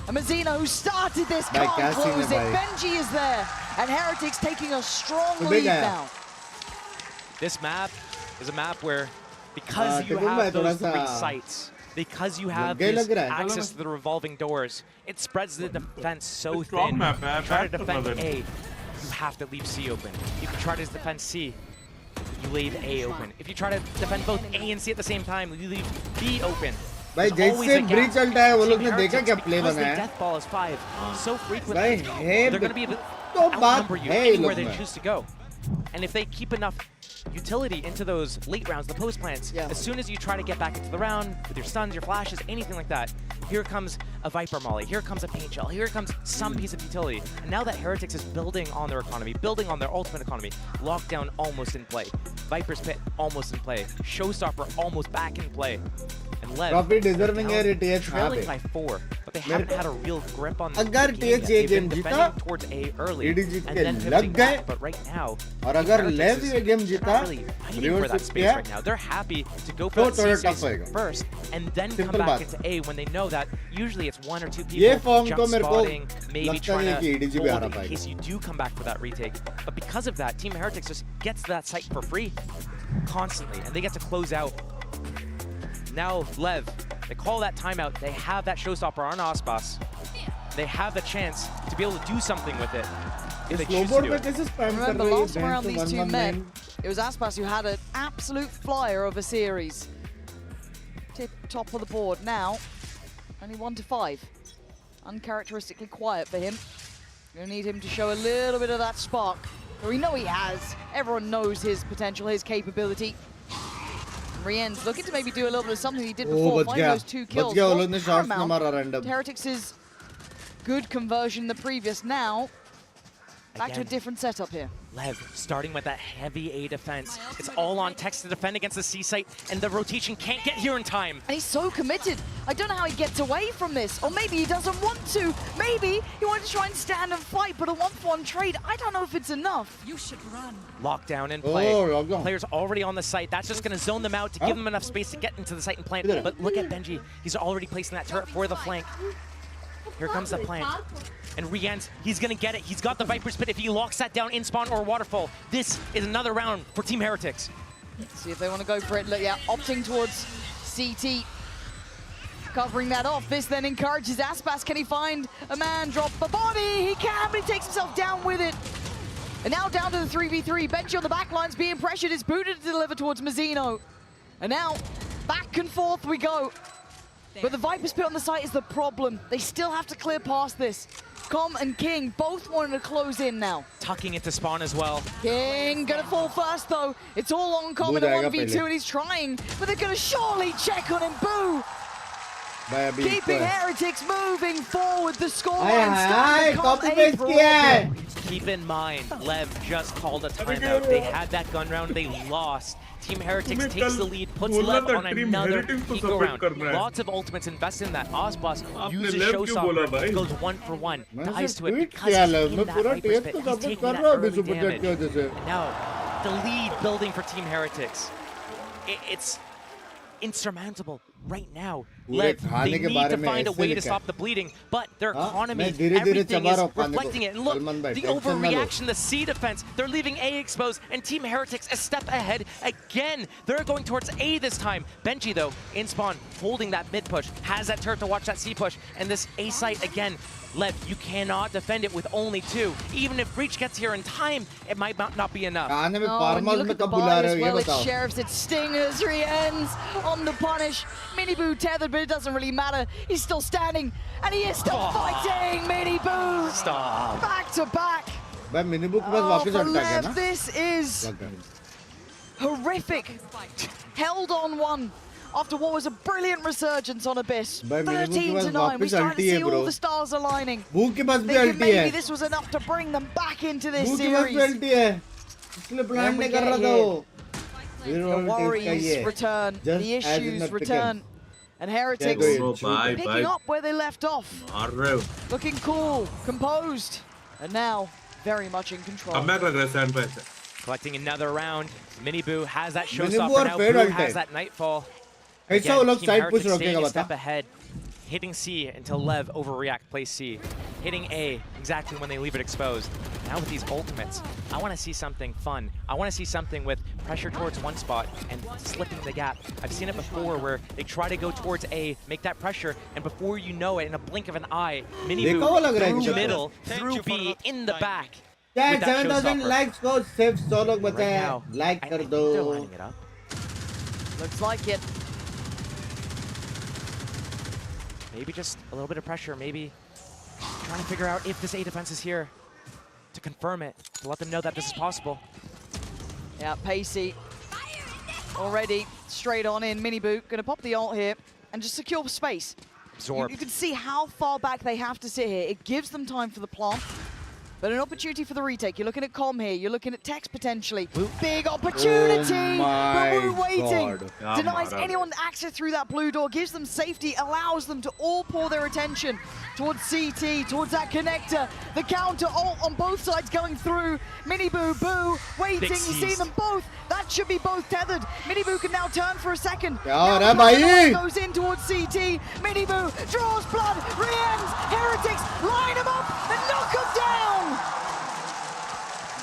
And Mazzino, who started this, can't close it. Benji is there, and Heretics taking a strong lead now. This map is a map where, because you have those 3 sites, because you have this access to the revolving doors, it spreads the defense so thin. If you try to defend A, you have to leave C open. If you try to defend C, you leave A open. If you try to defend both A and C at the same time, you leave B open. भाई जैसे bridge चलता है वो लोग ने देखा क्या play Because the बनाया? death ball is 5 so frequently, भाई they're going to be able to तो बात outnumber you है anywhere लोग they choose to go. And if they keep enough utility into those late rounds, the post plants, as soon as you try to get back into the round with your stuns, your flashes, anything like that, here comes a Viper Molly, here comes a Paint Shell, here comes some piece of utility. And now that Heretics is building on their economy, building on their ultimate economy, Lockdown almost in play, Viper's Pit almost in play, Showstopper almost back in play. And Lev, deserving है trailing by 4, but they haven't had a real grip on the अगर game yet. They've been defending towards A early, and then pivoting back, but right now, और अगर Lev ये game जीता, fighting for that space right now. They're happy to go for that C space first and then come back into A when they know that usually it's 1 or 2 people jump spotting, maybe trying to hold it in case you do come back for that retake. But because of that, Team Heretics just gets to that site for free constantly, and they get to close out. Now Lev, they call that timeout. They have that showstopper on Aspas. They have the chance to be able to do something with it. If they choose to do it. Remember, last time around these two met, it was Aspas who had an absolute flyer of a series. Tip top of the board now, only 1 to 5. Uncharacteristically quiet for him. Gonna need him to show a little bit of that spark. But we know he has. Everyone knows his potential, his capability. Rien's looking to maybe do a little bit of something he did before, find those 2 kills. Paramount. Heretics' good conversion the previous now. Back to a different setup here. Lev starting with that heavy A defense. It's all on Tex to defend against the C site, and the rotation can't get here in time. And he's so committed. I don't know how he gets away from this. Or maybe he doesn't want to. Maybe he wanted to try and stand and fight, but a 1-for-1 trade, I don't know if it's enough. You should run. Lockdown in play. Players already on the site. That's just going to zone them out to give them enough space to get into the site and plant. But look at Benji. He's already placing that turret for the flank. Here comes the plant. And Rienz, he's going to get it. He's got the Viper's Pit if he locks that down in spawn or waterfall. This is another round for Team Heretics. Let's see if they want to go for it. Look, yeah, opting towards CT. Covering that off. This then encourages Aspas. Can he find a man? Drop the body. He can, but he takes himself down with it. And now down to the 3v3. Benji on the back lines being pressured. Is booted to deliver towards Mazzino. And now back and forth we go. But the Viper's Pit on the site is the problem. They still have to clear past this. Com and King both wanting to close in now. Tucking into spawn as well. King gonna fall first though. It's all on Com in a 1v2 and he's trying, but they're gonna surely check on him. Boo! Keeping Heretics moving forward. The scoreline Keep in mind, Lev just called a timeout. They had that gun round, they lost. Team Heretics takes the lead, puts Lev on another eco round. Lots of ultimates invest in that. Osbos uses Showstopper, goes 1-for-1, ties to it because he's in that Viper's Pit. He's taking that early damage. And now, the lead building for Team Heretics. It's insurmountable right now. Lev, they need to find a way to stop the bleeding, but their economy, everything is reflecting it. And look, the overreaction, the C defense, they're leaving A exposed, and Team Heretics a step ahead again. They're going towards A this time. Benji, though, in spawn, holding that mid push, has that turret to watch that C push, and this A site again. Lev, you cannot defend it with only 2. Even if Breach gets here in time, it might not be enough. Oh, and you look at the buy as well, it's Sheriffs, it's Stingers, Rienz on the punish. Miniboo tethered, but it doesn't really matter. He's still standing, and he is still fighting. Miniboo! Stop. Back to back. For Lev, this is horrific. Held on 1. After what was a brilliant resurgence on Abyss. 13-9, we started to see all the stars aligning. Thinking maybe this was enough to bring them back into this series. The worries return, the issues return. And Heretics picking up where they left off. Looking cool, composed, and now very much in control. Collecting another round. Miniboo has that showstopper now. Boo has that nightfall. Again, Team Heretics staying a step ahead, hitting C until Lev overreact, plays C. Hitting A exactly when they leave it exposed. Now with these ultimates, I want to see something fun. I want to see something with pressure towards one spot and slipping the gap. I've seen it before where they try to go towards A, make that pressure, and before you know it, in a blink of an eye, Miniboo through middle, through B, in the back. 7,000 likes go save solo now, like they're lining it up. Looks like it. Maybe just a little bit of pressure, maybe trying to figure out if this A defense is here to confirm it, to let them know that this is possible. Yeah, Pacey already straight on in. Miniboo gonna pop the ult here and just secure space. Absorb. You can see how far back they have to sit here. It gives them time for the plant. But an opportunity for the retake. You're looking at Com here. You're looking at Tex potentially. Big opportunity. But Wu waiting. Denies anyone access through that blue door. Gives them safety. Allows them to all pour their attention towards CT, towards that connector. The counter ult on both sides going through. Miniboo, Boo, waiting. You see them both. That should be both tethered. Miniboo can now turn for a second. Goes in towards CT. Miniboo draws blood. Rienz, Heretics, line him up and knock him down.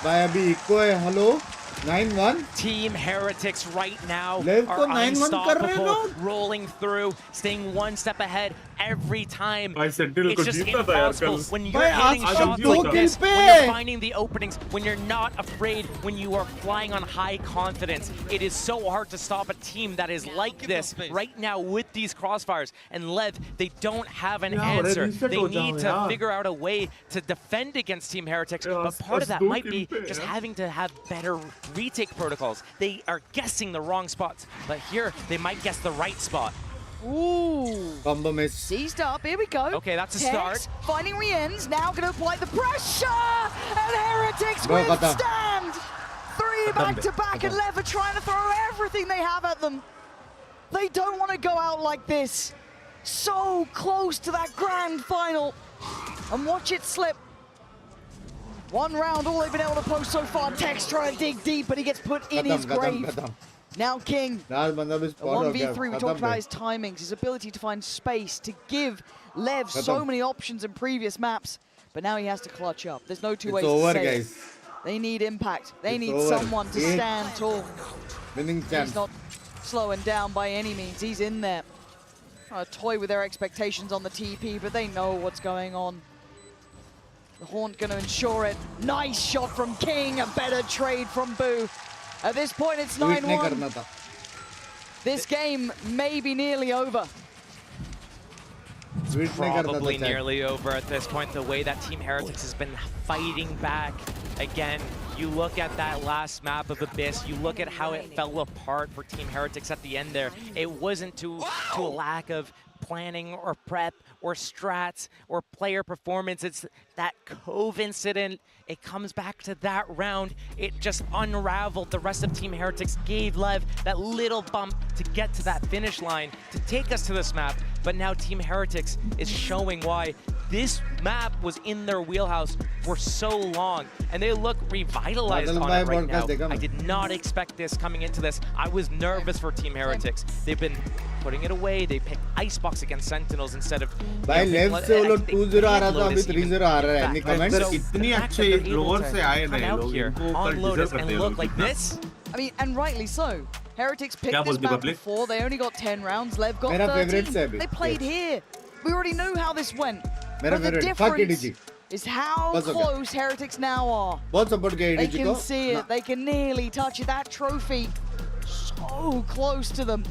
Hello? 9-1. Team Heretics right now are unstoppable, rolling through, staying one step ahead every time. It's just impossible when you're hitting shots like this, when you're finding the openings, when you're not afraid, when you are flying on high confidence. It is so hard to stop a team that is like this right now with these crossfires. And Lev, they don't have an answer. They need to figure out a way to defend against Team Heretics, but part of that might be just having to have better retake protocols. They are guessing the wrong spots, but here they might guess the right spot. Ooh. Combo miss. Seized up. Here we go. Okay, that's a Tex start. finding Rienz. Now going to apply the pressure. And Heretics withstand! 3 back-to-back, and Lev are trying to throw everything they have at them. They don't want to go out like this. So close to that grand final. And watch it slip. 1 round, all they've been able to post so far. Tex trying to dig deep, but he gets put in his grave. Now King, a 1v3, we talked about his timings, his ability to find space, to give Lev so many options in previous maps, but now he has to clutch up. There's no two ways to say it. They need impact. They need someone to stand tall. He's not slowing down by any means. He's in there. Trying to toy with their expectations on the TP, but they know what's going on. The Haunt going to ensure it. Nice shot from King, a better trade from Boo. At this point, it's 9-1. This game may be nearly over. Probably nearly over at this point, the way that Team Heretics has been fighting back. Again, you look at that last map of Abyss, you look at how it fell apart for Team Heretics at the end there. It wasn't to a lack of planning or prep or strats or player performance. It's that Cove incident. It comes back to that round. It just unraveled. The rest of Team Heretics gave Lev that little bump to get to that finish line, to take us to this map. But now Team Heretics is showing why this map was in their wheelhouse for so long. And they look revitalized on it right now. I did not expect this coming into this. I was nervous for Team Heretics. They've been putting it away. They picked Icebox against Sentinels instead of... भाई left से वो लोग 2-0 आ रहा था, अभी 3-0 आ रहा है. Any comments? इतनी अच्छे रोर से आए ना लोग, इनको कल डिजर्व करते हैं लोग. Like this? I mean, and rightly so. Heretics picked this map before. They only got 10 rounds. Lev got 13. They played here. We already knew how this went. But the difference is how close Heretics now are. They can see it. They can nearly touch it. That trophy, so close to them.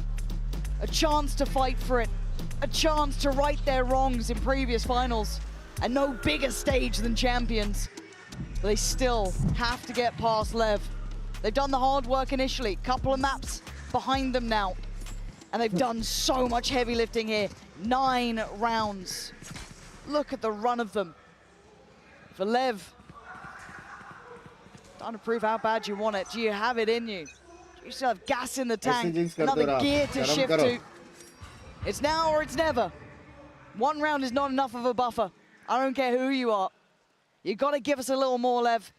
A chance to fight for it. A chance to right their wrongs in previous finals. And no bigger stage than Champions. But they still have to get past Lev. They've done the hard work initially. Couple of maps behind them now. And they've done so much heavy lifting here. 9 rounds. Look at the run of them. For Lev, time to prove how bad you want it. Do you have it in you? Do you still have gas in the tank? Another gear to shift to. It's now or it's never. 1 round is not enough of a buffer. I don't care who you are. You've got to give us a little more, Lev.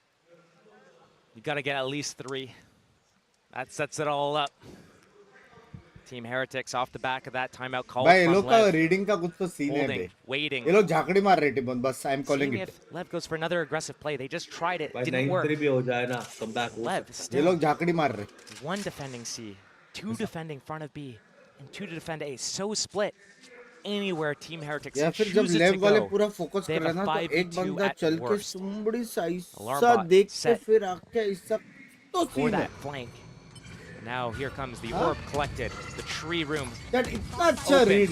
You got to get at least 3. That sets it all up. Team Heretics off the back of that timeout call. भाई लोग का reading का कुछ तो scene है बे. Waiting. ये लोग झाकड़ी मार रहे थे बस. I'm calling it. If Lev goes for another aggressive play. They just tried it. Didn't work. भी हो जाए ना. Come back. Lev still. ये लोग झाकड़ी मार रहे. 1 defending C, 2 defending front of B, and 2 to defend A. So split. Anywhere Team Heretics chooses to go, वाले पूरा फोकस कर रहे ना तो एक बंदा चल के सुंबड़ी साइज सा देख के फिर आके ऐसा तो for that flank. Now here comes the orb collected, the tree room. That इतना अच्छा read.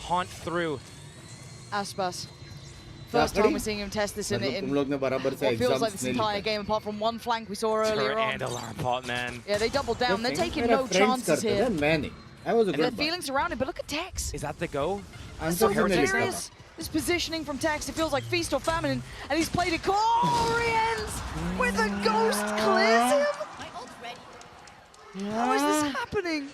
Haunt through. Aspas. First time we're seeing him test this in what feels like this entire game, apart from 1 flank we saw earlier on. And alarm pot, man. Yeah, they doubled down. They're taking no chances here. I was a They're feeling surrounded, but look at Tex. Is that the go? It's so serious. This positioning from Tex, it feels like feast or famine, and he's played it. Corians with a ghost clears him. How is this happening?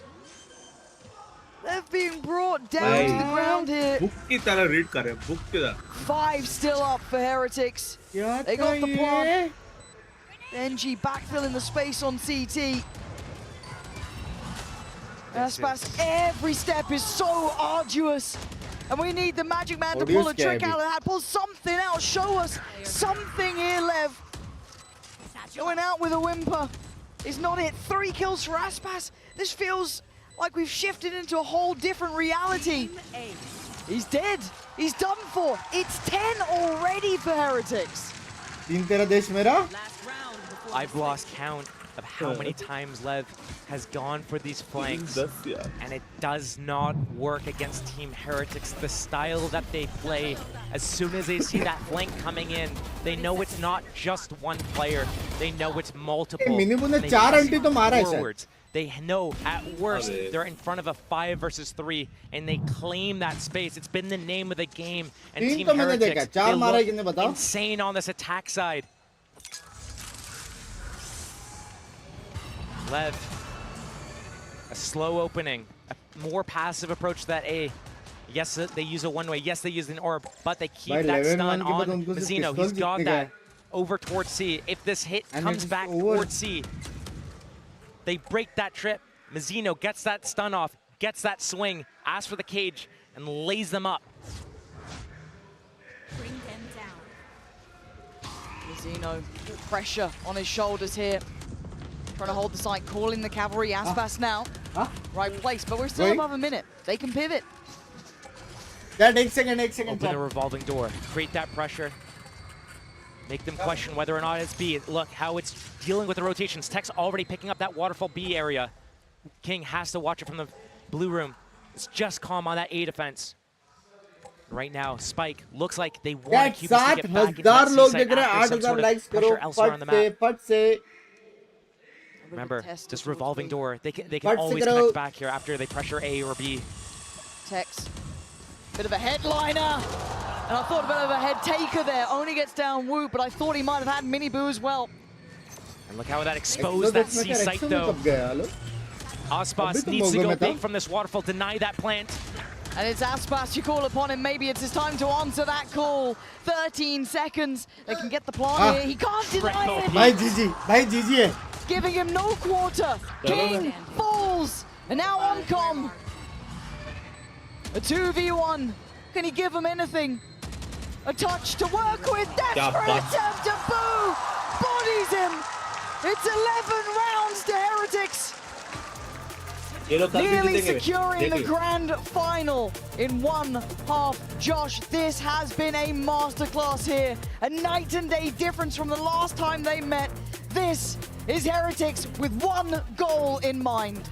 They're being brought down to the ground here. Book की तरह read कर रहे हैं. Book की तरह. 5 still up for Heretics. They got the plant. NG backfilling the space on CT. Aspas, every step is so arduous. And we need the Magic Man to pull a trick out of that. Pull something out. Show us something here, Lev. Going out with a whimper. Is not it. 3 kills for Aspas. This feels like we've shifted into a whole different reality. He's dead. He's done for. It's 10 already for Heretics. I've lost count of how many times Lev has gone for these flanks, and it does not work against Team Heretics. The style that they play, as soon as they see that flank coming in, they know it's not just one player, they know it's multiple. Forwards. They know at worst they're in front of a 5 versus 3, and they claim that space. It's been the name of the game, and Team Heretics, they look insane on this attack side. Lev, a slow opening, a more passive approach to that A. Yes, they use a one-way. Yes, they use an orb, but they keep that stun on Mazzino. He's got that over towards C. If this hit comes back towards C, they break that trip. Mazzino gets that stun off, gets that swing, asks for the cage, and lays them up. Bring them down. Mazzino, pressure on his shoulders here. Trying to hold the site, calling the cavalry. Aspas now. Right place, but we're still above a minute. They can pivot. Yeah, 1 second. Open a revolving door, create that pressure. Make them question whether or not it's B. Look how it's dealing with the rotations. Tech's already picking up that waterfall B area. King has to watch it from the blue room. It's just calm on that A defense. Right now, Spike looks like they want Cubis to get back into that C site after some sort of pressure elsewhere on the map. Remember, this revolving door, they can always connect back here after they pressure A or B. Tex, bit of a headliner, and I thought a bit of a head taker there. Only gets down Wu, but I thought he might have had Mini Boo as well. And look how that exposed that C site though. Aspas needs to go big from this waterfall, deny that plant. And it's Aspas, you call upon him. Maybe it's his time to answer that call. 13 seconds. They can get the plant here. He can't deny it. Bye GG. Giving him no quarter. King falls. And now Omcom. A 2v1. Can he give him anything? A touch to work with. Desperate attempt to Boo. Bodies him. It's 11 rounds to Heretics. Nearly securing the grand final in one half. Josh, this has been a masterclass here. A night and day difference from the last time they met. This is Heretics with one goal in mind.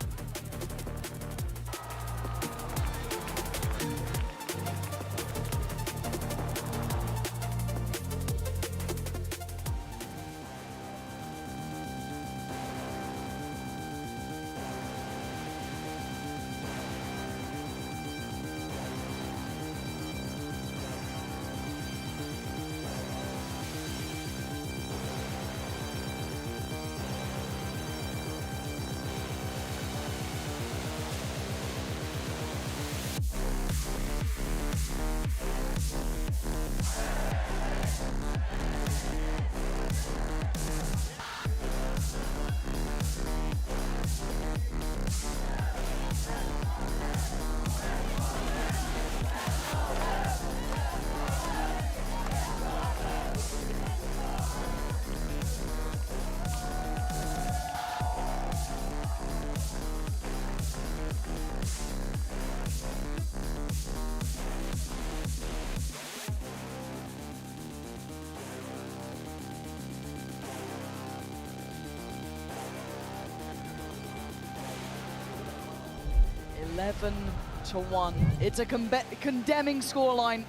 To 1. It's a condemning scoreline.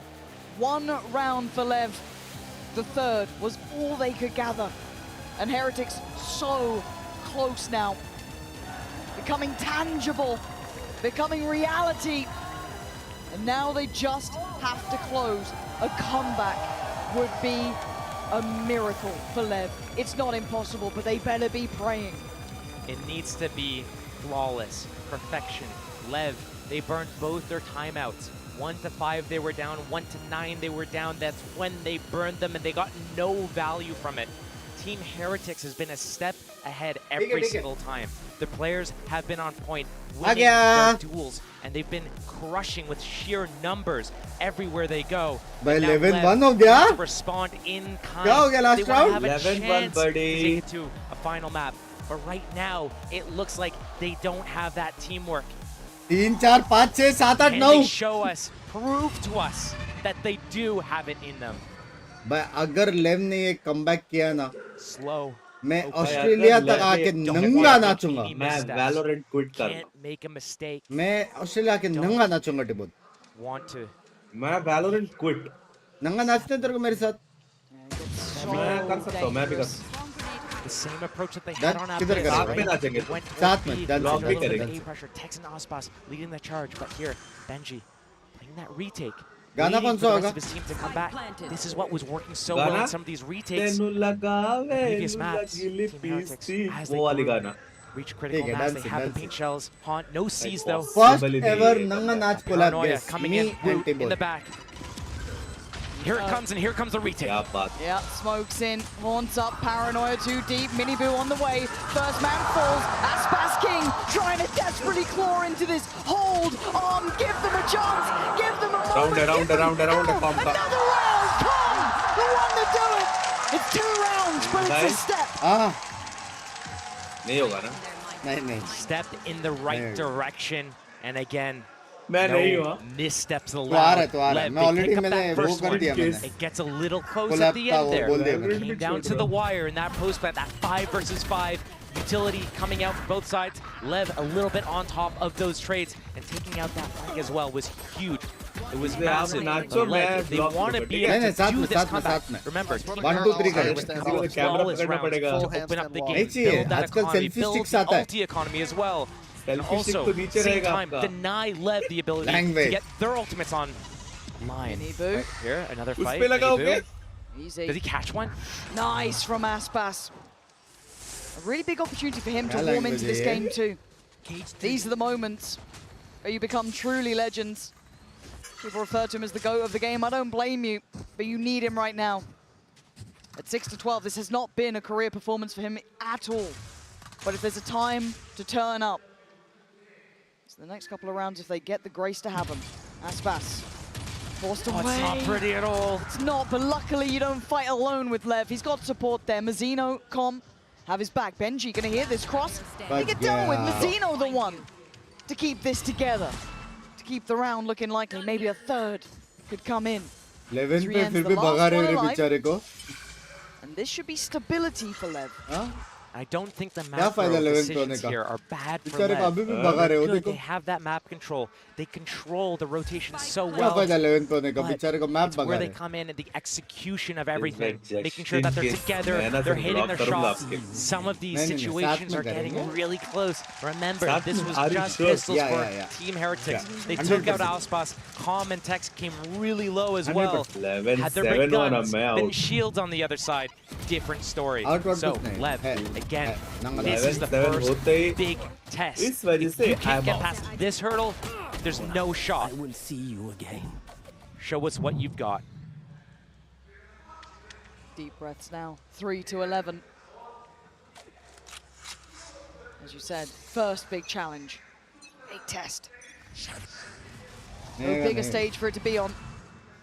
1 round for Lev. The third was all they could gather. And Heretics so close now. Becoming tangible. Becoming reality. And now they just have to close. A comeback would be a miracle for Lev. It's not impossible, but they better be praying. It needs to be flawless. Perfection. Lev, they burned both their timeouts. 1 to 5 they were down, 1 to 9 they were down. That's when they burned them and they got no value from it. Team Heretics has been a step ahead every single time. The players have been on point, winning their duels, and they've been crushing with sheer numbers everywhere they go. By 11-1 हो गया. Respond in kind. क्या हो गया last they want round? to have a chance to take it to a final map. But right now, it looks like they don't have that teamwork. 3, 4, 5, 6, 7, 8, 9. Can they show us, prove to us that they do have it in them? भाई अगर लेव ने ये comeback किया ना, slow. मैं Australia तक आके नंगा नाचूंगा. मैं वैलोरेंट क्विट करूंगा. Can't make a mistake. मैं ऑस्ट्रेलिया के नंगा नाचूंगा टिबोट. Want to. मैं वैलोरेंट क्विट. नंगा नाचते तेरे को मेरे साथ. मैं कर सकता हूँ, मैं भी कर सकता हूँ. The same approach that they had on किधर करेंगे? साथ में लॉक भी करेंगे. pressure. Tex and Aspas leading the charge, but here Benji playing that retake. गाना कौन सा होगा? His team to come back. This is what was working so well in some of these retakes. Previous maps. Team Heretics has वो वाली गाना. reach critical mass. They have the paint shells. Haunt, no C's though. First ever Nanganach collab guest. Coming in the back. Here it comes, and here comes the retake. Yeah, smokes in, haunts up, Paranoia too deep, Minibu on the way, first man falls, Aspas King trying to desperately claw into this, hold on, give them a chance, give them a moment, another round, come, the one to do it, it's 2 rounds, but it's a step. Stepped in the right direction, and again, no missteps allowed. Lev, they pick up that first one. It gets a little close at the end there. Came down to the wire in that post plant, that 5 versus 5 utility coming out from both sides. Lev a little bit on top of those trades, and taking out that flag as well was huge. It was massive. Lev, they want to be able to do this comeback. Remember, 1, 2, 3 flawless rounds to open up the game, build that economy, build the ulti economy as well. And also, same time, deny Lev the ability to get their ultimates on line. Right here, another fight. Easy. Does he catch one? Nice from Aspas. A really big opportunity for him to warm into this game too. These are the moments where you become truly legends. People refer to him as the GOAT of the game. I don't blame you, but you need him right now. At 6-12, this has not been a career performance for him at all. But if there's a time to turn up, it's the next couple of rounds if they get the grace to have them. Aspas forced away. It's not pretty at all. It's not, but luckily you don't fight alone with Lev. He's got support there. Mazzino, Com, have his back. Benji gonna hear this cross. They get down with Mazzino, the one to keep this together. To keep the round looking likely. Maybe a third could come in. 11 पे फिर भी भगा रहे हैं बेचारे को. And this should be stability for Lev. I don't think the map decisions here are bad for Lev. Good, they have that map control. They control the rotation so well. But it's where they come in and the execution of everything, making sure that they're together, they're hitting their shots. Some of these situations are getting really close. Remember, this was just pistols for Team Heretics. They took out Aspas. Com and Tex came really low as well. Had their big guns, been shields on the other side. Different story. So, Lev, again, this is the first big test. If you can't get past this hurdle, there's no shot. I will see you again. Show us what you've got. Deep breaths now. 3-11. As you said, first big challenge. Big test. No bigger stage for it to be on.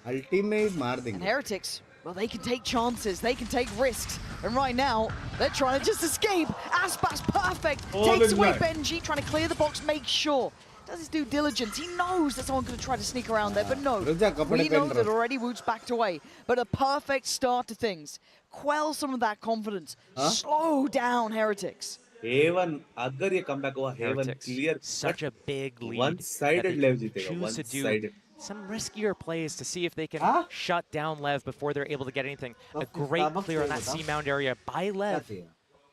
Ultimate मार देंगे. And Heretics, well, they can take chances, they can take risks. And right now, they're trying to just escape. Aspas, perfect. Takes away Benji, trying to clear the box, make sure. Does his due diligence. He knows that someone's going to try to sneak around there, but no. We know that already Woot's backed away. But a perfect start to things. Quell some of that confidence. Slow down Heretics. Haven, agar ye comeback hua, Haven clear. Such a big lead. One-sided Lev jitega. One-sided. Some riskier plays to see if they can shut down Lev before they're able to get anything. A great clear on that C-Mound area by Lev.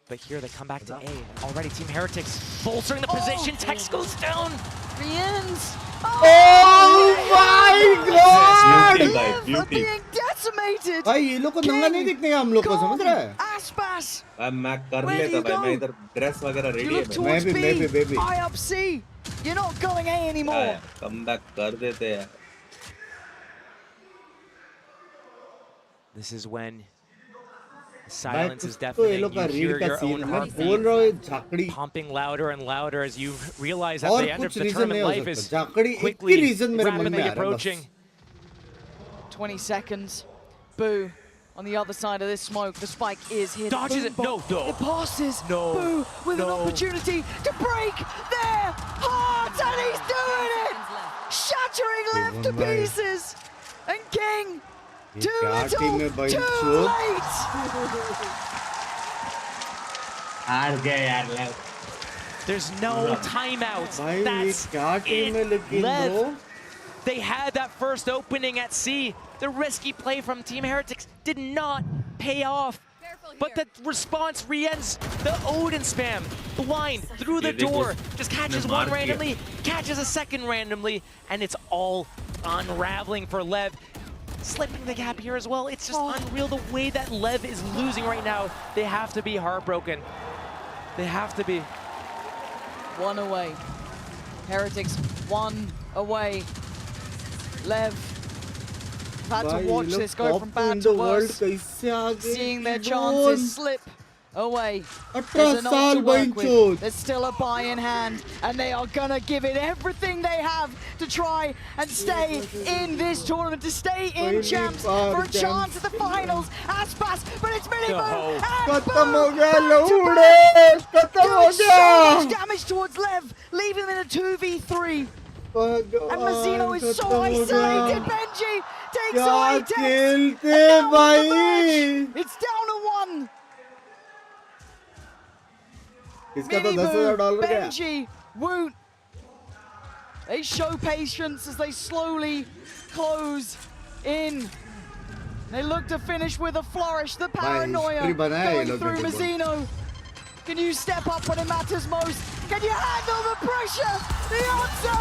But here they come back to A. Already Team Heretics bolstering the position. Tex goes down. Riens. Oh my God! Lev being decimated. भाई ये लोग को नंगा नहीं दिखने का हम लोग को समझ रहा है? Aspas. मैं कर लेता भाई मैं इधर ड्रेस वगैरह रेडी है मैं भी I up C. You're not going A anymore. Comeback कर देते हैं. This is when silence is deafening. You hear your own heartbeat pumping louder and louder as you realize that the end of the tournament life is quickly, rapidly approaching. 20 seconds. Boo. On the other side of this smoke, the spike is hit. Dodges it. No. It passes. Boo with an opportunity to break their hearts, and he's doing it! Shattering Lev to pieces. And King, too little, too late. There's no timeouts. That's it. Lev. They had that first opening at C. The risky play from Team Heretics did not pay off. But the response Rien's the Odin spam. Blind through the door. Just catches one randomly, catches a second randomly, and it's all unraveling for Lev. Slipping the gap here as well. It's just unreal the way that Lev is losing right now. They have to be heartbroken. They have to be. 1 away. Heretics 1 away. Lev had to watch this go from bad to worse. Seeing their chances slip away. There's an ult to work with. There's still a buy in hand, and they are gonna give it everything they have to try and stay in this tournament, to stay in champs for a chance at the finals. Aspas, but it's Minimum and boom! Doing so much damage towards Lev, leaving them in a 2v3. And Mazzino is so isolated. Benji takes away Tex. It's down to 1. Minimum, Benji, Woot. They show patience as they slowly close in. They look to finish with a flourish. The paranoia going through Mazzino. Can you step up when it matters most? Can you handle the pressure? The answer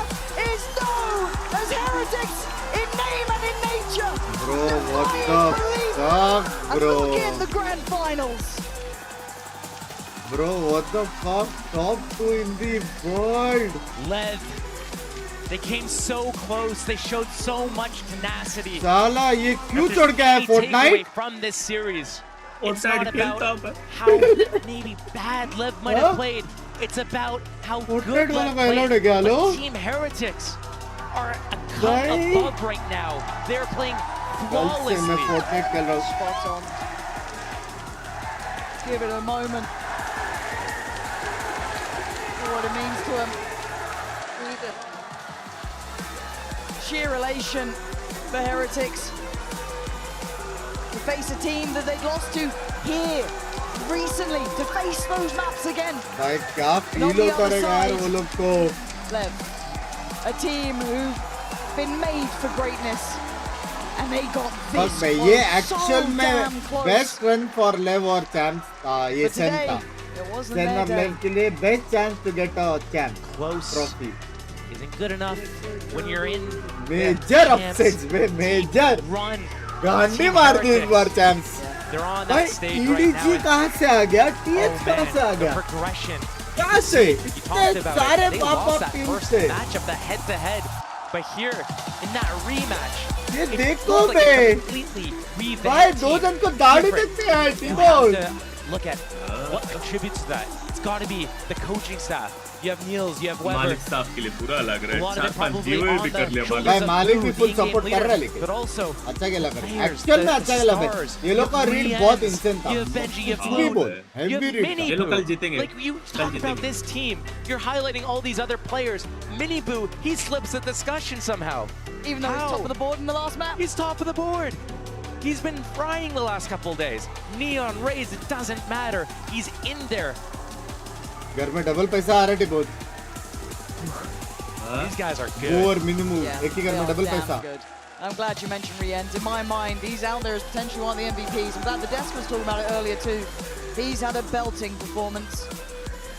is no, as Heretics in name and in nature. Bro, what the fuck, bro? And look in the grand finals. Bro, what the fuck? Top 2 in the world. Lev, they came so close. They showed so much tenacity. Sala, ये क्यों चढ़ गया है Fortnite? From this series. It's not about how maybe bad Lev might have played. It's about how good Lev played. But Team Heretics are a cut above right now. They're playing flawlessly. Spot on. Give it a moment. See what it means to him. Sheer elation for Heretics. To face a team that they'd lost to here recently, to face those maps again. भाई क्या feel होता रहेगा यार वो लोग को? Lev, a team who've been made for greatness, and they got this भाई ये actual में best run for Lev or champs ये Sen था. Sen और Lev के लिए best chance to get a champ trophy. Isn't good enough when you're in major upsets में major run. गांडी मार दी इस बार चैंप्स। भाई EDG कहाँ से आ गया? TH कहाँ से आ गया? कहाँ से? इतने सारे पापा टीम से। Matchup the head-to-head, but here in that rematch, ये देखो बे, भाई दो जन को दाढ़ी देखते हैं टीमों। Look at what contributes to that. It's got to be the coaching staff. You have Niels, you have Weber. मालिक साहब के लिए पूरा लग रहा है। A lot of it probably जीवन on भी कर लिया the मालिक। मालिक भी full support कर रहा है लेकिन। But also अच्छा खेला कर। Actual में अच्छा खेला है। ये लोग का read बहुत insane था। You have Benji, you have Heavy Blue, ball, heavy read। ये लोग कल जीतेंगे। Like you talk about this team, you're highlighting all these other players. Mini Boo, he slips the discussion somehow. Even though he's top of the board in the last map. He's top of the board. He's been frying the last couple of days. Neon Rays, it doesn't matter. He's in there. घर में double पैसा आ रहा है बहुत। These guys are good. More minimum. एक ही घर में double पैसा। I'm glad you mentioned Rienz. In my mind, he's out there as potentially one of the MVPs. I'm glad the desk was talking about it earlier too. He's had a belting performance.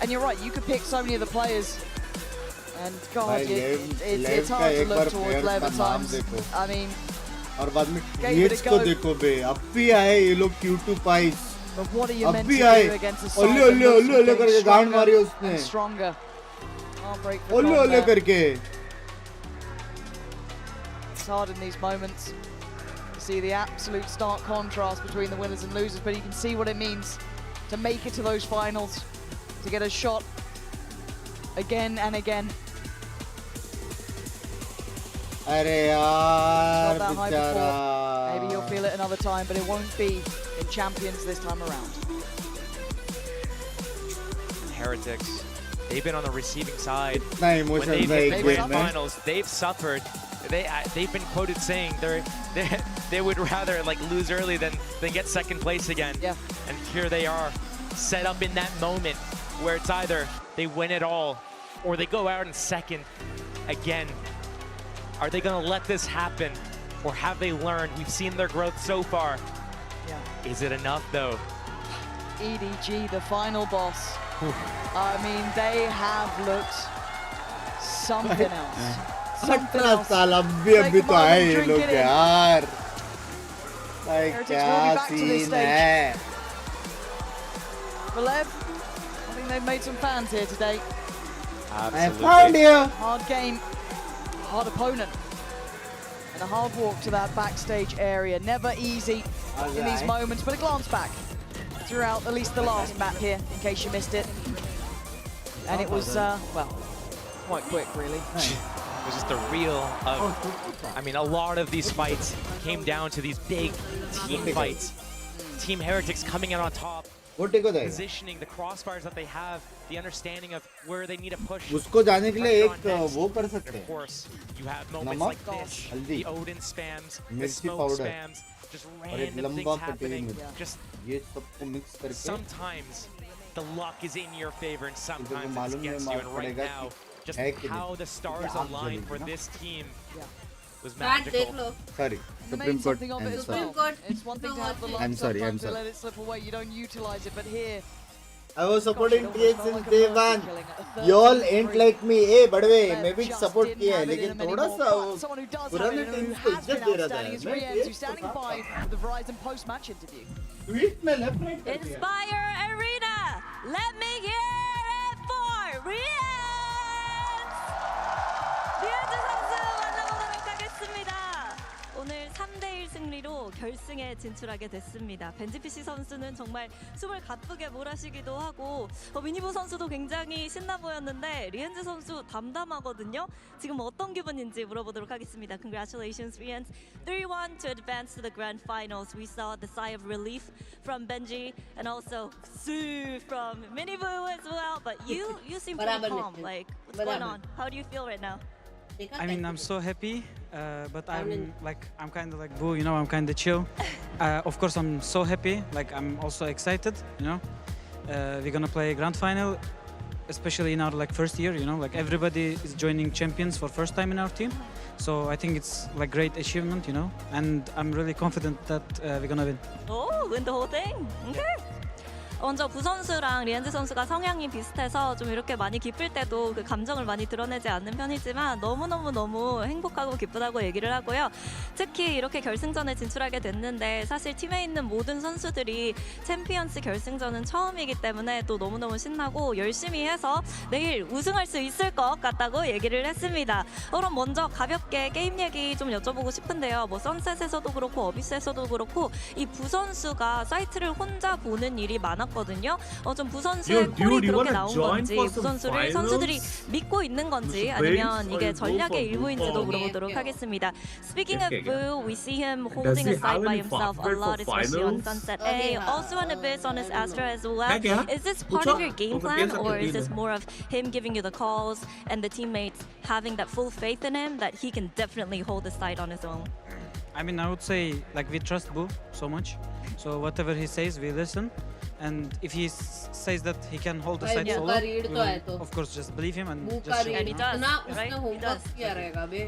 And you're right, you could pick so many of the players. And God, it's hard to look towards Lev at times. I mean, और बाद में Yates को देखो बे, अब भी आए ये लोग Q2 Pies. But what are you meant to do against a side that ओले करके गांड मारी उसने। Stronger. Heartbreak for ओले करके। It's hard in these moments to see the absolute stark contrast between the winners and losers, but you can see what it means to make it to those finals, to get a shot again and again. अरे यार बेचारा। Maybe you'll feel it another time, but it won't be in Champions this time around. Heretics, they've been on the receiving side. When they've been in the finals, they've suffered. They've been quoted saying they would rather like lose early than get second place again. Yeah. And here they are, set up in that moment where it's either they win it all or they go out in second again. Are they going to let this happen, or have they learned? We've seen their growth so far. Yeah. Is it enough, though? EDG, the final boss. I mean, they have looked something else. Something else. अभी तो आए ये लोग यार। भाई क्या scene है? Lev, I think they've made some fans here today. Absolutely. I found you. Hard game, hard opponent. And a hard walk to that backstage area. Never easy in these moments, but a glance back throughout at least the last map here, in case you missed it. And it was, well, quite quick, really. It was just a reel of, I mean, a lot of these fights came down to these big team fights. Team Heretics coming out on top, positioning the crossfires that they have, the understanding of where they need to push. उसको जाने के लिए एक वो कर सकते हैं. Of course, you have moments like this, the Odin spams, the smoke spams, just random things happening. Just sometimes the luck is in your favor and sometimes it's against you. And right now, just how the stars align for this team was magical. Sorry, Supreme Court. I'm sorry. It's one thing to have the luck, I'm sorry. sometimes to let it slip away. You don't utilize it, but here. I was supporting TX since day one. Y'all ain't like me. Hey, बड़वे मैं भी support किया है, लेकिन थोड़ा सा पुराने teams को इज्जत दे रहा था. मैं standing by the Verizon post-match interview. Tweet में left right. Inspire Arena. Let me hear it for Rians. 리안즈 선수 만나보도록 하겠습니다. 오늘 3대1 승리로 결승에 진출하게 됐습니다. 벤지피시 선수는 정말 숨을 가쁘게 몰아쉬기도 하고 미니보 선수도 굉장히 신나 보였는데 리엔즈 선수 담담하거든요. 지금 어떤 기분인지 물어보도록 하겠습니다. Congratulations, Rians. 3-1 to advance to the grand finals. We saw the sigh of relief from Benji and also Sue from Miniboo as well. But you seem pretty calm. Like, what's going on? How do you feel right now? I mean, I'm so happy, but I'm kind of like Boo, you know, I'm kind of chill. Of course, I'm so happy, like I'm also excited, you know. We're gonna play grand final, especially in our like first year, you know, like everybody is joining champions for first time in our team. So I think it's like great achievement, you know, and I'm really confident that we're gonna win. Oh, win the whole thing. Okay. 먼저 부 선수랑 리엔즈 선수가 성향이 비슷해서 좀 이렇게 많이 기쁠 때도 그 감정을 많이 드러내지 않는 편이지만 너무 행복하고 기쁘다고 얘기를 하고요. 특히 이렇게 결승전에 진출하게 됐는데 사실 팀에 있는 모든 선수들이 챔피언스 결승전은 처음이기 때문에 또 너무너무 신나고 열심히 해서 내일 우승할 수 있을 것 같다고 얘기를 했습니다. 그럼 먼저 가볍게 게임 얘기 좀 여쭤보고 싶은데요. 뭐 선셋에서도 그렇고 어비스에서도 그렇고 이 부 선수가 사이트를 혼자 보는 일이 많았거든요. 좀 부 선수의 콜이 그렇게 나온 건지 부 선수를 선수들이 믿고 있는 건지 아니면 이게 전략의 일부인지도 물어보도록 하겠습니다. Speaking of Boo, we see him holding a side by himself a lot, especially on Sunset A, also an Abyss on his Astra as well. Is this part of your game plan or is this more of him giving you the calls and the teammates having that full faith in him that he can definitely hold the side on his own? I mean, I would say like we trust Boo so much, so whatever he says, we listen. And if he says that he can hold the side solo, we will, of course, just believe him and just. And he does, right? He does.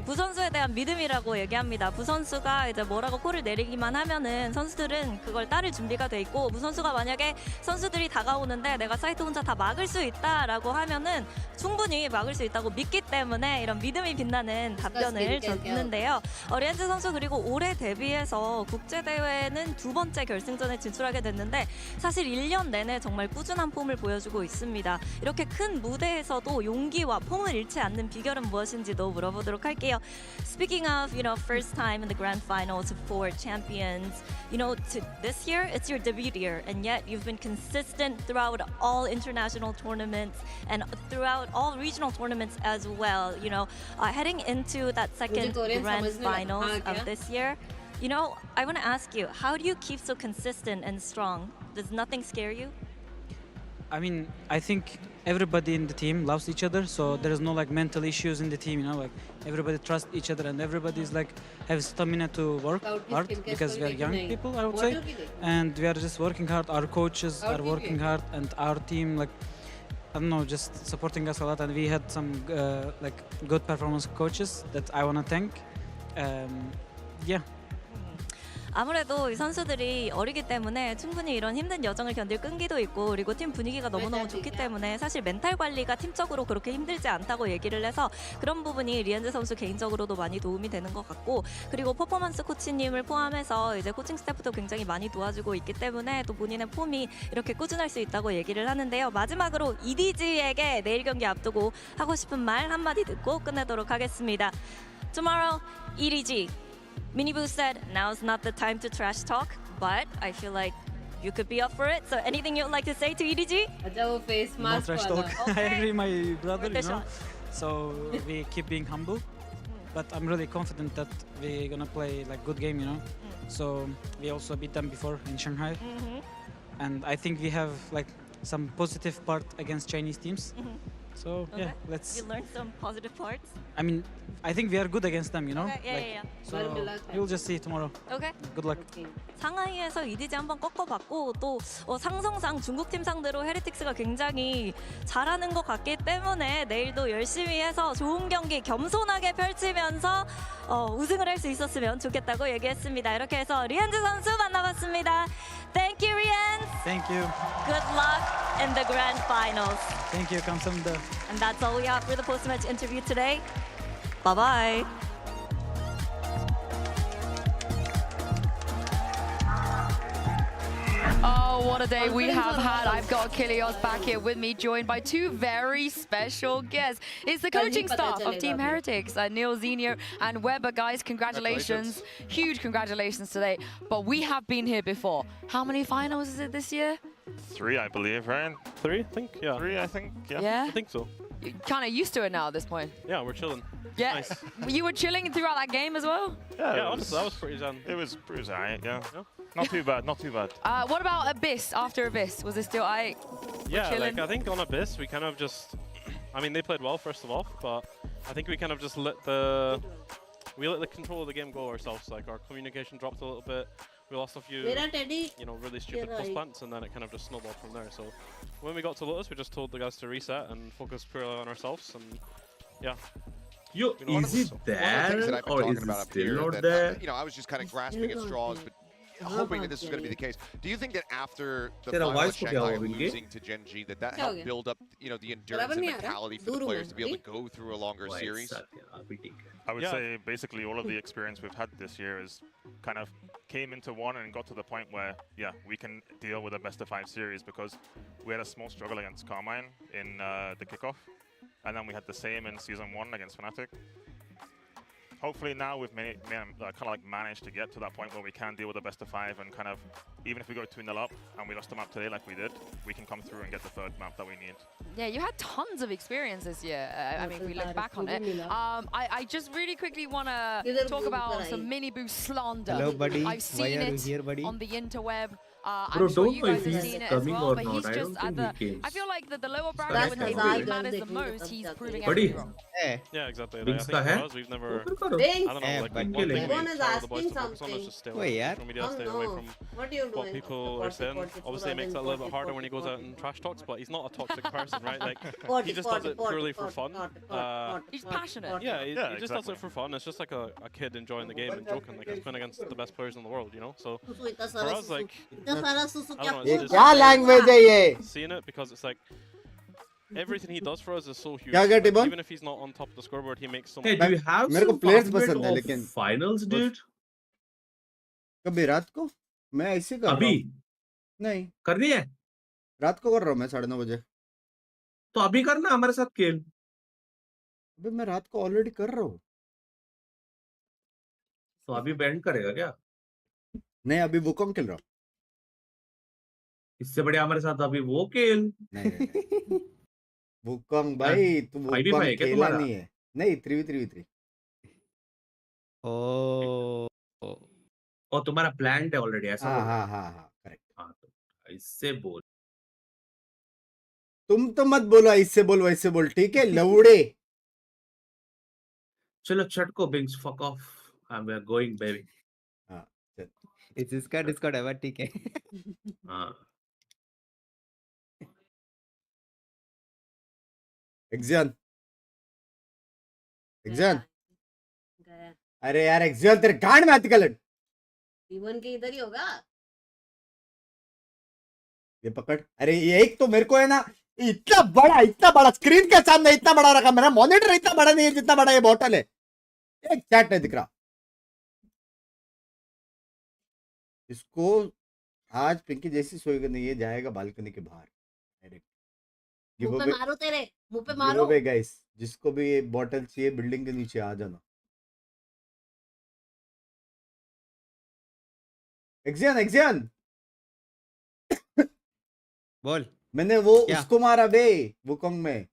부 선수에 대한 믿음이라고 얘기합니다. 부 선수가 이제 뭐라고 콜을 내리기만 하면은 선수들은 그걸 따를 준비가 돼 있고 부 선수가 만약에 선수들이 다가오는데 내가 사이트 혼자 다 막을 수 있다라고 하면은 충분히 막을 수 있다고 믿기 때문에 이런 믿음이 빛나는 답변을 줬는데요. 리엔즈 선수 그리고 올해 데뷔해서 국제 대회는 두 번째 결승전에 진출하게 됐는데 사실 1년 내내 정말 꾸준한 폼을 보여주고 있습니다. 이렇게 큰 무대에서도 용기와 폼을 잃지 않는 비결은 무엇인지도 물어보도록 할게요. Speaking of, you know, first time in the grand finals for champions, you know, this year it's your debut year, and yet you've been consistent throughout all international tournaments and throughout all regional tournaments as well. You know, heading into that second grand finals of this year. You know, I want to ask you, how do you keep so consistent and strong? Does nothing scare you? I mean, I think everybody in the team loves each other, so there is no like mental issues in the team, you know, like everybody trusts each other and everybody is like have stamina to work hard because we are young people, I would say, and we are just working hard. Our coaches are working hard and our team, like, I don't know, just supporting us a lot, and we had some like good performance coaches that I want to thank. Yeah. 아무래도 이 선수들이 어리기 때문에 충분히 이런 힘든 여정을 견딜 끈기도 있고 그리고 팀 분위기가 너무너무 좋기 때문에 사실 멘탈 관리가 팀적으로 그렇게 힘들지 않다고 얘기를 해서 그런 부분이 리엔즈 선수 개인적으로도 많이 도움이 되는 것 같고 그리고 퍼포먼스 코치님을 포함해서 이제 코칭 스태프도 굉장히 많이 도와주고 있기 때문에 또 본인의 폼이 이렇게 꾸준할 수 있다고 얘기를 하는데요. 마지막으로 EDG에게 내일 경기 앞두고 하고 싶은 말 한마디 듣고 끝내도록 하겠습니다. Tomorrow, EDG. Miniboo said, now's not the time to trash talk, but I feel like you could be up for it. So anything you'd like to say to EDG? No trash talk. I agree, my brother, you know. So we keep being humble, but I'm really confident that we're gonna play like good game, you know. So we also beat them before in Shanghai, and I think we have like some positive part against Chinese teams. So yeah, let's. You learned some positive parts. I mean, I think we are good against them, you know. Okay, yeah. So you'll just see tomorrow. Okay. Good luck. 상하이에서 EDG 한번 꺾어봤고 또 상성상 중국 팀 상대로 헤리틱스가 굉장히 잘하는 것 같기 때문에 내일도 열심히 해서 좋은 경기 겸손하게 펼치면서 우승을 할 수 있었으면 좋겠다고 얘기했습니다. 이렇게 해서 리엔즈 선수 만나봤습니다. Thank you, Rienz. Thank you. Good luck in the grand finals. Thank you, 감사합니다. And that's all we have for the post-match interview today. Bye-bye. Oh, what a day we have had. I've got Kilios back here with me, joined by two very special guests. It's the coaching staff of Team Heretics, Neil Zenio and Weber. Guys, congratulations. Huge congratulations today. But we have been here before. How many finals is it this year? 3, I believe, right? 3, I think, yeah. 3, I think, yeah. Yeah? I think so. You're kind of used to it now at this point. Yeah, we're chilling. Yeah. Nice. You were chilling throughout that game as well? Yeah, honestly, that was pretty zen. It was alright, yeah. Not too bad, not too bad. What about Abyss, after Abyss? Was it still alright? Yeah, chilling? like I think on Abyss, we kind of just, I mean, they played well first of all, but I think we kind of just let the control of the game go ourselves. Like our communication dropped a little bit. We lost a few, really stupid post plants, and then it kind of just snowballed from there. So when we got to Lotus, we just told the guys to reset and focus purely on ourselves, and yeah. Is it there or is it still not there? I was just kind of grasping at straws, but hoping that this was going to be the case. Do you think that after the Teरा final voice of को क्या Shanghai हुआ विनके? losing to Genji, that helped build up, the endurance and mentality for the players to be able to go through a longer series? I would say basically all of the experience we've had this year is kind of came into one and got to the point where, yeah, we can deal with a best-of-5 series because we had a small struggle against Carmine in the kickoff, and then we had the same in Season 1 against Fnatic. Hopefully now we've managed to get to that point where we can deal with the best-of-5 and kind of, even if we go 2-0 up and we lost the map today like we did, we can come through and get the third map that we need. Yeah, you had tons of experience this year. I mean, if we look back on it. I just really quickly want to talk about some Miniboo slander. Hello, buddy. I've seen Why are you it here, buddy? on the interweb. Bro, I'm sure don't you know guys if have he's seen it as coming well, or but not. he's I just don't think he came. I feel like the lower Start bracket when it Start really matters the most, he's proving Buddy. everything wrong. Yeah, exactly. Binks Like, I का think है? for us, we've never, Binks. I don't know, like one buddy. thing we One tell is all the boys to asking focus on is just stay Wait, away yaar. from social media, stay away from what people are saying. Obviously, it makes it a little bit harder when he goes out and trash talks, but he's not a toxic person, right? Like, he just does it purely for fun. He's passionate. Yeah, he just does exactly. it for fun. It's just like a kid enjoying the game and joking. Like, he's playing against the best players in the world, So for us, like, I don't know, ये it's क्या language है ये? seeing it because it's like everything he does for us is so huge. क्या क्या टिबन? Even if he's not on top of the scoreboard, he makes so Hey, much. do you have मेरे को some players format पसंद है of लेकिन finals, dude? कभी रात को मैं ऐसे कर रहा अभी हूँ नहीं करनी है रात को कर रहा हूँ मैं 9:30 बजे तो अभी करना हमारे साथ खेल अबे मैं रात को ऑलरेडी कर रहा हूँ तो अभी बैंड करेगा क्या नहीं अभी वुकोंग खेल रहा हूँ इससे बढ़िया हमारे साथ अभी वो खेल नहीं वुकोंग भाई तू 5v5 वुकोंग है क्या खेला तुम्हारा नहीं है नहीं 3v3v3 और तुम्हारा प्लान है ऑलरेडी ऐसा हाँ बोल हाँ हाँ हाँ करेक्ट हाँ तो इससे बोल तुम तो मत बोलो ऐसे बोल वैसे बोल ठीक है लवड़े चलो चटको बिंग्स fuck off we are going baby हाँ चल इस इसका डिस्कॉर्ड है बट ठीक है हाँ एग्जान एग्जान अरे यार एग्जान तेरे गांड में आती कलट T1 के इधर ही होगा। ये पकड़। अरे ये एक तो मेरे को है ना इतना बड़ा स्क्रीन के सामने इतना बड़ा रखा, मेरा मॉनिटर इतना बड़ा नहीं है जितना बड़ा ये बॉटल है, एक चैट नहीं दिख रहा। इसको आज पिंकी जैसी सोएगा नहीं, ये जाएगा बालकनी के बाहर डायरेक्ट। मुंह पे मारो तेरे, मुंह पे मारो। गाइस, जिसको भी ये बॉटल चाहिए बिल्डिंग के नीचे आ जाना। एक्सियन बोल। मैंने वो क्या? उसको मारा बे वुकोंग में,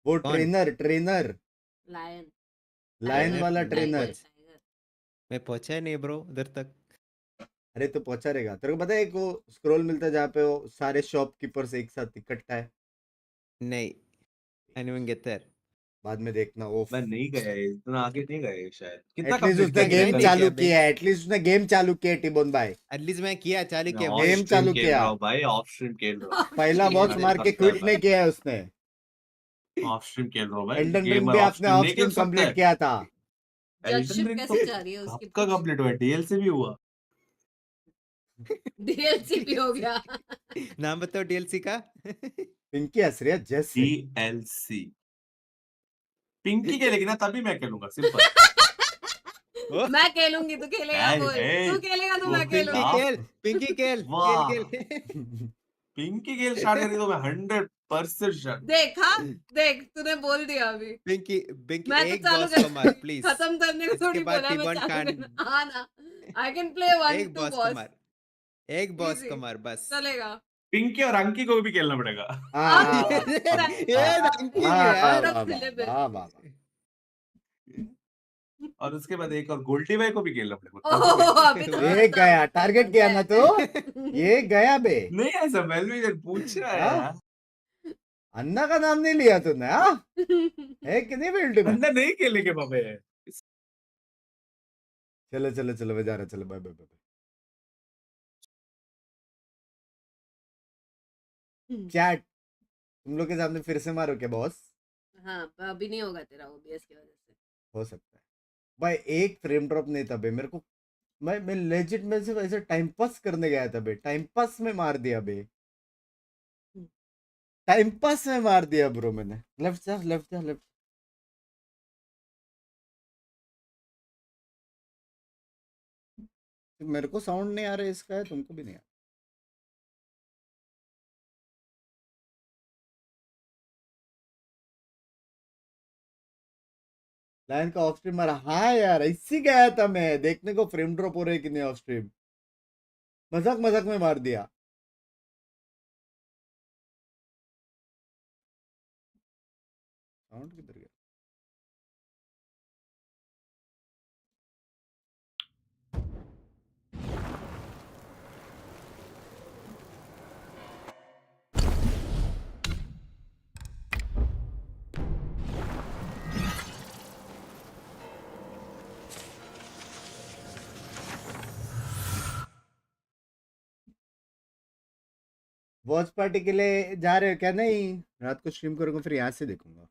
वो ट्रेनर लायन वाला ट्रेनर। मैं पहुंचा नहीं ब्रो उधर तक। अरे तो पहुंचा रहेगा। तेरे को पता है एक वो स्क्रॉल मिलता है जहाँ पे वो सारे शॉपकीपर्स एक साथ इकट्ठा है? नहीं, I didn't get there. बाद में देखना। वो मैं नहीं गया, इतना आगे नहीं गए शायद। कितना एटलीस्ट complete उसने किया गेम मैंने? चालू किया है, एटलीस्ट उसने गेम चालू किया है टिबोन भाई। एटलीस्ट मैं किया, चालू किया, ऑफ गेम स्ट्रीम चालू खेल किया रहा हूँ भाई, ऑफ स्ट्रीम खेल रहा हूँ। पहला बॉस मार के क्विट नहीं किया है उसने। ऑफ स्ट्रीम खेल रहा हूँ भाई। एल्डन रिंग गेमर भी ऑफ आपने स्ट्रीम ऑफ नहीं स्ट्रीम खेल सकता कंप्लीट है। किया था। एल्डन जजशिप रिंग कैसे जा रही है उसकी? कब का कंप्लीट हुआ? डीएलसी भी हुआ। DLC भी हो गया। नाम बताओ डीएलसी का। पिंकी हंस रही है जैसे। डीएलसी पिंकी खेलेगी ना तभी मैं खेलूंगा, सिंपल। मैं खेलूंगी, तू खेलेगा बोल। तू खेलेगा तो मैं खेलूंगी। पिंकी खेल वाह। खेल। पिंकी खेल स्टार्ट करी तो मैं 100% देख तूने बोल दिया अभी। पिंकी मैं तो एक चालू बॉस को मार प्लीज। खत्म करने को थोड़ी उसके बाद बोला मैं T1 चालू can't- करना। हाँ ना, I can play 1 एक 2 बॉस को boss। मार, एक बॉस Easy। को मार बस। चलेगा। पिंकी और अंकी को भी खेलना पड़ेगा। ये रंकी यार। और उसके बाद एक और गोल्टी भाई को भी खेलना पड़ेगा। ये गया टारगेट किया ना तो ये गया बे। नहीं ऐसा वेलविजन पूछ रहा है यार। अन्ना का नाम नहीं लिया तूने? है कि नहीं बिल्ड में? अन्ना नहीं खेलेंगे बाबे। चलो मैं जा रहा। चलो बाय बाय बाय। चैट तुम लोग के सामने फिर से मारो क्या बॉस? हाँ अभी नहीं होगा तेरा OBS की वजह से। हो सकता है भाई। एक फ्रेम ड्रॉप नहीं था बे मेरे को। मैं लेजिट में सिर्फ ऐसे टाइम पास करने गया था बे। टाइम पास में मार दिया बे। टाइम पास में मार दिया ब्रो मैंने। लेफ्ट जा। मेरे को साउंड नहीं आ रहा है इसका, है तुमको भी नहीं आ रहा? लाइन का ऑफ स्ट्रीम मारा। हाँ यार ऐसी गया था मैं देखने को फ्रेम ड्रॉप हो रहे कि नहीं ऑफ स्ट्रीम। मजाक में मार दिया। साउंड किधर गया? वॉच पार्टी के लिए जा रहे हो क्या? नहीं, रात को स्ट्रीम करूंगा फिर यहाँ से देखूंगा।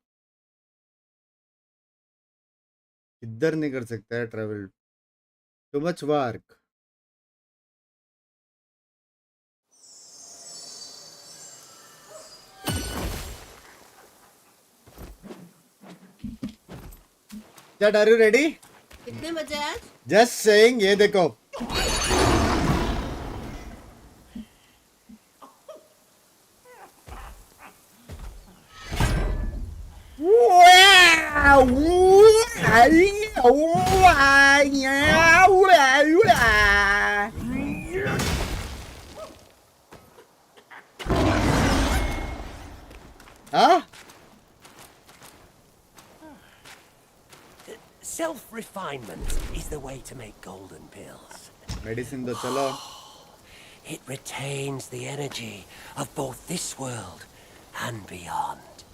इधर नहीं कर सकता है travel, too much work. Chat are you ready? कितने बजे आज? Just saying. ये देखो Self-refinement is the way to make golden pills. Medicine तो चलो। It retains the energy of both this world and beyond.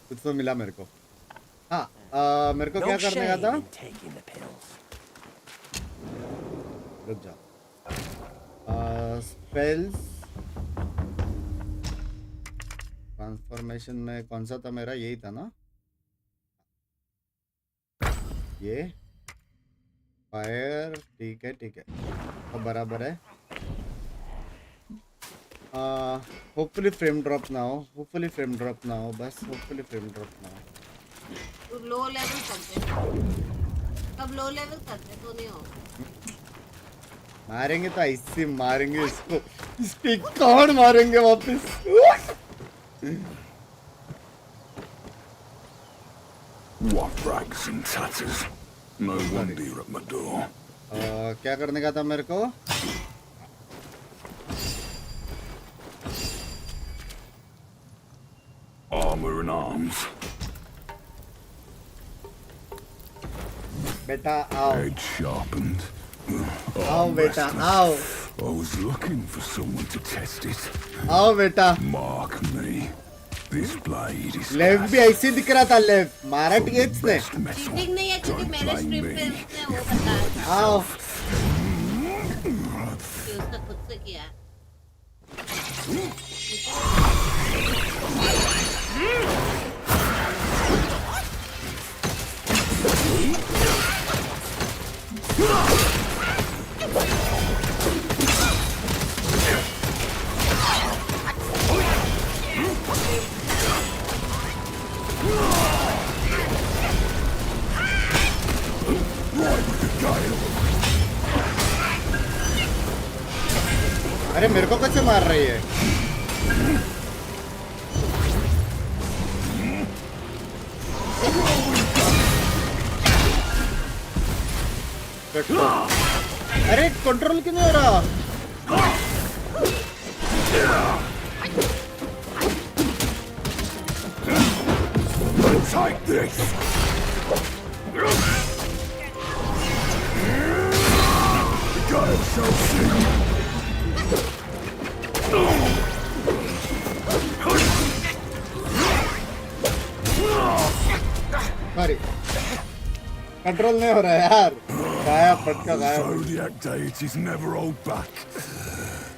कुछ तो मिला मेरे को। हाँ मेरे को क्या करने का था? Taking the pills. रुक जाओ। स्पेल्स ट्रांसफॉर्मेशन में कौन सा था मेरा? यही था ना ये। फायर ठीक है तो बराबर है होपफुली फ्रेम ड्रॉप ना हो बस होपफुली फ्रेम ड्रॉप ना हो तो लो लेवल करते अब लो लेवल करते तो नहीं होगा मारेंगे तो ऐसे मारेंगे इसको इसकी कौन मारेंगे वापस What rags and tatters? No wonder you're at my door. क्या करने का था मेरे को? Armor and arms. बेटा आओ. Edge sharpened. आओ बेटा आओ. I was looking for someone to test it. आओ बेटा. Mark me. This blade is. Left भी ऐसे दिख रहा था लेफ्ट. मारा टीएच ने. चीटिंग नहीं है क्योंकि मेरे स्ट्रीम पे उसने वो बताया था. आओ. कि उसने खुद से किया. अरे मेरे को कैसे मार रही है? अरे कंट्रोल क्यों नहीं हो रहा? Take this. The guy shall see. Sorry control नहीं हो रहा है यार गाया पटका गाया Zodiac deities never hold back.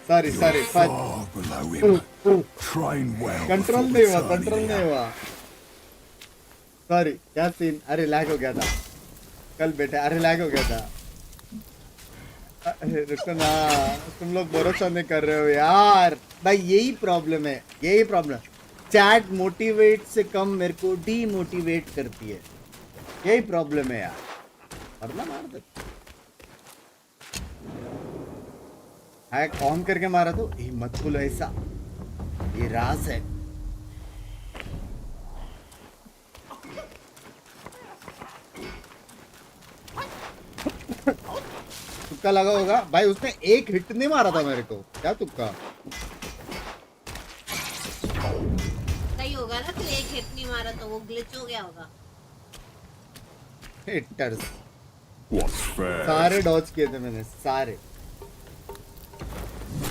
Sorry Far below him. Train well. Control नहीं हुआ सॉरी क्या सीन अरे लैग हो गया था कल बेटे अरे लैग हो गया था रुको ना तुम लोग भरोसा नहीं कर रहे हो यार भाई यही प्रॉब्लम चैट मोटिवेट से कम मेरे को डीमोटिवेट करती है यही प्रॉब्लम है यार वरना मार दे हैक ऑन करके मारा तो हिम्मत बोलो ऐसा ये राज है तुक्का लगा होगा भाई उसने एक हिट नहीं मारा था मेरे को क्या तुक्का सही होगा ना फिर एक हिट नहीं मारा तो वो ग्लिच हो गया होगा हिटर्स What's fair? सारे डॉज किए थे मैंने सारे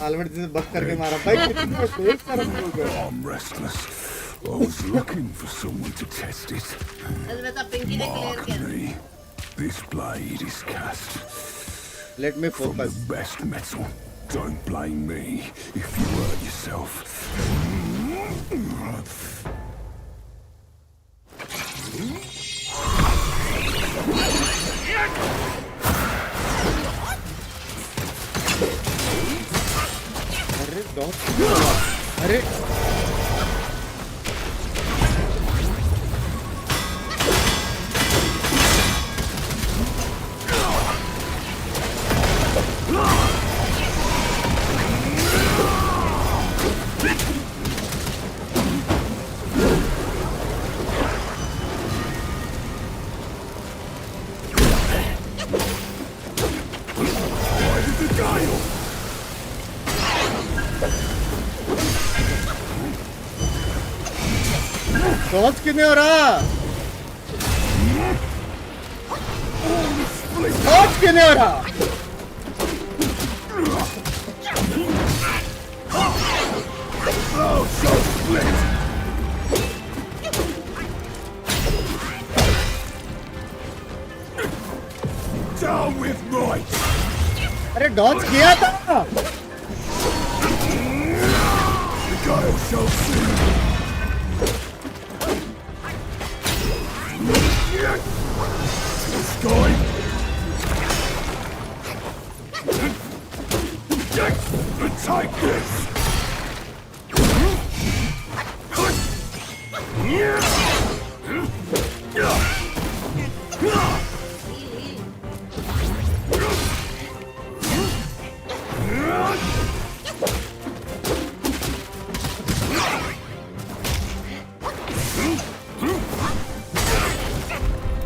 आलवर्ट से बक करके मारा भाई कितना तेज तरफ हो गया I'm restless. I was looking for someone to test it. Mark me. This blade is cast. Let me focus. From the best metal. Don't blame me if you hurt yourself. अरे डॉग अरे Dodge क्यों नहीं हो रहा Dodge क्यों नहीं हो रहा Down with might. अरे डॉज किया था The guy shall see. This guy. Take this!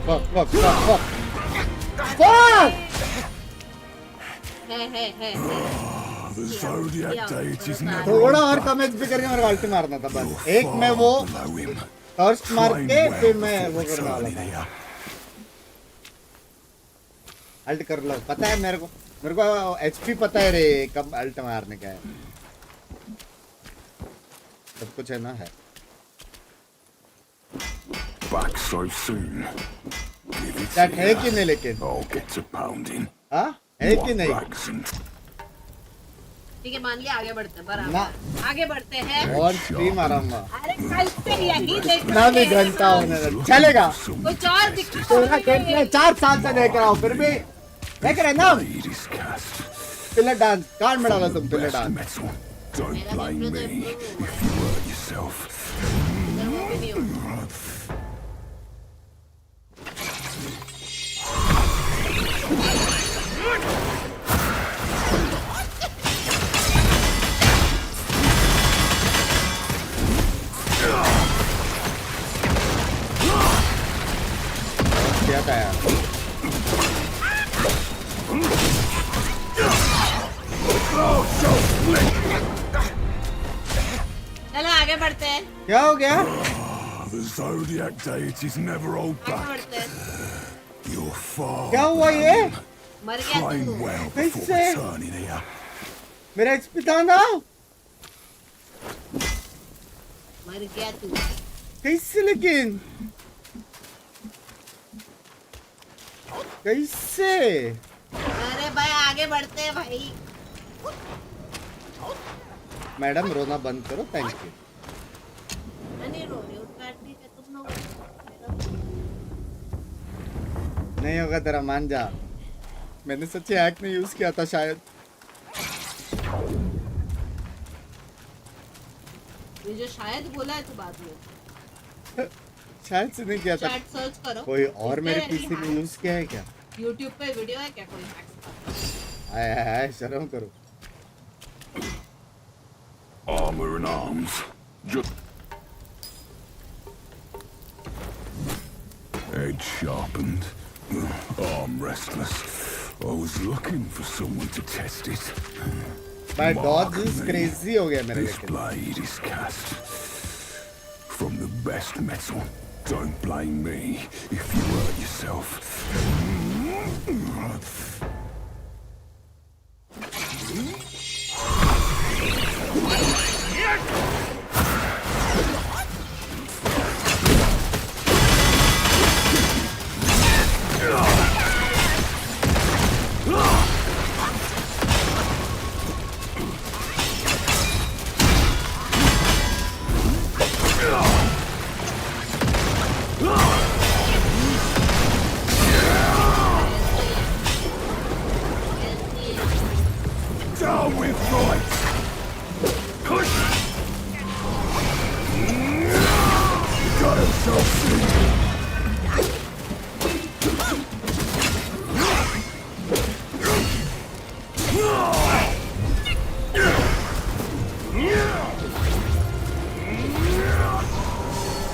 Fuck! Fuck! Hey. The zodiac deities never थोड़ा और कम एचपी करके मेरे को अल्ट मारना था बस. एक मैं वो टॉर्च मार के फिर मैं वो करने वाला था. अल्ट कर लो. पता है मेरे को एचपी पता है रे कब अल्ट मारने का है. सब कुछ है ना है. Back so soon. That है कि नहीं लेकिन? I'll get to pounding. हाँ? है कि नहीं? ठीक है मान लिया आगे बढ़ते हैं बराबर. आगे बढ़ते हैं. और स्ट्रीम आराम. अरे कल से यही देख ना भी घंटा होने लगा. चलेगा. कुछ और दिखा. 4 साल से देख रहा हूँ फिर भी देख रहे ना. पिलर डांस कौन में डाला तुम pillar dance. Don't blame me if you hurt yourself. क्या था यार. चलो आगे बढ़ते हैं. क्या हो गया? The zodiac deities never hold back. You're far. क्या हुआ ये? मर गया Train तू. well before returning here. मेरा एचपी था ना. मर गया तू. कैसे लेकिन? कैसे? अरे भाई आगे बढ़ते हैं भाई. मैडम रोना बंद करो. Thank you. मैं नहीं रो रही हूँ. ठीक है तुम लोग. नहीं होगा तेरा मान जा. मैंने सच्ची हैक नहीं यूज किया था शायद. ये जो शायद बोला है तो बाद में. शायद से नहीं किया था. चैट सर्च करो. कोई और मेरे पीसी में यूज किया है क्या? YouTube पे वीडियो है क्या कोई हैक्स का? आय शर्म करो. Armor and arms. Just edge sharpened. Arm restless. I was looking for someone to test it. My dodge is crazy हो गया मेरे. This blade is cast from the best metal. Don't blame me if you hurt yourself. Down with right! Push! Got himself seen!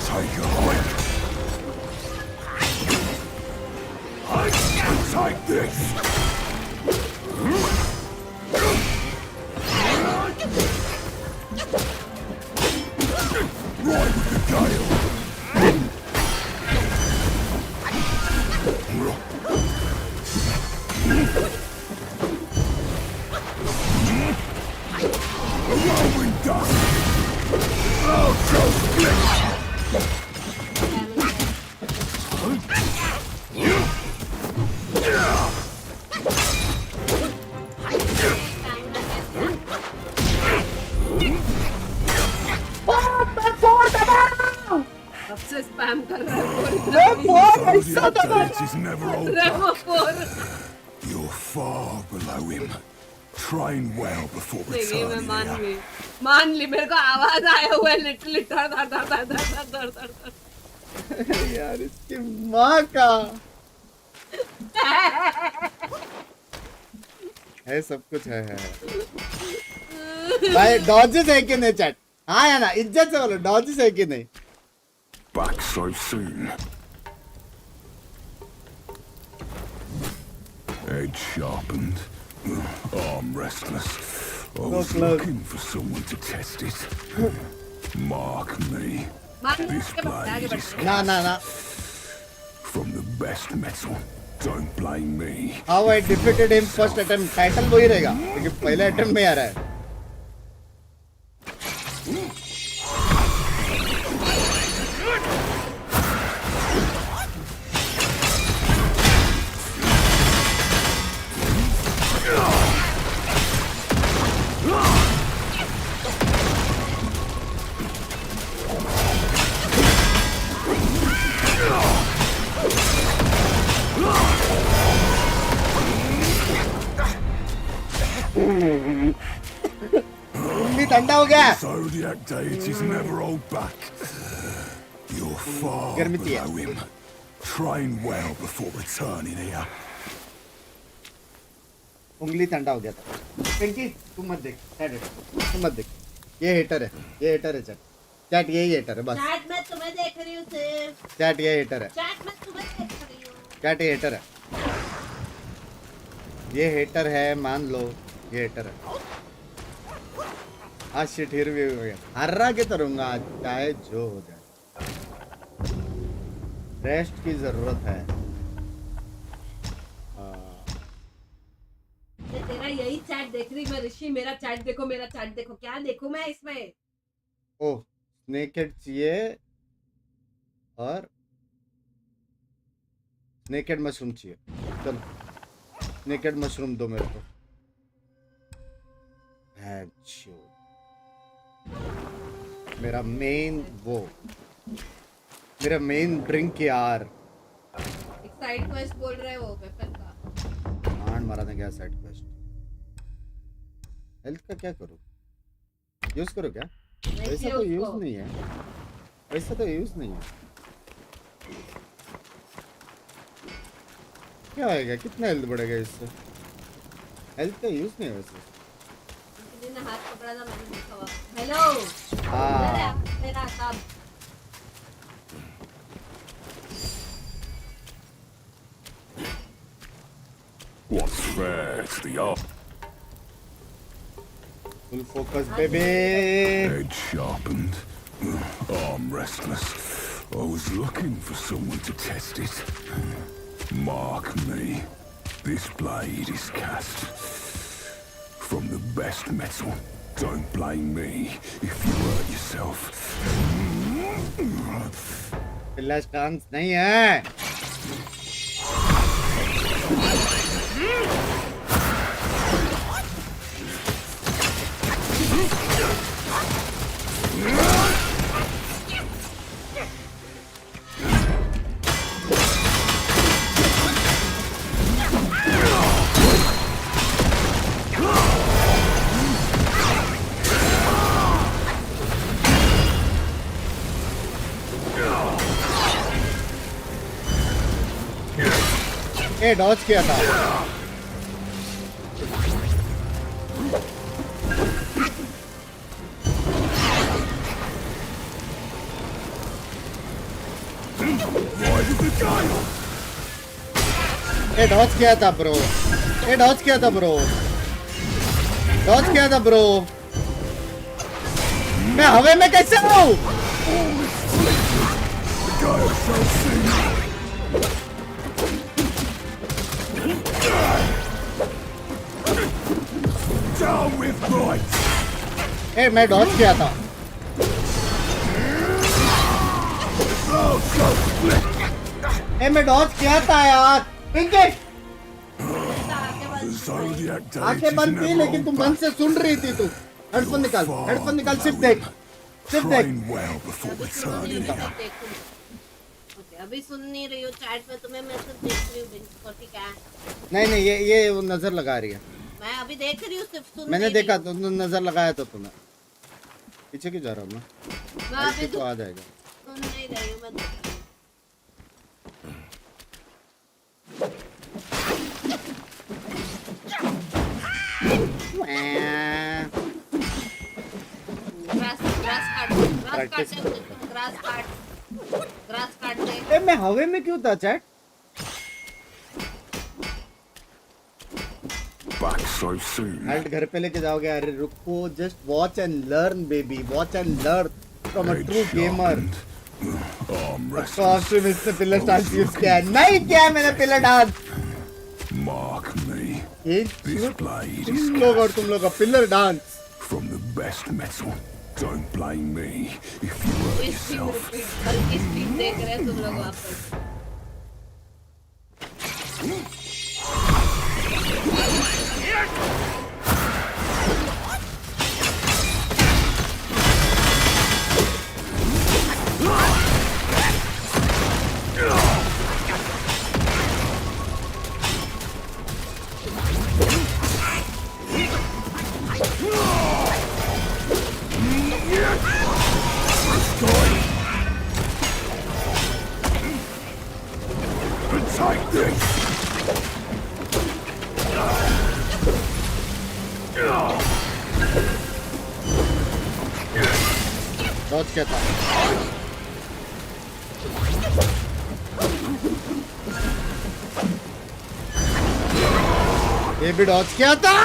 Take a hike! Take this! Right with the gale! A rolling dust! I'll show split! सबसे spam कर रहा है. Is never old. Remo 4. You're far below him. Train well before returning here. मान ली मेरे को आवाज आया हुआ है लिटरली धड़ धड़ धड़ धड़ धड़ धड़ धड़ धड़ यार इसकी माँ का है, सब कुछ है। भाई डॉजेस है कि नहीं चैट? हाँ या ना, इज्जत से बोलो, डॉजेस है कि नहीं? Back so soon. Edge sharpened, arm restless. I was looking for someone to test it. Mark me. This blade is cast from the best metal. Don't blame me. How I defeated him first attempt. Title वही रहेगा, लेकिन पहले attempt में आ रहा है। ठंडा हो गया। Zodiac deities never hold back. You're far below him. Train well before returning here. उंगली ठंडा हो गया था। पिंकी तू मत देख, तू मत देख। ये हेटर है, ये हेटर है चैट। चैट यही हेटर है बस। चैट में तुम्हें देख रही हूँ सिर्फ। चैट ये हेटर है। चैट में तुम्हें देख रही हूँ। चैट ये हेटर है। ये हेटर है, मान लो ये हेटर है। आज शिट हिर भी हो गया। हर्रा के तरूंगा आज, चाहे जो हो जाए। रेस्ट की जरूरत है। तेरा यही चैट देख रही मैं ऋषि, मेरा चैट देखो, मेरा चैट देखो। क्या देखूं मैं इसमें? ओह स्नेकेड चाहिए और स्नेकेड मशरूम चाहिए। चलो स्नेकेड मशरूम दो मेरे को। मेरा मेन मेरा मेन ड्रिंक यार। एक साइड क्वेस्ट बोल रहे हो वेपन का। कांड मारा था क्या साइड क्वेस्ट? हेल्थ का क्या करूं? यूज करो क्या? वैसा तो यूज नहीं है, वैसा तो यूज नहीं है। क्या आएगा? कितना हेल्थ बढ़ेगा इससे? हेल्थ का यूज नहीं है वैसे। हाथ पकड़ा था मैंने, देखा हुआ। हेलो मेरा काम। What's fair to the art? Full focus, baby. Edge sharpened, arm restless. I was looking for someone to test it. Mark me. This blade is cast from the best metal. Don't blame me if you hurt yourself. Last chance नहीं है। ए Dodge किया था। ए Dodge किया था bro, ए Dodge किया था bro, Dodge किया था ब्रो। मैं हवे में कैसे हूँ? ए मैं डॉज किया था। ए मैं डॉज किया था यार। पिंकी आंखें बंद थी लेकिन तुम मन से सुन रही थी। तू हेडफोन निकाल, हेडफोन निकाल, सिर्फ देख, सिर्फ देख। अभी सुन नहीं रही हो चैट में, तुम्हें मैसेज देख रही हूँ बिंक्स को, ठीक है? नहीं नहीं, ये वो नजर लगा रही है। मैं अभी देख रही हूँ सिर्फ सुन मैंने नहीं देखा रही तो नजर लगाया तो तुम्हें पीछे क्यों जा रहा हूँ मैं अभी तो आ जाएगा सुन नहीं रही हूँ मैं ग्रास काट दे। मैं हवे में क्यों था चैट Back so soon. अल्ट घर पे लेके जाओगे अरे रुको just watch and learn baby watch and learn from a true gamer cost में इसने पिलर डांस यूज किया है नहीं किया है मैंने pillar dance Mark me. This blade तुम लोग और तुम लोग का pillar dance from the best metal. Don't blame me if you hurt yourself. बल्कि स्ट्रीम देख रहे हैं तुम लोग वापस Take this. डॉज क्या था ये भी डॉज क्या था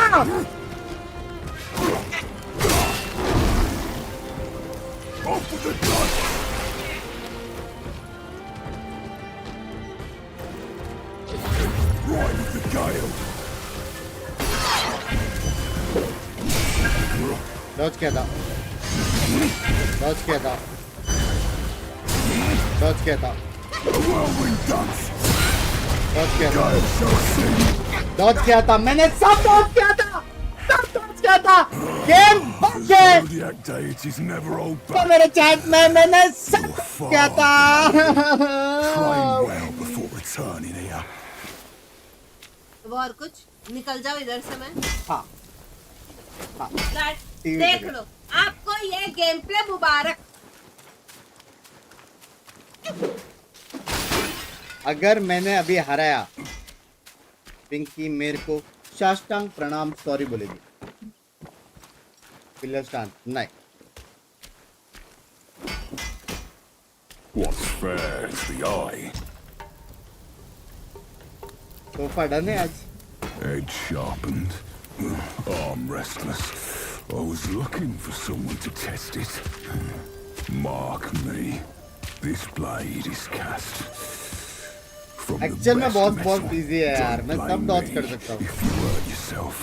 Off with the gun. Right with the gale. Dodge क्या था डॉज क्या था डॉज क्या था डॉज क्या था डॉज क्या था मैंने सब डॉज किया था सब डॉज किया था गेम बंद है Zodiac deities never hold तो back. मेरे चैट में मैंने सब किया था Train well before returning here. अब और कुछ निकल जाओ इधर से मैं हाँ देख लो आपको ये गेम प्ले मुबारक अगर मैंने अभी हराया पिंकी मेरे को साष्टांग प्रणाम सॉरी बोलेगी पिलर स्टान नहीं What's fair is the eye. Sofa done है आज Edge sharpened. Arm restless. I was looking for someone to test it. Mark me. This blade is cast from the actual में best बहुत metal. बहुत easy है यार मैं Don't सब blame Dodge me कर सकता हूँ if you hurt yourself.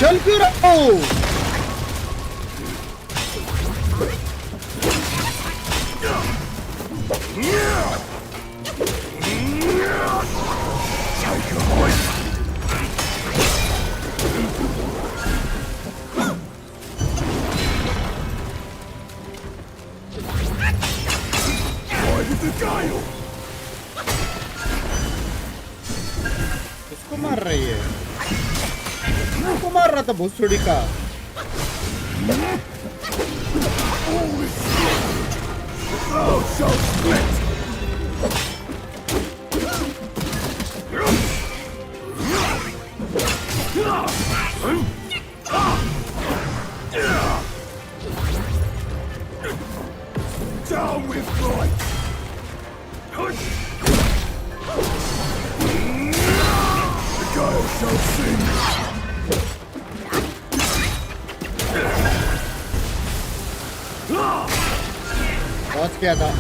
चल क्यों रहा हूँ Take a hike. Ride with the gale. किसको मार रही है किसको मार रहा था भूसड़ी का Oh, so split. Down with light. The gale shall sing. Dodge किया था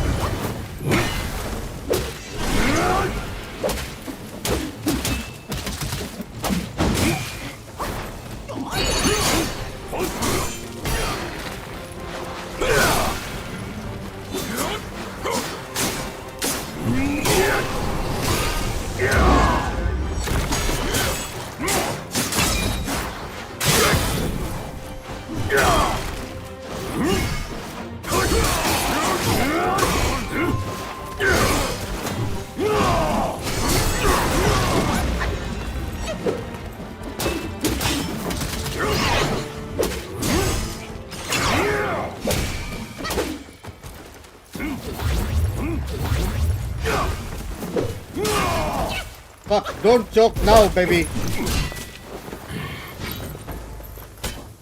Fuck, don't choke now, baby.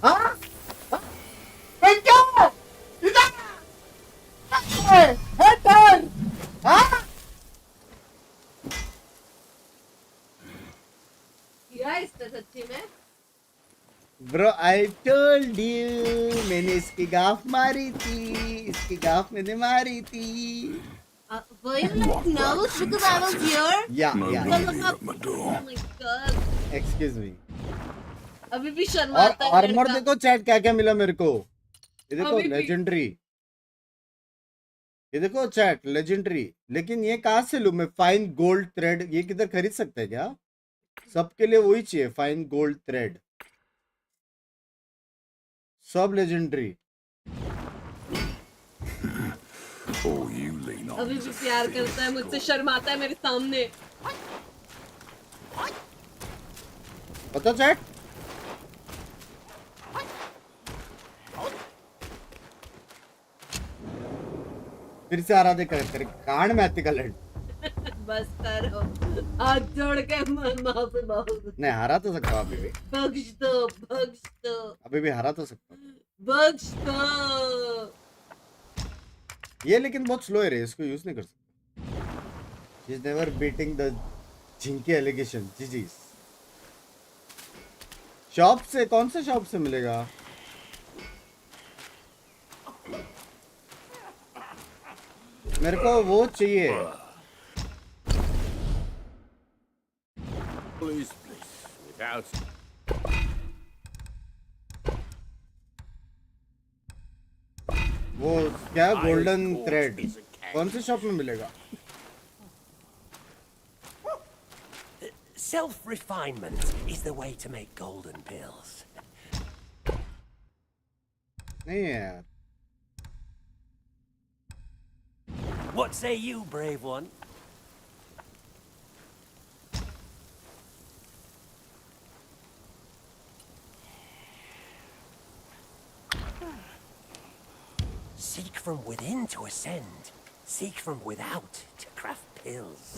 हाँ? क्या? इधर? हेटर? हाँ? क्या इसका सच्ची में? Bro, I told you, मैंने इसकी गाफ मारी थी, इसकी गाफ मैंने मारी थी. Were you like nervous because I was here? Yeah. Oh my god. Excuse me. अभी भी शर्माता है. और आर्मर देखो चैट क्या क्या मिला मेरे को. ये देखो अभी भी. लेजेंडरी. ये देखो चैट लेजेंडरी. लेकिन ये कहाँ से लूँ मैं? Fine gold thread. ये किधर खरीद सकते हैं क्या? सबके लिए वही चाहिए, फाइन गोल्ड थ्रेड. सब लेजेंडरी. अभी भी प्यार करता है मुझसे, शर्माता है मेरे सामने. पता चैट? फिर से आराधे करे कांड में आती का लड़. बस करो, हाथ जोड़ के माफी मांगो. नहीं हरा तो सकता हूँ अभी भी. बख्श दो. अभी भी हरा तो सकता हूँ. बख्श दो. ये लेकिन बहुत स्लो है रे, इसको यूज नहीं कर सकता. He's never beating the झिंकी एलिगेशन. जीजीस. शॉप से कौन से शॉप से मिलेगा? मेरे को वो चाहिए. Please, without. वो क्या गोल्डन थ्रेड कौन से शॉप में मिलेगा? Self-refinement is the way to make golden pills. नहीं है यार. What say you, brave one? Seek from within to ascend. Seek from without to craft pills.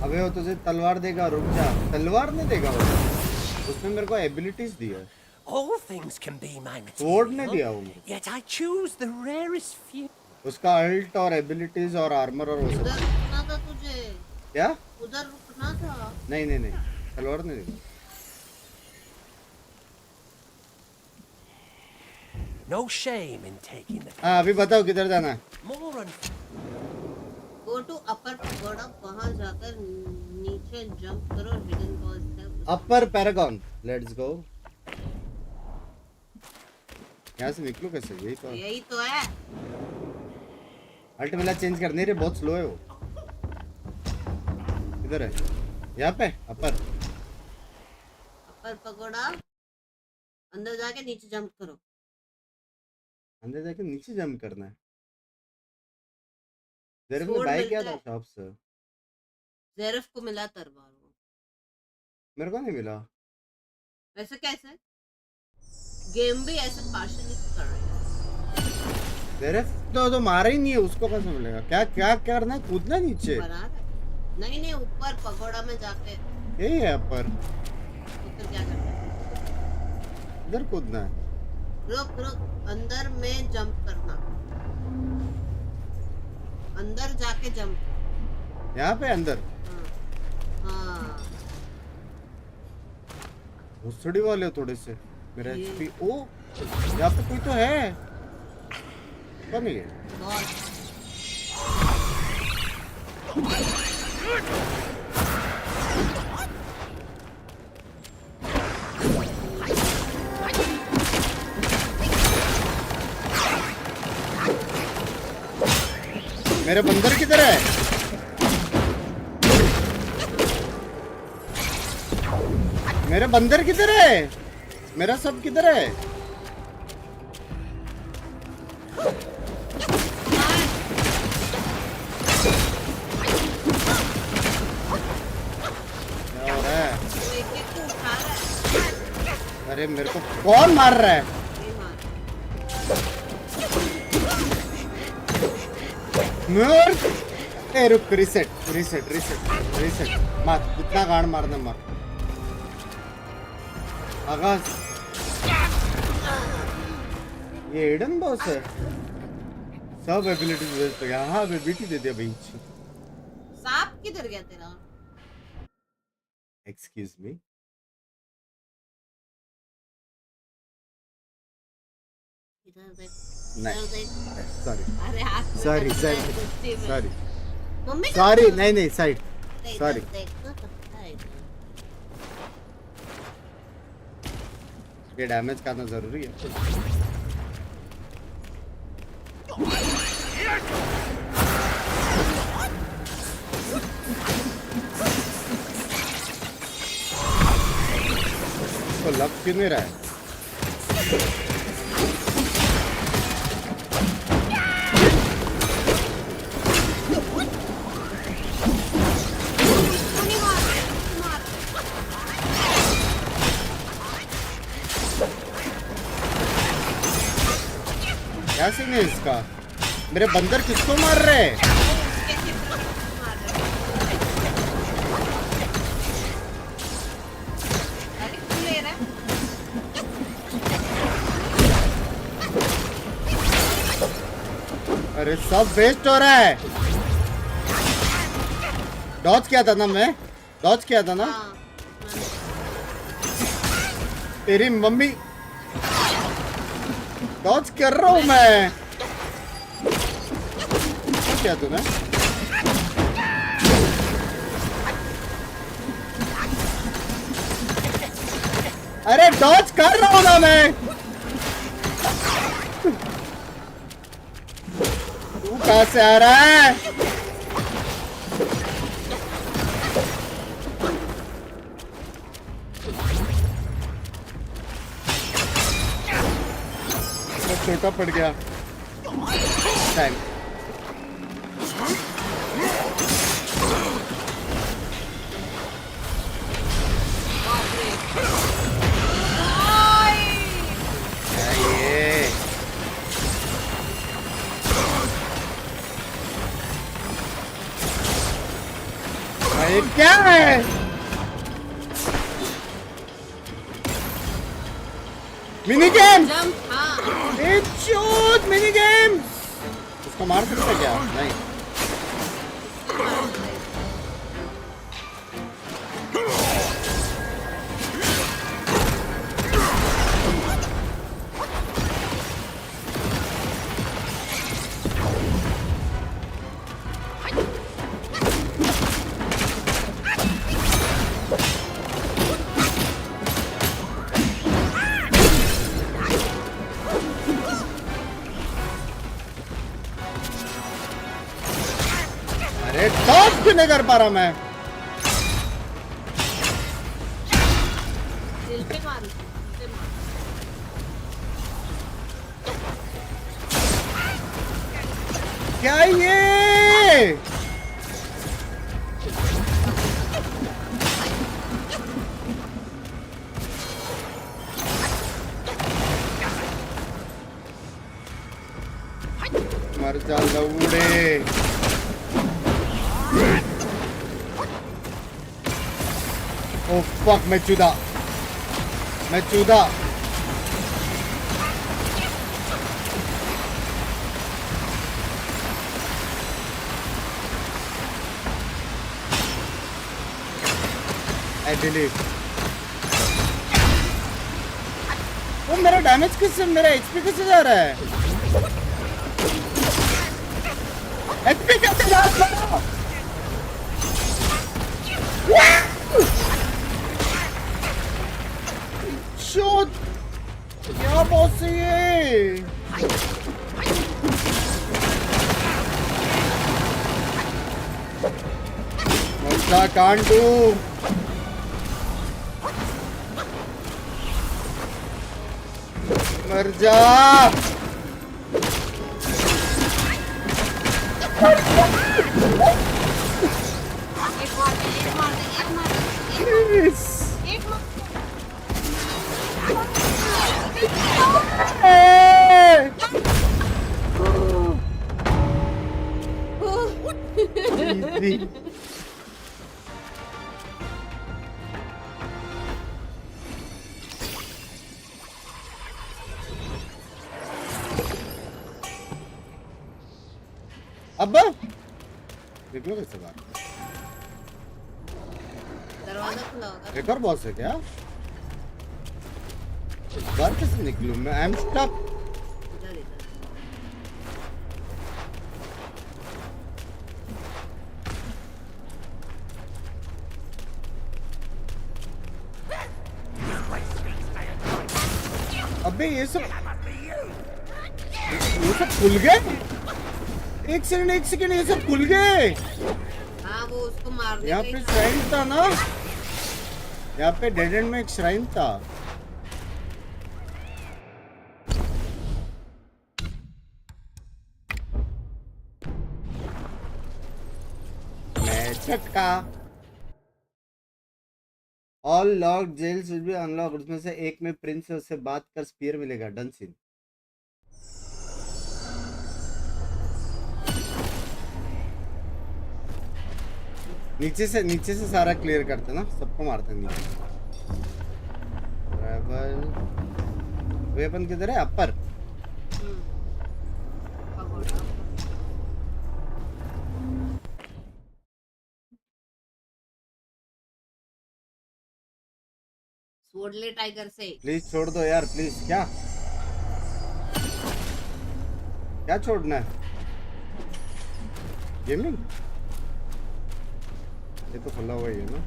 अबे वो तुझे तलवार देगा, रुक जा. तलवार नहीं देगा वो. उसने मेरे को एबिलिटीज दी है. All things can be my material. Sword ने दिया वो. Yet I choose the rarest few. उसका अल्ट और एबिलिटीज और आर्मर और वो सब. उधर रुकना था तुझे. क्या? उधर रुकना था. नहीं तलवार नहीं दी. No shame in taking the. हाँ अभी बताओ किधर जाना है? More Go to upper pagoda. वहाँ जाकर नीचे जंप करो. Hidden boss है. अपर पैरागॉन. Let's go. यहाँ से निकलो कैसे? यही तो है. अल्ट मिला चेंज करने रे, बहुत स्लो है वो. किधर है? यहाँ पे अपर पगोड़ा. अंदर जाके नीचे जंप करो. अंदर जाके नीचे जंप करना है. ज़ेरफ ने बाय किया था शॉप से. ज़ेरफ को मिला तलवार. वो मेरे को नहीं मिला. ऐसे कैसे? गेम भी ऐसे पार्शियली कर रही है. ज़ेरफ तो मारा ही नहीं है, उसको कैसे मिलेगा? क्या करना है? कूदना नीचे. नहीं ऊपर पगोड़ा में जाके. यही है ऊपर. तो फिर क्या करना है? इधर कूदना है. रुक अंदर में जंप करना. अंदर जाके जंप. यहाँ पे अंदर. हाँ. घुसड़ी वाले हो थोड़े से. मेरा एचपी. ओ यहाँ पे कोई तो है. कौन है ये? मेरा बंदर किधर है? मेरा बंदर किधर है? मेरा सब किधर है? क्या हो रहा है? अरे मेरे को कौन मार रहा है? ए रुक, रिसेट रिसेट रिसेट रिसेट मार, जितना गाड़ मारना मार। आगाज ये एडन बॉस है, सब एबिलिटीज वेस्ट हो गया। हाँ एबिलिटी दे दिया भाई। सांप किधर गया तेरा? एक्सक्यूज मी, इधर देख, नहीं इधर देख। सॉरी अरे हाथ में सॉरी करता है सॉरी गुस्से में। सॉरी मम्मी सॉरी, नहीं नहीं साइड इधर सॉरी। देख तो करता है इधर। ये डैमेज करना जरूरी है। तो लग क्यों नहीं रहा है? क्या सीन है इसका? मेरे बंदर किसको मार रहे हैं? अरे सब वेस्ट हो रहा है। डॉज किया था ना मैं, डॉज किया था ना। तेरी मम्मी डॉज कर रहा हूँ मैं। क्या तूने? अरे डॉज कर रहा हूँ ना मैं। तू कहाँ से आ रहा है? छोटा पड़ गया। टाइम ये क्या है? Mini game, mini game. उसको मार सकता क्या? नहीं। टॉप क्यों नहीं कर पा रहा मैं? दिल पे मारो, क्या ये? मर जा लौड़े। ओ फक, मैं चूदा, मैं चूदा। I believe। वो मेरा डैमेज किससे, मेरा एचपी किससे जा रहा है? एचपी कैसे जा रहा है? शोट क्या बॉस है ये? मजा कांड डू। मर जा। अब निकलो कैसे बाहर? दरवाजा खुला होगा। एक और बॉस है क्या? बाहर कैसे निकलूं मैं? I am stuck. अबे ये सब खुल गए? एक सेकंड ये सब खुल गए। हाँ वो उसको मारने यहाँ पे श्राइन था ना, यहाँ पे डेड एंड में एक श्राइन था। मैं झटका। All lock gels will be unlock, उसमें से एक में प्रिंस है, उससे बात कर स्पीयर मिलेगा। Done scene. नीचे से सारा क्लियर करते ना, सबको मारते हैं नीचे। ट्रैवल वेपन किधर है? अपर। स्वॉर्ड ले टाइगर से। प्लीज छोड़ दो यार, प्लीज। क्या छोड़ना है? गेमिंग ये तो खुला हुआ ही है ना।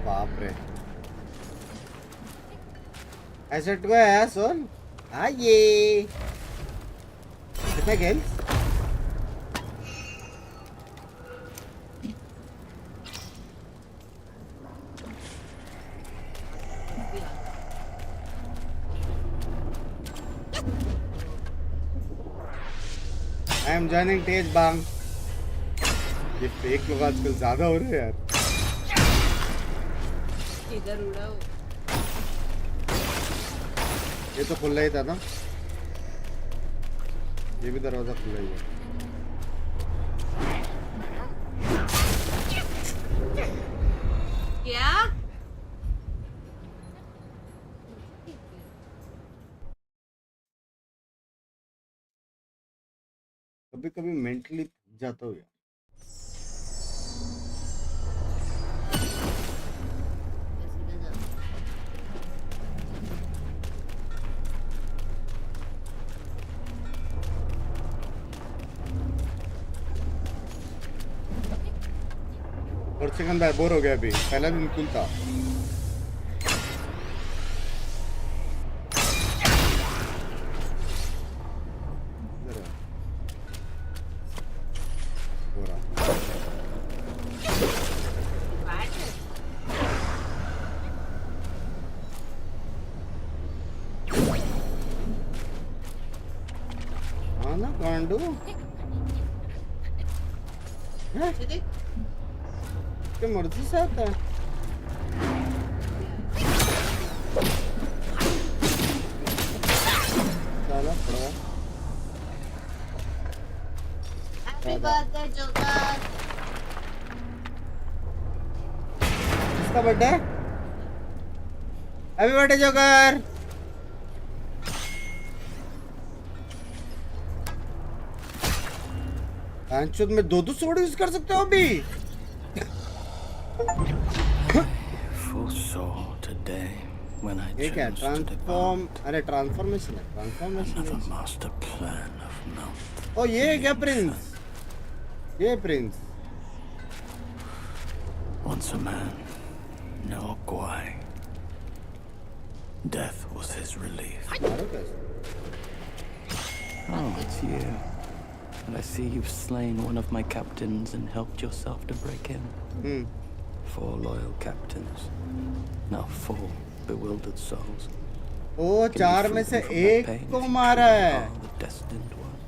बाप रे, ऐसे टू है सोल। आइए कितना गेम्स? I am joining तेज बांग। ये फेक लोग आजकल ज्यादा हो रहे हैं यार। इधर उड़ाओ। ये तो खुला ही था ना, ये भी दरवाजा खुला ही है। क्या? कभी कभी मेंटली थक जाता हूँ यार। और सेकंड बार बोर हो गया अभी, पहला दिन कूल था। हाँ ना गांडू के मर्जी से आता है। साला पड़ा। Happy birthday joker. किसका बर्थडे? Happy birthday joker. पांचों में दो स्वॉर्ड यूज कर सकते हो अभी। ये क्या ट्रांसफॉर्म? अरे ट्रांसफॉर्मेशन है, ट्रांसफॉर्मेशन। ओ ये क्या प्रिंस? ये Prince. Once a man, now a guy. Death was his relief. Oh, it's you. And I see you've slain one of my captains and helped yourself to break in. 4 loyal captains. Now 4 bewildered souls. ओ 4 में से एक को मारा है। The destined one.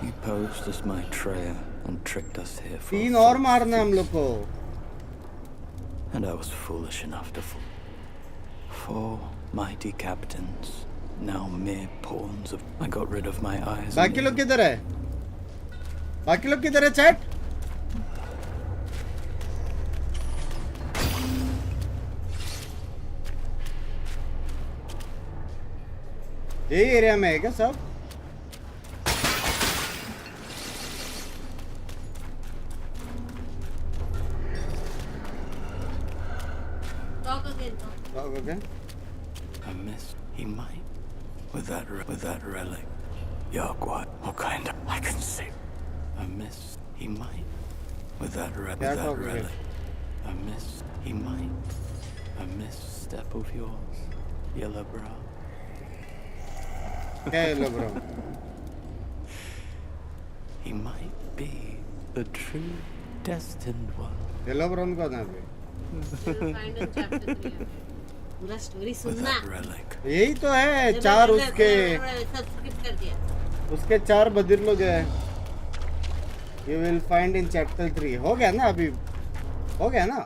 You posed as my traitor and tricked us here for 3 और मारना हम लोग को। And I was foolish enough to fall. 4 mighty captains, now mere pawns of. I got rid of my eyes. बाकी लोग किधर है? बाकी लोग किधर है चैट? यही एरिया में है क्या सब? Talk again. Talk again. I missed. He might. With that relic. Yeah, what kind of? I can see. I missed. He might. With that relic. I missed. He might. I missed step of yours, yellow brow. Yellow brow. He might be the true destined one. Yellow brown कौन है बे? Find in chapter 3. पूरा story सुनना। यही तो है, 4 उसके subscribe कर दिया। उसके 4 बदिर लोग हैं। You will find in chapter 3. हो गया ना अभी? हो गया ना?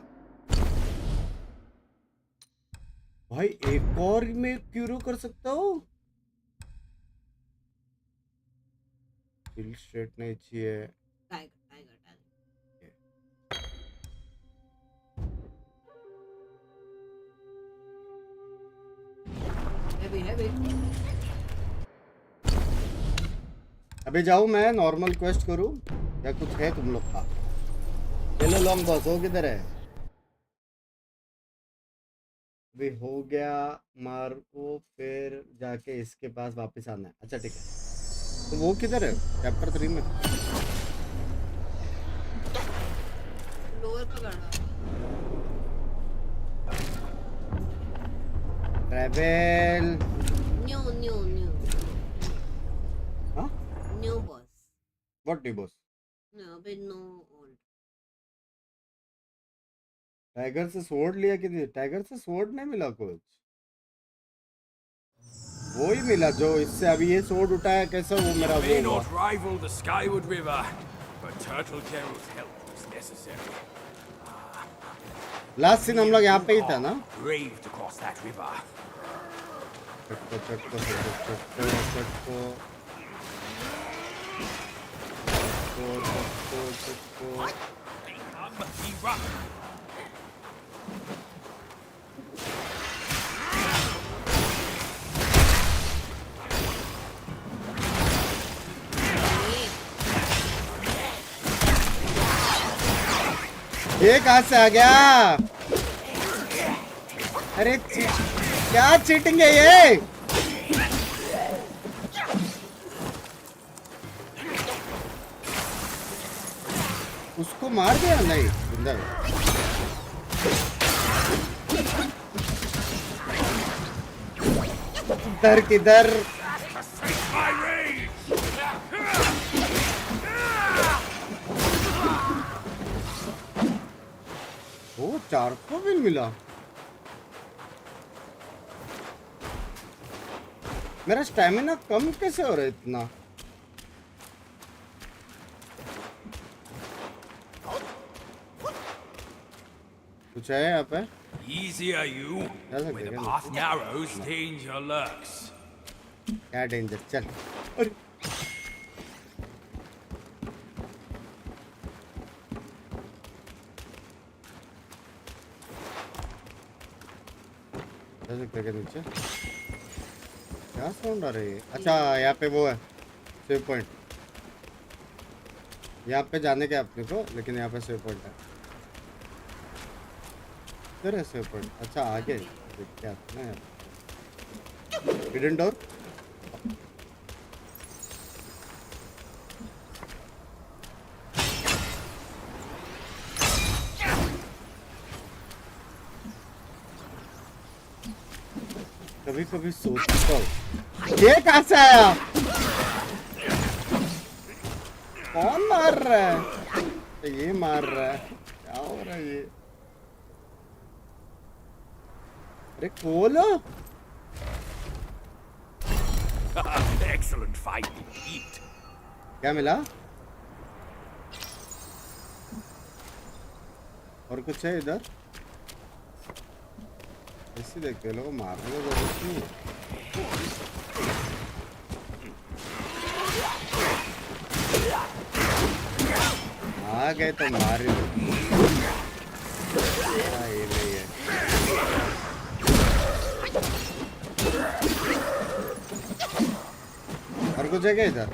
भाई एक और में क्यूरो कर सकता हूँ? स्ट्रेट नहीं चाहिए। अभी जाऊँ मैं नॉर्मल क्वेस्ट करूँ या कुछ है तुम लोग का? चलो लॉन्ग बॉस हो किधर है? अभी हो गया मार को, फिर जाके इसके पास वापस आना है। अच्छा ठीक है, तो वो किधर है चैप्टर 3 में? लोअर पकड़ना। ट्रैवल न्यू हाँ new boss. What new boss? No अभी नो ओल्ड। टाइगर से स्वॉर्ड लिया कि नहीं? टाइगर से स्वॉर्ड नहीं मिला कुछ, वो ही मिला जो इससे अभी ये स्वॉर्ड उठाया। कैसा वो मेरा वो not rival the Skyward River, but Turtle General's help was necessary. Last scene हम लोग यहाँ पे ही था ना? Braved to cross that river. ये कहाँ से आ गया? अरे क्या चीटिंग है ये? उसको मार दिया? नहीं जिंदा है। किधर किधर? वो 4 को भी मिला। मेरा स्टैमिना कम कैसे हो रहा है इतना? कुछ है यहाँ पे? Easier you. Where the path narrows, danger lurks. क्या डेंजर? चल। अरे के नीचे क्या साउंड आ रही है? अच्छा यहाँ पे वो है सेव पॉइंट। यहाँ पे जाने के अपने को, लेकिन यहाँ पे सेव पॉइंट है। इधर है सेव पॉइंट। अच्छा आगे क्या है? Hidden door. कभी कभी सोचता हूँ ये कहाँ से आया? कौन मार रहा है? ये मार रहा है। क्या हो रहा है ये? अरे खोलो। Excellent fight. Eat. क्या मिला? और कुछ है इधर? ऐसे देखते लोग मारने को जरूरत नहीं है। आ गए तो मार ही दो। ये नहीं है। 1 और कुछ है क्या इधर?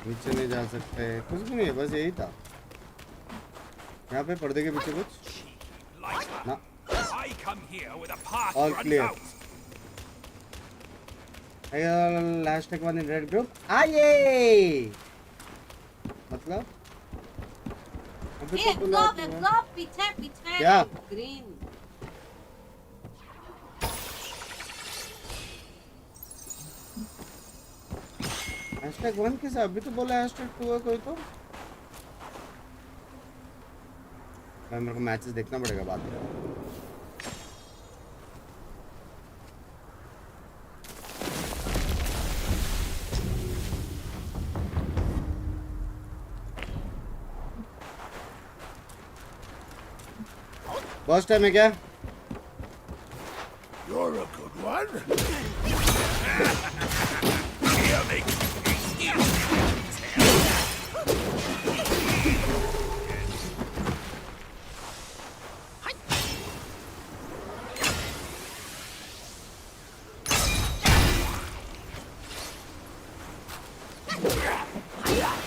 नीचे नहीं जा सकते, कुछ भी नहीं है, बस यही था। यहाँ पे पर्दे के पीछे कुछ ना, all clear. Last take one in red group आइए, मतलब ये गो पीछे पीछे क्या? ग्रीन #1 के साथ अभी तो बोला #2 है कोई तो। भाई मेरे को मैचेस देखना पड़ेगा बाद में। बॉस टाइम है क्या? You're a good one.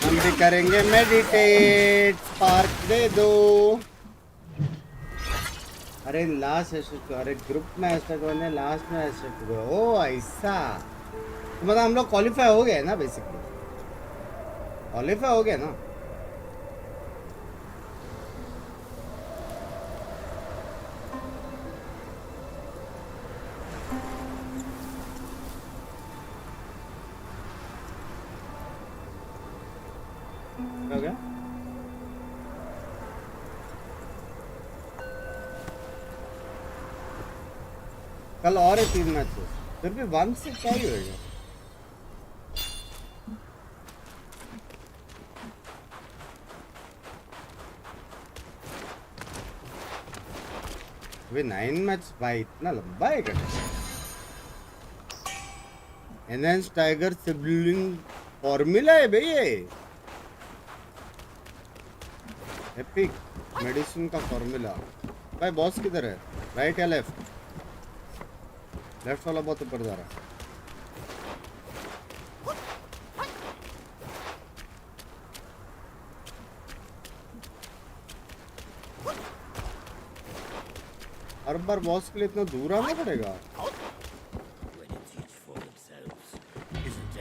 हम भी करेंगे मेडिटेट, स्पार्क दे दो। अरे लास्ट है, अरे ग्रुप में #1 है, लास्ट में #2 है। ओ ऐसा, तो मतलब हम लोग क्वालिफाई हो गए ना, बेसिकली क्वालिफाई हो गए ना। हो गया? कल और है 3 मैचेस, फिर भी 1 से क्या ही होगा। अभी 9 मैच भाई, इतना लंबा है क्या? एनहांस टाइगर सिबलिंग फॉर्मूला है भाई ये, एपिक मेडिसिन का फॉर्मूला। भाई बॉस किधर है, राइट या लेफ्ट? लेफ्ट वाला बहुत ऊपर जा रहा है। हर बार बॉस के लिए इतना दूर आना पड़ेगा।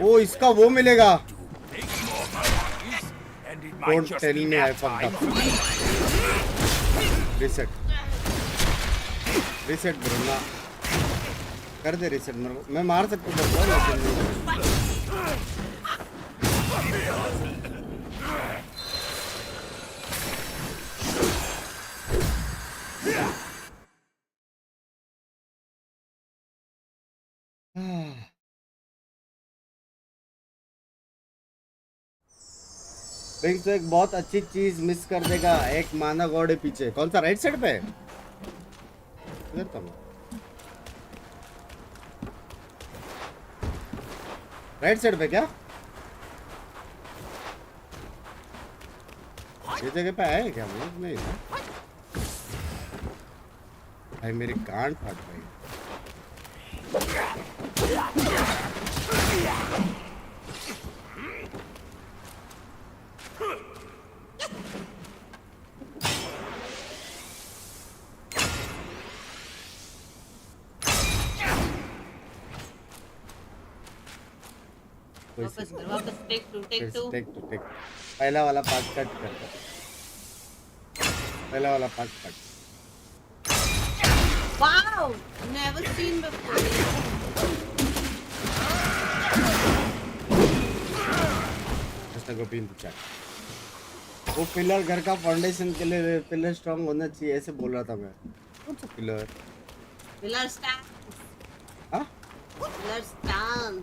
ओ इसका वो मिलेगा। Don't tell me I fucked up. Reset bro ना कर दे reset, मैं मार सकता हूँ लेकिन बिंक्स तो एक बहुत अच्छी चीज मिस कर देगा, एक माना गॉड है पीछे। कौन सा? राइट साइड पे इधर था मैं। राइट साइड पे क्या ये जगह पे आए क्या? मतलब नहीं ना भाई, मेरी गांड फट गई। वापस टेक टू। पहला वाला पार्ट कट कर, पहला वाला part cut. Wow, never seen before. ऐसा को पिन चेक। वो पिलर घर का फाउंडेशन के लिए पिलर स्ट्रांग होना चाहिए, ऐसे बोल रहा था मैं। कौन सा पिलर? Pillar stand. हाँ? Pillar stand.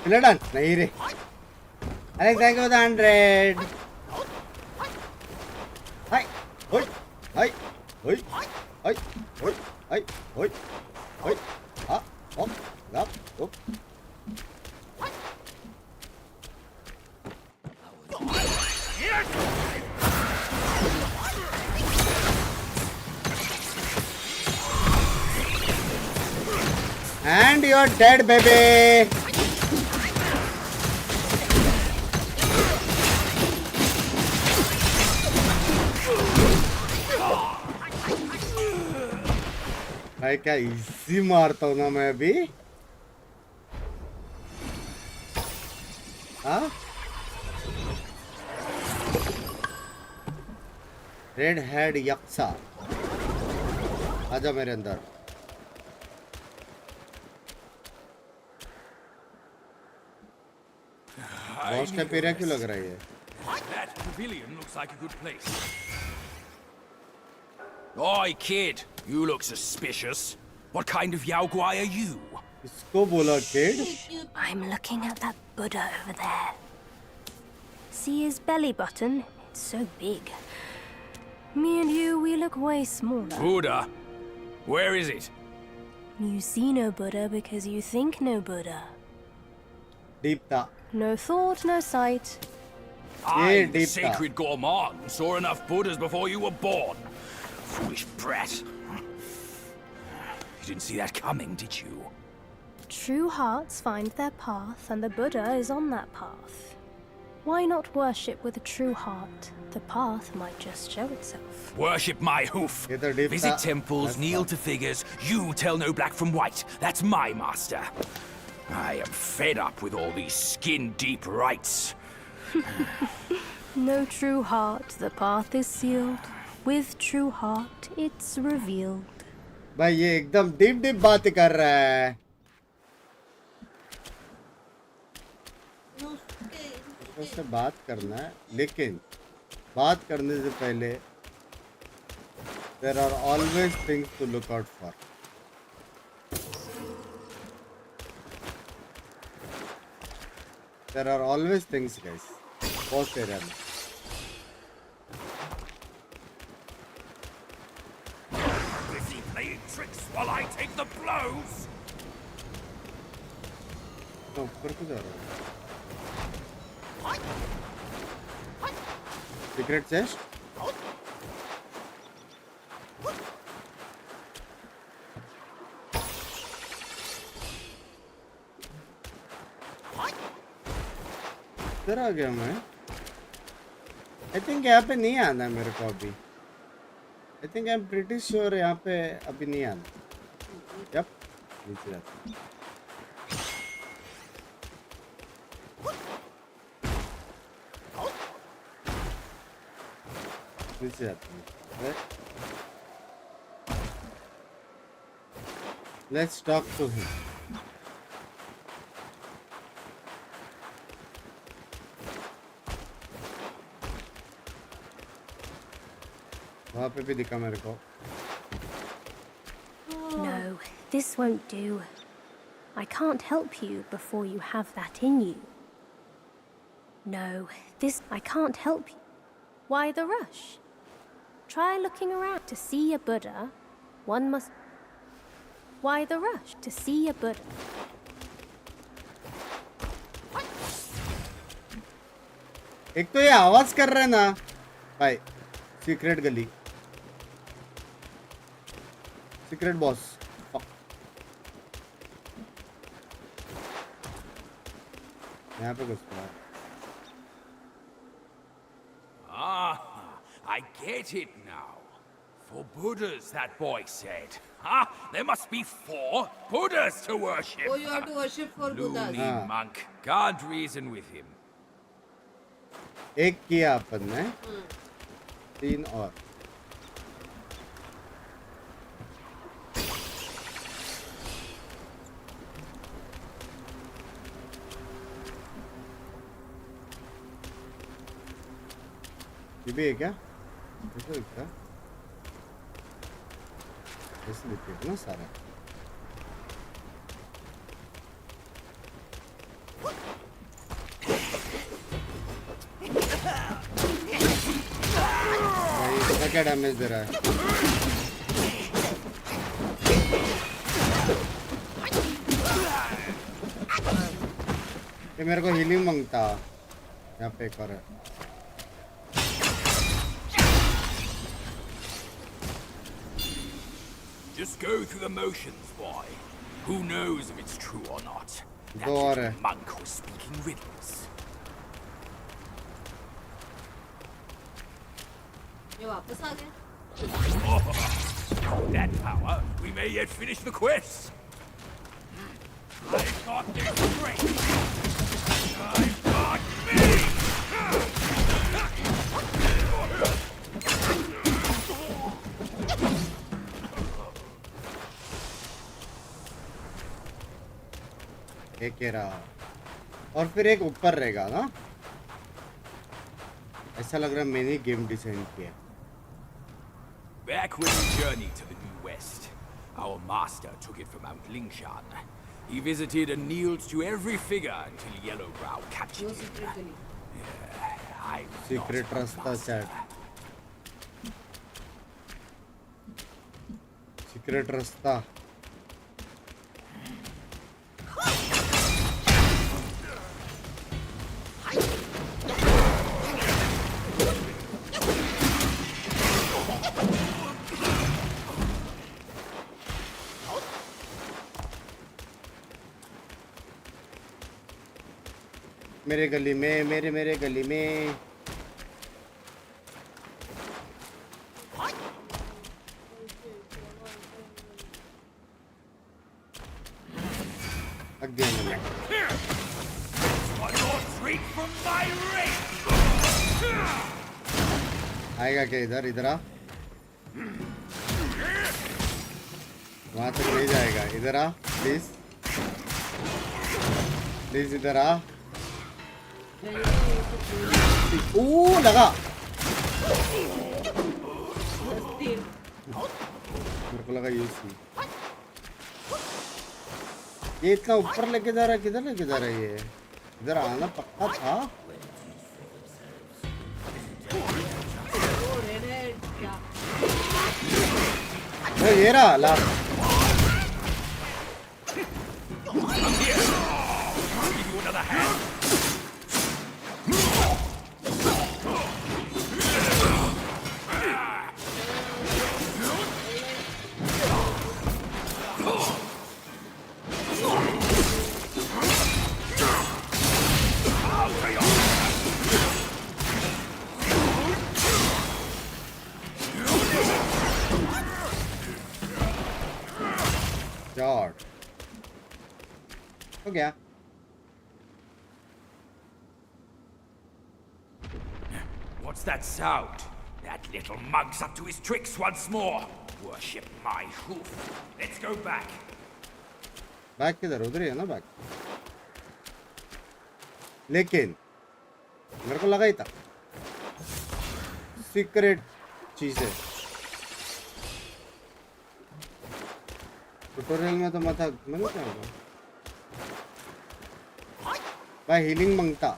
पिलर डन नहीं रे। अरे थैंक यू 100। हाय ओए हाय ओए हाय ओए हाय ओए ओए आ ओ लप ओ And you're dead, baby. भाई क्या इजी मारता हूँ ना मैं अभी। हाँ रेड हेड यक्सा आजा मेरे अंदर। बॉस का पेरा क्यों लग रहा है? That pavilion looks like a good place. Oi, kid, you look suspicious. What kind of Yao Guai are you? इसको बोला kid? I'm looking at that Buddha over there. See his belly button? It's so big. Me and you, we look way smaller. Buddha? Where is it? You see no Buddha because you think no Buddha. Deepta. No thought, no sight. I, the sacred gourmand, saw enough Buddhas before you were born. Foolish brat. You didn't see that coming, did you? True hearts find their path, and the Buddha is on that path. Why not worship with a true heart? The path might just show itself. Worship my hoof. Visit temples, kneel to figures. You tell no black from white. That's my master. I am fed up with all these skin-deep rites. No true heart, the path is sealed. With true heart, it's revealed. भाई ये एकदम deep deep बातें कर रहा है। उससे बात करना है, लेकिन बात करने से पहले there are always things to look out for. There are always things, guys. Post area में. Busy playing tricks while I take the blows. तो ऊपर को जा रहा हूँ. Secret chest. इधर आ गया मैं। I think यहाँ पे नहीं आना मेरे को अभी। I think I'm pretty sure यहाँ पे अभी नहीं आना। Yep, नीचे जाता हूँ। नीचे जाता हूँ। Let's talk to him. वहाँ पे भी दिखा मेरे को। No, this won't do. I can't help you before you have that in you. No, I can't help you. Why the rush? Try looking around to see a Buddha. One must... Why the rush? To see a Buddha. एक तो ये आवाज कर रहा है ना भाई। Secret गली, सीक्रेट बॉस। यहाँ पे कुछ है। Ah, I get it now. 4 Buddhas, that boy said. Huh? There must be 4 Buddhas to worship. Oh, you have to worship 4 Buddhas. Loony monk. Can't reason with him. एक किया अपन ने, 3 और। ये भी है क्या? ऐसे दिखता है? ऐसे दिखता है ना सारा। भाई इसका क्या डैमेज दे रहा है? ये मेरे को हीलिंग मांगता। यहाँ पे एक और है। Just go through the motions, boy. Who knows if it's true or not? That Dore. little monk was speaking riddles. ये वापस आ गया। hold that power, we may yet finish the quest. I've got this strength. I've got me! एक ये रहा और फिर एक ऊपर रहेगा ना, ऐसा लग रहा है मैंने गेम डिजाइन किया. Back when we journeyed to the New West, our master took it from Mount Lingshan. He visited and kneeled to every figure until Yellowbrow captured him. I was Secret rasta chat. Secret rasta. मेरे गली में मेरे गली में again आएगा क्या इधर इधर आ वहां तक नहीं जाएगा इधर आ प्लीज प्लीज इधर आ लगा मेरे को लगा ये इतना ऊपर लेके जा रहा है किधर लेके जा रहा है ये इधर आना पक्का था ये रहा ला हो गया What's that sound? That little mug's up to his tricks once more. Worship my hoof. Let's go back. Back किधर उधर ही है ना बैक लेकिन मेरे को लगा ही था सीक्रेट चीज है ट्यूटोरियल में तो मत मैंने क्या होगा भाई हीलिंग मांगता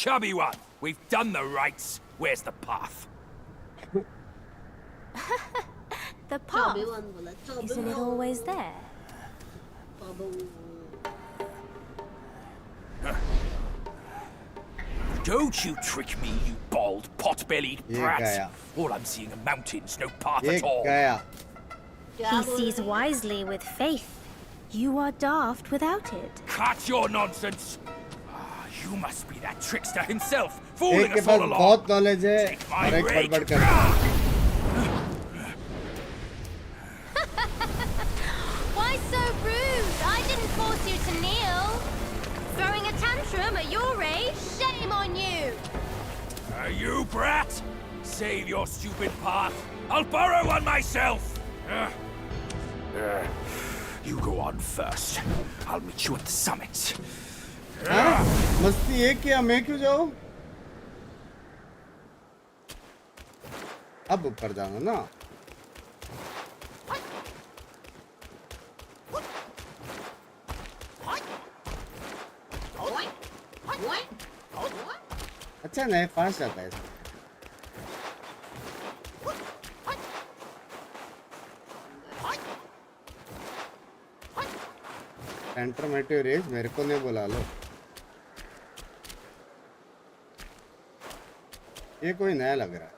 Chubby one, we've done the rites. Where's the path? The path? Isn't it always there? Don't you trick me, you bald, pot-bellied brat. All I'm seeing are mountains, no path at all. He sees wisely with faith. You are daft without it. Cut your nonsense. You must be that trickster himself, fooling us all along. Take my rage. Why so rude? I didn't force you to kneel. Throwing a tantrum at your age? Shame on you. You brat! Save your stupid path. I'll borrow one myself. You go on first. I'll meet you at the summit. मस्ती ये क्या मैं क्यों जाऊं अब ऊपर जाना ना अच्छा नहीं फास्ट जाता है ट्रांसफॉर्मेटिव रेज मेरे को नहीं बुला लो ये कोई नया लग रहा है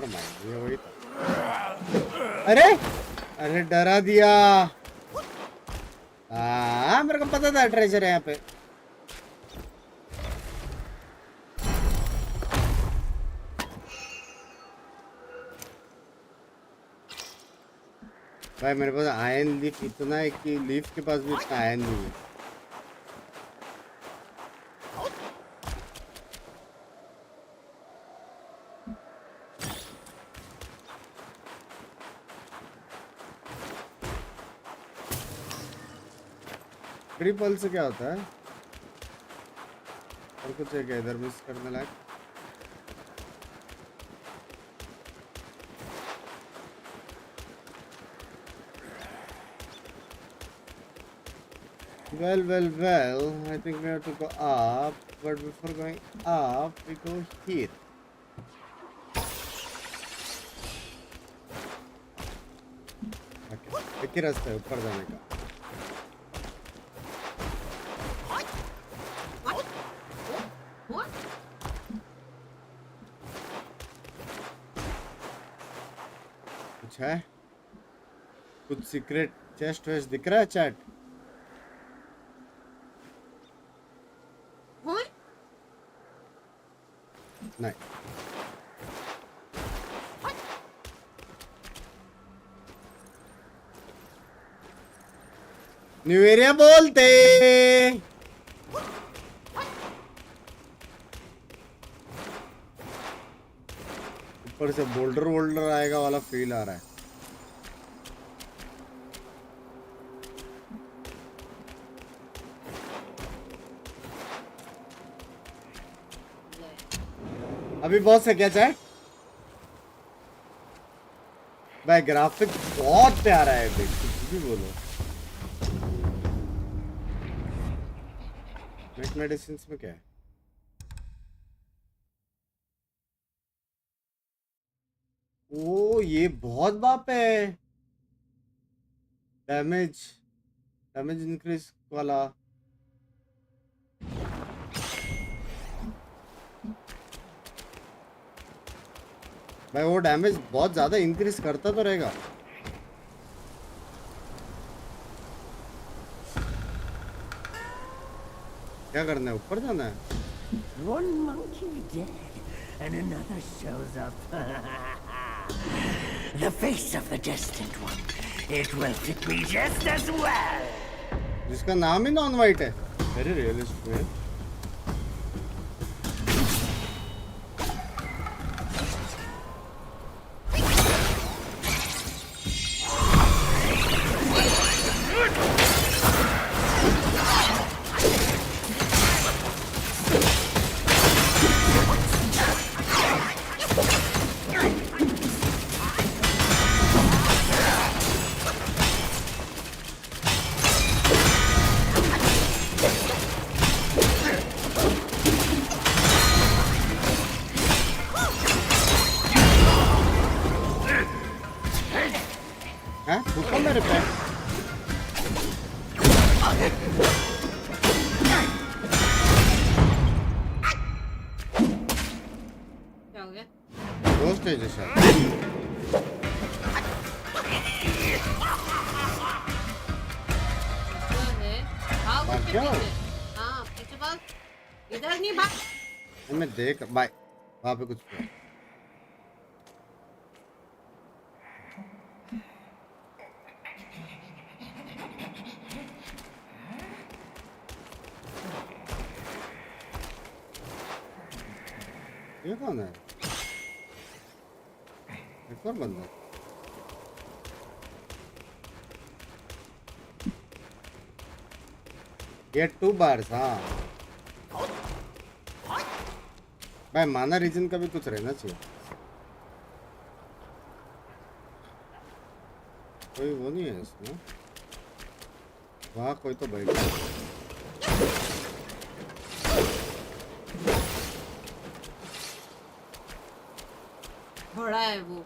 नेवर माइंड, ये वही था। अरे अरे डरा दिया। मेरे को पता था ट्रेजर है यहाँ पे। भाई मेरे पास आयन लीफ इतना है कि लीफ के पास भी इतना आयन नहीं है। ट्रिपल से क्या होता है? और कुछ है क्या इधर मिस करने लायक? Well, I think we have to go up, but before going up, we go here. Okay, एक ही रास्ता है ऊपर जाने का। कुछ है? कुछ सीक्रेट चेस्ट वेस्ट दिख रहा है चैट? नहीं। न्यू एरिया बोलते। ऊपर से बोल्डर वोल्डर आएगा वाला फील आ रहा है। अभी बहुत से क्या चाहे भाई, ग्राफिक बहुत प्यारा है भाई, कुछ भी बोलो। नेट मेडिसिन में क्या है? ओ ये बहुत बाप है। डैमेज इंक्रीज वाला। भाई वो डैमेज बहुत ज्यादा इंक्रीज करता तो रहेगा। क्या करना है? ऊपर जाना है। One monkey dead and another shows up. The face of the destined one. It will fit me just as well. जिसका नाम ही नॉन वाइट है। वेरी रियलिस्टिक है। देख बाय वहां पे कुछ ये कौन है? एक और बंदा। ये 2 बार्स। हाँ भाई माना रीजन का भी कुछ रहना चाहिए। कोई वो नहीं है इसमें। वहाँ कोई तो बैठा है। घोड़ा है वो।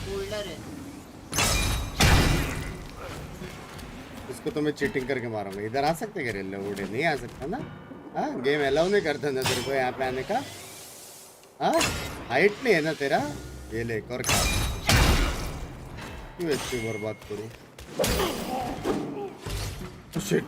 बोल्डर है। इसको तो मैं चीटिंग करके मारूंगा। इधर आ सकते क्या? रेल उड़े नहीं आ सकता ना। हाँ गेम अलाउ नहीं करता ना तेरे को यहाँ पे आने का? हाँ हाइट नहीं है ना तेरा? ये ले कर खा, क्यों इसको बर्बाद करूँ? शिट,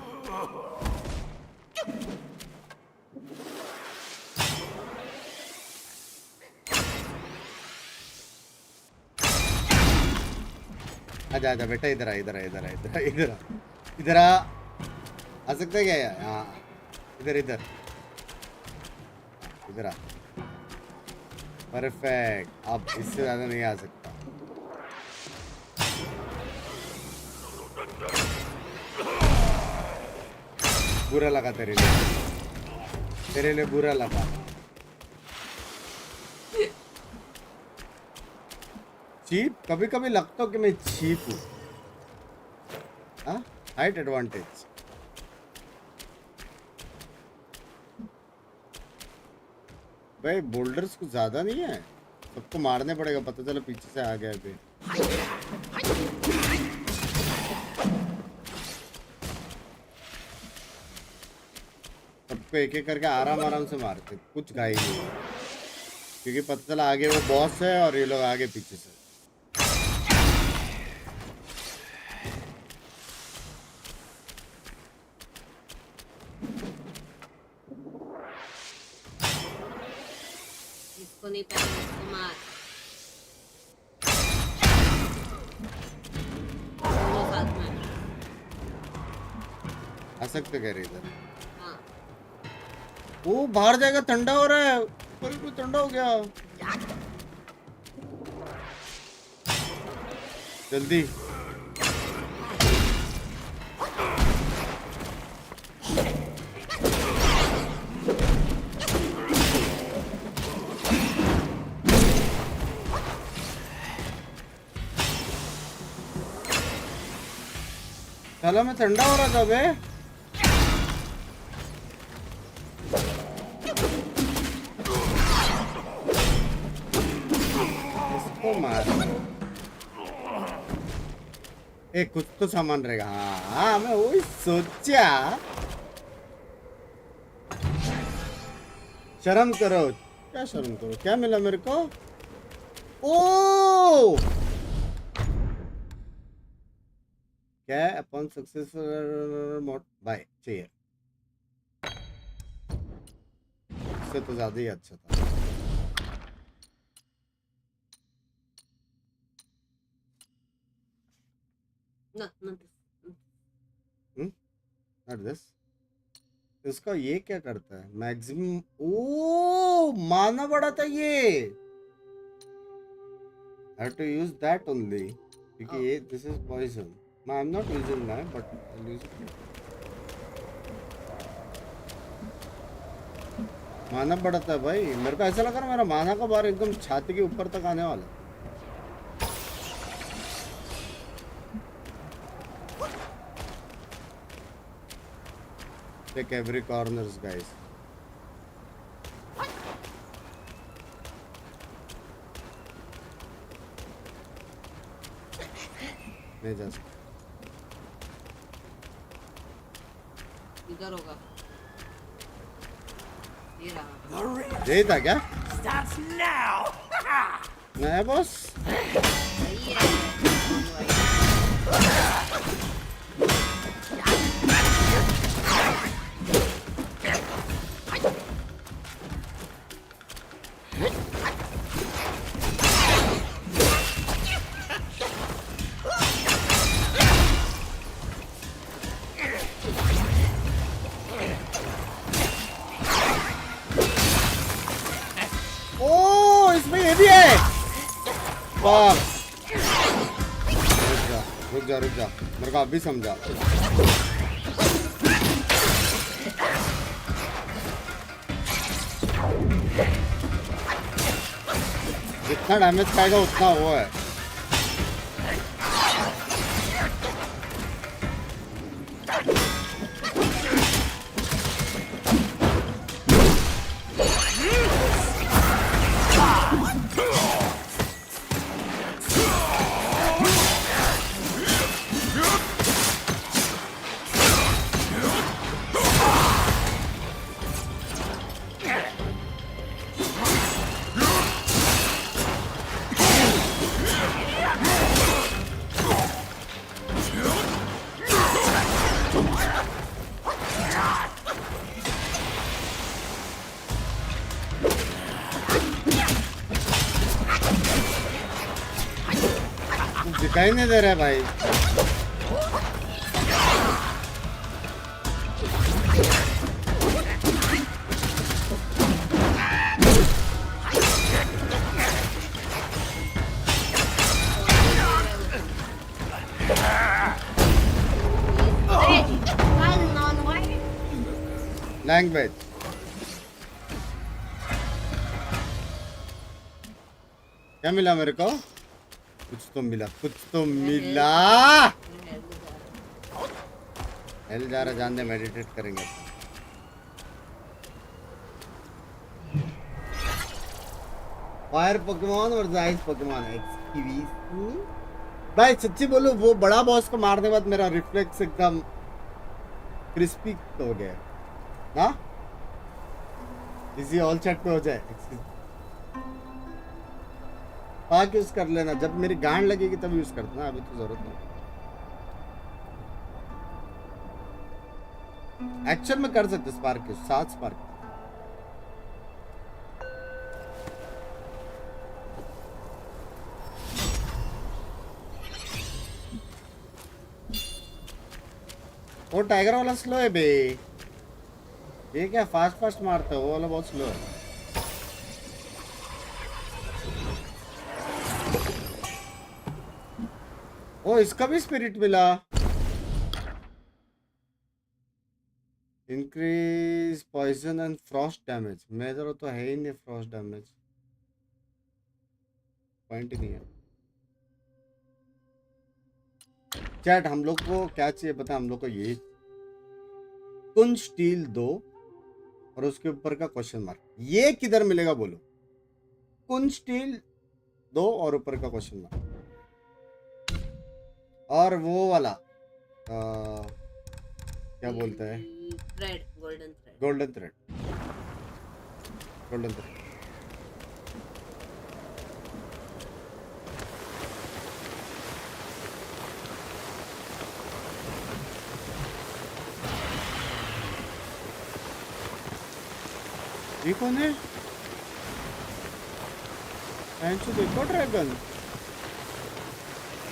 आजा आजा बेटा, इधर आ इधर आ इधर आ इधर आ इधर आ इधर आ सकते क्या यार? हाँ इधर इधर इधर आ, परफेक्ट। अब इससे ज्यादा नहीं आ सकता। बुरा लगा तेरे लिए बुरा लगा। चीप, कभी कभी लगता है कि मैं चीप हूँ। हाँ हाइट एडवांटेज। भाई बोल्डर्स कुछ ज्यादा नहीं है, सबको मारने पड़ेगा। पता चला पीछे से आ गया अभी। सबको एक एक करके आराम आराम से मारते, कुछ घाई नहीं है, क्योंकि पता चला आगे वो बॉस है और ये लोग आगे पीछे से। इसको नहीं पहले उसको मार। दोनों साथ में आ सकते कह रहे इधर। हाँ वो बाहर जाएगा, ठंडा हो रहा है, ऊपर भी ठंडा हो गया। जल्दी साला मैं ठंडा हो रहा था बे। इसको मार, एक कुछ तो सामान रहेगा। हाँ मैं वही सोचा। शर्म करो, क्या शर्म करो? क्या मिला मेरे को? ओ क्या अपॉन सक्सेसफुल मोड बाय चाहिए, इससे तो ज्यादा ही अच्छा था। Not this. इसका ये क्या करता है? मैक्सिमम। ओ माना बड़ा था ये। I have to use that only क्योंकि ये this is poison. No, I'm not using that, but I'll use it. माना बढ़ता है भाई। मेरे को ऐसा लगा ना मेरा माना का बार एकदम छाती के ऊपर तक आने वाला। Take every corners, guys. नहीं जा सकता। इधर होगा। ये रहा। यही था क्या? नहीं बॉस। रुक जा, मेरे को अभी समझा। जितना डैमेज खाएगा उतना वो है। दिखाई नहीं दे रहा है भाई। लैंग्वेज क्या मिला मेरे को? कुछ तो मिला, कुछ तो मिला। हेल जा रहा, जान दे, मेडिटेट करेंगे। फायर पोकेमॉन और आइस पोकेमॉन भाई सच्ची बोलूं, वो बड़ा बॉस को मारने के बाद मेरा रिफ्लेक्स एकदम क्रिस्पी हो गया ना। इसी ऑल चैट पे हो जाए, पाक यूज कर लेना, जब मेरी गांड लगेगी तब यूज करना, अभी तो जरूरत नहीं। एक्चुअल में कर सकते स्पार्क यूज, 7 स्पार्क। वो टाइगर वाला स्लो है बे, ये क्या फास्ट फास्ट मारता है, वो वाला बहुत स्लो है। ओ इसका भी स्पिरिट मिला। Increase poison and frost damage, मेरा तो है ही नहीं फ्रॉस्ट डैमेज, पॉइंट ही नहीं है। चैट हम लोग को क्या चाहिए पता है? हम लोग को ये कुंज स्टील 2 और उसके ऊपर का क्वेश्चन मार्क, ये किधर मिलेगा बोलो? कुंज स्टील 2 और ऊपर का क्वेश्चन मार्क, और वो वाला क्या बोलते हैं? Thread, golden thread. Golden thread, golden thread. ये कौन है? देखो ड्रैगन।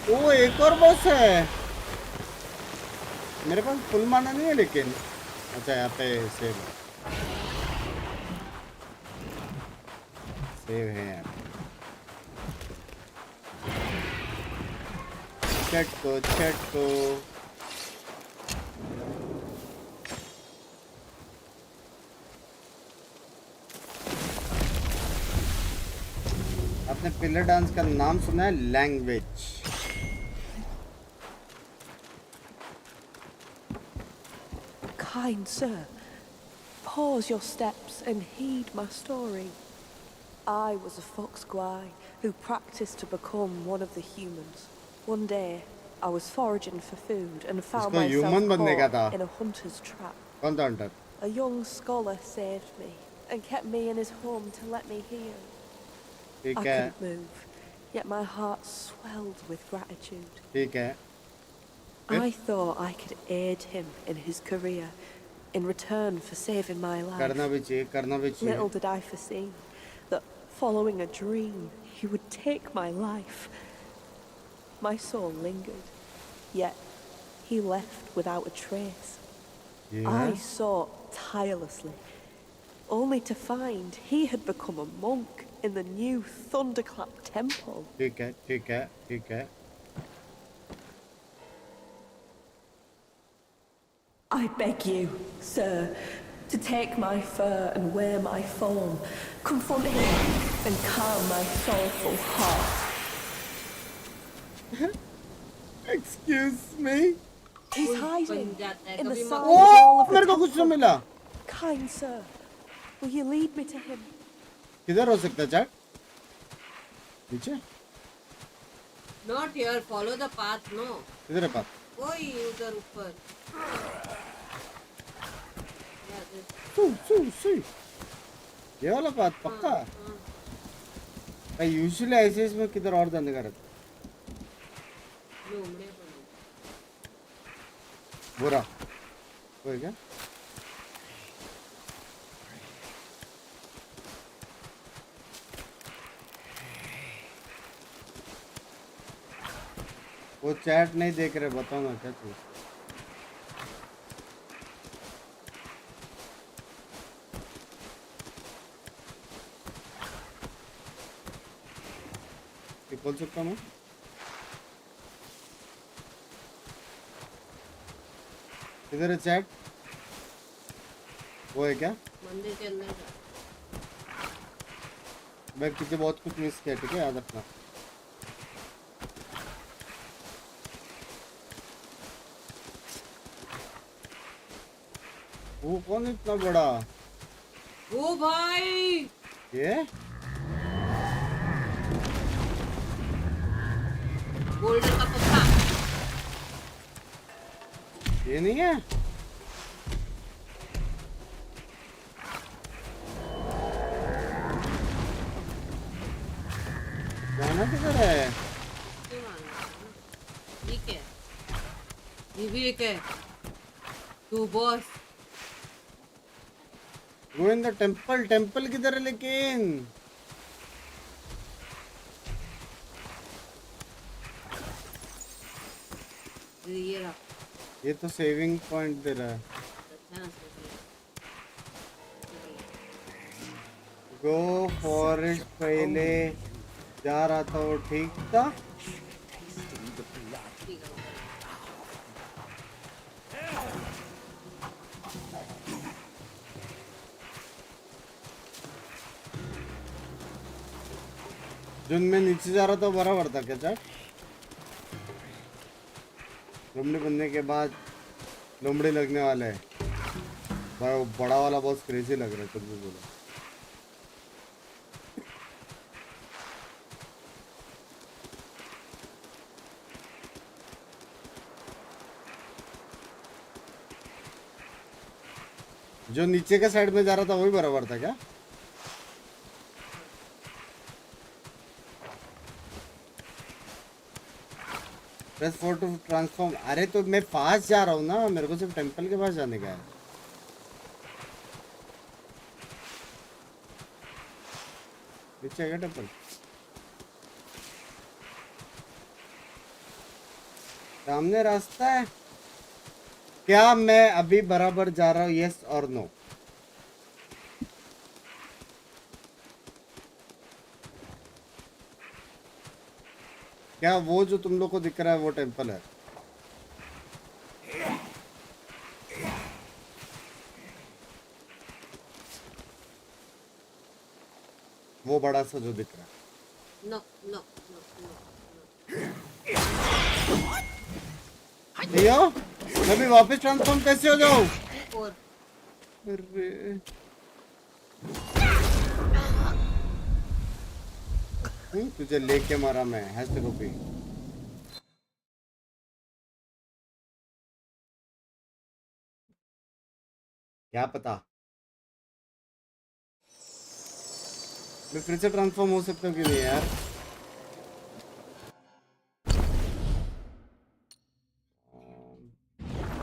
ओ एक और बॉस है। मेरे पास फुल माना नहीं है लेकिन। अच्छा यहाँ पे सेव है यार। चेक को आपने पिलर डांस का नाम सुना है? Language. Kind sir, pause your steps and heed my story. I was a fox guy who practiced to become one of the humans. One day, I was foraging for food and found myself caught in a hunter's trap. A young scholar saved me and kept me in his home to let me heal. I couldn't move, yet my heart swelled with gratitude. I thought I could aid him in his career in return for saving my life. Little did I foresee that following a dream, he would take my life. My soul lingered, yet he left without a trace. I sought tirelessly, only to find he had become a monk in the new Thunderclap Temple. ठीक है। I beg you, sir, to take my fur and wear my form, confront him and calm my soulful heart. Excuse me? He's hiding in the side Oh, wall of the मेरे को कुछ तो मिला। Kind sir, will you lead me to him? किधर हो सकता है chat? नीचे? Not here, follow the path, no. किधर है पाथ? कोई उधर ऊपर। ये वाला पाथ पक्का? भाई यूजुअली ऐसे इसमें किधर और जाने का रहता? बुरा कोई क्या? वो चैट नहीं देख रहे, बताओ ना क्या चीज। खोल सकता हूँ? किधर है चैट? वो है क्या? मंदिर के अंदर जा। मैं पीछे बहुत कुछ मिस किया, ठीक है, याद रखना। वो कौन है इतना बड़ा? ओ भाई ये गोल्डन का पत्ता। ये नहीं है? जाना किधर है? ठीक है, ये भी एक है। तू बॉस। वो इन द टेम्पल, टेम्पल किधर है लेकिन? ये रहा। ये तो सेविंग पॉइंट दे रहा है। गो फॉरेस्ट पहले जा रहा था, वो ठीक था। जुन में नीचे जा रहा था बराबर था क्या चैट? लोमड़ी बनने के बाद लोमड़ी लगने वाला है। बड़ा वाला बहुत क्रेजी लग रहा है, कुछ भी बोलो। जो नीचे के साइड में जा रहा था वही बराबर था क्या? Press 4 to transform. अरे तो मैं पास जा रहा हूँ ना, मेरे को सिर्फ टेंपल के पास जाने का है। नीचे है क्या टेंपल? सामने रास्ता है क्या? मैं अभी बराबर जा रहा हूँ, यस और नो? क्या वो जो तुम लोग को दिख रहा है वो टेंपल है? वो बड़ा सा जो दिख रहा है? No no no no. Leo, मैं भी वापस ट्रांसफॉर्म कैसे हो जाऊं? और अरे तुझे लेके मारा मैं, हैश टैग कॉपी। क्या पता, मैं फिर से ट्रांसफॉर्म हो सकता हूँ कि नहीं यार?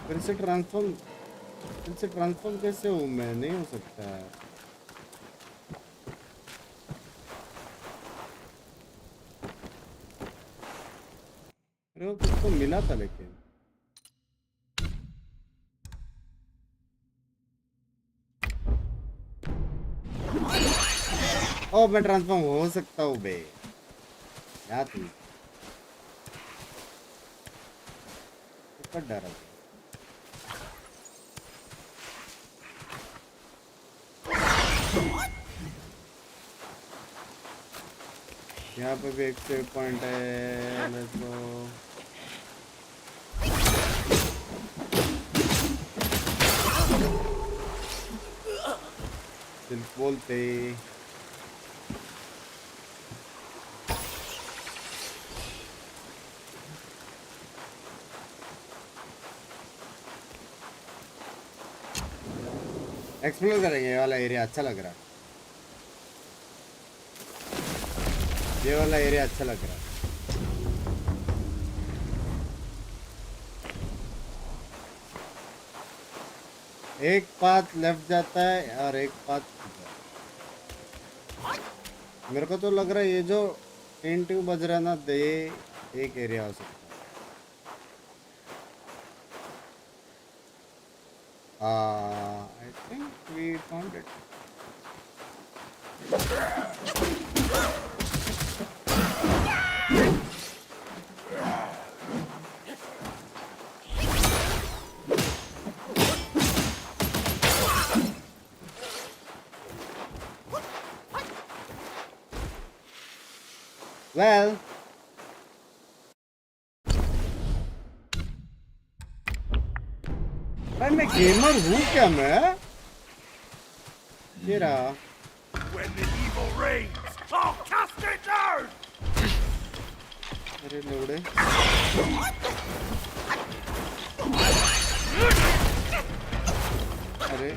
फिर से ट्रांसफॉर्म कैसे हूँ मैं? नहीं हो सकता है। अरे वो कुछ तो मिला था लेकिन। ओ मैं ट्रांसफॉर्म हो सकता हूँ बे यार, तुम डरा। यहाँ पे भी एक सेव पॉइंट है, लेट्स गो। दिल बोलते एक्सप्लोर करेंगे। ये वाला एरिया अच्छा लग रहा है, ये वाला एरिया अच्छा लग रहा है। एक पाथ लेफ्ट जाता है और एक पाथ मेरे को तो लग रहा है ये जो टेंट बज रहा है ना, ये एक एरिया हो सकता है। I think we found it. Well, भाई मैं गेमर हूँ क्या मैं? ये रहा। When the evil reigns, I'll cast it down! अरे लोड़े। अरे।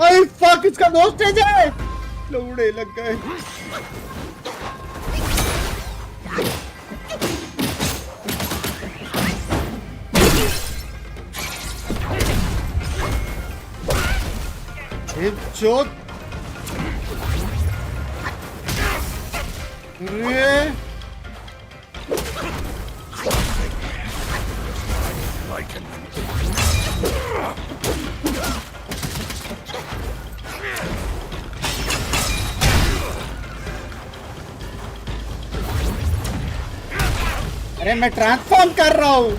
अरे फक इसका दो स्टेज है लौड़े लग गए चोट अरे मैं ट्रांसफॉर्म कर रहा हूँ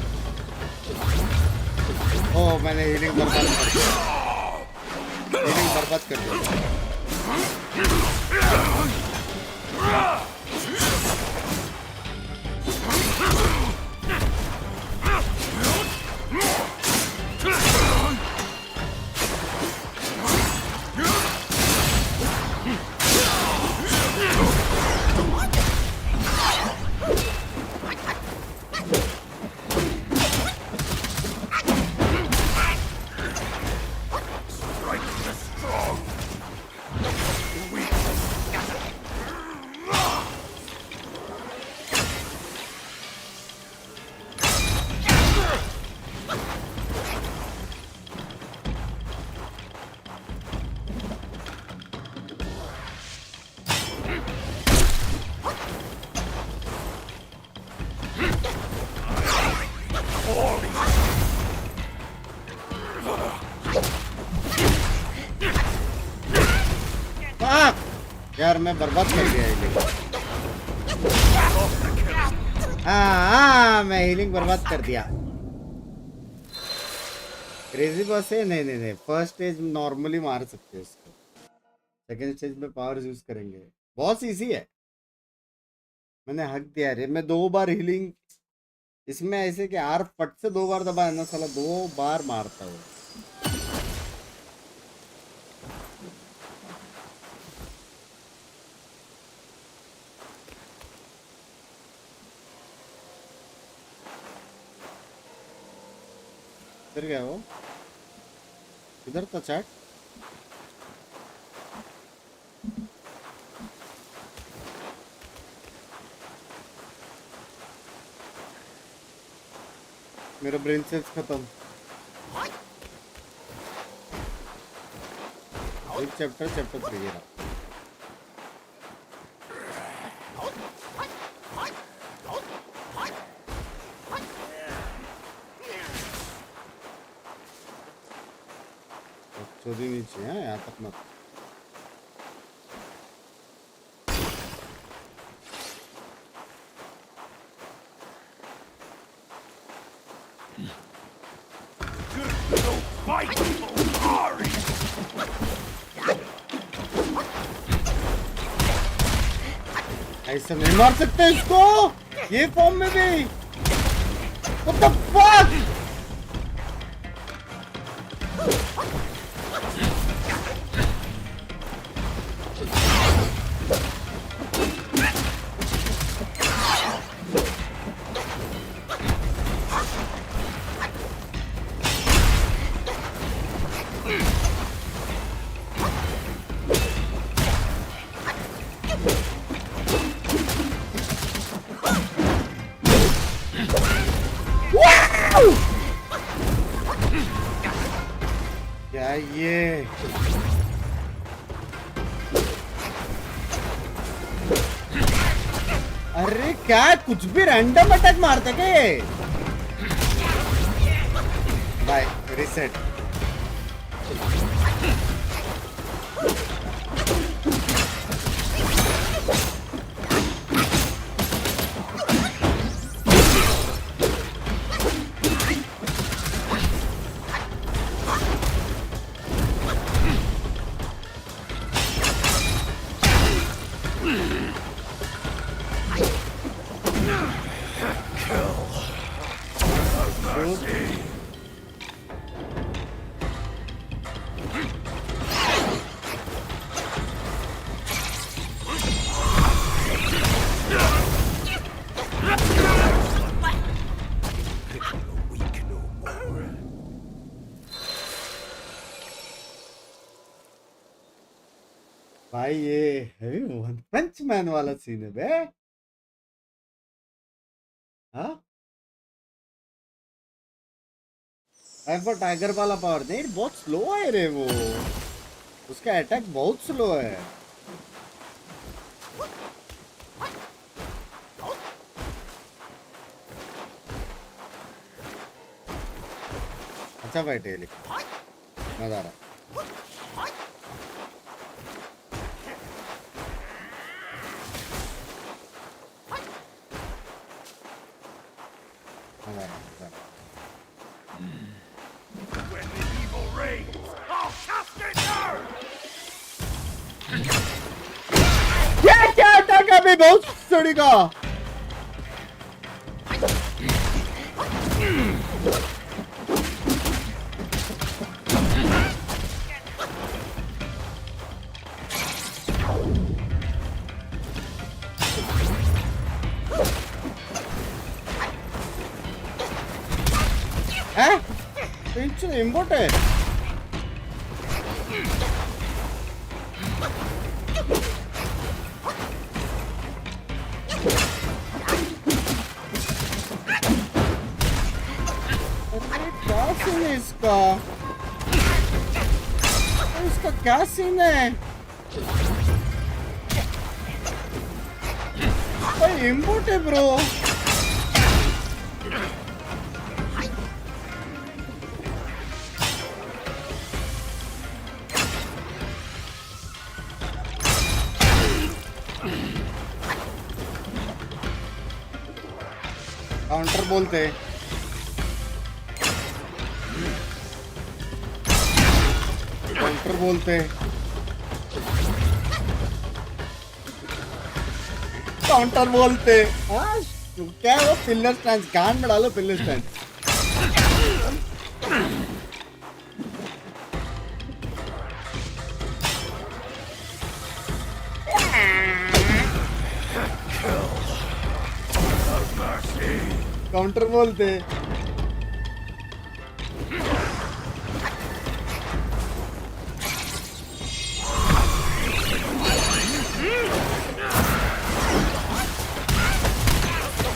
ओ मैंने हीलिंग बर्बाद कर दिया हीलिंग बर्बाद कर दिया यार मैं बर्बाद कर दिया हीलिंग हाँ मैं हीलिंग बर्बाद कर दिया क्रेजी बॉस है नहीं फर्स्ट स्टेज नॉर्मली मार सकते हैं इसको सेकंड स्टेज में पावर यूज करेंगे बहुत इजी है मैंने हक दिया रे मैं 2 बार हीलिंग इसमें ऐसे कि आर फट से 2 बार दबाया ना साला 2 बार मारता हूँ किधर गया वो किधर था चैट मेरा ब्रेन सेल्स खत्म एक चैप्टर 3 है चोरी नीचे है यहाँ तक मत ऐसा नहीं मार सकते इसको ये फॉर्म में भी What the fuck अरे क्या कुछ भी रैंडम अटैक मारते क्या ये? By reset. भाई ये हैवी वन पंच मैन वाला सीन है बे. हाँ पर टाइगर वाला पावर नहीं, बहुत स्लो है रे वो. उसका अटैक बहुत स्लो है. अच्छा बैठे है लेकिन मजा आ रहा. When the evil reigns, I'll cast it down! क्या अटैक है बे बहुत सड़ी का. हैं? पिंच इम्पोर्ट है. क्या सीन है इसका? इसका क्या सीन है? भाई इम्पोर्ट है ब्रो. काउंटर बोलते. काउंटर बोलते. काउंटर बोलते. हाँ क्या है वो पिलर स्टैंड. कान में डालो पिलर स्टैंड. काउंटर बोलते.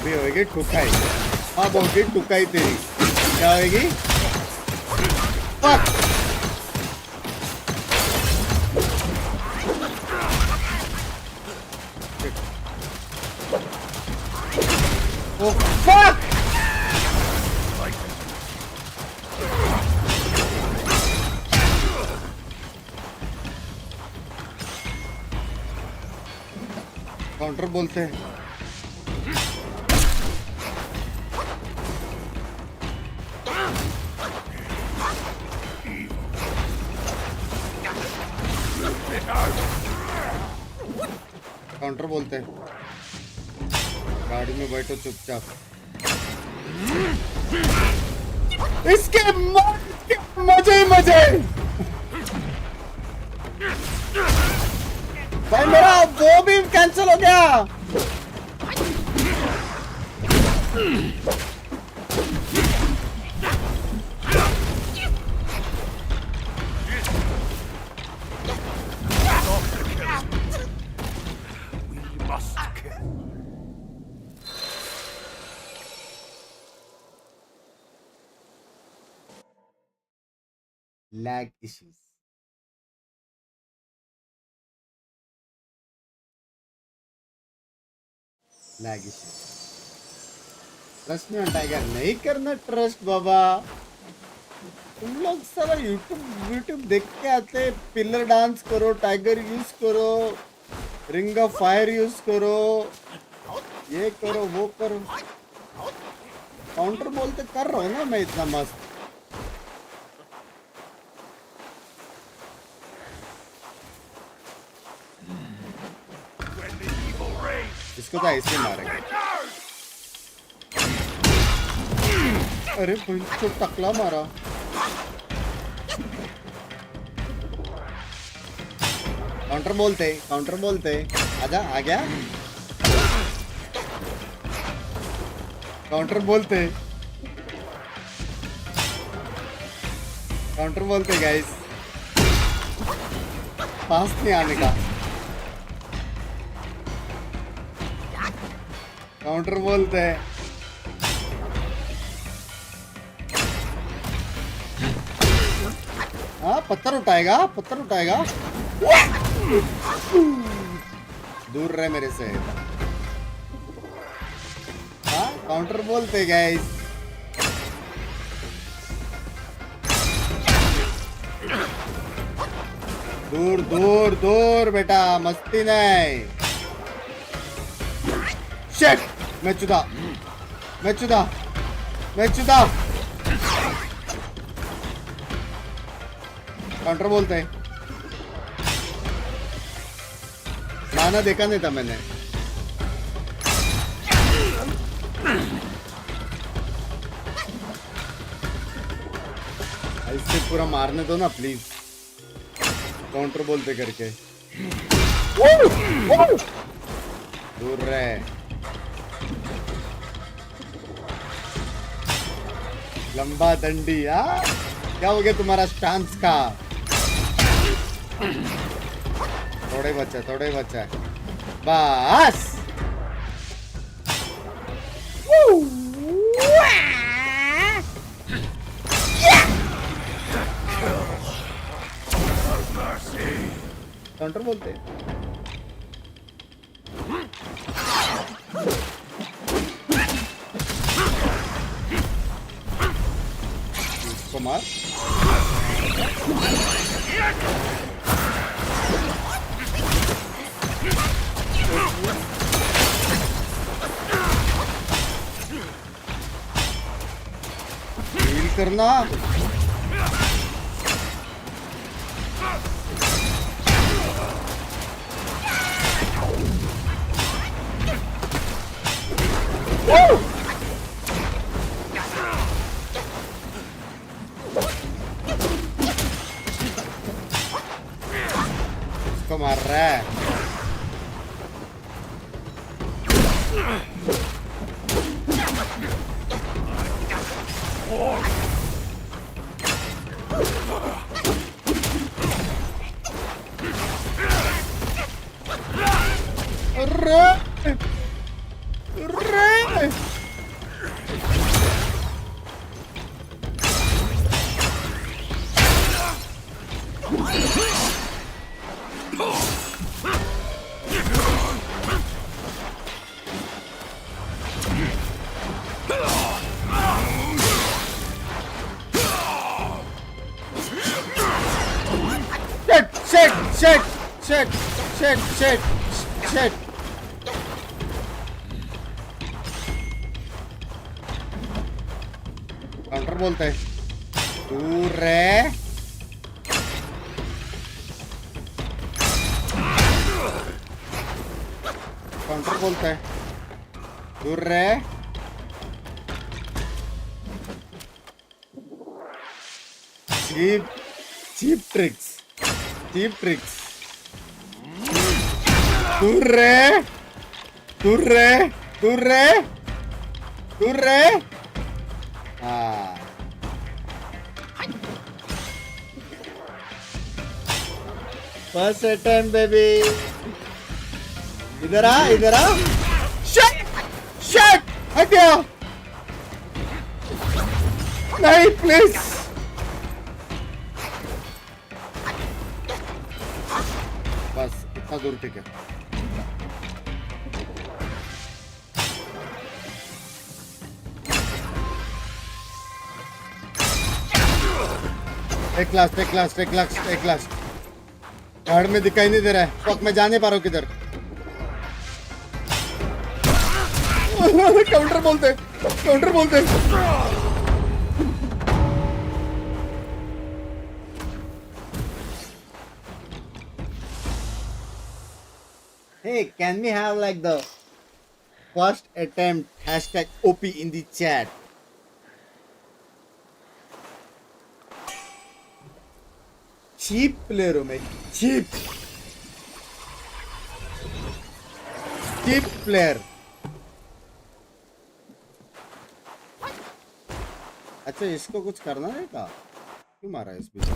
भी होगी टुकाई. हाँ होगी टुकाई तेरी. क्या होगी? फक. Oh fuck! काउंटर बोलते हैं. काउंटर बोलते हैं. गाड़ी में बैठो चुपचाप. इसके मजे ही मजे. भाई मेरा वो भी कैंसिल हो गया. Lag issues. लैगी ट्रस्ट में टाइगर नहीं करना ट्रस्ट बाबा तुम लोग सारा यूट्यूब देख के आते पिलर डांस करो टाइगर यूज करो रिंग ऑफ फायर यूज करो ये करो वो करो काउंटर बोलते कर रहा हूँ ना मैं इतना मस्त इसको तो ऐसे मारेंगे अरे भाई टकला मारा काउंटर बोलते आजा आ गया काउंटर बोलते गाइस पास नहीं आने का काउंटर बोलते हैं हाँ पत्थर उठाएगा दूर रहे मेरे से हाँ काउंटर बोलते गाइस दूर बेटा मस्ती नहीं शिट मैं चुदा काउंटर बोलते हैं गाना देखा नहीं था मैंने इससे पूरा मारने दो ना प्लीज काउंटर बोलते करके दूर रहे लंबा डंडी क्या हो गया तुम्हारा स्टांस का थोड़े बच्चा बस काउंटर बोलते इसको मार हील करना इसको मार रहा है Shit. काउंटर बोलते हैं दूर रे काउंटर बोलते हैं दूर रे चीप ट्रिक्स दूर रे हाँ फर्स्ट अटेम्प्ट बेबी इधर आ शिट हट गया नहीं प्लीज बस इतना दूर ठीक है एक लास्ट कार्ड में दिखाई नहीं दे रहा है। फक, मैं जा नहीं पा रहा हूँ किधर। काउंटर बोलते Hey, can we have like the first attempt #OP in the chat? Cheap player हूँ मैं, cheap player. अच्छा, इसको कुछ करना है क्या? क्यों मारा इस बीच?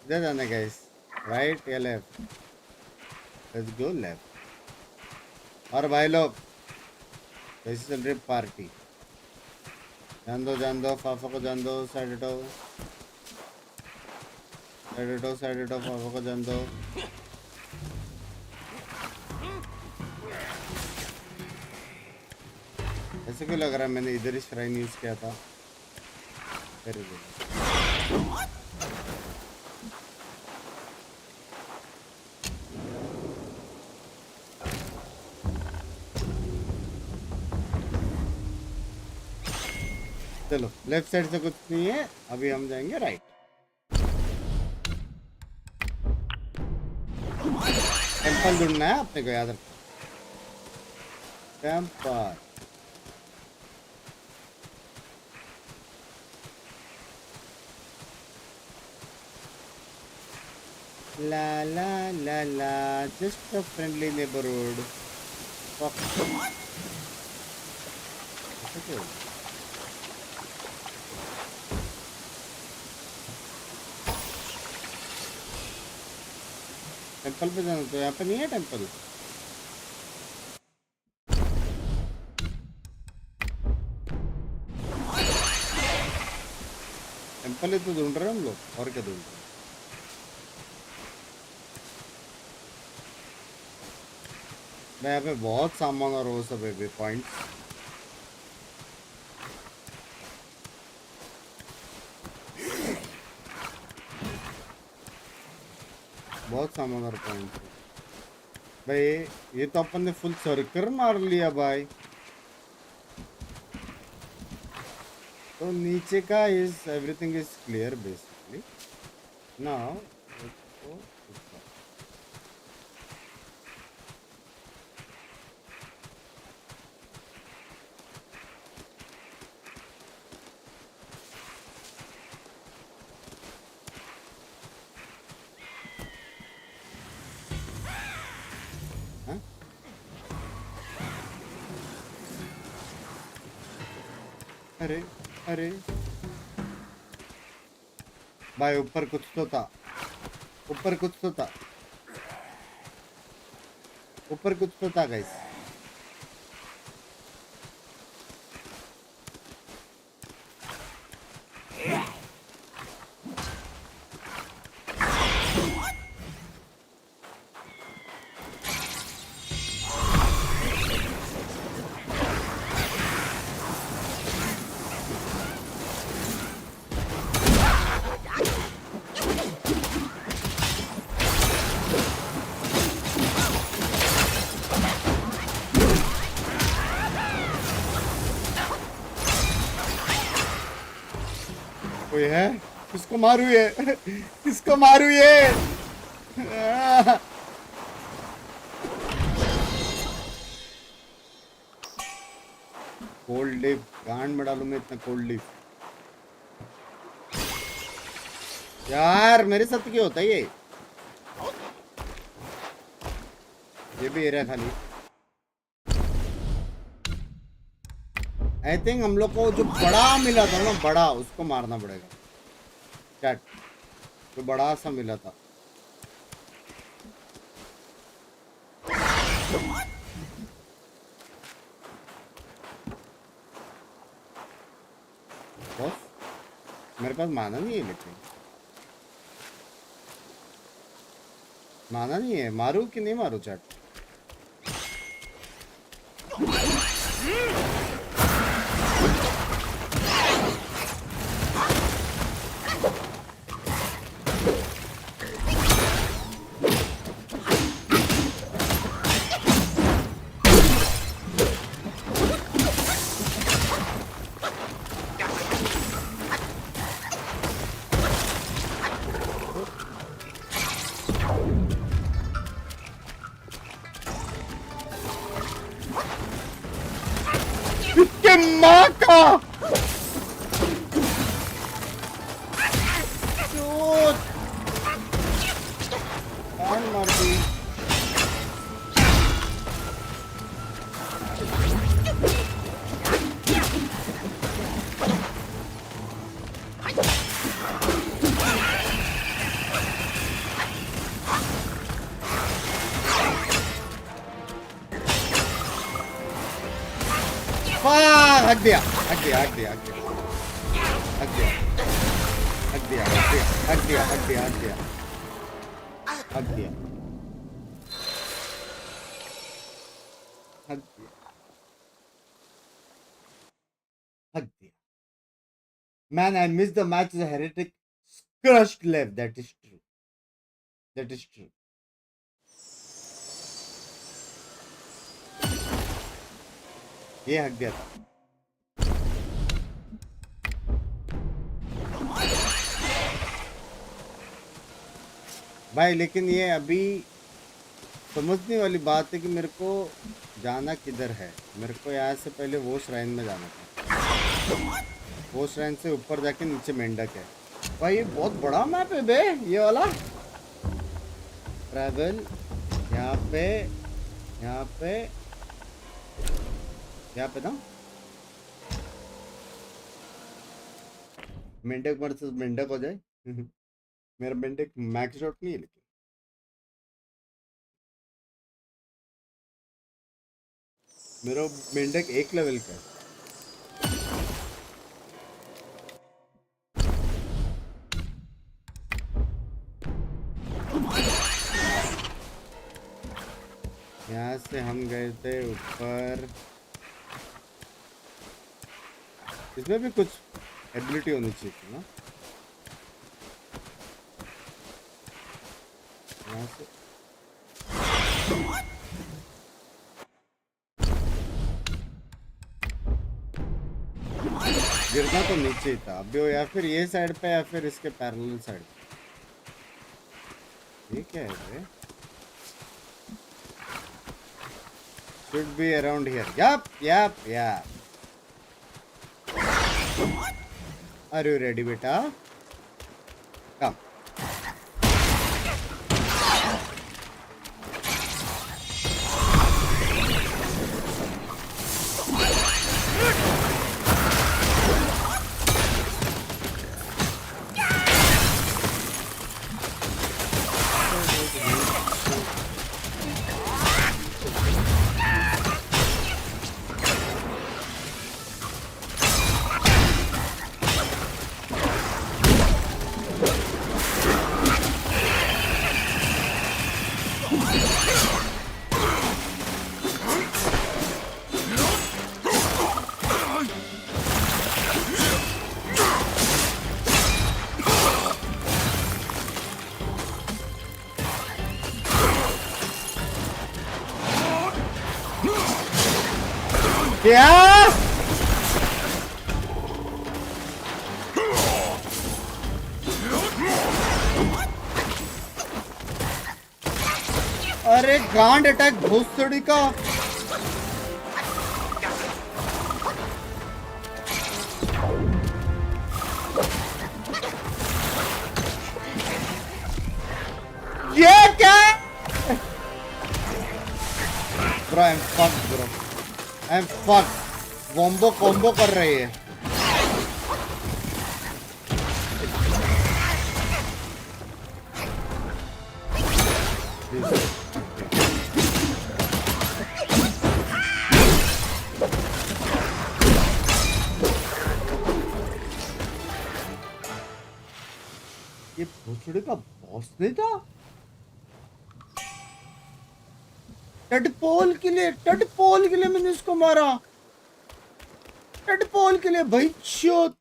इधर जाना guys, right या left? Let's go left. और भाई लोग, कैसे चल रही पार्टी? जान दो, फाफा को जान दो, साइड हटो, फाफा को जान दो। ऐसे क्यों लग रहा है मैंने इधर ही श्राइन यूज किया था? चलो, लेफ्ट साइड से कुछ नहीं है, अभी हम जाएंगे राइट। टेंपल ढूंढना है अपने को, याद रखो। टेंपल ला ला ला ला, just a friendly neighbourhood. Temple पे जाना, तो यहाँ पे नहीं है टेंपल। टेंपल ही तो ढूंढ रहे हैं हम लोग, और क्या ढूंढ रहे हैं? मैं यहाँ पे बहुत सामान और वो सब है, पॉइंट्स। बहुत सामान और पॉइंट्स भाई। ये तो अपन ने फुल सर्कल मार लिया भाई। तो नीचे का is everything is clear basically now. अरे भाई, ऊपर कुछ तो था, ऊपर कुछ तो था गाइस। कोई है? किसको मारू ये? किसको मारू ये? कोल्ड लिप गांड में डालू मैं इतना कोल्ड लिप। यार मेरे साथ क्या होता है ये भी एरिया खाली। आई थिंक हम लोग को जो बड़ा मिला था ना, बड़ा, उसको मारना पड़ेगा। चैट जो बड़ा सा मिला था। बस मेरे पास माना नहीं है, लेकिन माना नहीं है। मारू कि नहीं मारू चैट? हक दिया हक दिया हक दिया हक दिया हक दिया हक दिया हक दिया हक दिया हक दिया हक दिया हक दिया हक दिया Man, I missed the match. The heretic crushed Lev. That is true. That is true. ये हक दिया था। भाई लेकिन ये अभी समझने वाली बात है कि मेरे को जाना किधर है। मेरे को यहाँ से पहले वो श्राइन में जाना था। वो श्राइन से ऊपर जाके नीचे मेंढक है। भाई ये बहुत बड़ा मैप है बे, ये वाला। ट्रैवल यहाँ पे यहाँ पे यहाँ पे ना मेंढक वर्सेस मेंढक हो जाए। मेरा मेंढक मैक्स शॉट नहीं है लेकिन मेरा मेंढक एक लेवल का है। यहाँ से हम गए थे ऊपर। इसमें भी कुछ एबिलिटी होनी चाहिए थी ना। यहाँ से गिरना तो नीचे ही था। अभी या फिर ये साइड पे या फिर इसके पैरेलल साइड पे। ये क्या है बे? Should be around here. Yup. Are you ready, beta? Come. क्या? अरे गांड अटैक भोसड़ी का। ये क्या? Bro, I'm fucked, bro. I'm fucked. Wombo combo कर रही है। ये भोसड़ी का बॉस नहीं था? टडपोल के लिए मैंने इसको मारा। टडपोल के लिए भाई चोद।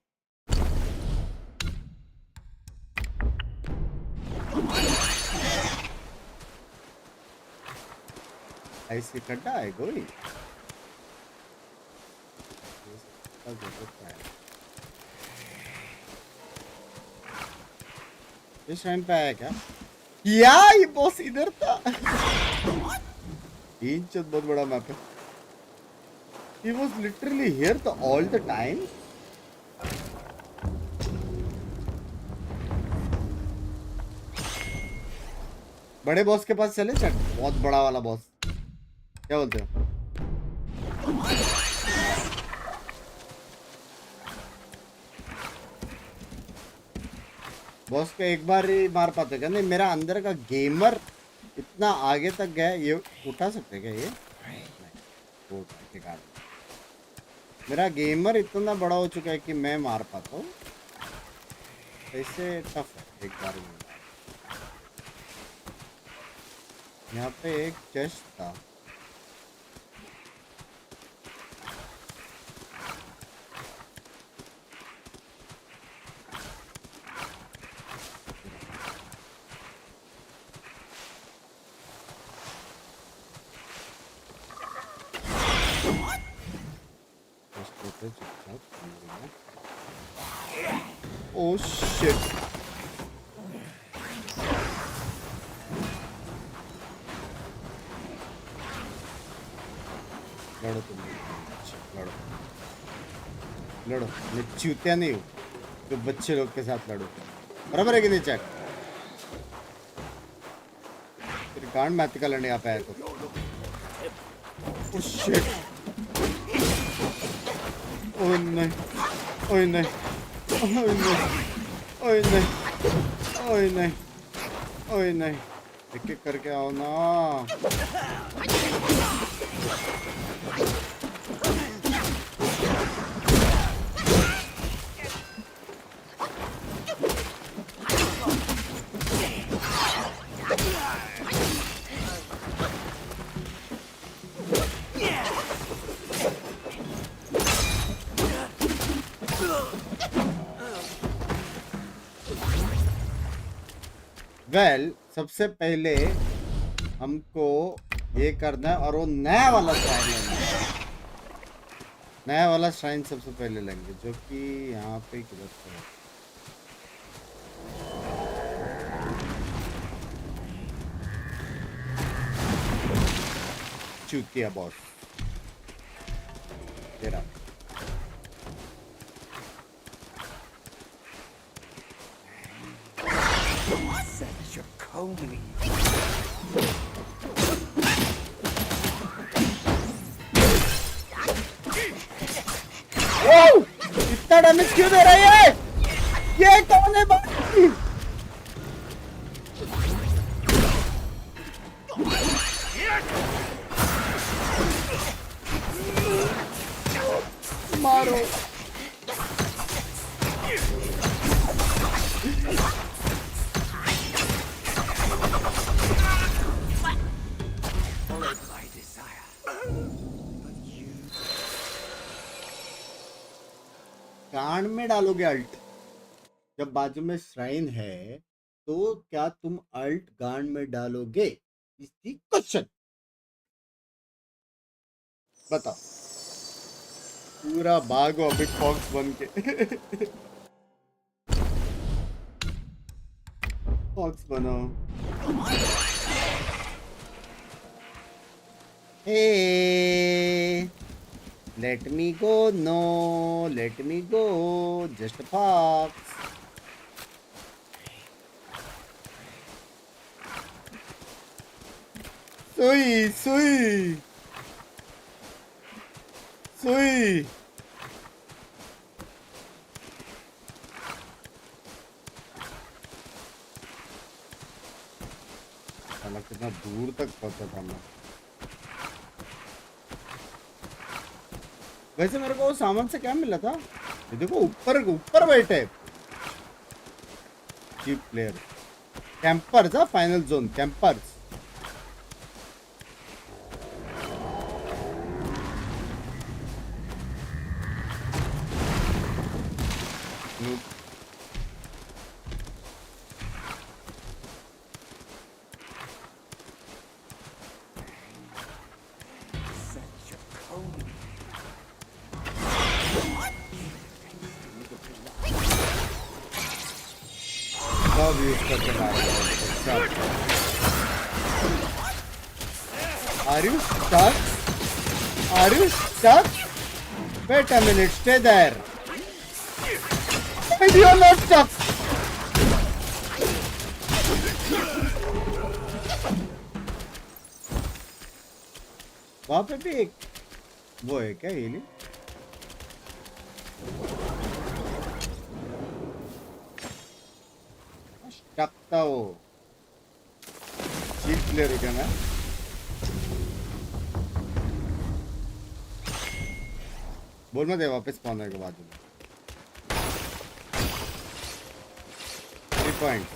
ऐसे कटा है कोई। इस टाइम पे आया क्या? ये बॉस इधर था। बहुत बड़ा मैप है। He was literally here all the time. बड़े बॉस के पास चले चल। बहुत बड़ा वाला बॉस। क्या बोलते हो? बॉस को एक बार ही मार पाते क्या? नहीं, मेरा अंदर का गेमर इतना आगे तक गया, ये उठा सकते क्या ये? नहीं, मेरा गेमर इतना बड़ा हो चुका है कि मैं मार पाता हूँ। ऐसे टफ है एक बार में। यहाँ पे एक चेस्ट था, oh shit. लड़ो तुम, लड़ो लड़ो, मैं चूतिया नहीं हूँ तो बच्चे लोग के साथ लड़ो, बराबर है कि नहीं? चेक तेरी गांड मैथ का लड़ने यहाँ पे आया तो। oh shit. ओह नहीं, ओह नहीं, ओह नहीं, ओह नहीं, ओह नहीं, ओह नहीं, एक एक करके आओ ना। सबसे पहले हमको ये करना है और वो नया वाला श्राइन लेना है। नया वाला श्राइन सबसे पहले लेंगे, जो कि यहाँ पे किधर से है? चूतिया बॉस तेरा। इतना डैमेज क्यों दे रही है? ये कौन है भाई? मारो। कान में डालोगे अल्ट जब बाजू में श्राइन है, तो क्या तुम अल्ट गांड में डालोगे? Is the question. बताओ। पूरा भागो अभी फॉक्स बन के। फॉक्स बनो। Hey, let me go, no, let me go, just a fox. Sui, sui, sui. साला कितना दूर तक पहुंचा था मैं। वैसे मेरे को सामान से क्या मिला था? ये देखो ऊपर ऊपर बैठे चीप प्लेयर। कैंपर्स, हाँ, final zone campers. Are you stuck? Are you stuck? Wait a minute, stay there. And you are not stuck. वहाँ पे भी एक वो है क्या हीलिंग? टकता हो चीप प्लेयर हो क्या मैं बोल मत वापस पहुंचने के बाद 3 पॉइंट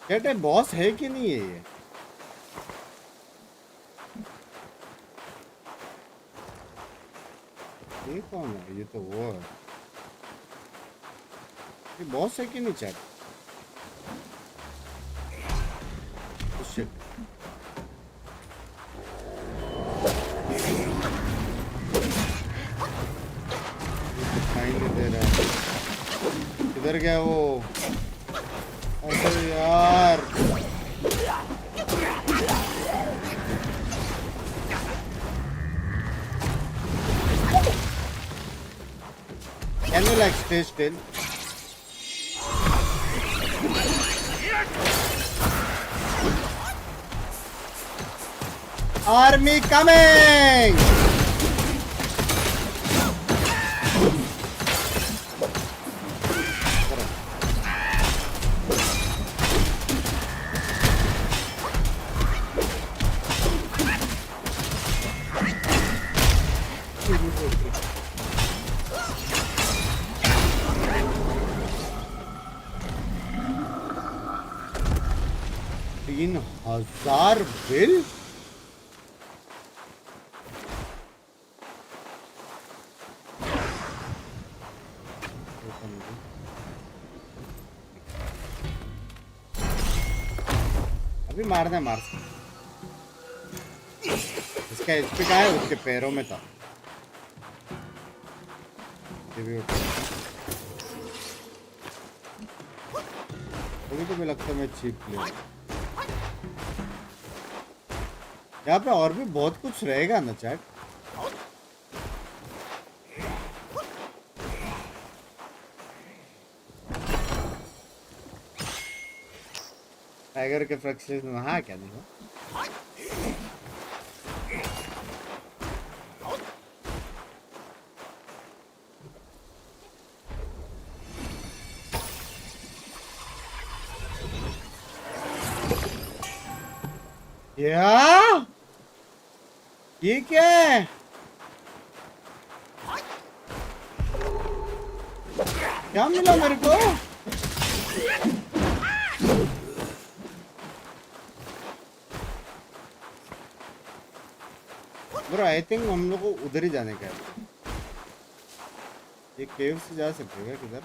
कहते बॉस है कि नहीं है ये कौन है? ये तो वो है। ये बॉस है कि नहीं चैट? शिट दिखाई नहीं दे रहा है। किधर गया वो? अरे यार can you like stay still? Army coming! $3,000 bill अभी मारना है मार इसका एचपी का है उसके पैरों में था अभी तो मुझे लगता है मैं चीप प्लेयर यहाँ पे और भी बहुत कुछ रहेगा ना चैट टाइगर के फ्रस्ट्रेशन हाँ क्या नहीं या ये क्या है क्या मिला मेरे को ब्रो आई थिंक हम लोग को उधर ही जाने का है ये केव से जा सकते हैं किधर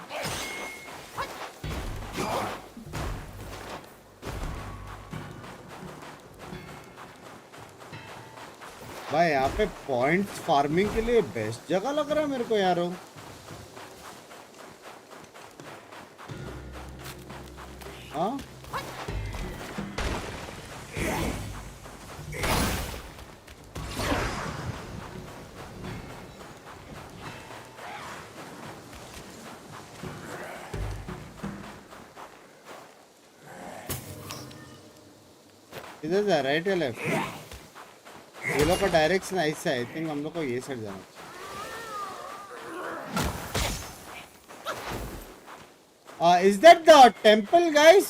भाई यहाँ पे पॉइंट्स फार्मिंग के लिए बेस्ट जगह लग रहा है मेरे को यारो हाँ इधर जा राइट या लेफ्ट ये लोग का डायरेक्शन ऐसा है आई थिंक हम लोग को ये साइड जाना is that the temple guys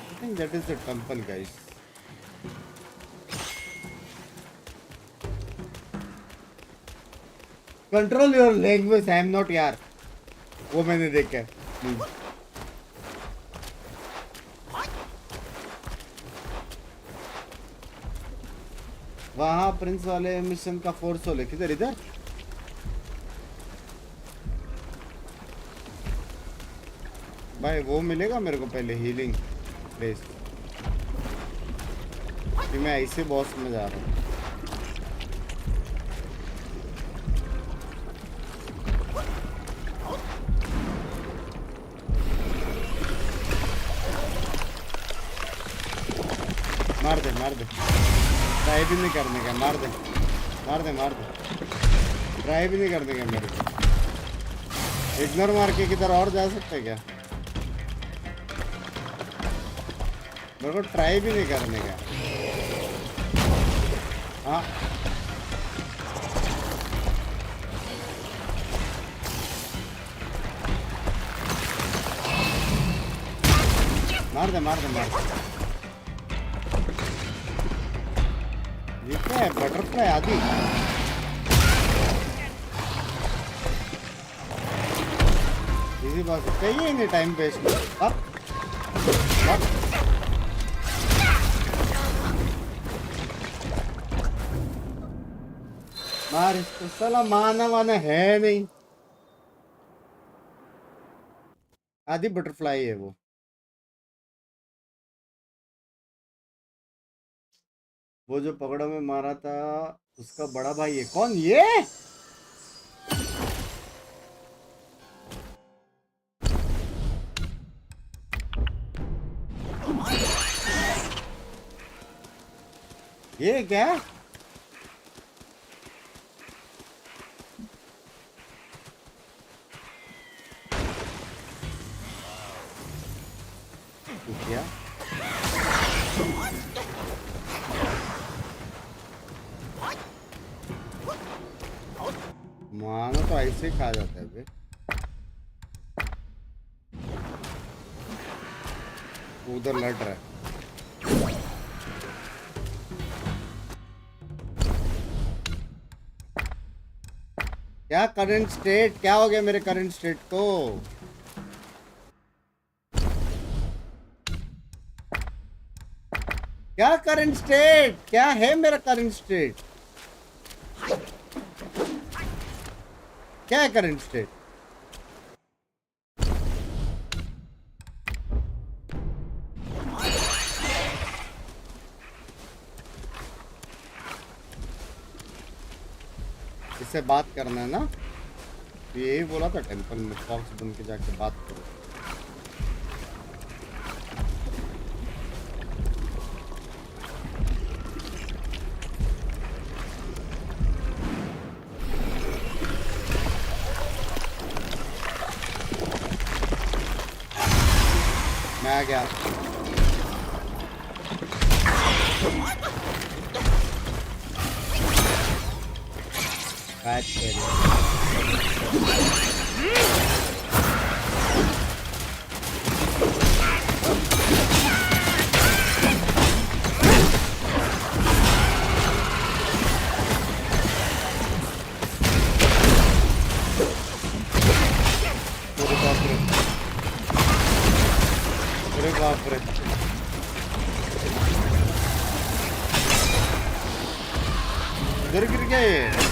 I think that is the temple guys control your language I am not यार वो मैंने देखा वहाँ प्रिंस वाले मिशन का फोर्स वाले किधर इधर भाई वो मिलेगा मेरे को पहले हीलिंग प्लेस कि मैं ऐसे बॉस में जा रहा हूँ मार दे ट्राई भी नहीं करने का मार दे मार दे ट्राई भी नहीं कर देंगे मेरे को। इग्नोर मार के किधर और जा सकते क्या? मेरे को ट्राई भी नहीं करने का। हाँ मार दे ये क्या है? बटरफ्लाई आदि इसी बात चाहिए नहीं टाइम वेस्ट। अब मार इसको, साला माना है नहीं। आदि बटरफ्लाई है वो। वो जो पकड़ा में मारा था उसका बड़ा भाई है। कौन ये? ये क्या? क्या? मानो तो ऐसे ही खा जाता है बे। उधर लड़ रहा है। क्या करंट स्टेट? क्या हो गया मेरे करंट स्टेट को? क्या करंट स्टेट? क्या है मेरा करंट स्टेट? क्या है करंट स्टेट? इससे बात करना है ना? तो यही बोला था टेंपल में, फॉक्स बन के जाके बात करो। मैं आ गया। अरे बाप रे। इधर गिर गया ये।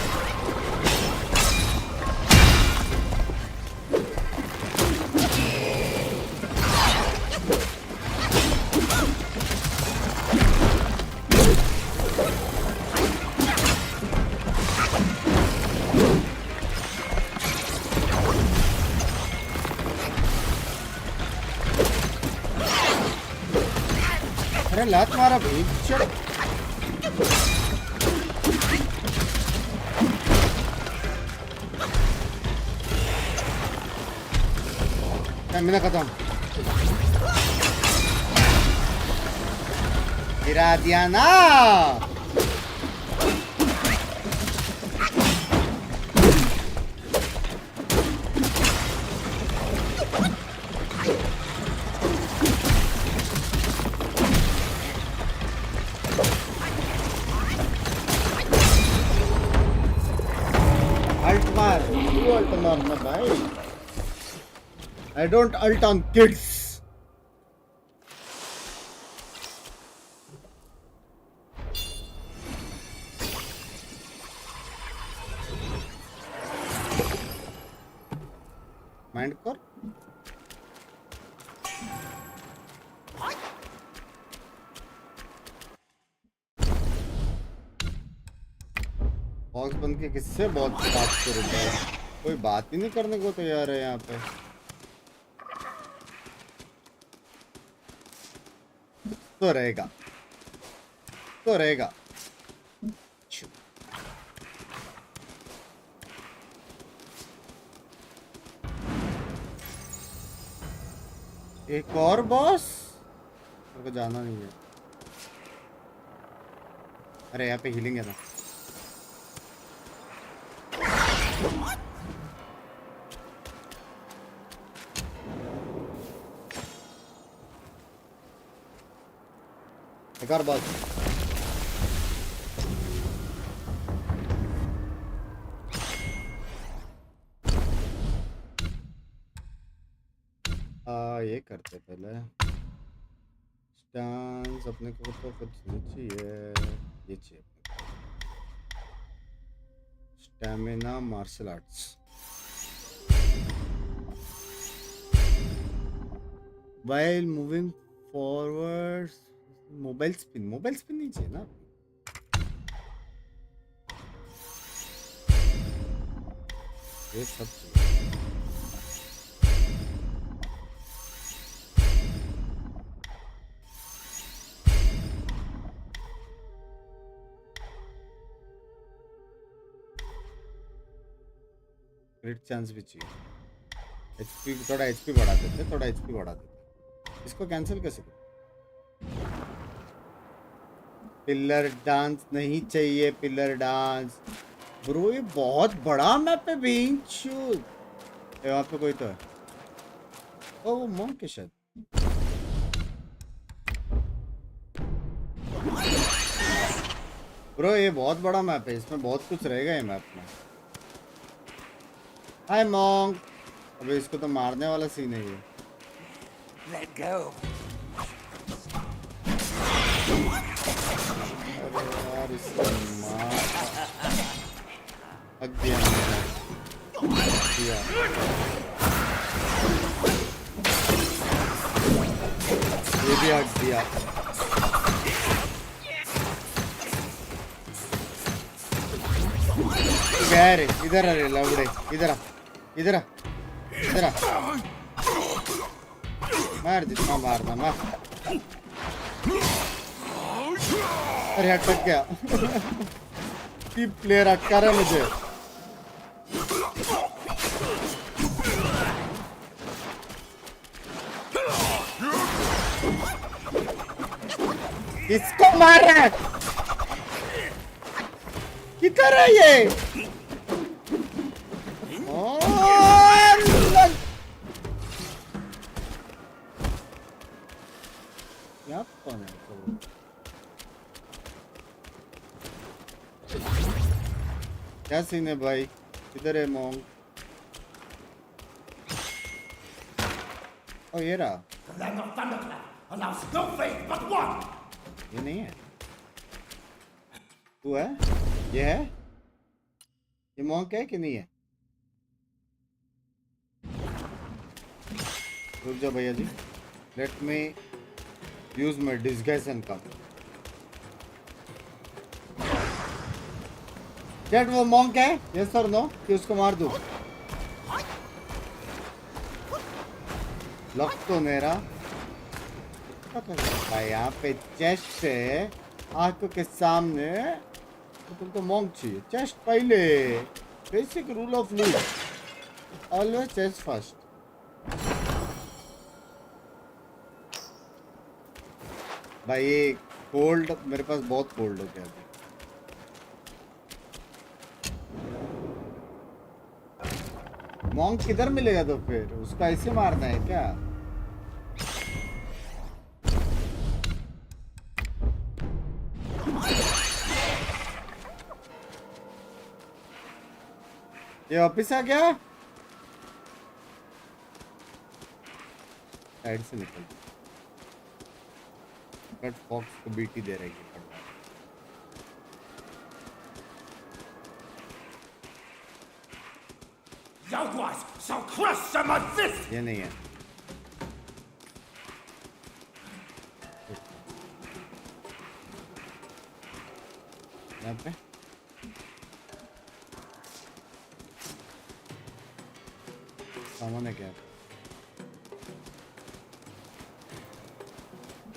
अरे लात मारा भाई। मैंने खत्म गिरा दिया ना। अल्ट मार, तू अल्ट मारना भाई। I don't ult on kids. Mind core. Box बन के किससे बहुत बात कर रहे हैं? कोई बात ही नहीं करने को तैयार है यहाँ पे। तो रहेगा एक और बॉस, मेरे को जाना नहीं है। अरे यहाँ पे हीलिंग है ना। एक और बॉस। ये करते पहले स्टांस अपने को तो कुछ नहीं चाहिए, ये चाहिए stamina martial arts. while moving forward mobile spin नहीं चाहिए ना। ये सब चाहिए। क्रिट चांस भी चाहिए। एचपी थोड़ा एचपी बढ़ा देते, थोड़ा एचपी बढ़ा देते। इसको कैंसिल कैसे करें? पिलर डांस नहीं चाहिए, पिलर डांस ब्रो। ये बहुत बड़ा मैप है बीच। वहाँ पे कोई तो है। ओ वो मॉन्क के शायद। ब्रो ये बहुत बड़ा मैप है, इसमें बहुत कुछ रहेगा ये मैप में। हाय मॉन्क। अबे इसको तो मारने वाला सीन है ये। Let go. अरे यार इसको मार। हक दिया मैंने। दिया। ये भी हक दिया। गया रे, इधर आ रे लवड़े, इधर आ, इधर आ, इधर आ। मार जितना मारना मार। अरे अटक गया। टीम प्लेयर अटका रहा है मुझे। किसको मार रहा है? किधर है ये? क्या कौन है? क्या सीन है भाई? किधर है मॉन्ग? ओ ये रहा। ये नहीं है। तू है? ये है? ये मॉन्ग है कि नहीं है? रुक जाओ भैया जी। Let me use my disguise and come. Chat वो मॉन्क है? यस और नो? कि उसको मार दूं? लॉक तो मेरा भाई यहाँ पे चेस्ट है आंखों के सामने, तो तुमको मॉन्क चाहिए। चेस्ट पहले, बेसिक रूल ऑफ लूट, ऑलवेज चेस्ट फर्स्ट। भाई ये कोल्ड मेरे पास बहुत कोल्ड हो गया अभी। मॉन्क किधर मिलेगा तो फिर? उसको ऐसे मारना है क्या? ये वापिस आ गया। साइड से निकल। कट फॉक्स को बीटी दे रही है। ये नहीं है। यहाँ पे सामान है क्या?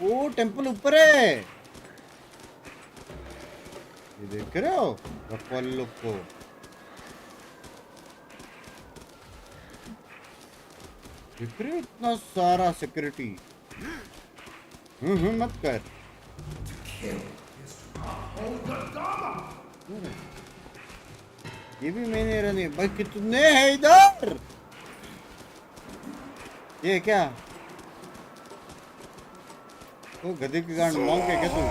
ओ टेंपल ऊपर है। ये देख रहे हो रखवाल लोग को? इतना सारा सिक्योरिटी मत कर। ये भी मैंने रन भाई कितने हैं इधर। ये क्या तो गधे की गांड मॉन्क है क्या तू?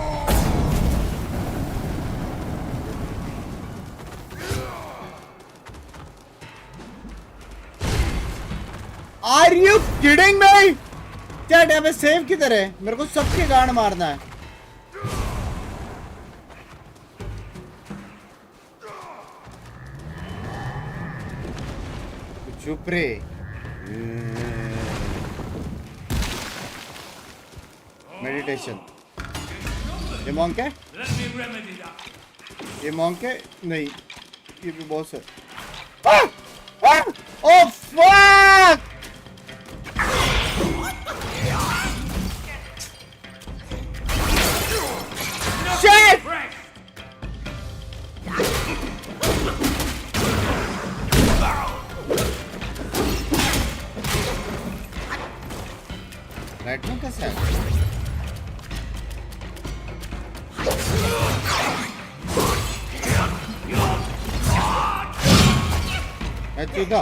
Are you kidding me? क्या डैमेज सेव किधर है? मेरे को सबके गांड मारना है। चुप रे। मेडिटेशन। ये मॉन्क है? ये मॉन्क है? नहीं, ये भी बॉस है। Oh fuck! Shit! राइट कैसे है? चूदा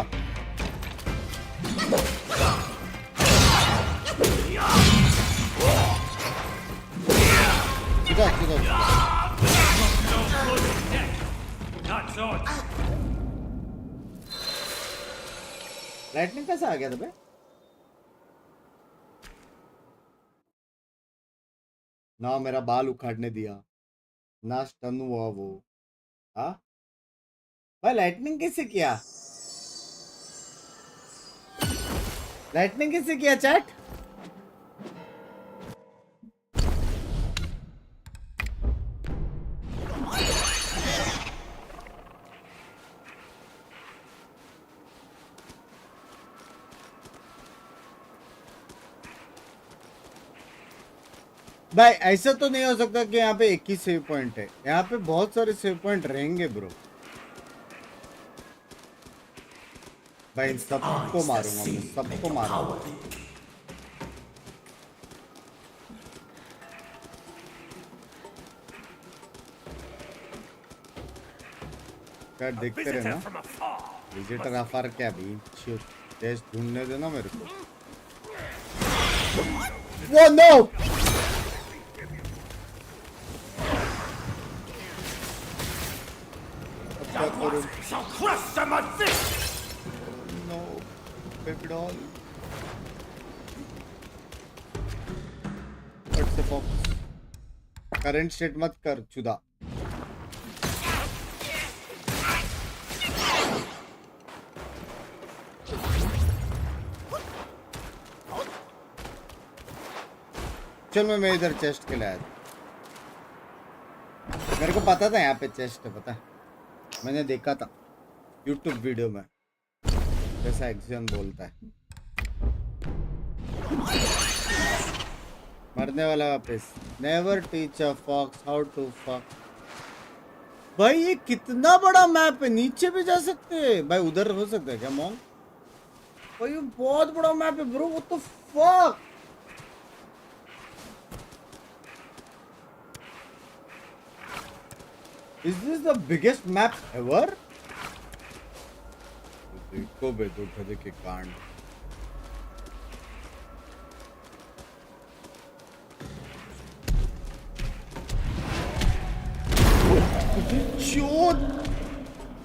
लाइटनिंग कैसे आ गया था बे? ना मेरा बाल उखाड़ने दिया, ना स्टन हुआ वो। हाँ भाई लाइटनिंग कैसे किया? लाइटनिंग कैसे किया चैट? भाई ऐसा तो नहीं हो सकता कि यहाँ पे एक ही सेव पॉइंट है। यहाँ पे बहुत सारे सेव पॉइंट रहेंगे ब्रो। भाई सबको मारूंगा मैं, सबको मारूंगा। क्या देखते रहे ना विजिटर अफार क्या भी टेस्ट ढूंढने देना मेरे को। वो no shall crush them at this. No, baby doll. What's the box? Current state मत कर चुदा। चल मैं इधर चेस्ट के लाया। मेरे को पता था यहाँ पे चेस्ट है, पता है, मैंने देखा था YouTube वीडियो में जैसा एक्शन बोलता है। मरने वाला वापस। Never teach a fox how to fuck. भाई ये कितना बड़ा मैप है, नीचे भी जा सकते हैं भाई, उधर हो सकता है क्या मॉन्ग? भाई ये बहुत बड़ा मैप है bro, what the fuck. Is this the biggest map ever? देखो बे तो गधे के कांड। चोट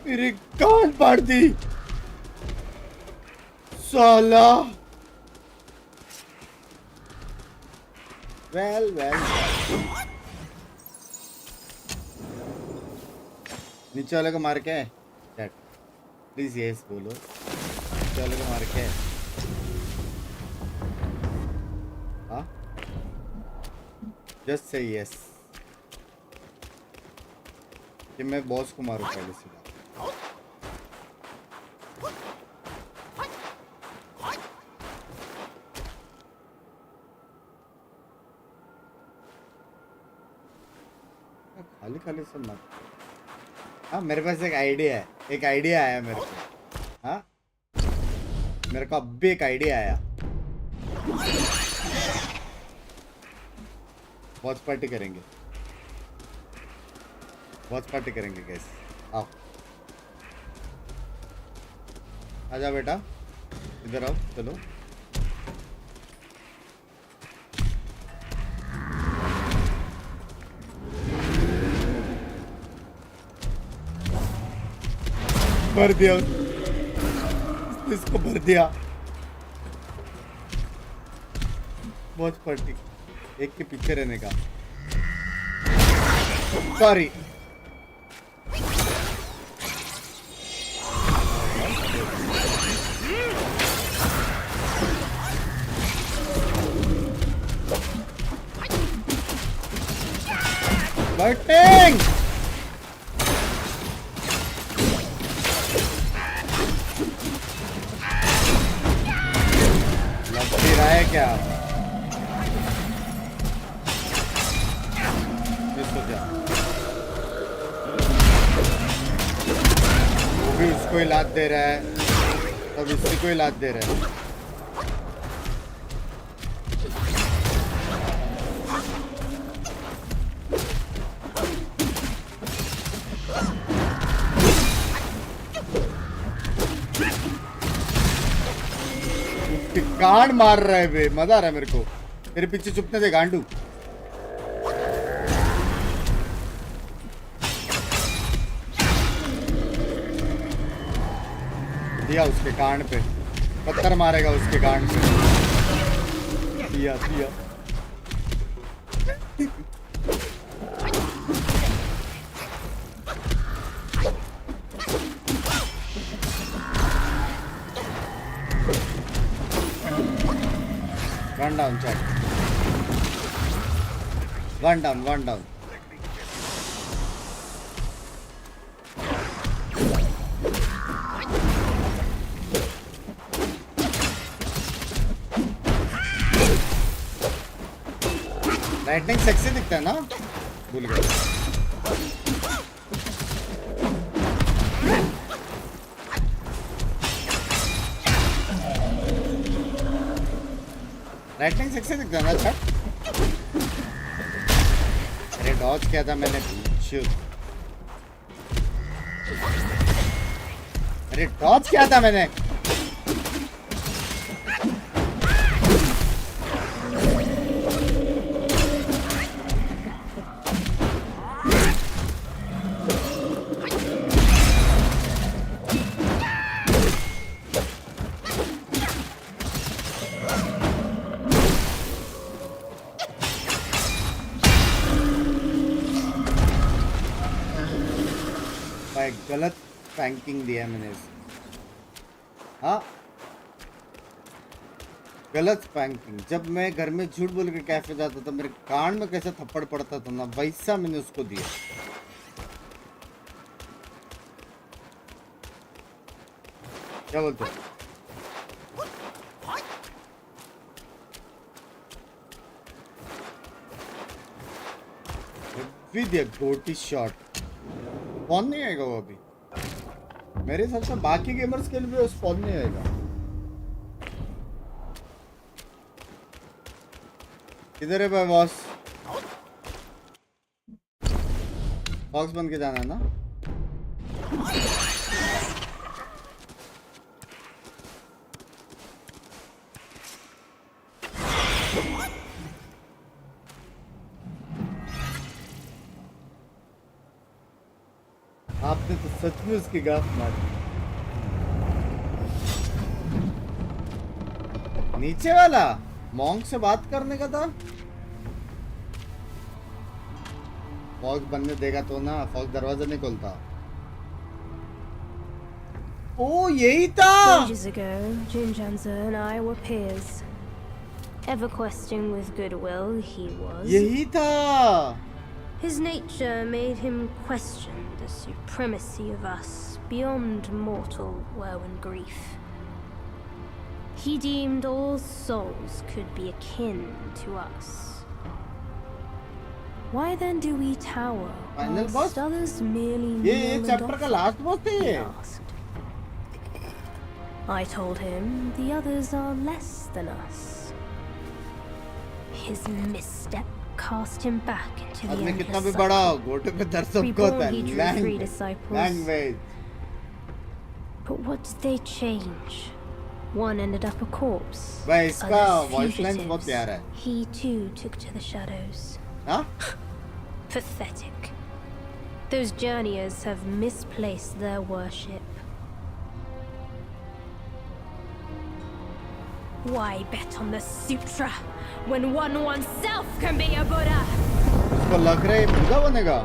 मेरे कान फाड़ दी साला। वेल नीचे वाले को मार के चैट प्लीज यस बोलो। नीचे वाले को मार के हाँ जस्ट से यस कि मैं बॉस को मारूं पहले सीधा। खाली खाली सब मत। हाँ मेरे पास एक आइडिया है, एक आइडिया आया मेरे को। हाँ मेरे को अभी एक आइडिया आया। वॉच पार्टी करेंगे, वॉच पार्टी करेंगे गाइस। आओ, आजा बेटा, इधर आओ, चलो। भर दिया, इसको भर दिया। वॉच पार्टी, एक के पीछे रहने का। सॉरी, बैटिंग लग रहा है क्या? वो भी उसको ही लात दे रहा है, तब इसी को ही लात दे रहा है। गांड मार रहा है बे, मजा आ रहा है मेरे को। मेरे पीछे चुपने दे गांडू। दिया उसके कान पे, पत्थर मारेगा उसके कान पे। दिया दिया One down, chat. One down, one down. Lightning sexy दिखता है ना? भूल गया। लाइटनिंग सेक्सी दिखता है ना? अच्छा, अरे डॉज किया था मैंने, अरे डॉज किया था मैंने। गलत पैंकिंग दिया मैंने, हाँ गलत पैंकिंग। जब मैं घर में झूठ बोल के कैफे जाता था, मेरे कान में कैसे थप्पड़ पड़ता था ना, वैसा मैंने उसको दिया। क्या बोलते हो? विद ए गोटी शॉट स्पॉन नहीं आएगा वो अभी। मेरे हिसाब से बाकी गेमर्स के लिए भी स्पॉन नहीं आएगा। किधर है भाई बॉस? बॉक्स बन के जाना है ना? आपने तो सच में उसकी गाफ मारी। नीचे वाला मॉन्क से बात करने का था। फॉक्स बनने देगा तो ना, फॉक्स दरवाजा नहीं खोलता। ओ यही था। Ages ago, Jinjanza and I were peers. Ever questing with goodwill, he was. यही था। His nature made him question the supremacy of us beyond mortal woe and grief. He deemed all souls could be akin to us. Why then do we tower whilst others merely kneel and chapter का last boss है ये. I told him the others are less than us, his misstep cast him back into the आदमी कितना भी endless बड़ा हो, cycle. गोटे पे दर्द सबको होता Reborn, he है. drew 3 disciples. Language. But what did they change? One ended up a corpse. भाई इसका others voice line बहुत fugitives. प्यारा है. He too took to the shadows. हाँ? Pathetic. Those journeyers have misplaced their worship. Why bet on the sutra when one oneself can be a Buddha? उसको लग रहा है बुद्धा बनेगा.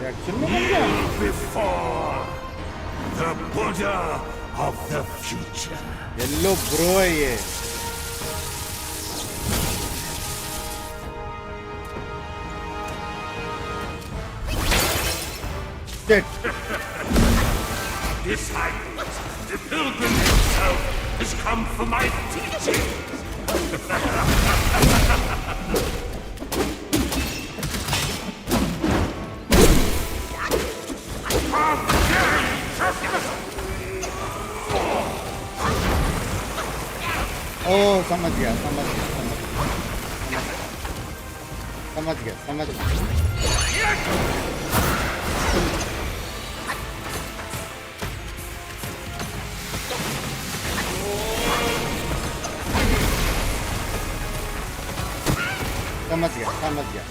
Reaction में बन गया. Before the Buddha of the future. Yellow bro है ये. Shit. Disciples, the pilgrim himself has come for my teaching. Oh, समझ गया. समझ गया.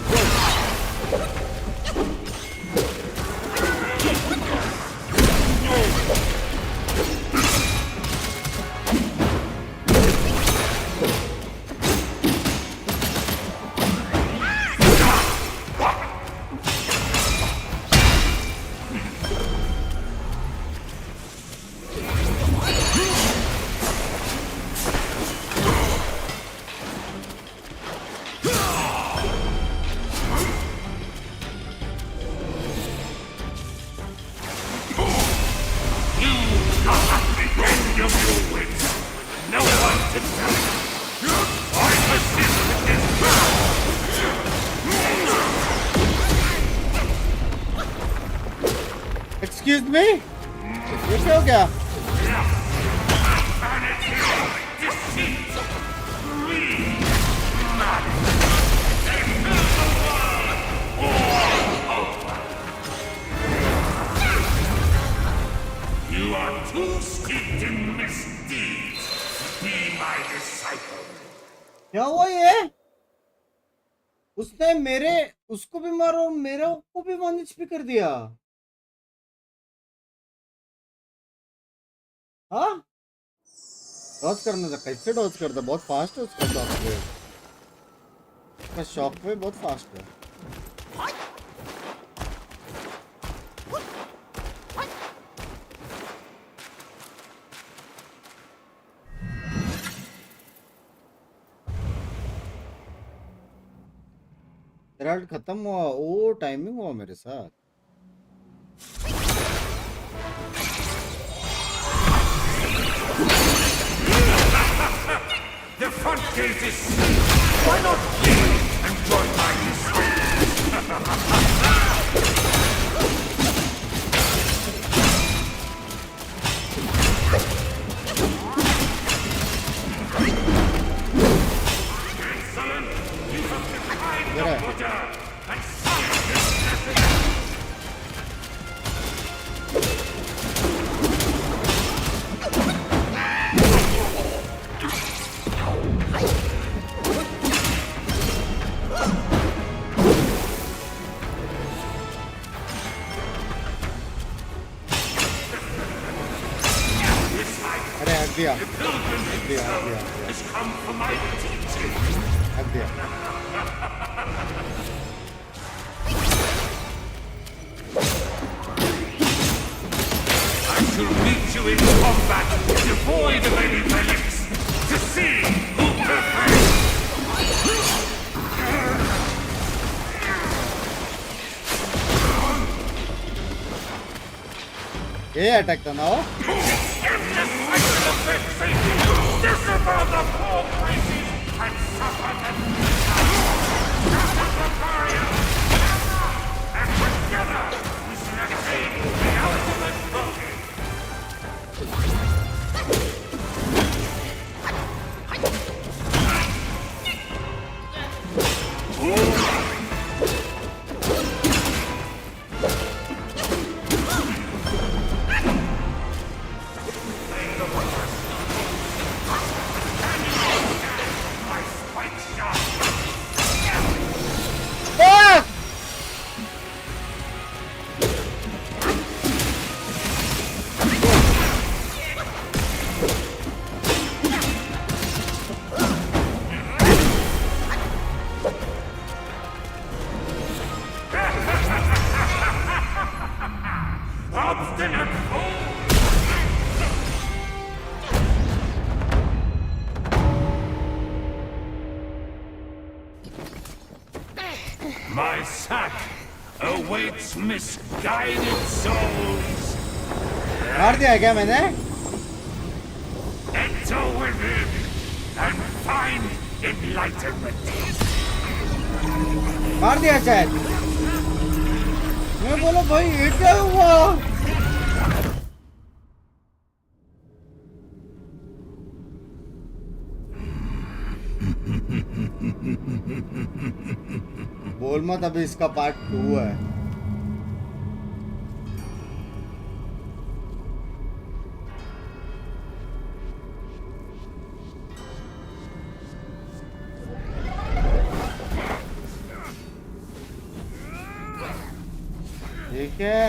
Excuse me? ये क्या हो गया? You are too steeped in misdeeds. Be my disciple. क्या हुआ ये? उसने उसको भी मारा और मेरे को भी 1 HP कर दिया. हाँ? डॉज करने था. कैसे डॉज करता? बहुत फास्ट है उसका शॉकवेव. उसका शॉकवेव बहुत फास्ट है. हेराल्ड खत्म हुआ. ओ टाइमिंग हुआ मेरे साथ. The front gate is sealed. Why not leave and join my Excellent! You have defied the Buddha and silenced his message! दिया. Has come for my teaching. हक दिया. I shall meet you in combat, devoid of any relics, to see who prevails. ये attack था ना. Disavow the poor places and suffer the and together we shall attain reality. My sack awaits misguided souls. मार दिया क्या मैंने? Enter within and find enlightenment. मार दिया शायद। मैं बोला भाई ये क्या हुआ? बोल मत अभी इसका पार्ट 2 है। ठीक है।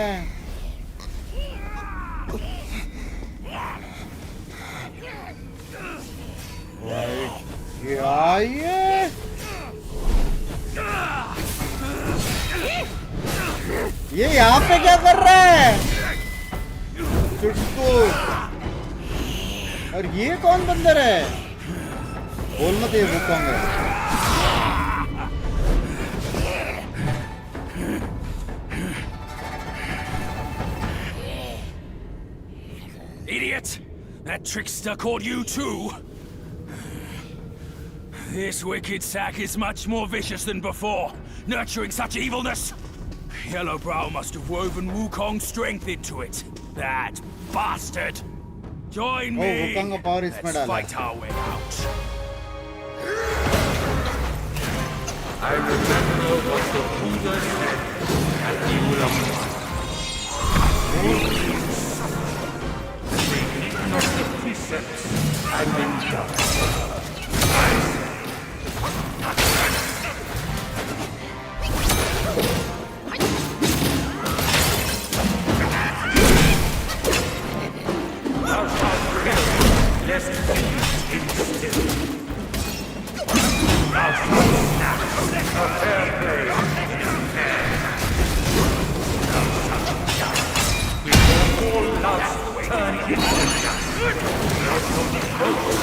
क्या ये यहाँ पे क्या कर रहा है? चुटकू। और ये कौन बंदर है? बोल मत ये वुकोंग है। Idiot! That trickster caught you too! This wicked sack is much more vicious than before, nurturing such evilness! Yellowbrow must have woven Wukong's strength into it. That bastard! Join me! Wukong का power इसमें Let's डाला। fight our way out. I remember what the Buddha said at the Ulam. Not the precepts I meant just. Thou shalt kill, lest things instill. Thou shalt snatch a fair play. Thou shalt die before all loves turn into dust. Thou shalt approach,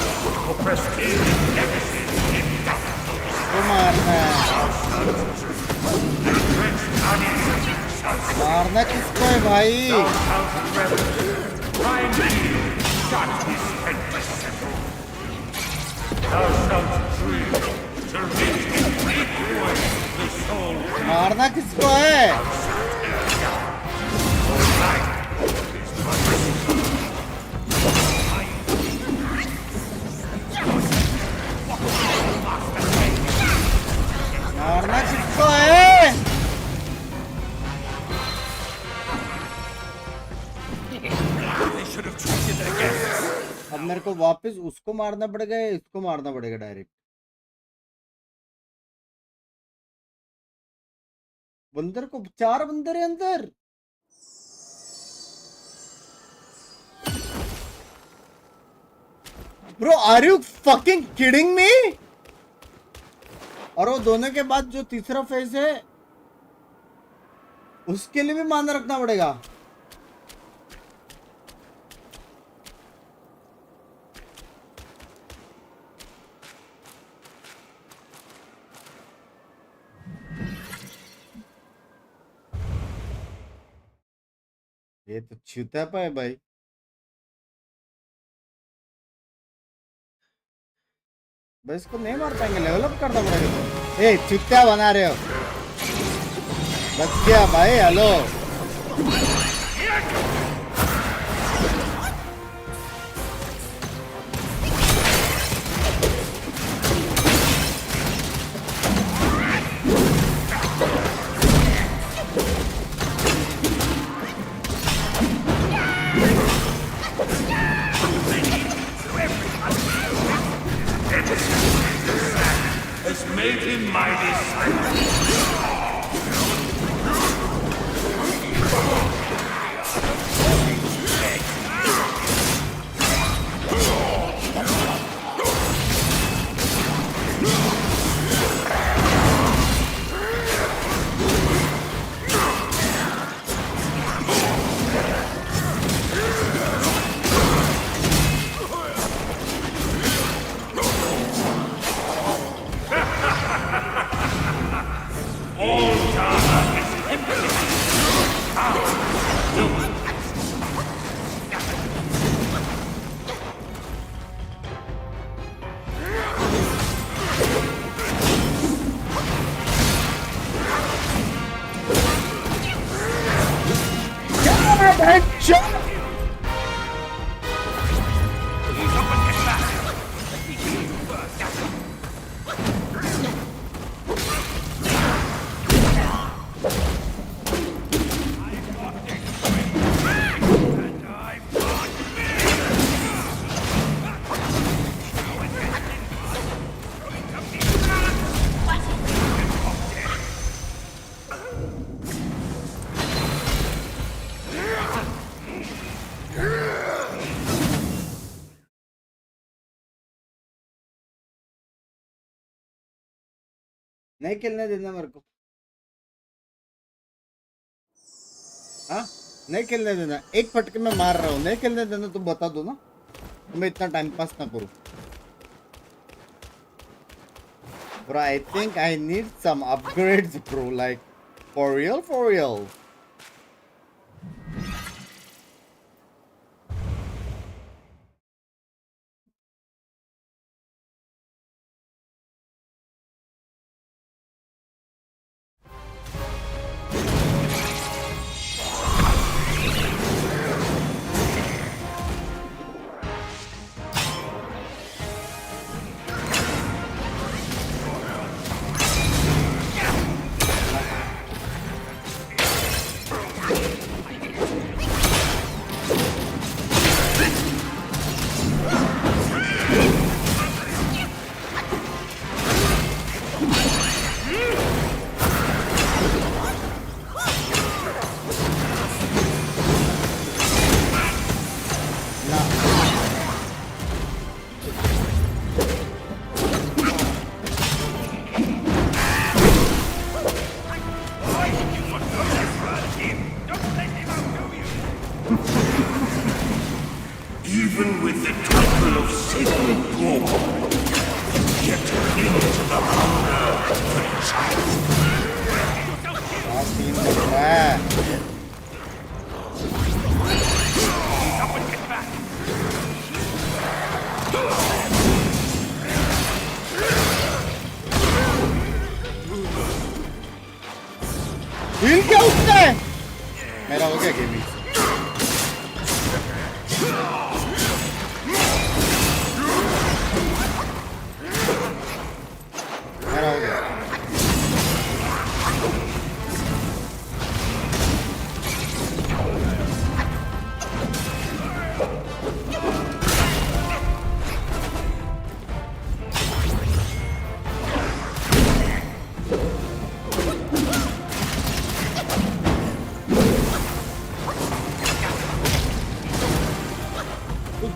oppress ill nemesis in darkness. Thou shalt entrench unease shall मारना किसको है भाई? Thou shalt revel. Find me, shut his head to settle. Thou shalt dream to reach in equal the soul. मारना किसको है? मारना किसको है? अब मेरे को वापस उसको मारना पड़ेगा या इसको मारना पड़ेगा डायरेक्ट? बंदर को 4 बंदर है अंदर। Bro are you fucking kidding me? और वो दोनों के बाद जो तीसरा फेज है उसके लिए भी माना रखना पड़ेगा। ये तो छूता है भाई। बस इसको नहीं मार पाएंगे, लेवल अप करना पड़ेगा। तो ए चुत्ता बना रहे हो? बच गया भाई। Hello has made him my disciple. All नहीं खेलने देना मेरे को। हाँ नहीं खेलने देना, एक फटके में मार रहा हूँ, नहीं खेलने देना तो बता दो ना, मैं इतना टाइम पास ना करूँ। Bro, I think I need some upgrades, bro. Like, for real, for real.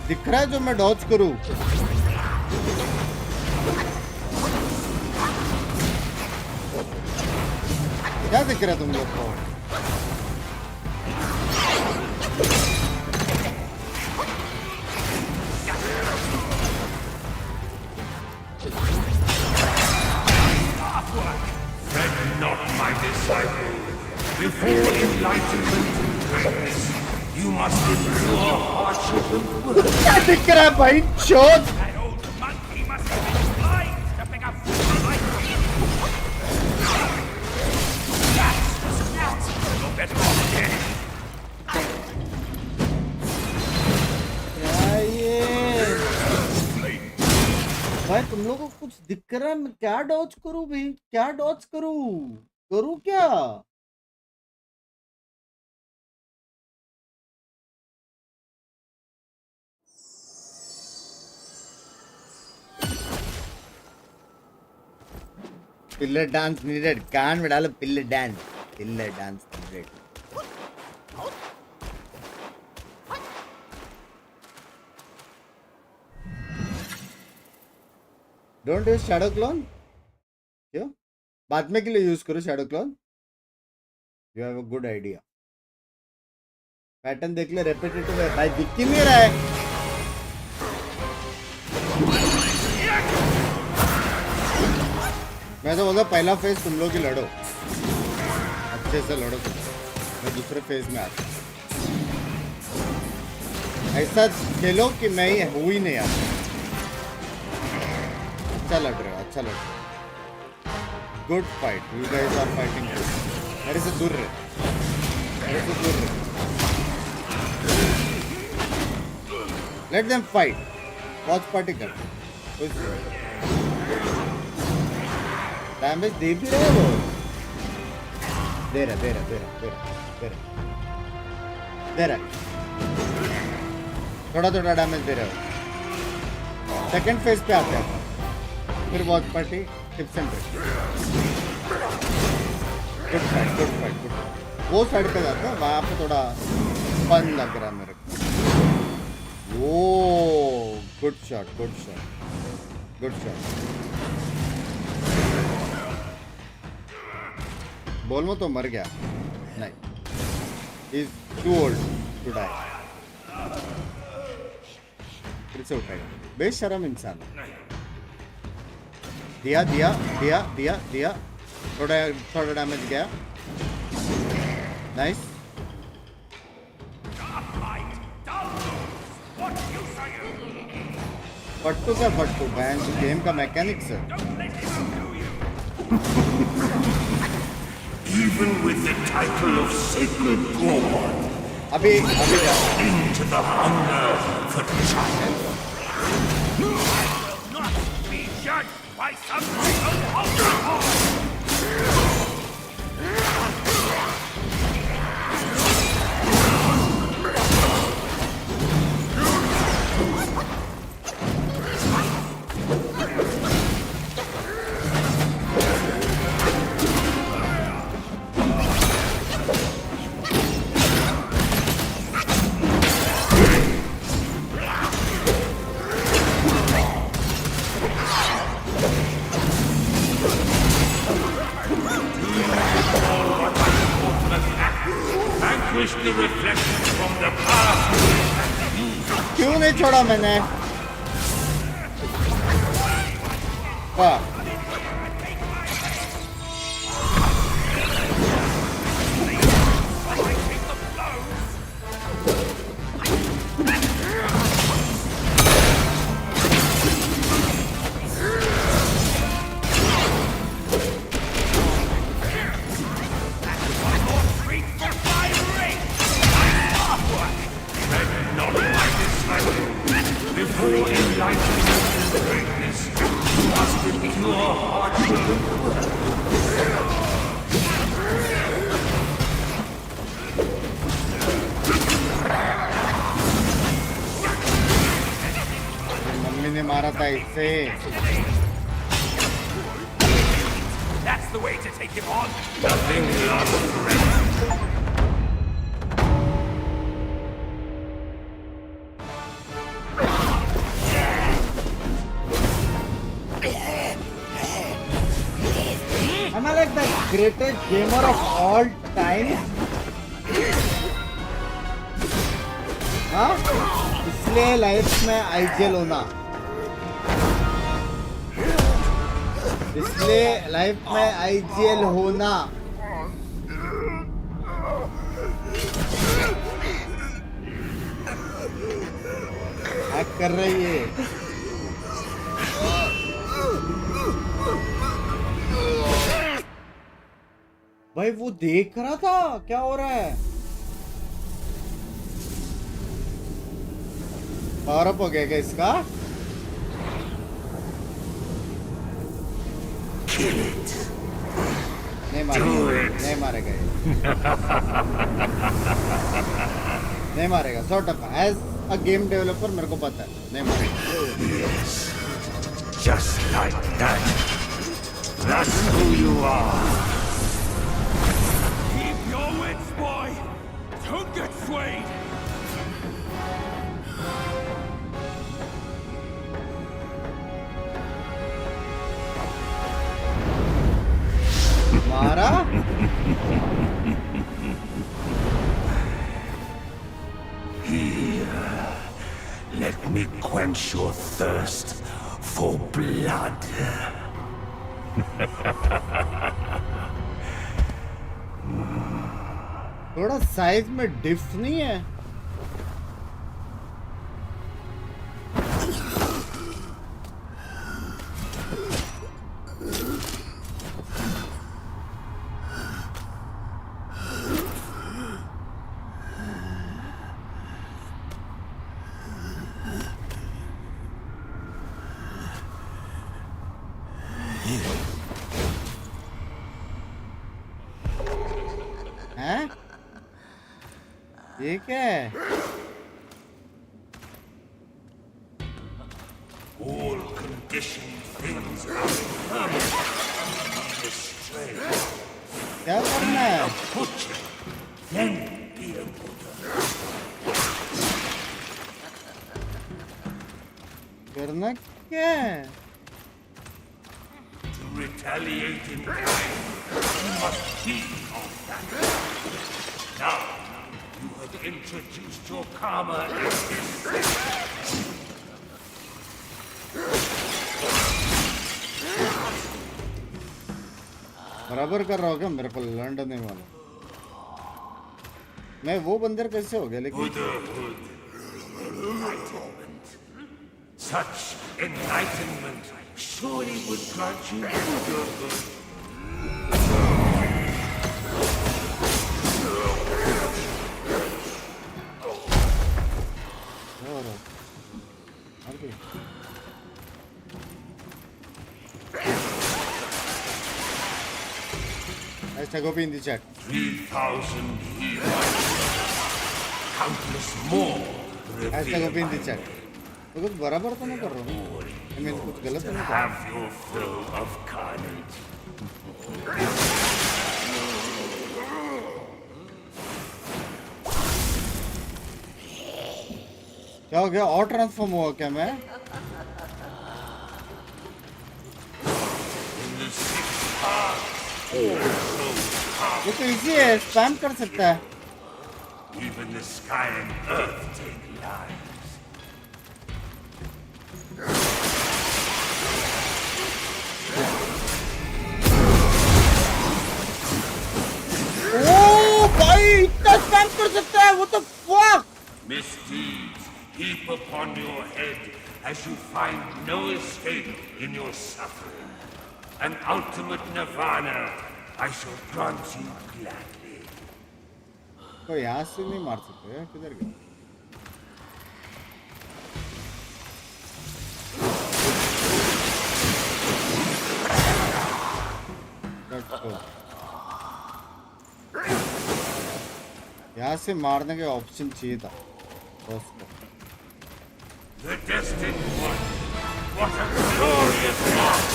दिख रहा है जो मैं डॉज करूं? क्या दिख रहा है तुम लोग को? Fret not, my disciple. Before enlightenment and greatness, you must endure hardship and क्या दिख रहा है भाई? चोद! That old monkey must have been blind to pick up food like me. That's the spot. You're better off dead. क्या ये? भाई तुम लोगों को कुछ दिख रहा है? मैं क्या डॉज करूं भाई? क्या डॉज करूं? करूं क्या? Pillar dance needed. कान में डालो pillar dance. Pillar dance needed. Don't use shadow clone. क्यों? बाद में के लिए यूज करो shadow clone. You have a good idea. Pattern देख ले, repetitive है भाई, दिख ही नहीं रहा है. मैं तो बोलता पहला फेज तुम लोग ही लड़ो, अच्छे से लड़ो तुम, मैं दूसरे फेज में आता हूँ. ऐसा खेलो कि मैं ही हूँ ही नहीं आता. अच्छा लड़ रहे हो, अच्छा लड़ रहे हो. Good fight, you guys are fighting good. मेरे से दूर रहे, मेरे से दूर रहे. Let them fight. Watch party कर. Damage दे भी रहे वो. दे रहा. थोड़ा डैमेज दे रहे हो. सेकंड फेज पे आते हैं. फिर watch party tips and tricks. Good fight. वो साइड पे जाता है, वहाँ पे थोड़ा फन लग रहा है मेरे को. वो गुड शॉट. बोल मो तो मर गया. नहीं, he is too old to die. फिर से उठाएगा. बेशरम इंसान. दिया. थोड़ा डैमेज गया. नाइस. फट्टू बहन गेम का मैकेनिक्स है. Even with the title of sacred god, अभी into the hunger for triumph. Not be judged by some single The reflection from the past. क्यों नहीं छोड़ा मैंने? वाह. मम्मी ने मारा था इससे. That's the way to take him on. Nothing lasts forever. Am I like the greatest gamer of all time? हाँ? इसलिए लाइफ में आईजीएल होना. हैक कर रही है. भाई वो देख रहा था क्या हो रहा है. पावर अप हो गया क्या इसका? नहीं मारेगा ये. नहीं मारेगा 100%. एज अ गेम डेवलपर मेरे को पता है नहीं मारेगा. Just like that. That's who you are. Keep your wits, boy. Don't get swayed. मारा. Here, let me quench your thirst for blood. थोड़ा साइज में डिफ नहीं है? हैं? ये क्या है? All conditioned things are permanently destroyed. क्या करना है? A butcher, then be a Buddha. करना क्या है? To retaliate in kind, you must feed on that. Now, you have introduced your karma in this. बराबर कर रहा हो क्या मेरे को लड़ने वाला? मैं वो बंदर कैसे हो गया लेकिन? Such enlightenment surely would grant you Buddhahood. Hashtag copy in the chat. 3,000 heroes. Countless more. Hashtag copy in the chat. तो कुछ बराबर तो नहीं कर रहा हूँ। I mean कुछ गलत तो नहीं कर रहा हूँ। Have your fill of carnage. क्या हो गया? और ट्रांसफॉर्म हुआ क्या मैं? ये तो इजी है, स्पैम कर सकता है। Even the sky and earth take lives. ओह भाई, इतना स्पैम कर सकता है? What the fuck? Misdeeds heap upon your head as you find no escape in your suffering. An ultimate nirvana I shall grant you gladly. तो यहाँ से नहीं मार सकते हैं? किधर गया? यहाँ से मारने के ऑप्शन चाहिए था दोस्तों। The destined one. What a glorious loss!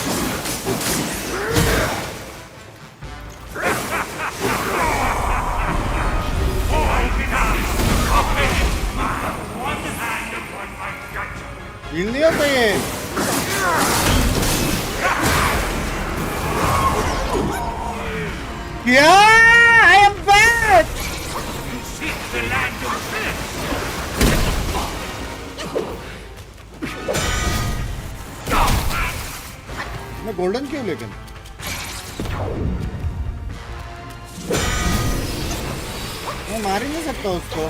हिल नहीं होता ये। क्या? I am back! Seek the land of bliss. मैं गोल्डन क्यों लेकिन? मैं मार ही नहीं सकता उसको,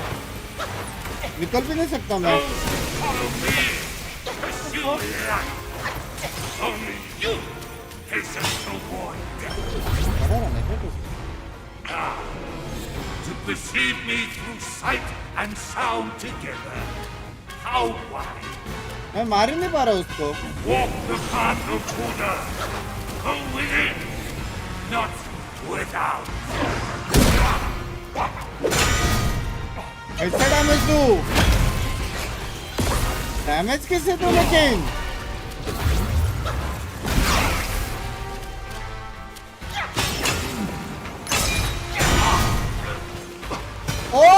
निकल भी नहीं सकता मैं। To perceive me through sight and sound together. How wide? मैं मार ही नहीं पा रहा उसको। Walk the path of Buddha. Go within, not without. कैसे डैमेज दूं? डैमेज किसे दूं लेकिन? ओह!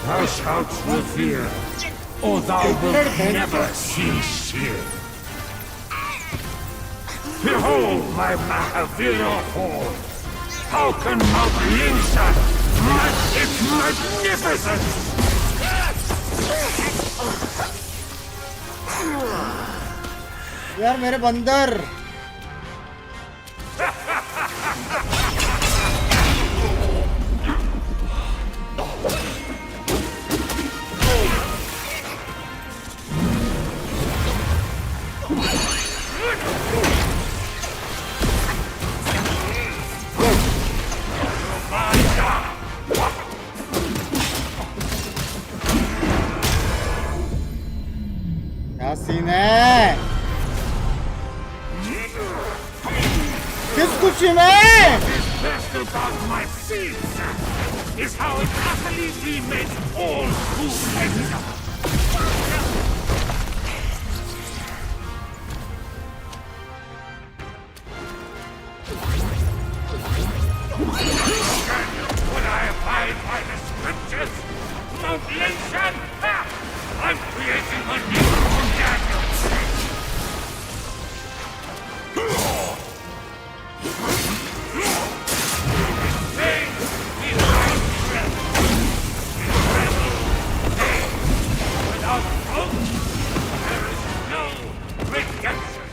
Thou shalt revere, or thou wilt never see cheer. Behold my Mahavira hall. How can Mount Lingsha match its magnificence? यार मेरे बंदर क्या scene है? किस खुशी में? Best about my seeds is how it absolutely makes all who enter. When I abide by the scriptures, Mount Linshan, I'm creating a new Daniel. Without hope, there is no redemption.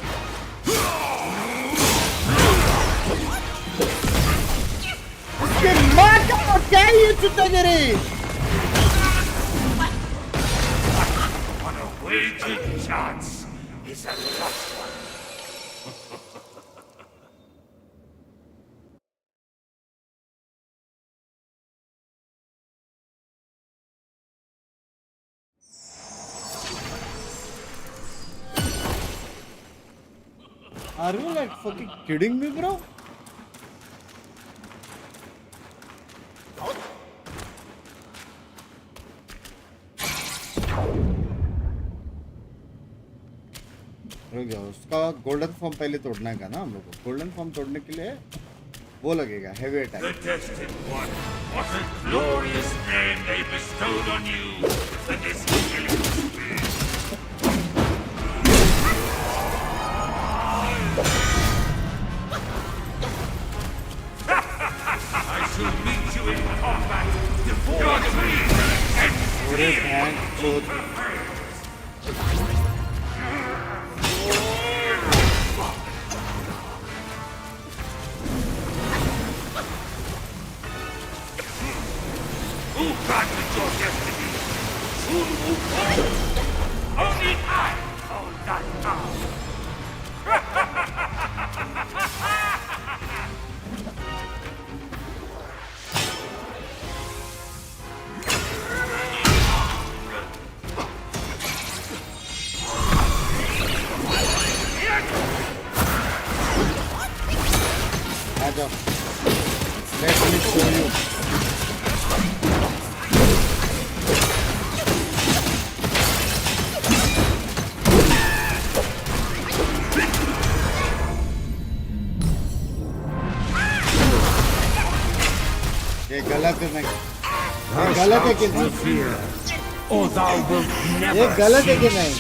उसके माँ का क्या है ये चुत्तागिरी? On a waging chance is a lost one. Are you like fucking kidding me, bro? रुक जाओ, उसका golden form पहले तोड़ना है ना हम लोग को। गोल्डन फॉर्म तोड़ने के लिए वो लगेगा heavy attack. The destined one, what a glorious name they bestowed on you for this killing spree. I shall meet you in combat before your dreams and who granted your destiny? Soon Wukong? Only I hold that power. आजा, let me show you. ये गलत है नहीं, ये गलत है कि नहीं? ये गलत है कि नहीं?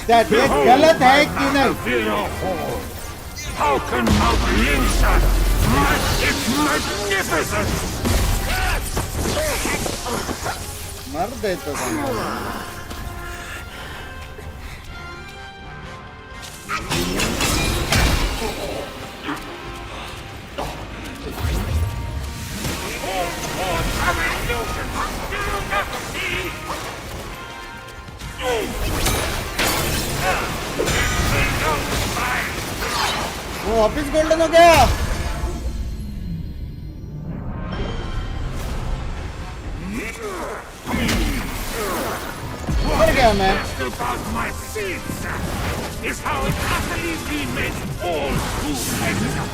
ये गलत है कि नहीं? How can Mount Linshan match its magnificence? मर दे तो वो वापिस गोल्डन हो गया। मर गया मैं। About my seeds is how it absolutely makes all who enter.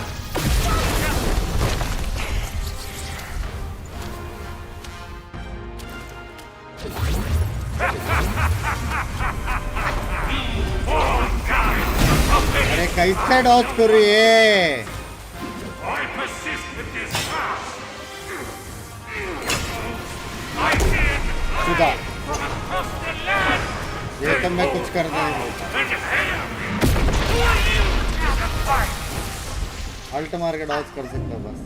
अरे कैसे डॉज कर रही है? I persist with this path. सुधा, ये तो मैं कुछ कर नहीं सकता। अल्ट मार के डॉज कर सकता बस।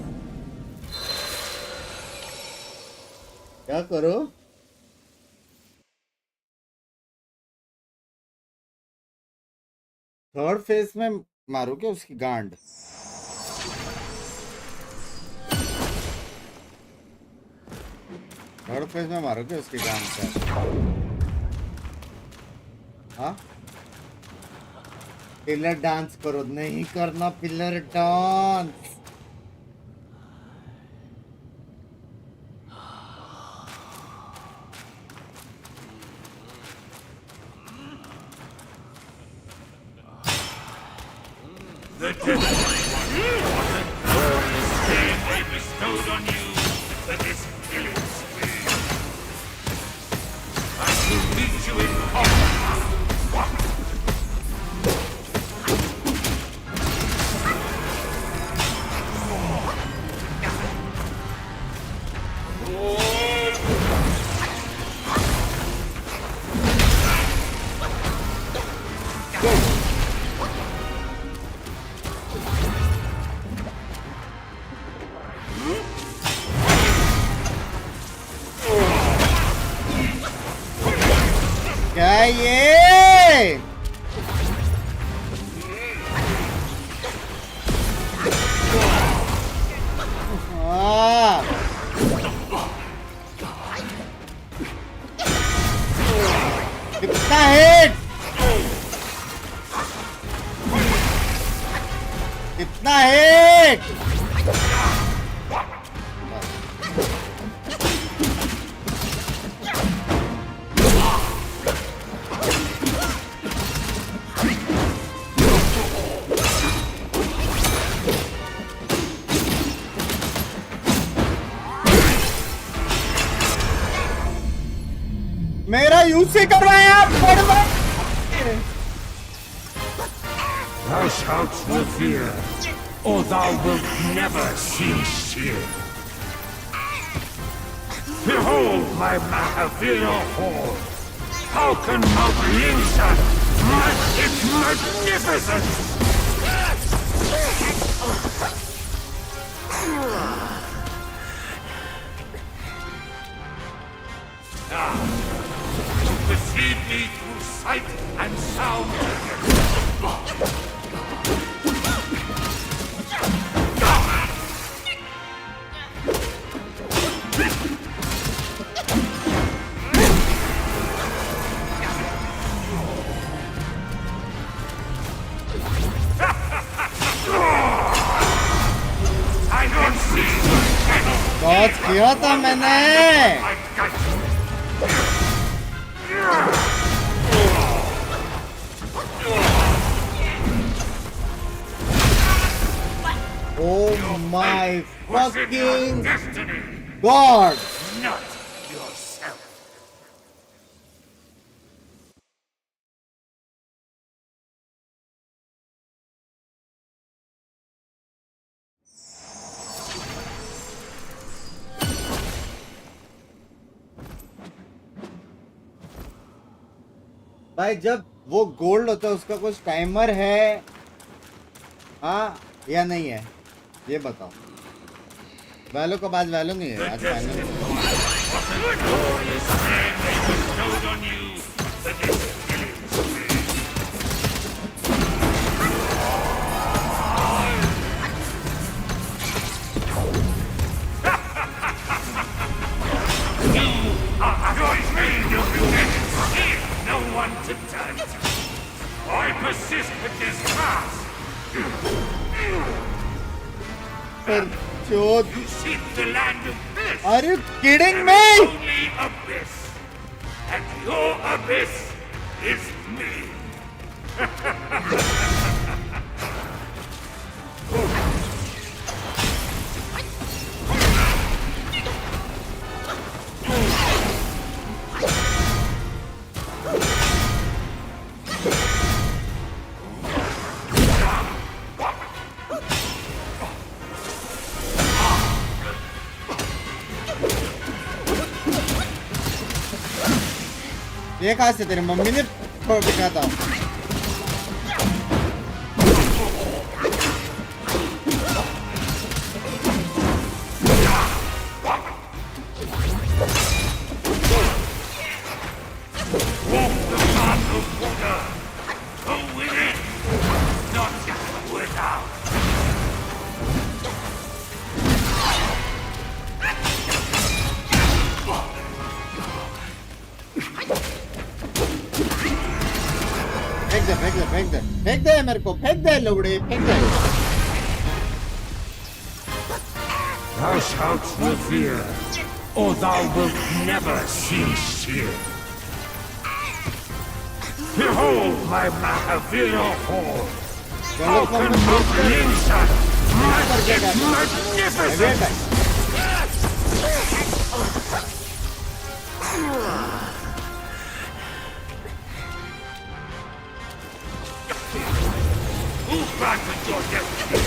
क्या करो? थर्ड फेज में मारू क्या उसकी गांड? थर्ड फेज में मारो क्या उसकी गांड से? हाँ, पिलर डांस करो, नहीं करना pillar dance. The divine they bestowed on you for this killing spree. I will meet you in combat. क्या ये? हाँ। कितना हिट? कितना हिट? मेरा यूज से करवाया आप। Thou shalt not fear, or thou wilt never see fear. Behold my Mahavira hall. How can Mount Lingshan match its magnificence? Perceive me through sight and sound. I don't see. बहुत किया था मैंने। Oh my fucking God! Not yourself. भाई जब वो gold होता है उसका कुछ टाइमर है हाँ या नहीं है ये बताओ। वैलो का बाद वैलो नहीं है आज final. No one to turn to. I persist with this task. You seek the land of bliss. Are you kidding me? Only abyss. And your abyss is me. ये कहाँ से तेरी मम्मी ने बिका था? Walk the path of water. Go within, not फेंक दे मेरे को, फेंक दे लौड़े, फेंक दे। Thou shalt not fear, or thou wilt never cease here. Behold my Mahavira horde. How can Moklinsa magnificent? Who granted your destiny?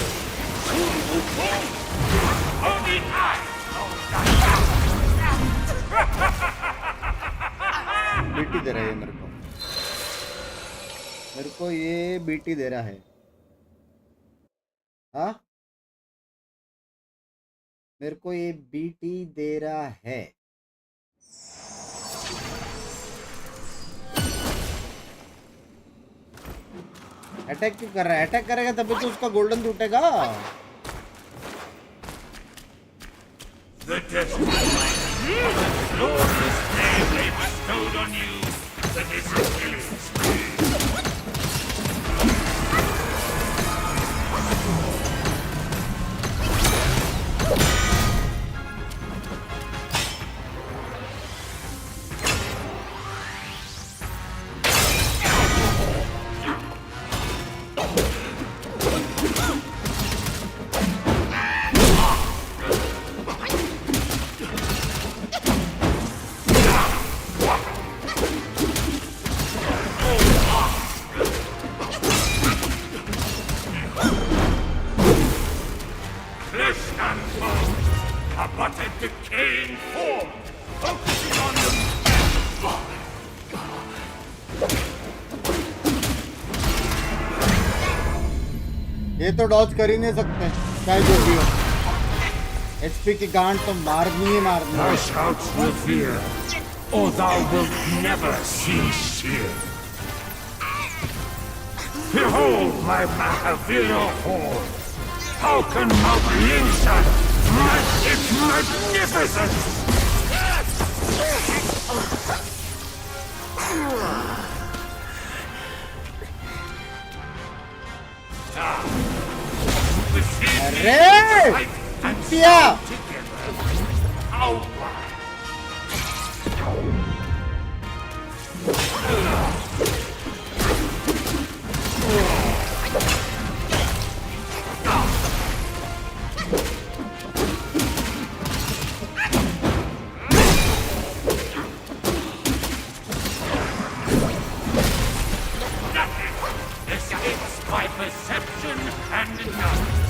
Wukong? Only I know that. BT दे रहा है मेरे को ये बीटी दे रहा है। हाँ, मेरे को ये बीटी दे रहा है। अटैक क्यों कर रहा है? अटैक करेगा तभी तो उसका गोल्डन टूटेगा। The destiny of the glorious name they bestowed on you, the disappearance. ये तो डॉज कर ही नहीं सकते, चाहे जो भी हो। एचपी की गांड तो मारनी ही मारनी। Thou shalt not fear, or thou wilt never cease here. Behold my Mahavira horde. How can Moklinsa match its magnificence? अरे पिया Escapes by perception and knowledge.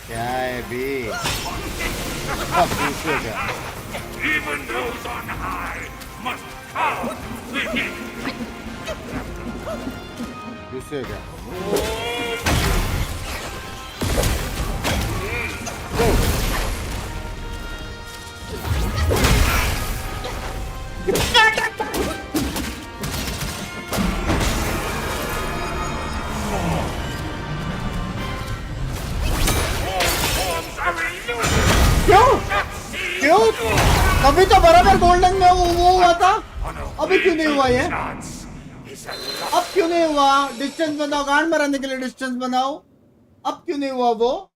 क्या है B? Even those on high must cower within. दूसरे क्या? क्यों? कभी तो बराबर गोल्डन में वो हुआ था, अभी क्यों नहीं हुआ ये? अब क्यों नहीं हुआ? डिस्टेंस बनाओ, गांड मराने के लिए डिस्टेंस बनाओ। अब क्यों नहीं हुआ वो?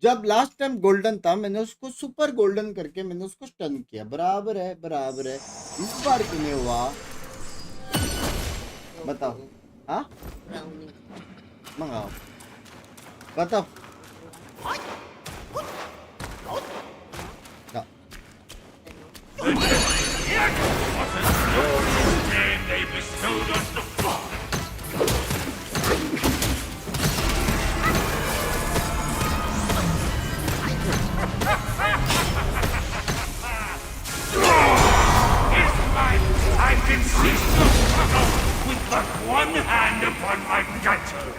जब लास्ट टाइम गोल्डन था मैंने उसको सुपर गोल्डन करके मैंने उसको स्टन किया। बराबर है, बराबर है। इस बार क्यों नहीं हुआ? बताओ। हाँ, मंगाओ, बताओ। They bestowed on the flock. This time I can cease the struggle with but one hand upon my gauntlet.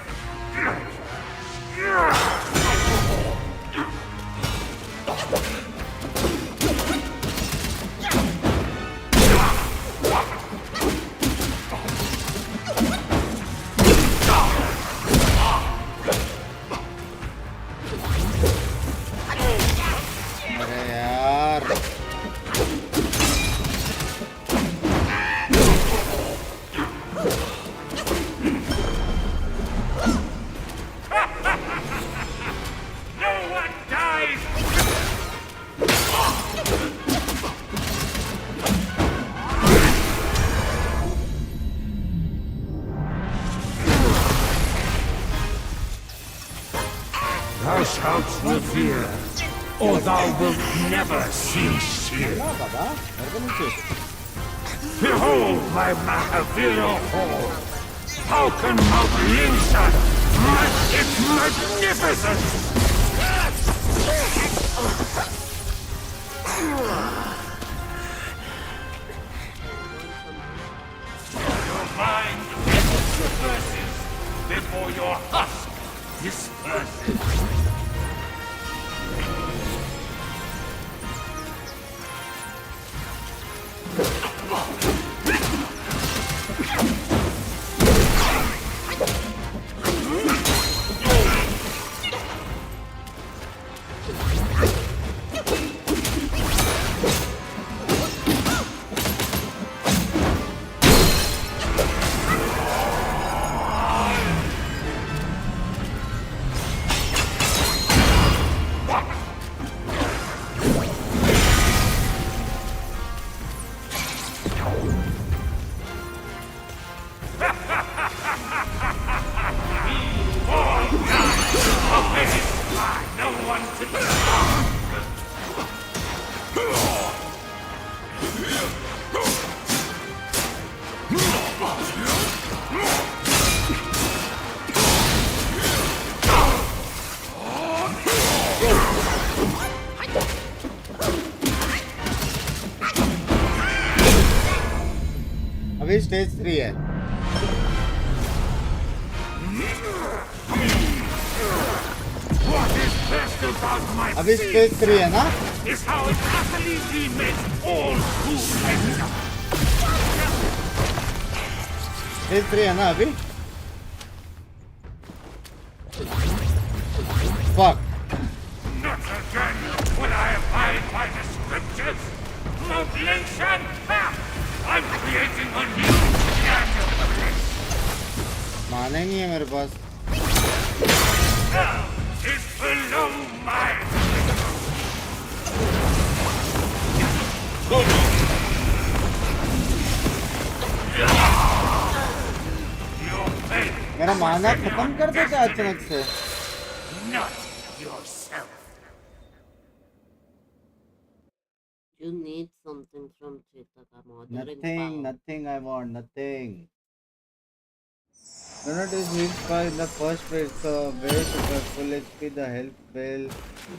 shalt revere, or thou wilt never cease here. Behold my Mahavira hall. How can Mount Lingshan match its magnificence? Your mind disperses before your husk disperses. अभी stage 3 है। अभी stage 3 है ना? Stage 3 है ना अभी? Fuck. Not again will I abide by the scriptures. Mount Lingshan, I'm creating a new standard. माना ही नहीं है मेरे पास। It's below my. मेरा माना खत्म कर देता अचानक से। Not yourself. You need something from Chetakama. Nothing I want, nothing. Donut is weak spot in the first phase, so wait for full HP, the health will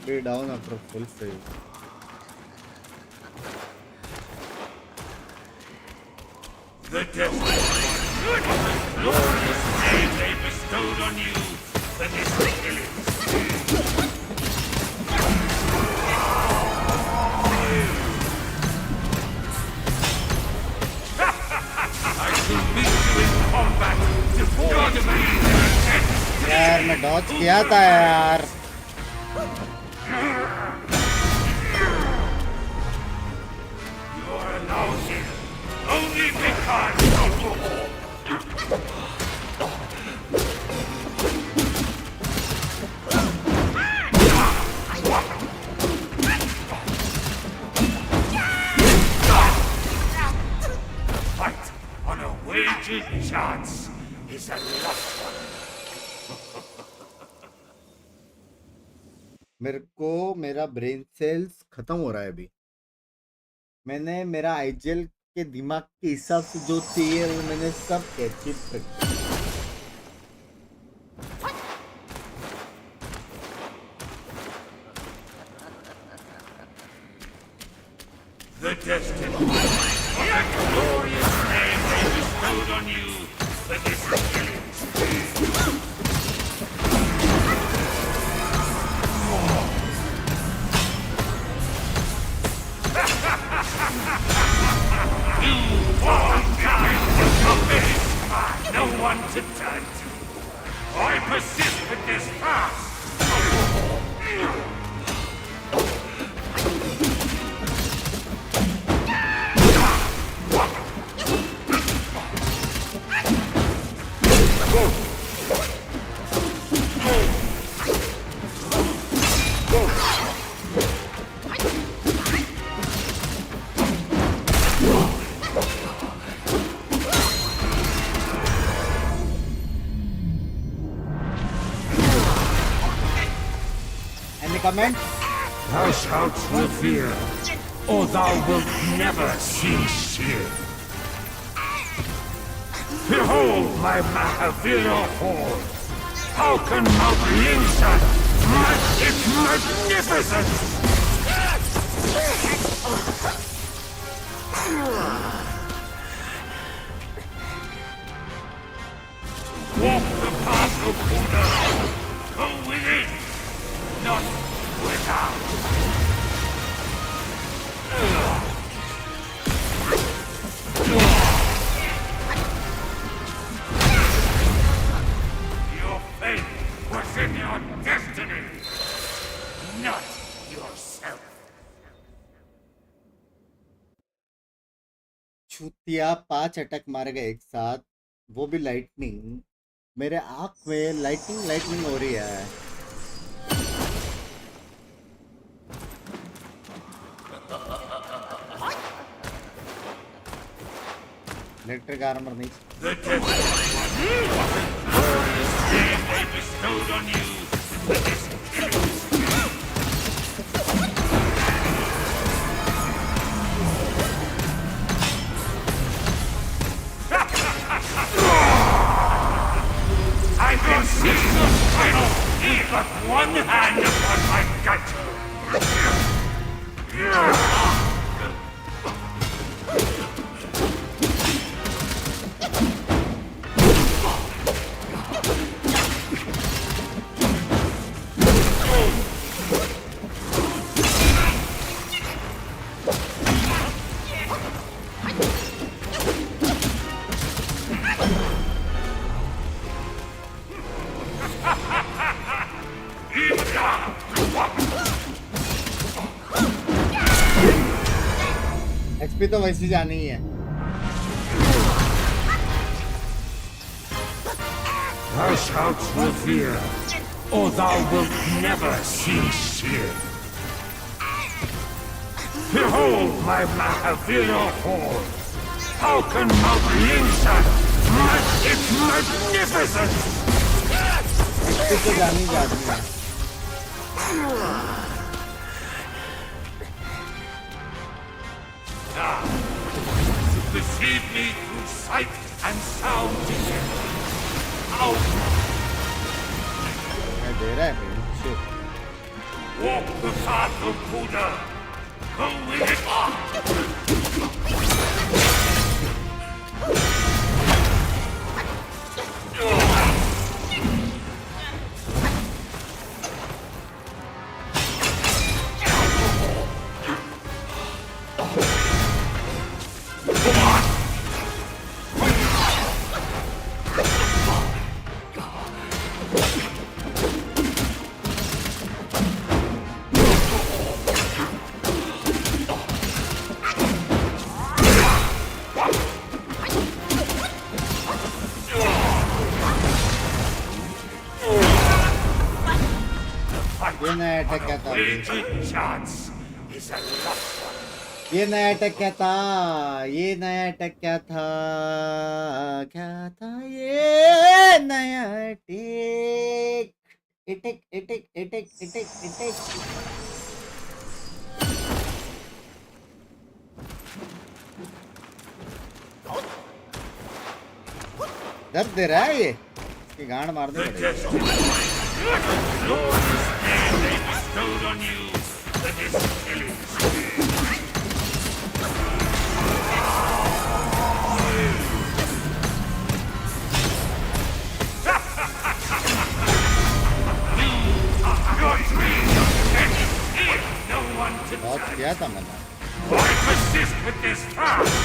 be down after full phase. The glorious name they bestowed on you for this village. I shall meet you in combat to God me. यार मैं Dodge किया था यार। You are alone here only because fight on a wagered chance is a lost one. मेरे को मेरा brain cells खत्म हो रहा है अभी। मैंने मेरा आईजीएल के दिमाग के हिसाब से जो चाहिए वो मैंने सब कैचिप कर दिया। The destiny of the glorious name they bestowed on you for this village. You born kind of no one to turn to. I persist with this path. comment. Thou shalt revere, or thou wilt never see cheer. Behold my Mahavira hall. How can Mount Lingshan match its magnificence? Walk the path of Buddha. Go within, not without. Your fate was in your destiny, not yourself. छुतिया 5 attack मारे गए एक साथ, वो भी lightning. मेरे आँख में lightning हो रही है। इलेक्ट्रिक आर्मर नहीं। I can see the final. Keep up one hand upon my gut. XP तो वैसी जानी ही है। Thou shalt revere, or thou wilt never see cheer. Behold my Mahavira hall. How can Mount Lingshan match its magnificence? XP तो जानी है। Now, to perceive me through sight and sound vision. Out! दे रहा है भाई। Walk the path of Buddha. Go with it. ये नया attack क्या था? Chance is a lost one. ये नया अटैक क्या था? ये नया अटैक क्या था? क्या था ये नया अटैक? अटैक। दर्द दे रहा है ये। इसकी गांड मार दे। They bestowed on you the distilling बहुत किया था मैंने। Why persist with this task?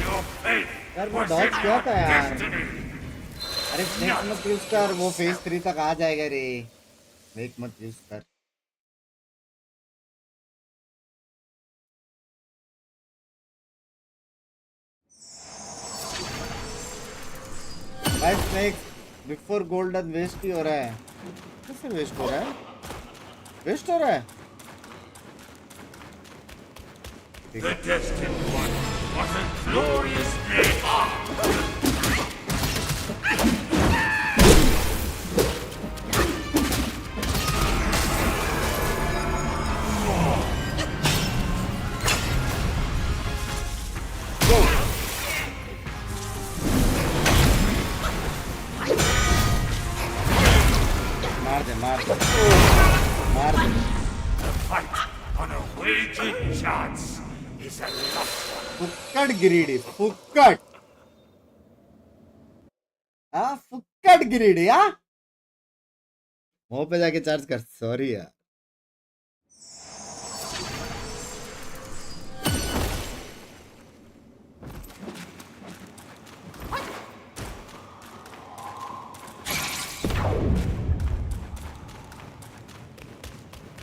Your fate यार वो was डॉज in किया your था यार। destiny. अरे मेक मत यूज कर, वो फेज 3 तक आ जाएगा रे। मेक मत यूज कर। भाई स्नेक बिफोर गोल्डन वेस्ट ही हो रहा है। कैसे वेस्ट हो रहा है? वेस्ट हो रहा है? The destined one was a glorious day. chance is a lost one. फुक्कड़ गिरीडी फुक्कड़ हाँ फुक्कड़ गिरीडी हाँ मुंह पे जाके चार्ज कर सॉरी यार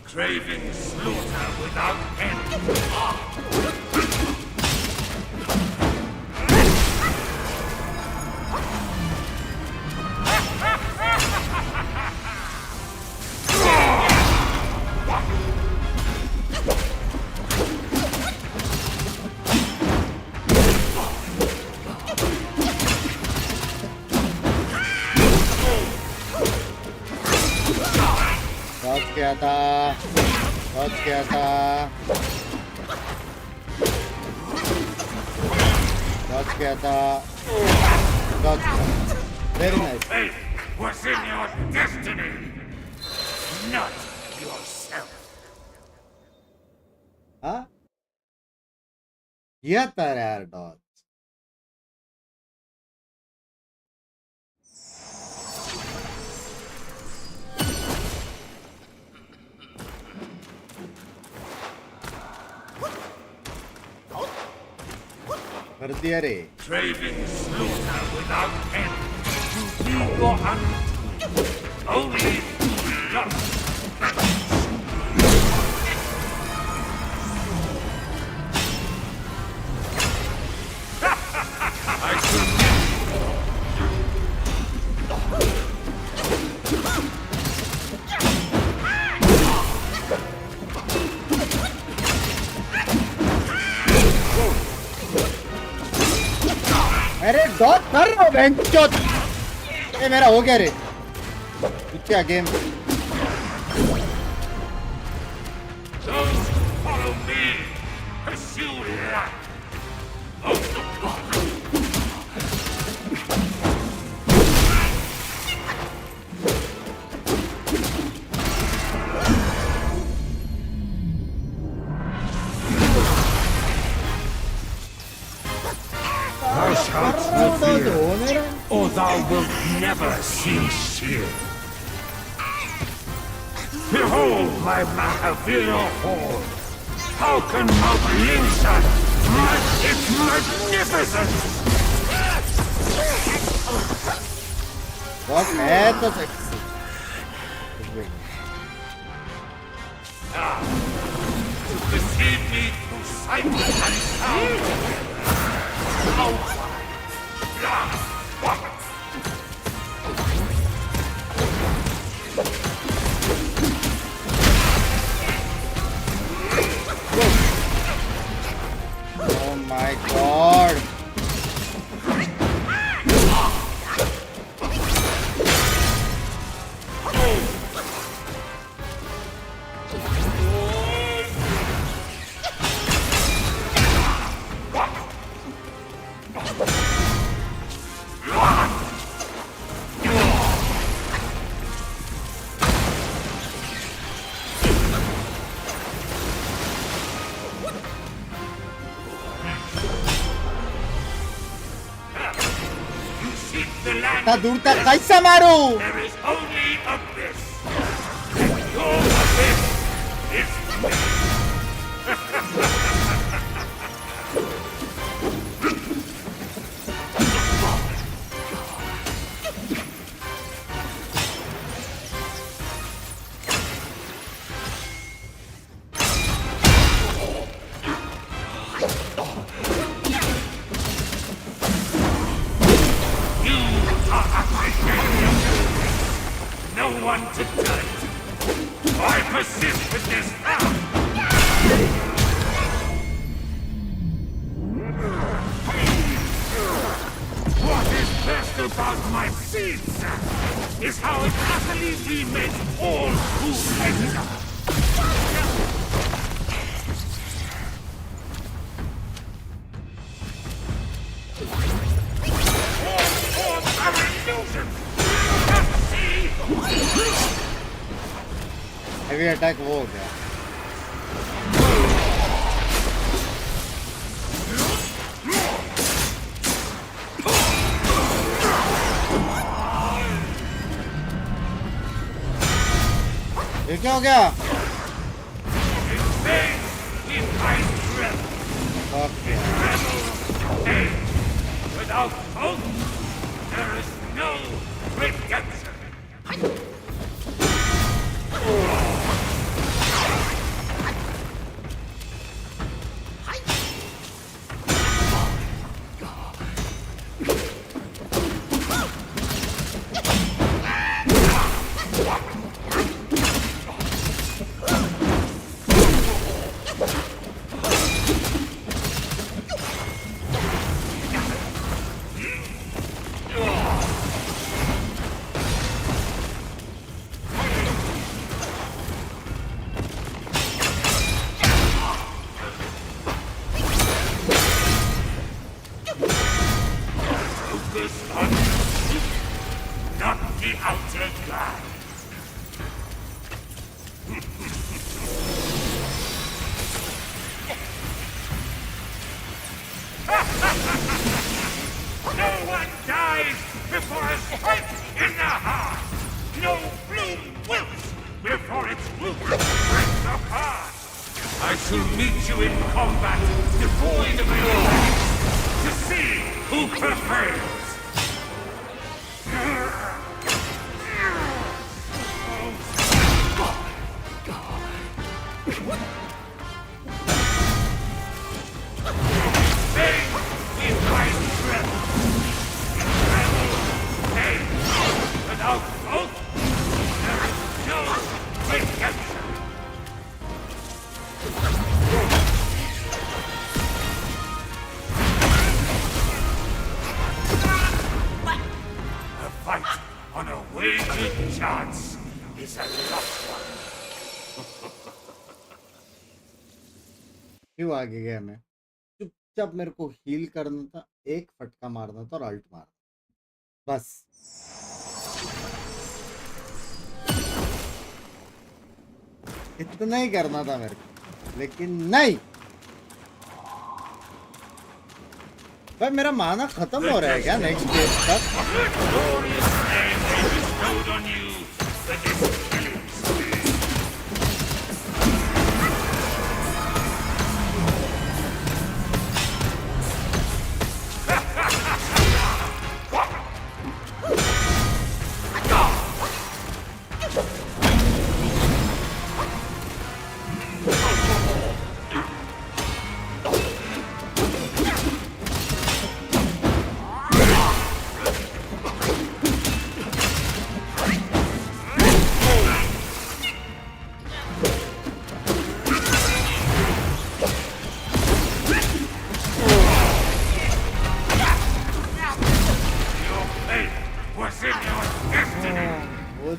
Craving slaughter without end. क्या था क्या था very nice. Faith was in your destiny, not yourself. हाँ किया था यार डॉट कर दिया रे Craving slaughter without end. You go hunt. Only lust. अरे डॉट कर रहा हूँ बेंचोत ये मेरा हो गया रे क्या game Those who follow me pursue life. Thou shalt not fear, or thou wilt never see shield. Behold my Mahavira hall. How can Mount Linshan match its magnificence? What है तो sexy To deceive me through sight and sound. Oh my god दूर तक कैसा मारू There is only abyss. And your abyss is me. No one to touch. I persist with this now. What is best about my seeds is how it utterly remakes all who enter. All forms are illusions. Heavy attack वो हो गया क्या हो गया? Without hope, there is no redemption. Not the outer guard. No one dies before a strike in the heart. No bloom wilts before its root breaks apart. I shall meet you in combat, devoid of your ranks, to see who prevails. Without hope, there is no redemption. A fight on a wagered chance is a lost one. क्यों आगे गया मैं? चुपचाप मेरे को heal करना था, एक फटका मारना था और अल्ट मारना, बस। इतना ही करना था मेरे को, लेकिन नहीं। भाई मेरा माना खत्म हो रहा है क्या नेक्स्ट स्टेज तक?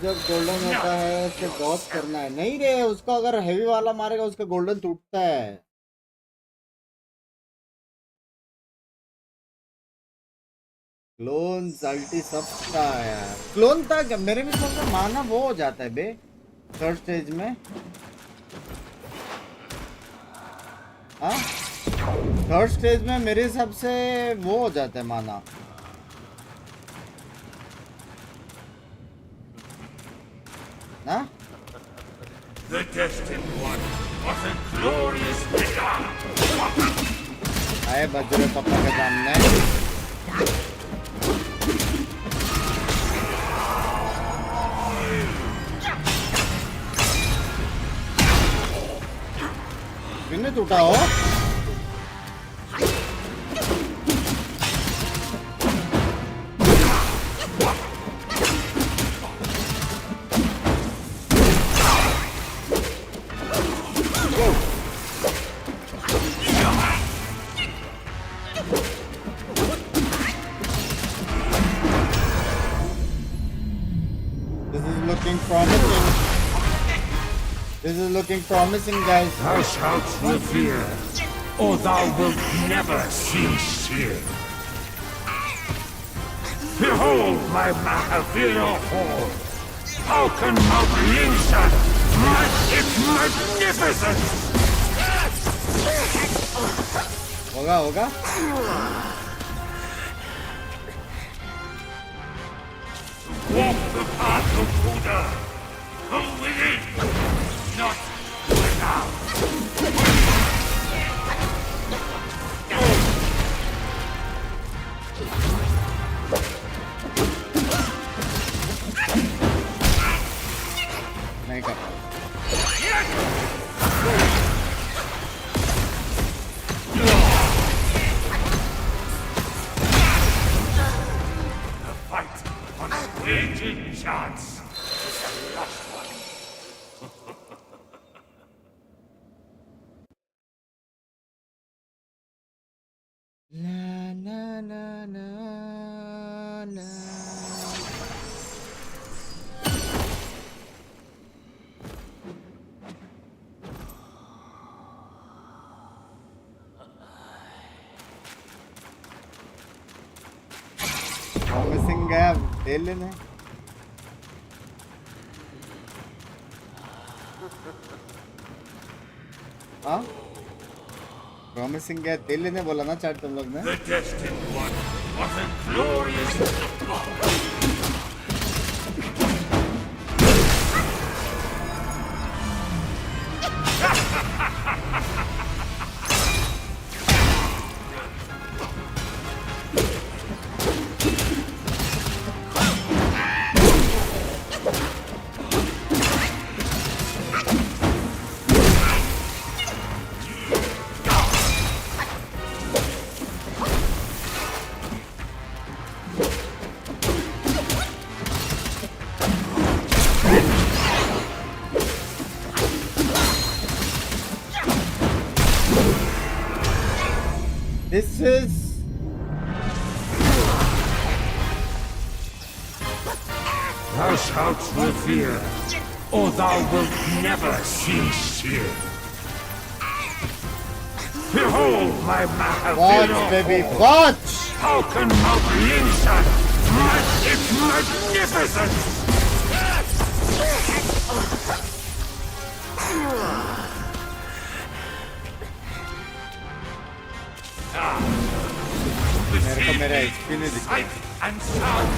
जब गोल्डन होता है उसे गॉस करना है। नहीं रे, उसको अगर हेवी वाला मारेगा उसका गोल्डन टूटता है। क्लोन अल्टी सब का है यार। क्लोन तक मेरे भी समझ माना वो हो जाता है बे थर्ड स्टेज में। हाँ थर्ड स्टेज में मेरे हिसाब से वो हो जाता है माना। Huh? The destined one was a glorious begun. आए बजरे पापा के सामने। किन्ने टूटा हो? This is looking promising, guys. Thou shalt revere, or thou wilt never cease here. Behold my Mahavira hall. How can Mount Lingshan match its magnificence? होगा Walk the path of Buddha. Come within. chance is the last one. Na na na na na. Promising gap, तेल लेना. हाँ? Promising gap, तेल लेने बोला ना chat तुम लोग ने? The destined one, what a glorious. This is Thou shalt revere, or thou wilt never cease here. Behold my Mahavira. Watch, baby, watch! How can Mount Lingshan match its magnificence? मेरे को मेरा HP नहीं दिख रहा. And sound.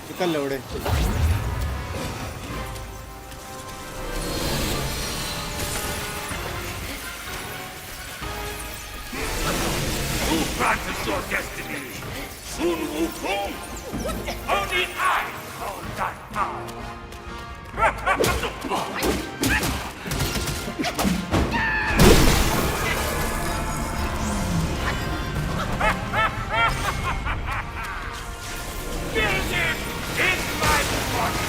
निकल लौड़े. Who granted your destiny? Sun Wukong? Only I hold that power. Music is my body.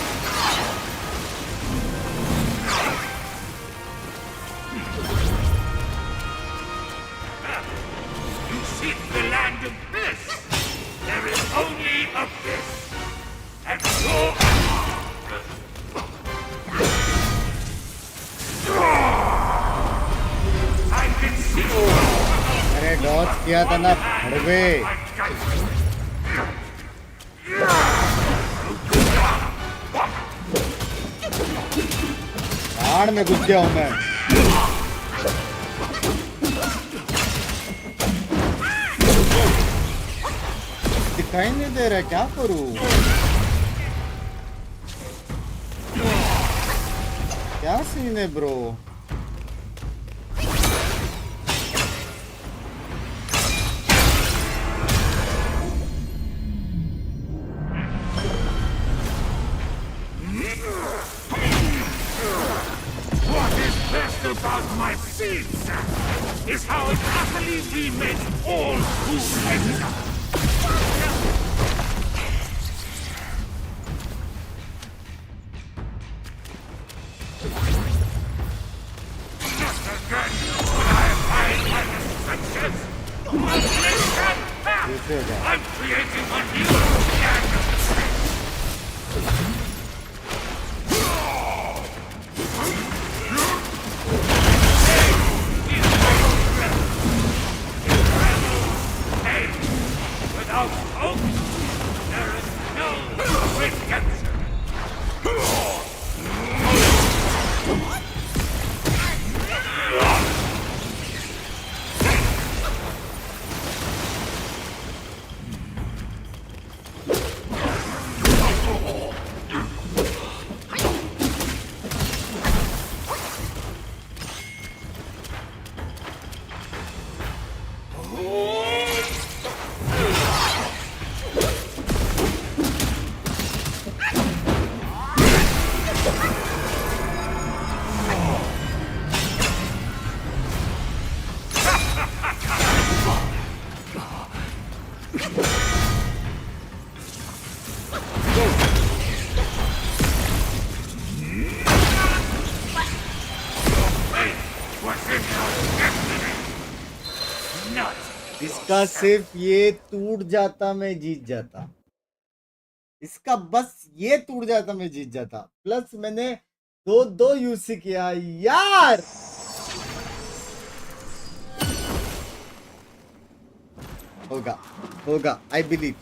You seek the land of bliss. There is only abyss. And so I can see. अरे डॉच किया था ना भड़वे. आड़ में घुस गया हूँ मैं. दिखाई नहीं दे रहा, क्या करूँ? क्या सीन है bro? What is best about my seeds is how it utterly remakes all who enter. Not again will I hide my distractions. I'm creating a new standard. Without hope, there is no redemption. was in your destiny. Not इसका सिर्फ ये टूट जाता मैं जीत जाता, इसका बस ये टूट जाता मैं जीत जाता, प्लस मैंने दो यूसी किया यार। होगा होगा, आई बिलीव।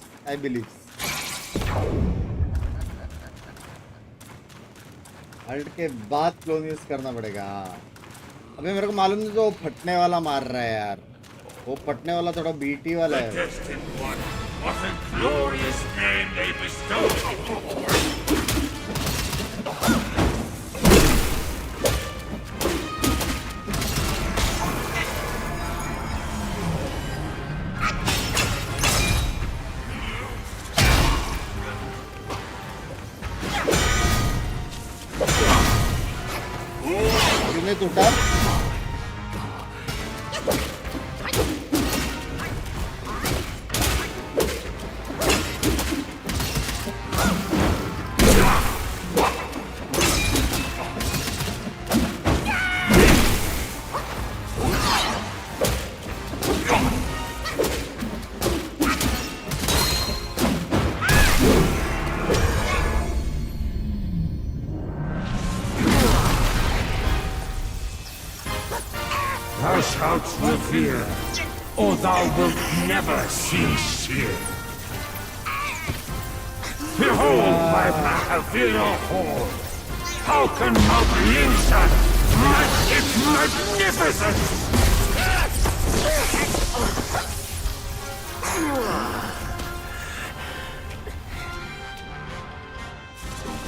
अल्ट के बाद क्लोन यूज करना पड़ेगा। अबे मेरे को मालूम नहीं, तो फटने वाला मार रहा है यार, वो फटने वाला थोड़ा बीटी वाला है। what a glorious name they bestowed upon. तूने टूटा Thou shalt revere, or thou wilt never see cheer. Behold my Mahavira hall. How can Mount Lingshan match its magnificence?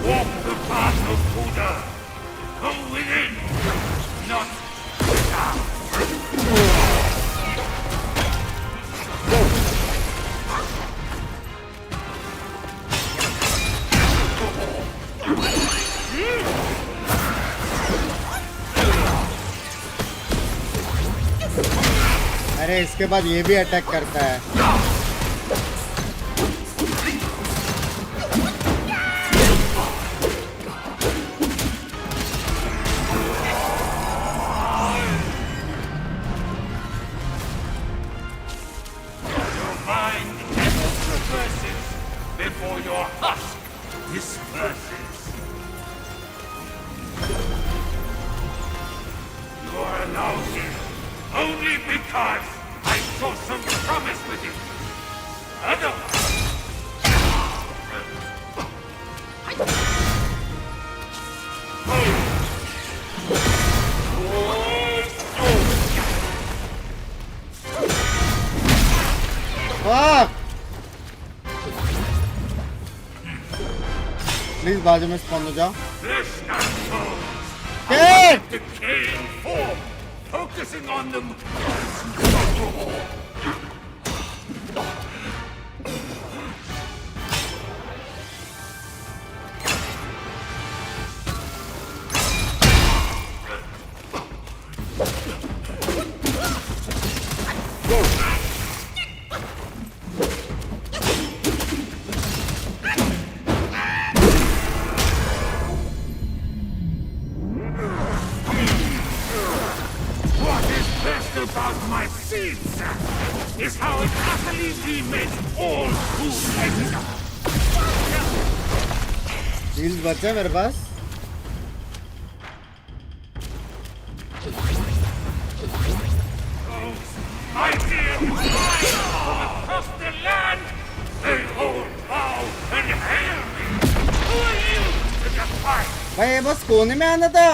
Walk the path of Buddha. Go within, not without. अरे इसके बाद ये भी attack करता है। Before your husk disperses. You are allowed here only because I saw some promise with it. Otherwise... please बाजू में spawn हो जाओ। decaying form, focusing on them. About my seed sack is how it utterly demakes all food items. Heels बचा है मेरे पास। My dear fire from across the land, they all bow and hail me. Who are you to defy? भाई ये बस कोने में आना था।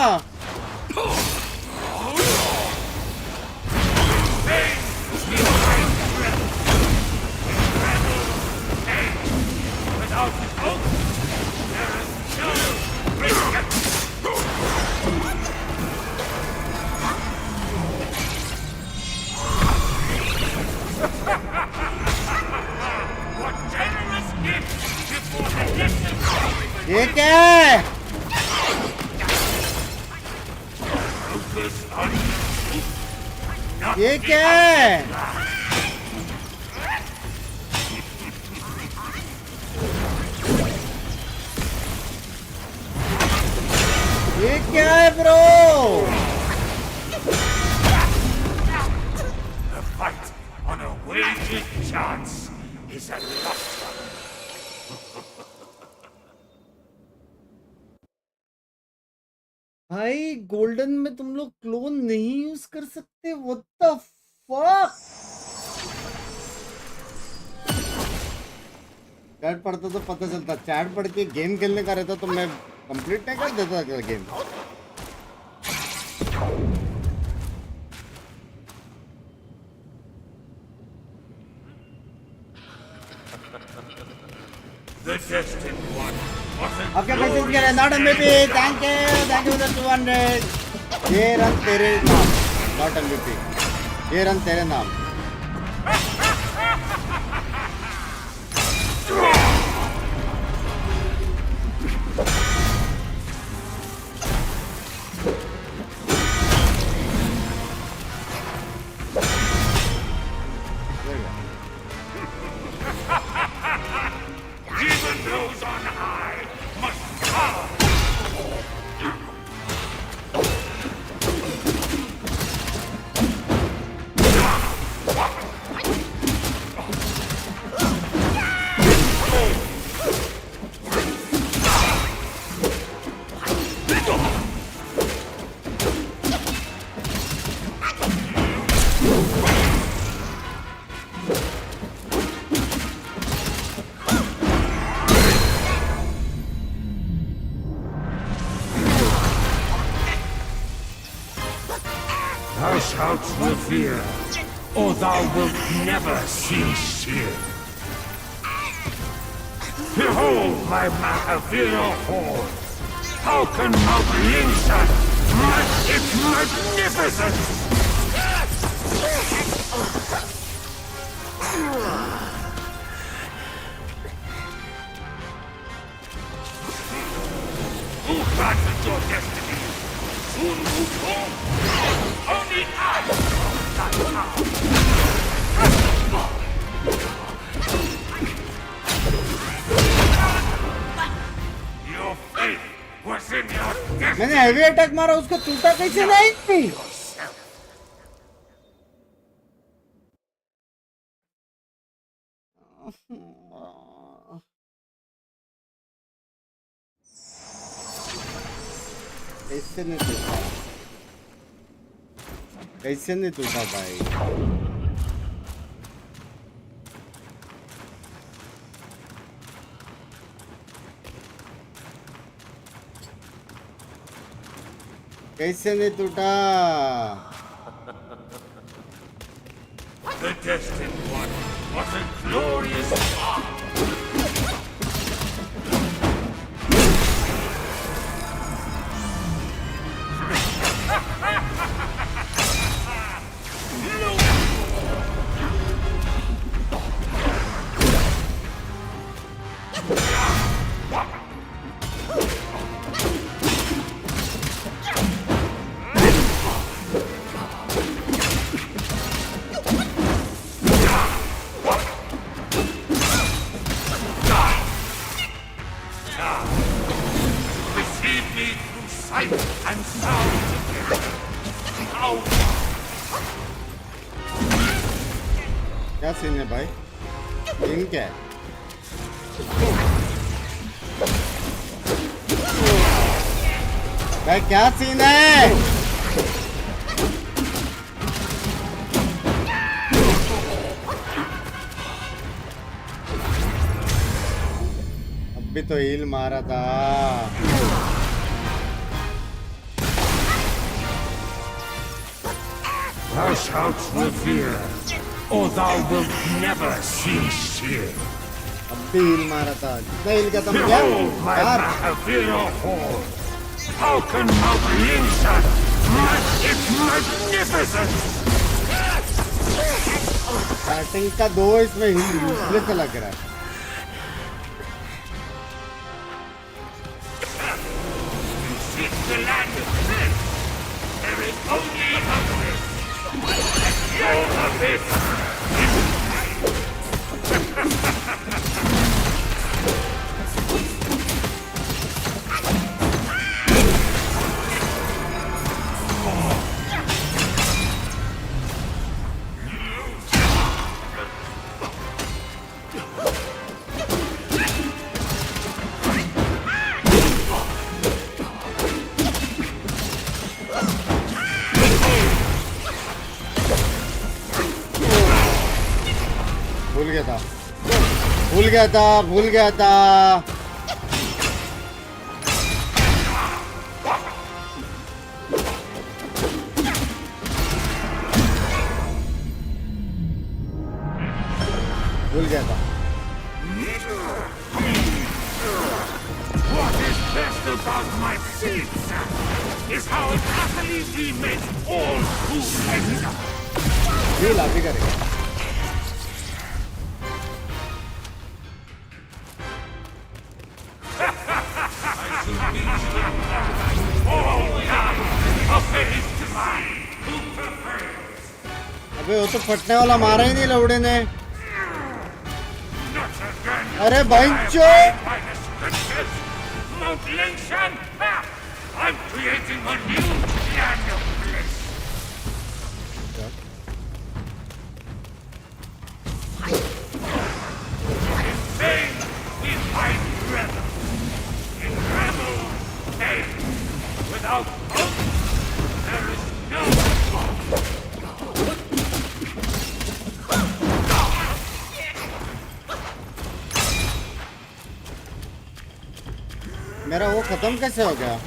Without hope, there is no respect. What generous gift before the distant. ये क्या है? ये क्या है? ये क्या है ब्रो? भाई गोल्डन में तुम लोग क्लोन नहीं यूज कर सकते? What the fuck? चैट पढ़ता तो पता चलता, चैट पढ़ के गेम खेलने का रहता तो मैं कंप्लीट नहीं कर देता गेम। आपके मैसेज के लिए not MVP, thank you for 200। ये रन तेरे नाम, नॉट एमवीपी, ये रन तेरे नाम। Even those on high must bow. Thou shalt not fear, or thou wilt never cease here. Behold my Mahavira horde! How can Mount Lingshan match its magnificence? Who granted your destiny? Wukong? Only I know thy power. Your faith was in your destiny. मैंने heavy attack मारा, उसको टूटा कैसे नहीं? कैसे नहीं टूटा? कैसे नहीं टूटा भाई? कैसे नहीं टूटा? The destined one was a glorious path. Receive me through sight and sound. क्या सीन है भाई? गेम क्या है? भाई क्या सीन है? अब भी तो हील मारा था। Thou shalt not fear, or thou wilt never cease here. अब भी हील मारा था। कितना हील खत्म किया? Behold my Mahavira horde! How can Mount Lingshan match its magnificence? Starting का 2 इसमें हील यूजलेस लग रहा है। Seek the land of bliss. There is only a bliss. Your abyss is भूल गया था भूल गया था भूल गया था भूल गया था What is best about my seeds is how utterly we make all who enter. ये लाभी करेगा अबे वो तो फटने वाला मारा ही नहीं लौड़े ने अरे बंचो Mount Lingshan, I'm creating a new land of bliss. In vain we fight rebel. In rebel, pain. Without hope, there is no hope. मेरा वो खत्म कैसे हो गया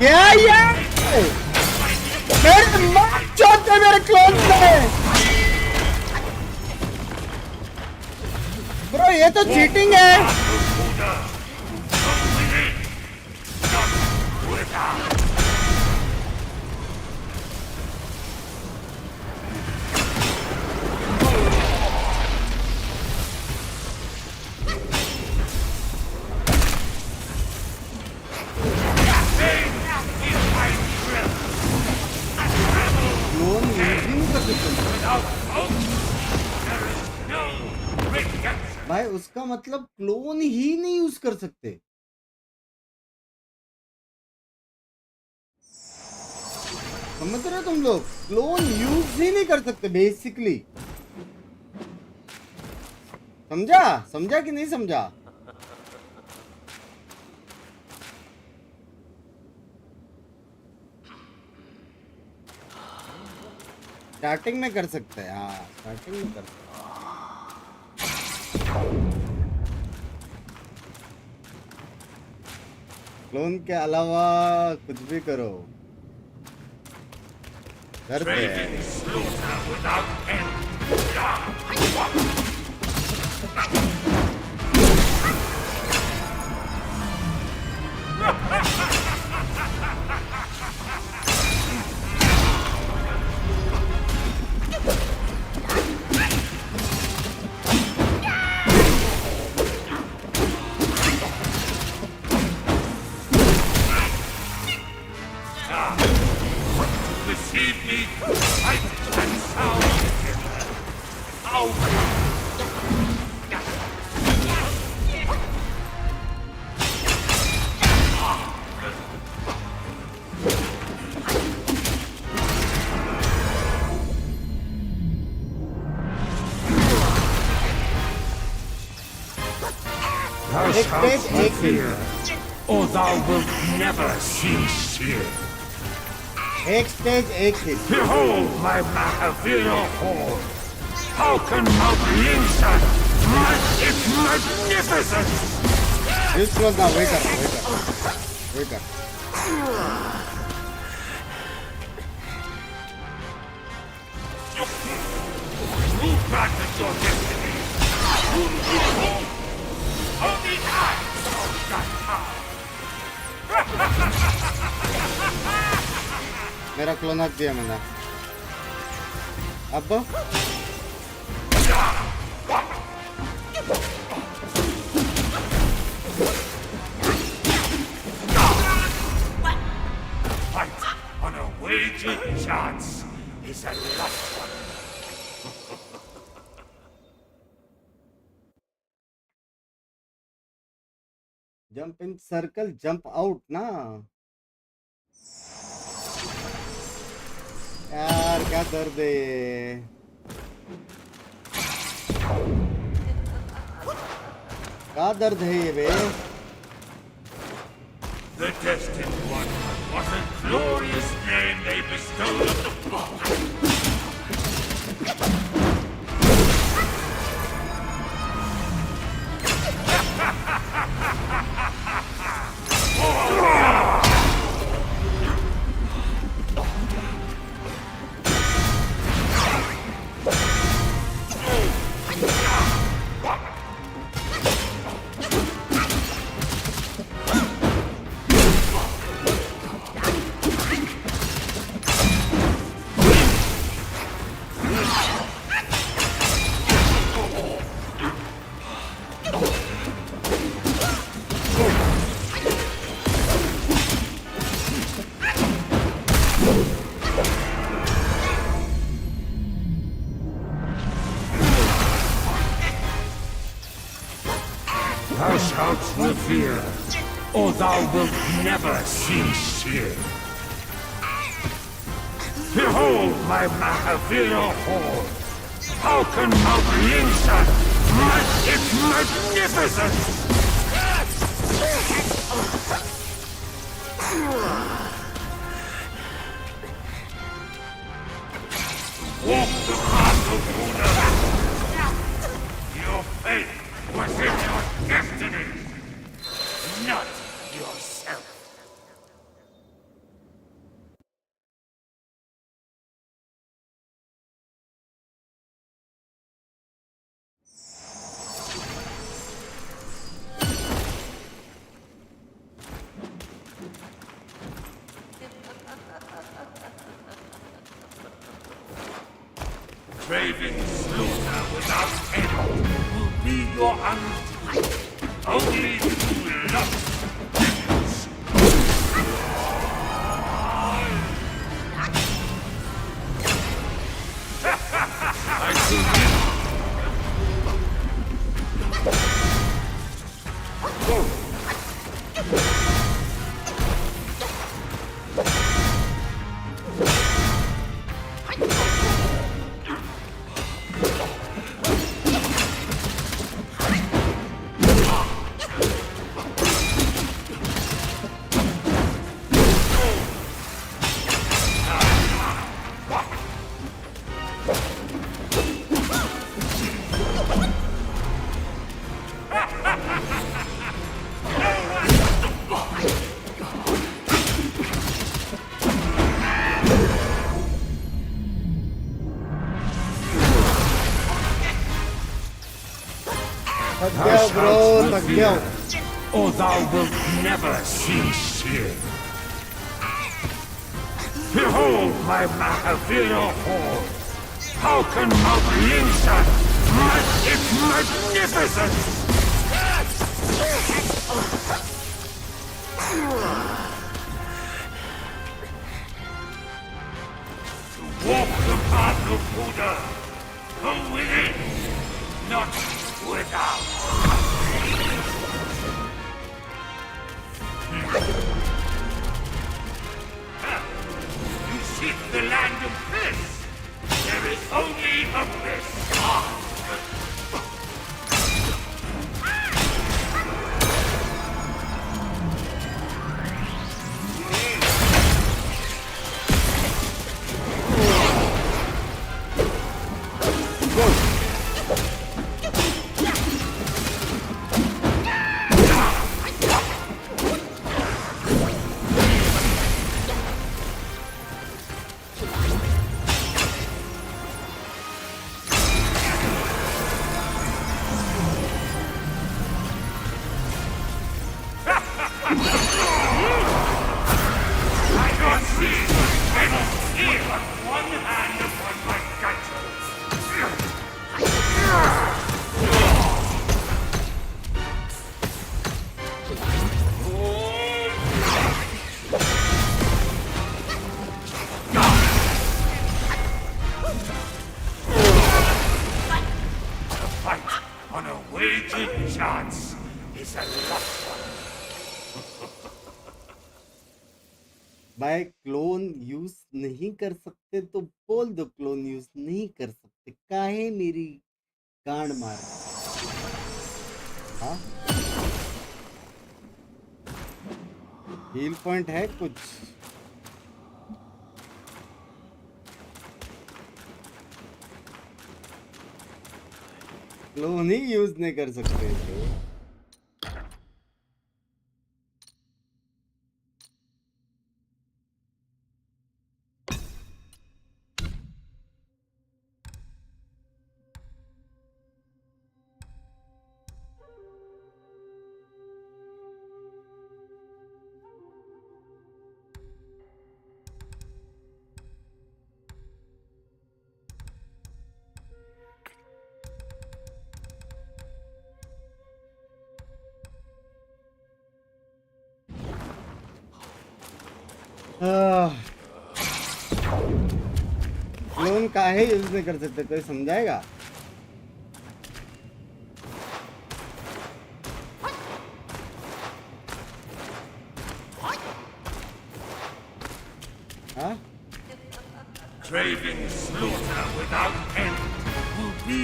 क्या ये मेरे मार चोटे मेरे क्लोन में ब्रो ये तो चीटिंग है भाई उसका मतलब क्लोन ही नहीं यूज कर सकते समझ रहे हो तुम लोग क्लोन यूज ही नहीं कर सकते बेसिकली समझा समझा कि नहीं समझा स्टार्टिंग में कर सकते हैं हाँ स्टार्टिंग में कर सकते हैं क्लोन के अलावा कुछ भी करो घर पे Thou shalt not fear, or thou wilt never cease fear. एक स्टेज एक hit Behold my Mahavira horde. How can Mount Lingshan match its magnificence? This was now wake up. Who granted your destiny? Only I know that power. मेरा clone हक दिया मैंने अब Each chance is a lost one. Jump in circle, jump out ना यार क्या दर्द है ये क्या दर्द है ये बे The destined one, what a glorious name they bestowed on the ball. Thou shalt revere, or thou wilt never cease here. Behold my Mahavira hall. How can Mount Lingshan match its magnificence? Walk the path of Buddha. Your fate was in your destiny, not yourself. Craving slaughter without end will be your undoing. Only through lust. I shall or thou wilt never cease here. Behold my Mahavira hall. How can Mount Lingshan match its magnificence? To walk the path of Buddha, from within, not without. You seek the land of bliss. There is only a bliss. waging chance is a lost one. भाई clone use नहीं कर सकते तो बोल दो clone use नहीं कर सकते, काहे मेरी गांड मार। हाँ हील पॉइंट है कुछ? क्लोन ही यूज नहीं कर सकते थे। क्लोन काहे यूज नहीं कर सकते, कोई समझाएगा? हाँ? Craving slaughter without end will be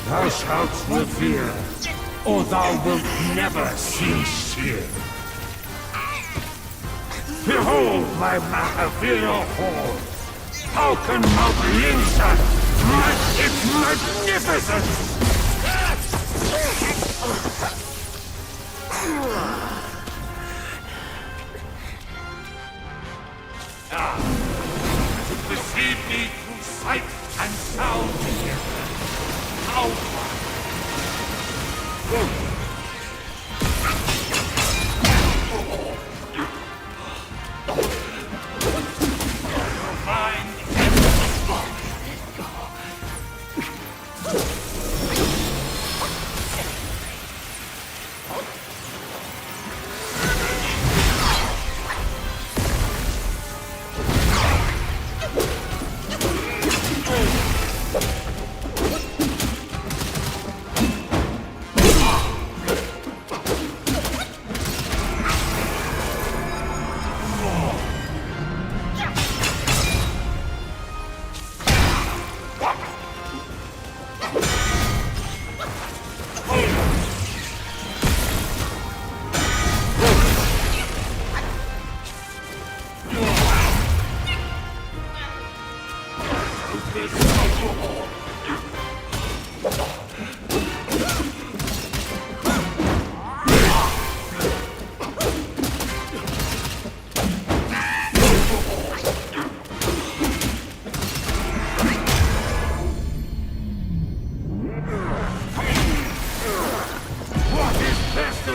Thou shalt revere, or thou wilt never cease here. Behold my Mahavira hall. How can Mount Lingshan match its magnificence? To perceive me through sight and sound together. How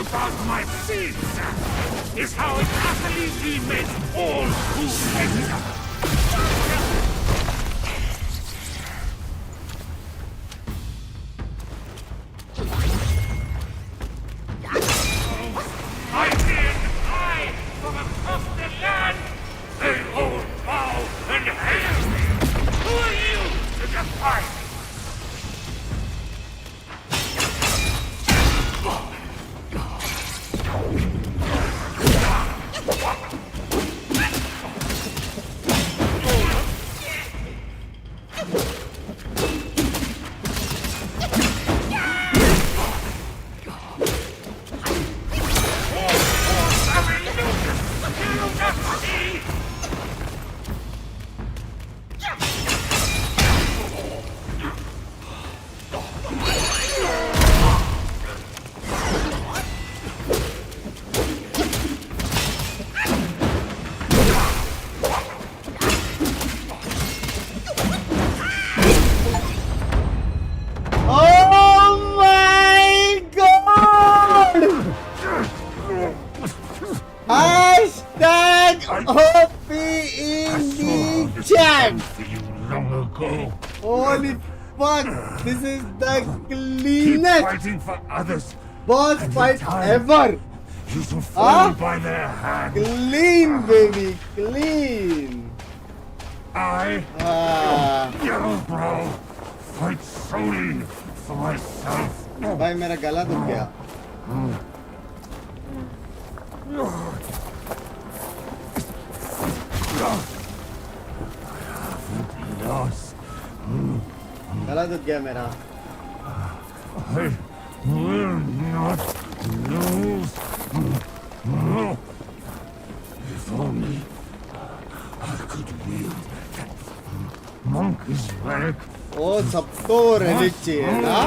about my seeds is how it utterly makes all who enter. I hear high from across the land. They all bow and hail me. Who are you to defy me? Holy fuck! This is the Keep cleanest fighting for others. boss And in fight time, ever. You shall fall Huh? by their hand. Clean, baby, clean. Yellow Brow, fight solely for myself. भाई मेरा गला दुख गया. गला दुख गया मेरा. I will not lose. If only I could wield that monkey's relic. ओ सबको रेलिक चाहिए ना.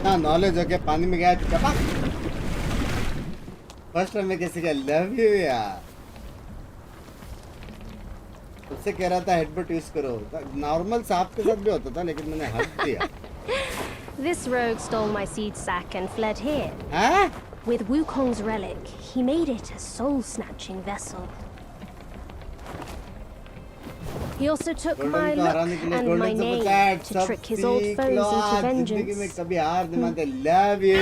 ना नॉलेज हो गया पानी में गया चपक. फर्स्ट टाइम में किसी का लव यू यार. उससे कह रहा था हेडबट यूज करो. नॉर्मल सांप के साथ भी होता था लेकिन मैंने हट दिया. This rogue stole my seed sack and fled here. Huh? With Wukong's relic, he made it a soul-snatching vessel. He also took my golden को look हराने के लिए and my गोल्डन से name बचा. to सब trick his old सीख foes लो into आज जिंदगी में vengeance. कभी हार नहीं मानते. लव यू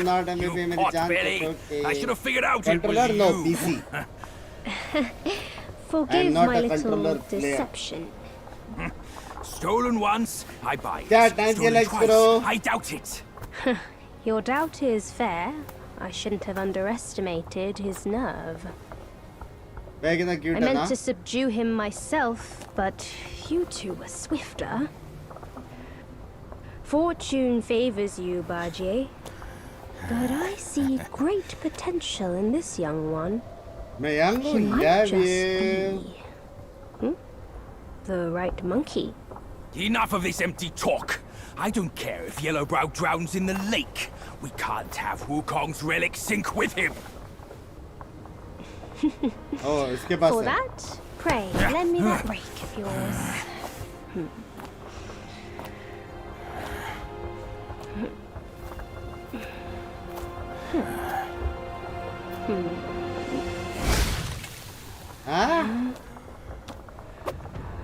नॉट एमबीपी मेरी जान को. I should have figured out it was controller no you. PC. Forgive not my a little controller player. deception. Stolen once, I buy it. क्या टाइम के Stolen लाइक्स twice, करो. I doubt it. Your doubt is fair. I shouldn't have underestimated his nerve. मैं कितना cute I है meant ना. to subdue him myself, but you two were swifter. Fortune favors you, Baji. But I see great potential in this young one. मैं young He हूँ. might Love just you. The right monkey. Enough of this empty talk. I don't care if Yellowbrow drowns in the lake. We can't have Wukong's relic sink with him. Oh, इसके पास For है. that, pray, lend me that rake of yours. हाँ?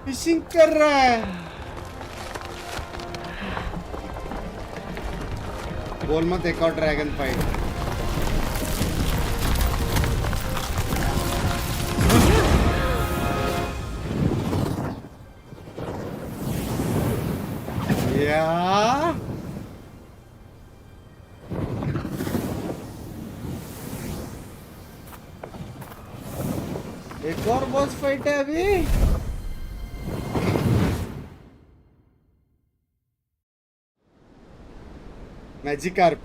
Fishing कर रहा है. बोल मत एक और ड्रैगन फाइट. या एक और बॉस फाइट है अभी. Magikarp.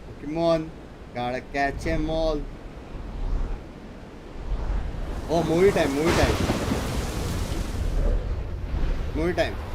Pokemon. Gotta catch 'em all. Oh, movie time, movie time. Movie time.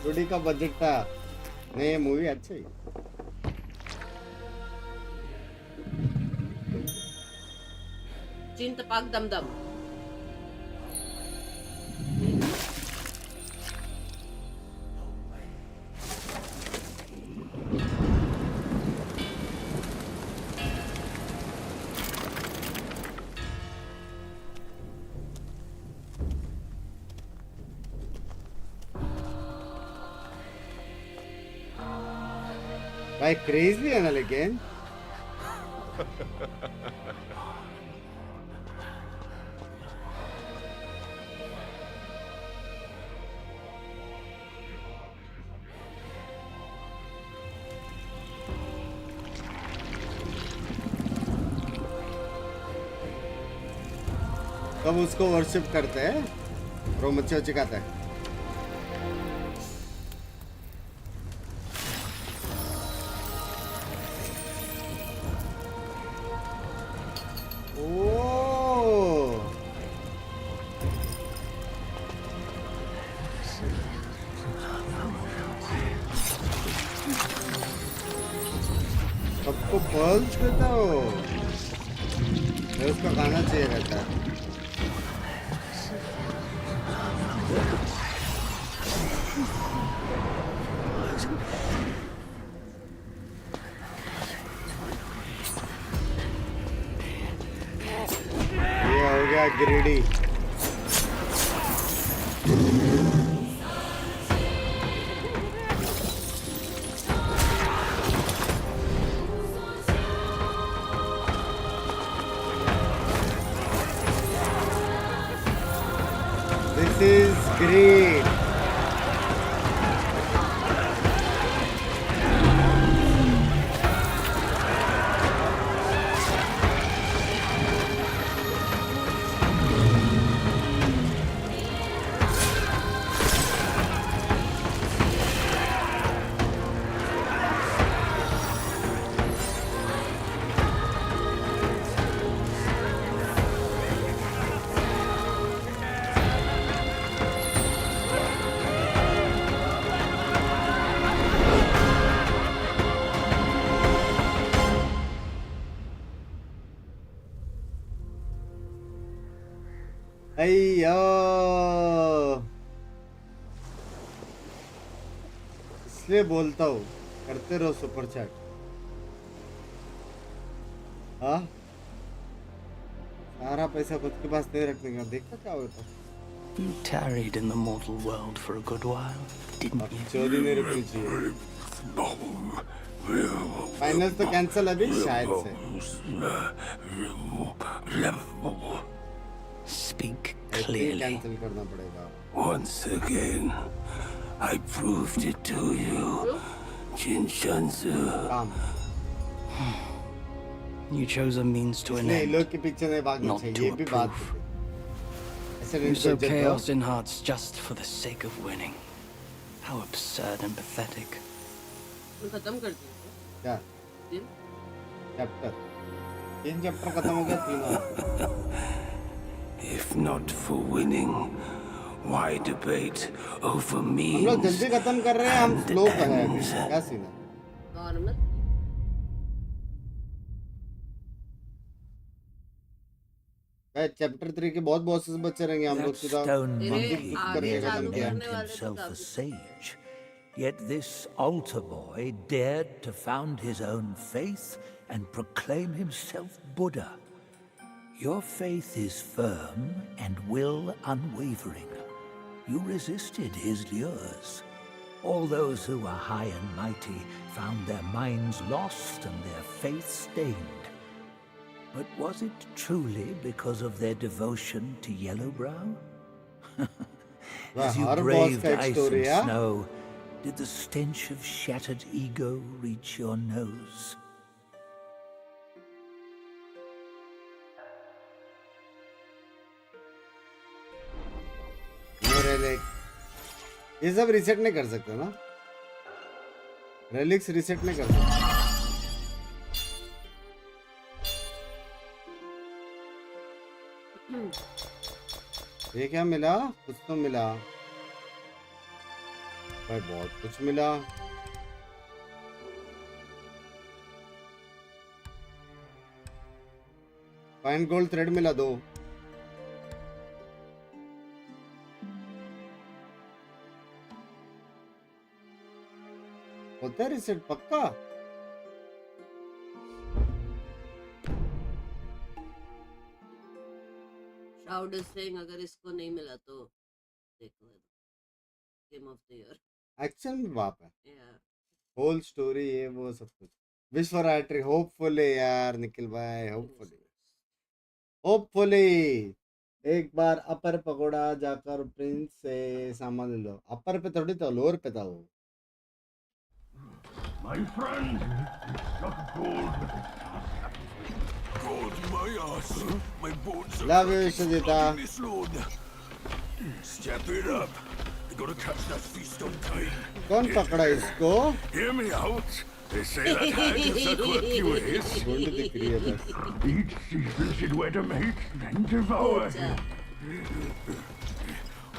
Studio का बजट था. नहीं ये मूवी अच्छा ही. चीन तपाक दमदम. भाई क्रेजी है ना लेकिन. तब उसको वर्शिप करते हैं और वो मच्छी वच्छी खाता है. सबको पर्ल्स देता हो, उसका गाना चाहिए रहता है। ये हो गया ग्रीडी। This is great. अय्यो, इसलिए बोलता हूँ करते रहो सुपर चैट। हाँ, सारा पैसा खुद के पास नहीं रखने का, देखा क्या होता। You tarried in the mortal world for a good while, didn't you? चोरी नहीं रुकनी चाहिए। फाइनल्स तो कैंसिल अभी शायद से। Speak clearly. कैंसिल करना पड़ेगा। Once again, I proved it to you, Jinshanzu. You chose a means to an नहीं, end, लोग के पीछे नहीं भागना not चाहिए, to ये a भी बात proof. है। ऐसे नहीं You sow सोचते chaos तो। in hearts just for the sake of winning. How absurd and pathetic. खत्म कर दिया क्या? चैप्टर 3 चैप्टर खत्म हो गया, 3 और। If not for winning, why debate over means? हम लोग जल्दी खत्म कर रहे हैं, हम स्लो कर रहे हैं। क्या सीन है? नॉर्मल। चैप्टर 3 के बहुत बॉसेस बचे रहेंगे, हम लोग सीधा stone monkey करके खत्म किया। named himself a sage. Yet this altar boy dared to found his own faith and proclaim himself Buddha. Your faith is firm and will unwavering. You resisted his lures. All those who were high and mighty found their minds lost and their faith stained. But was it truly because of their devotion to Yellowbrow? As you braved ice and snow, did the stench of shattered ego reach your nose? ये सब reset नहीं कर सकते ना, relics reset नहीं कर सकते। ये क्या मिला? कुछ तो मिला भाई, बहुत कुछ मिला। फाइन गोल्ड थ्रेड मिला 2। होता है रिसेट पक्का? शाउड इज सेइंग अगर इसको नहीं मिला तो देखो game of the year. Action में बाप है, होल स्टोरी ये वो सब कुछ। विश फॉर आर्टरी, होपफुली यार निखिल भाई, होपफुली एक बार अपर पकोड़ा जाकर प्रिंस से सामान ले लो। अपर पे थोड़ी तो लोअर पे था वो। My friend, not gold. Gold, my ass. My bones are Love you, Sujita. this load. Step it up. We gotta catch that feast on time. कौन पकड़ा इसको? Hear me out. They say that hag is a quirky ways. गुंड दिख रही है बस। Each season she'd wed a mate, then devour him.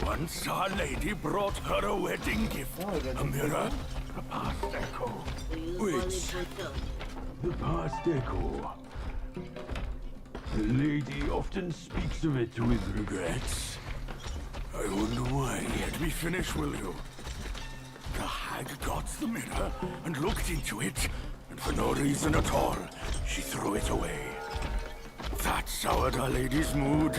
Once our lady brought her a wedding gift, a mirror, a past echo. Which The past echo. The lady often speaks of it with regrets. I wonder why. Let me finish, will you? The hag got the mirror and looked into it, and for no reason at all, she threw it away. That soured our lady's mood.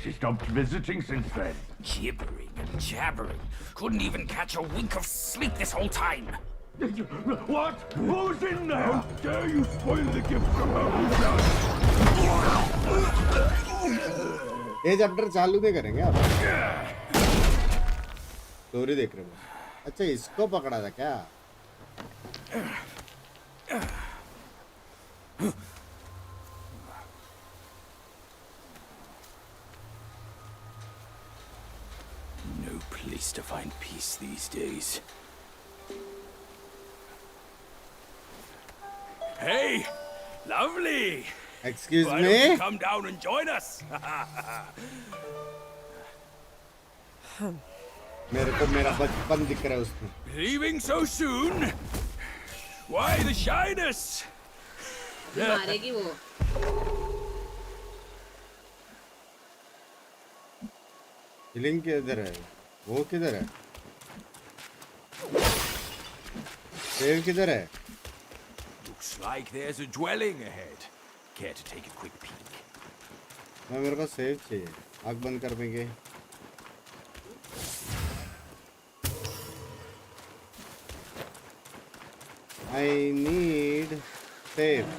She stopped visiting since then. Gibbering and jabbering. Couldn't even catch a wink of sleep this whole time. What? Who's in there? How dare you spoil the gift from her who does? ये chapter चालू नहीं करेंगे आप? Story देख रहे हो? अच्छा इसको पकड़ा था क्या? No place to find peace these days. Hey, lovely. Excuse Why me? don't you come down and join us? मेरे को मेरा बचपन दिख रहा है उसमें. Leaving so soon? Why the shyness? मारेगी वो. हिलिंग किधर है? वो किधर है? सेव किधर है? Looks like there's a dwelling ahead. Care to take a quick peek? मैं मेरे को सेव चाहिए. आँख बंद कर देंगे. I need save.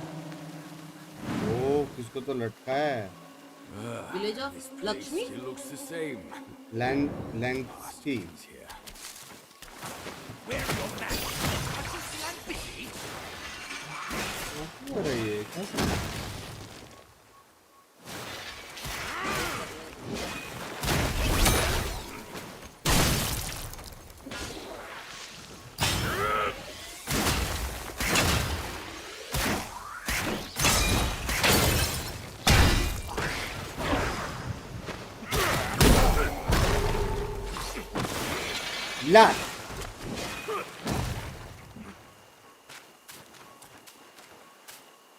ओ किसको तो लटका है. Village of Lakshmi. Still looks the same. Lanxi. Where are your man? क्या हो रहा है ये? कैसे? ला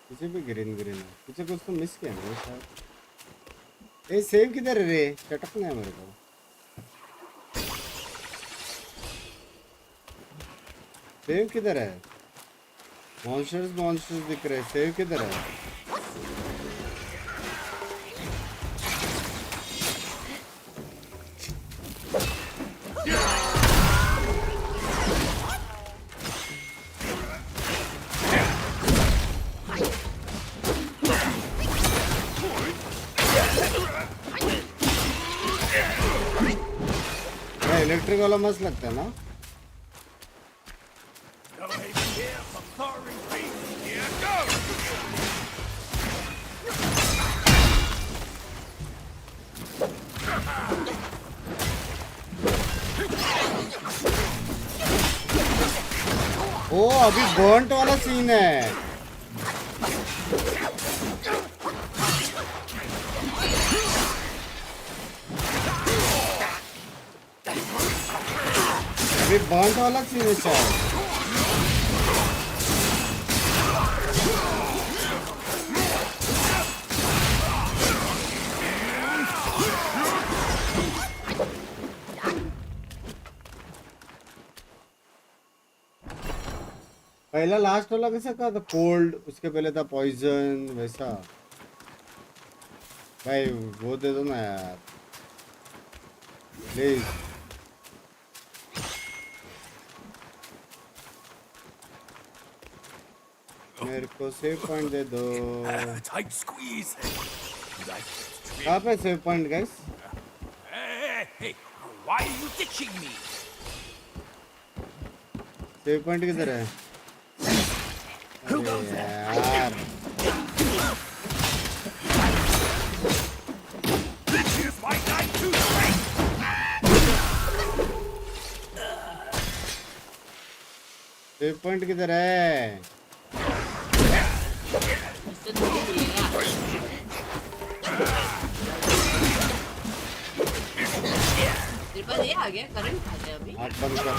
पीछे भी ग्रीन है. पीछे कुछ तो मिस किया मैंने शायद. ए सेव किधर है रे? चटकना है मेरे को. सेव किधर है? मॉन्स्टर्स दिख रहे हैं. सेव किधर है? इलेक्ट्रिक वाला मस्त लगता है ना. ओ अभी बर्न्ट वाला सीन है. अभी बर्न्ट वाला सीन है शायद. पहला लास्ट वाला कैसा कहा था? कोल्ड. उसके पहले था पॉइजन. वैसा भाई वो दे दो ना यार प्लीज. मेरे को सेव पॉइंट दे दो. Tight squeeze. कहाँ पे save point guys? Hey, why are you ditching me? Save point किधर है? यार सेव पॉइंट किधर है? ये आ गया. करंट आ गया अभी. आँख बंद करो.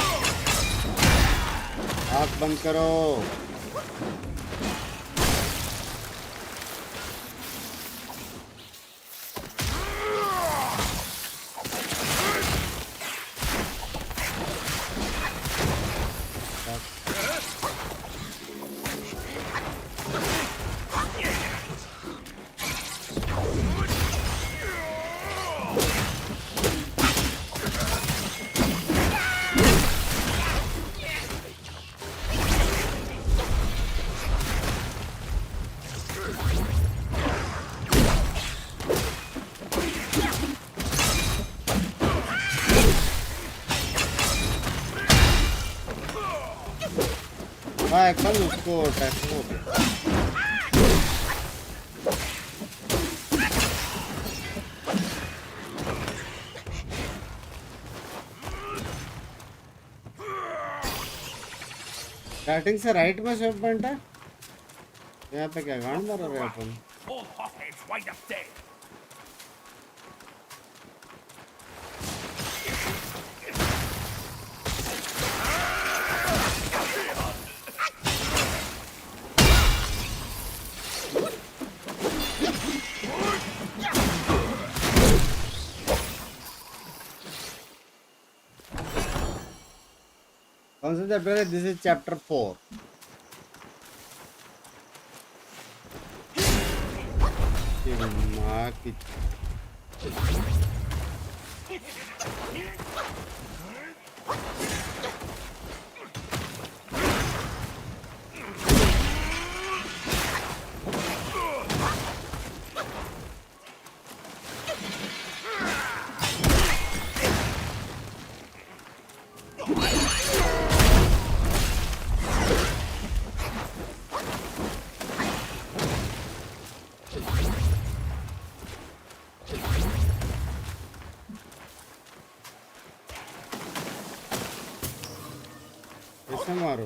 आँख बंद करो. हाँ कल उसको टेस्ट हो गया। स्टार्टिंग से राइट में सेव पॉइंट है। यहाँ पे क्या गांड मार रहे हैं अपन? All hotheads wait up there. कौन सा चैप्टर है? This is chapter 4। माँ की कैसे मारो?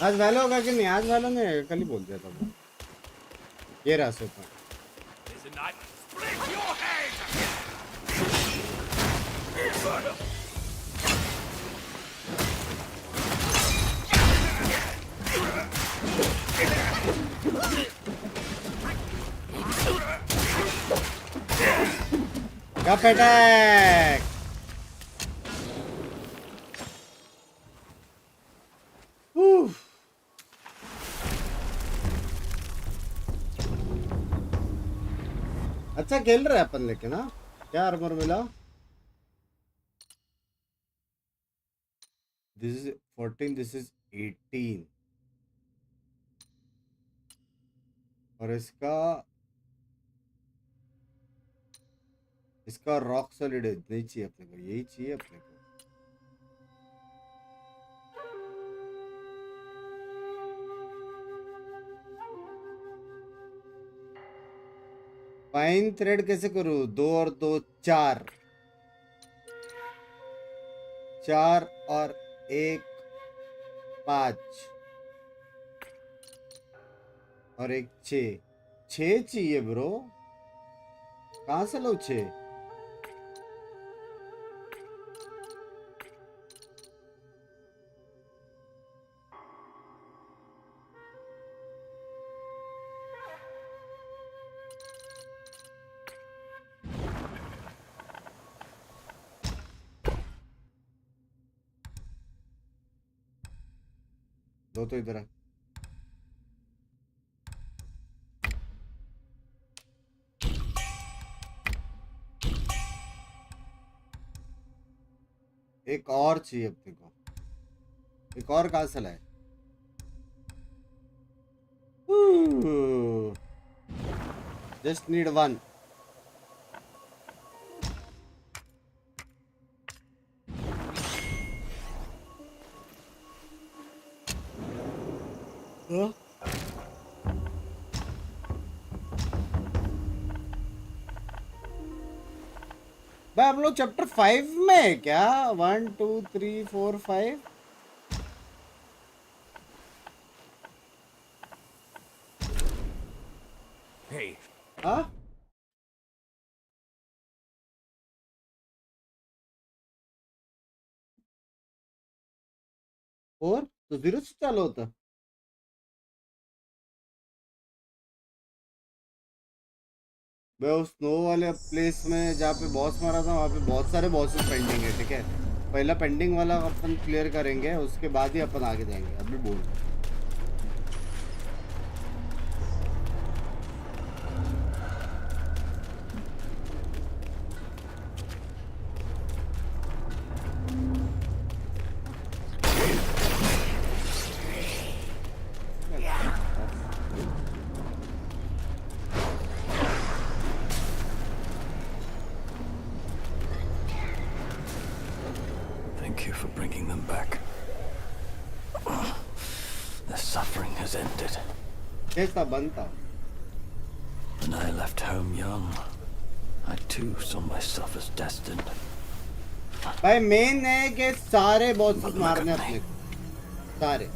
आज वैलो होगा कि नहीं? आज वैलो ने कल ही बोल दिया था। ये रहा सुपर। Cup attack! अच्छा खेल रहे हैं अपन लेकिन। हाँ क्या आर्मर मिला? This is 14, this is 18 और इसका रॉक सॉलिड नहीं चाहिए अपने को, यही चाहिए अपने को। फाइन थ्रेड कैसे करूं? 2 और 2 4, 4 और 1 5 और 1 6 6 चाहिए ब्रो। कहाँ से लो 6? दो तो इधर है। एक और चाहिए अपने को। एक और कहाँ से लाए? Just need 1। भाई हम लोग चैप्टर 5 में है क्या? 1 2 3 4 5। Hey. हाँ? और तो 0 से चालू होता। मैं उस स्नो वाले प्लेस में जहाँ पे बॉस मारा था, वहाँ पे बहुत सारे बॉसेस पेंडिंग है। ठीक है, पहला पेंडिंग वाला अपन क्लियर करेंगे, उसके बाद ही अपन आगे जाएंगे। अभी बोल has ended. कैसा बनता? When I left home young, I too saw myself as destined. भाई मेन है कि सारे बॉसेस मारने अपने को, सारे.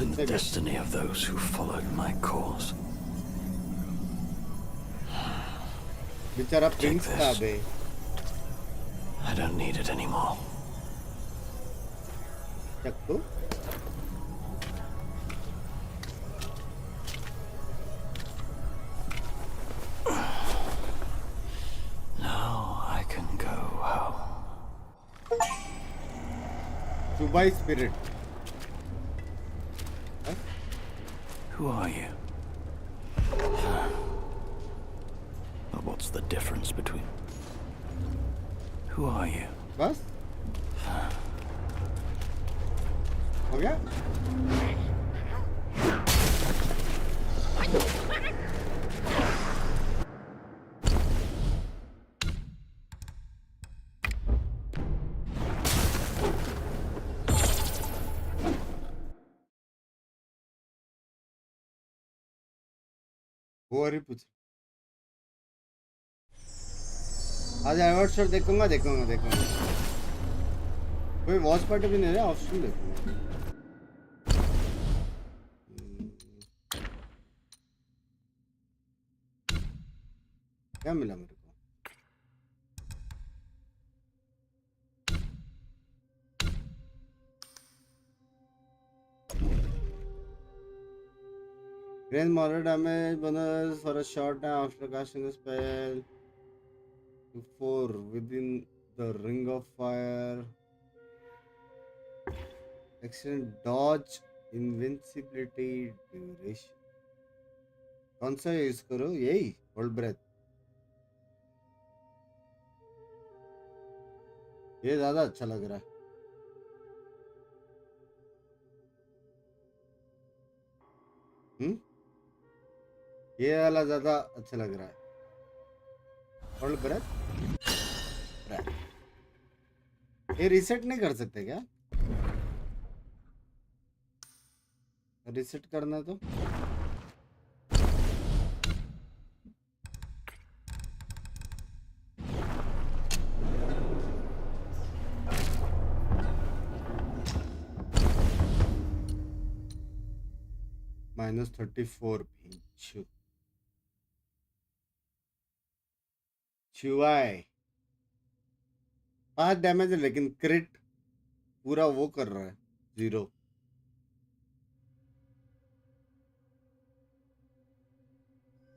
And the destiny of those who followed my cause. बेचारा बिंक्स था बे. I don't need it anymore. चक्कू. Now I can go home. Dubai spirit. Huh? Who are you? But what's the difference between? Who are you? बस हो गया. वो पूछ आज Edward shot देखूंगा. कोई वॉच पार्टी भी नहीं है, ऑप्शन देखूंगा. क्या मिला मेरे को? Grant moderate damage bonus for a short time after casting a spell. 4 within the ring of fire. Excellent dodge, invincibility, duration. कौन सा यूज करो? यही होल्ड ब्रेथ. ये ज्यादा अच्छा लग रहा है. ये वाला ज्यादा अच्छा लग रहा है. Hold breath. ये रीसेट नहीं कर सकते क्या? रीसेट करना तो -34 भी छुआए 5 डैमेज है, लेकिन क्रिट पूरा वो कर रहा है 0.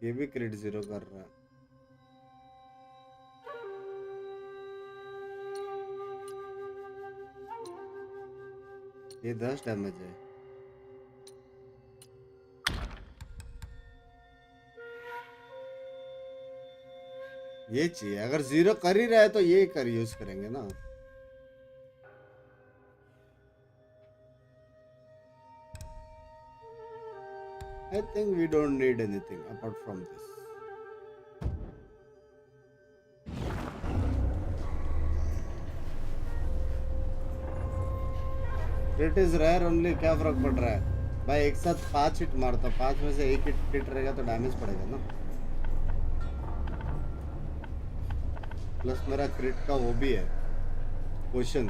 ये भी क्रिट 0 कर रहा है. ये 10 डैमेज है. ये चाहिए. अगर 0 कर ही रहा है तो ये कर यूज करेंगे ना. I think we don't need anything apart from this. It is rare only. क्या फर्क पड़ रहा है भाई? एक साथ 5 हिट मारता, 5 में से 1 हिट रहेगा तो डैमेज पड़ेगा ना. प्लस मेरा क्रिट का वो भी है क्वेश्चन,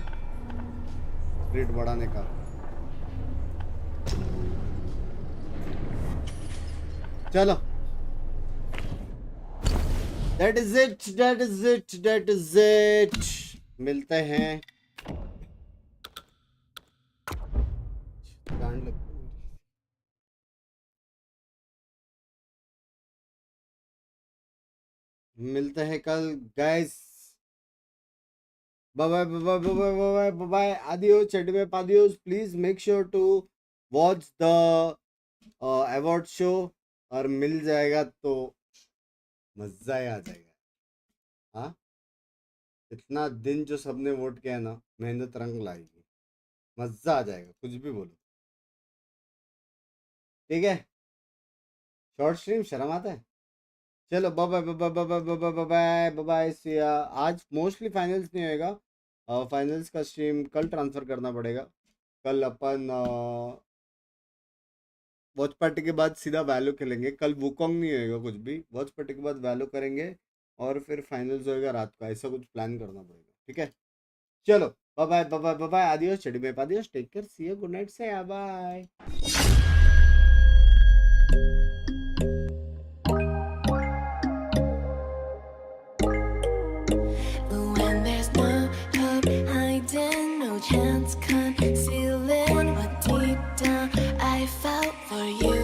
क्रिट बढ़ाने का. चलो, that is it. मिलते हैं. मिलते हैं कल guys. Bye. Adios, chatweb, adios. Please make sure to watch the award show. और मिल जाएगा तो मजा ही आ जाएगा. हाँ, इतना दिन जो सबने वोट किया ना, मेहनत रंग लाएगी. मजा आ जाएगा, कुछ भी बोलो. ठीक है, शॉर्ट स्ट्रीम शर्म आता है. चलो बाय. सिया. आज मोस्टली फाइनल्स नहीं होएगा. फाइनल्स का स्ट्रीम कल ट्रांसफर करना पड़ेगा. कल अपन वॉच पार्टी के बाद सीधा वैलो खेलेंगे। कल वुकोंग नहीं होएगा कुछ भी, वॉच पार्टी के बाद वैलो करेंगे और फिर फाइनल्स होएगा रात को। ऐसा कुछ प्लान करना पड़ेगा, ठीक है? चलो bye bye bye bye bye, आदियोस, चडी में आदियोस, take care, see you, good night, say bye. When there's no hope hiding, no chance concealing what deep down I felt for you.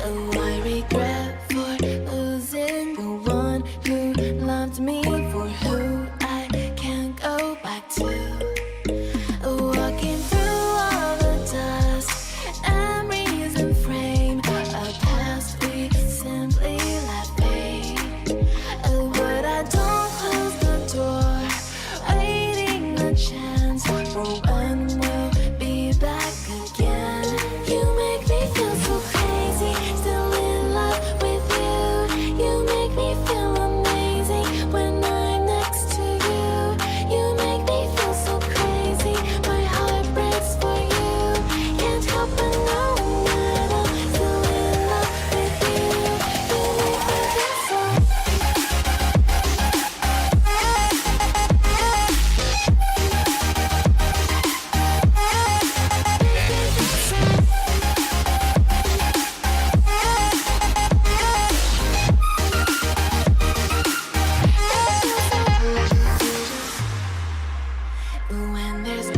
Oh, I regret for losing the one who loved me, for who I can't go back to. Walking through all the dust, memories and frame, a past we simply let fade. Oh, but I don't close the door, waiting a chance for when we'll be back again. You make me feel so crazy, still in love with you. You make me feel amazing when I'm next to you. You make me feel so crazy, my heart breaks for you. Can't help but knowing that I'm still in love with you. You make me feel so. When there's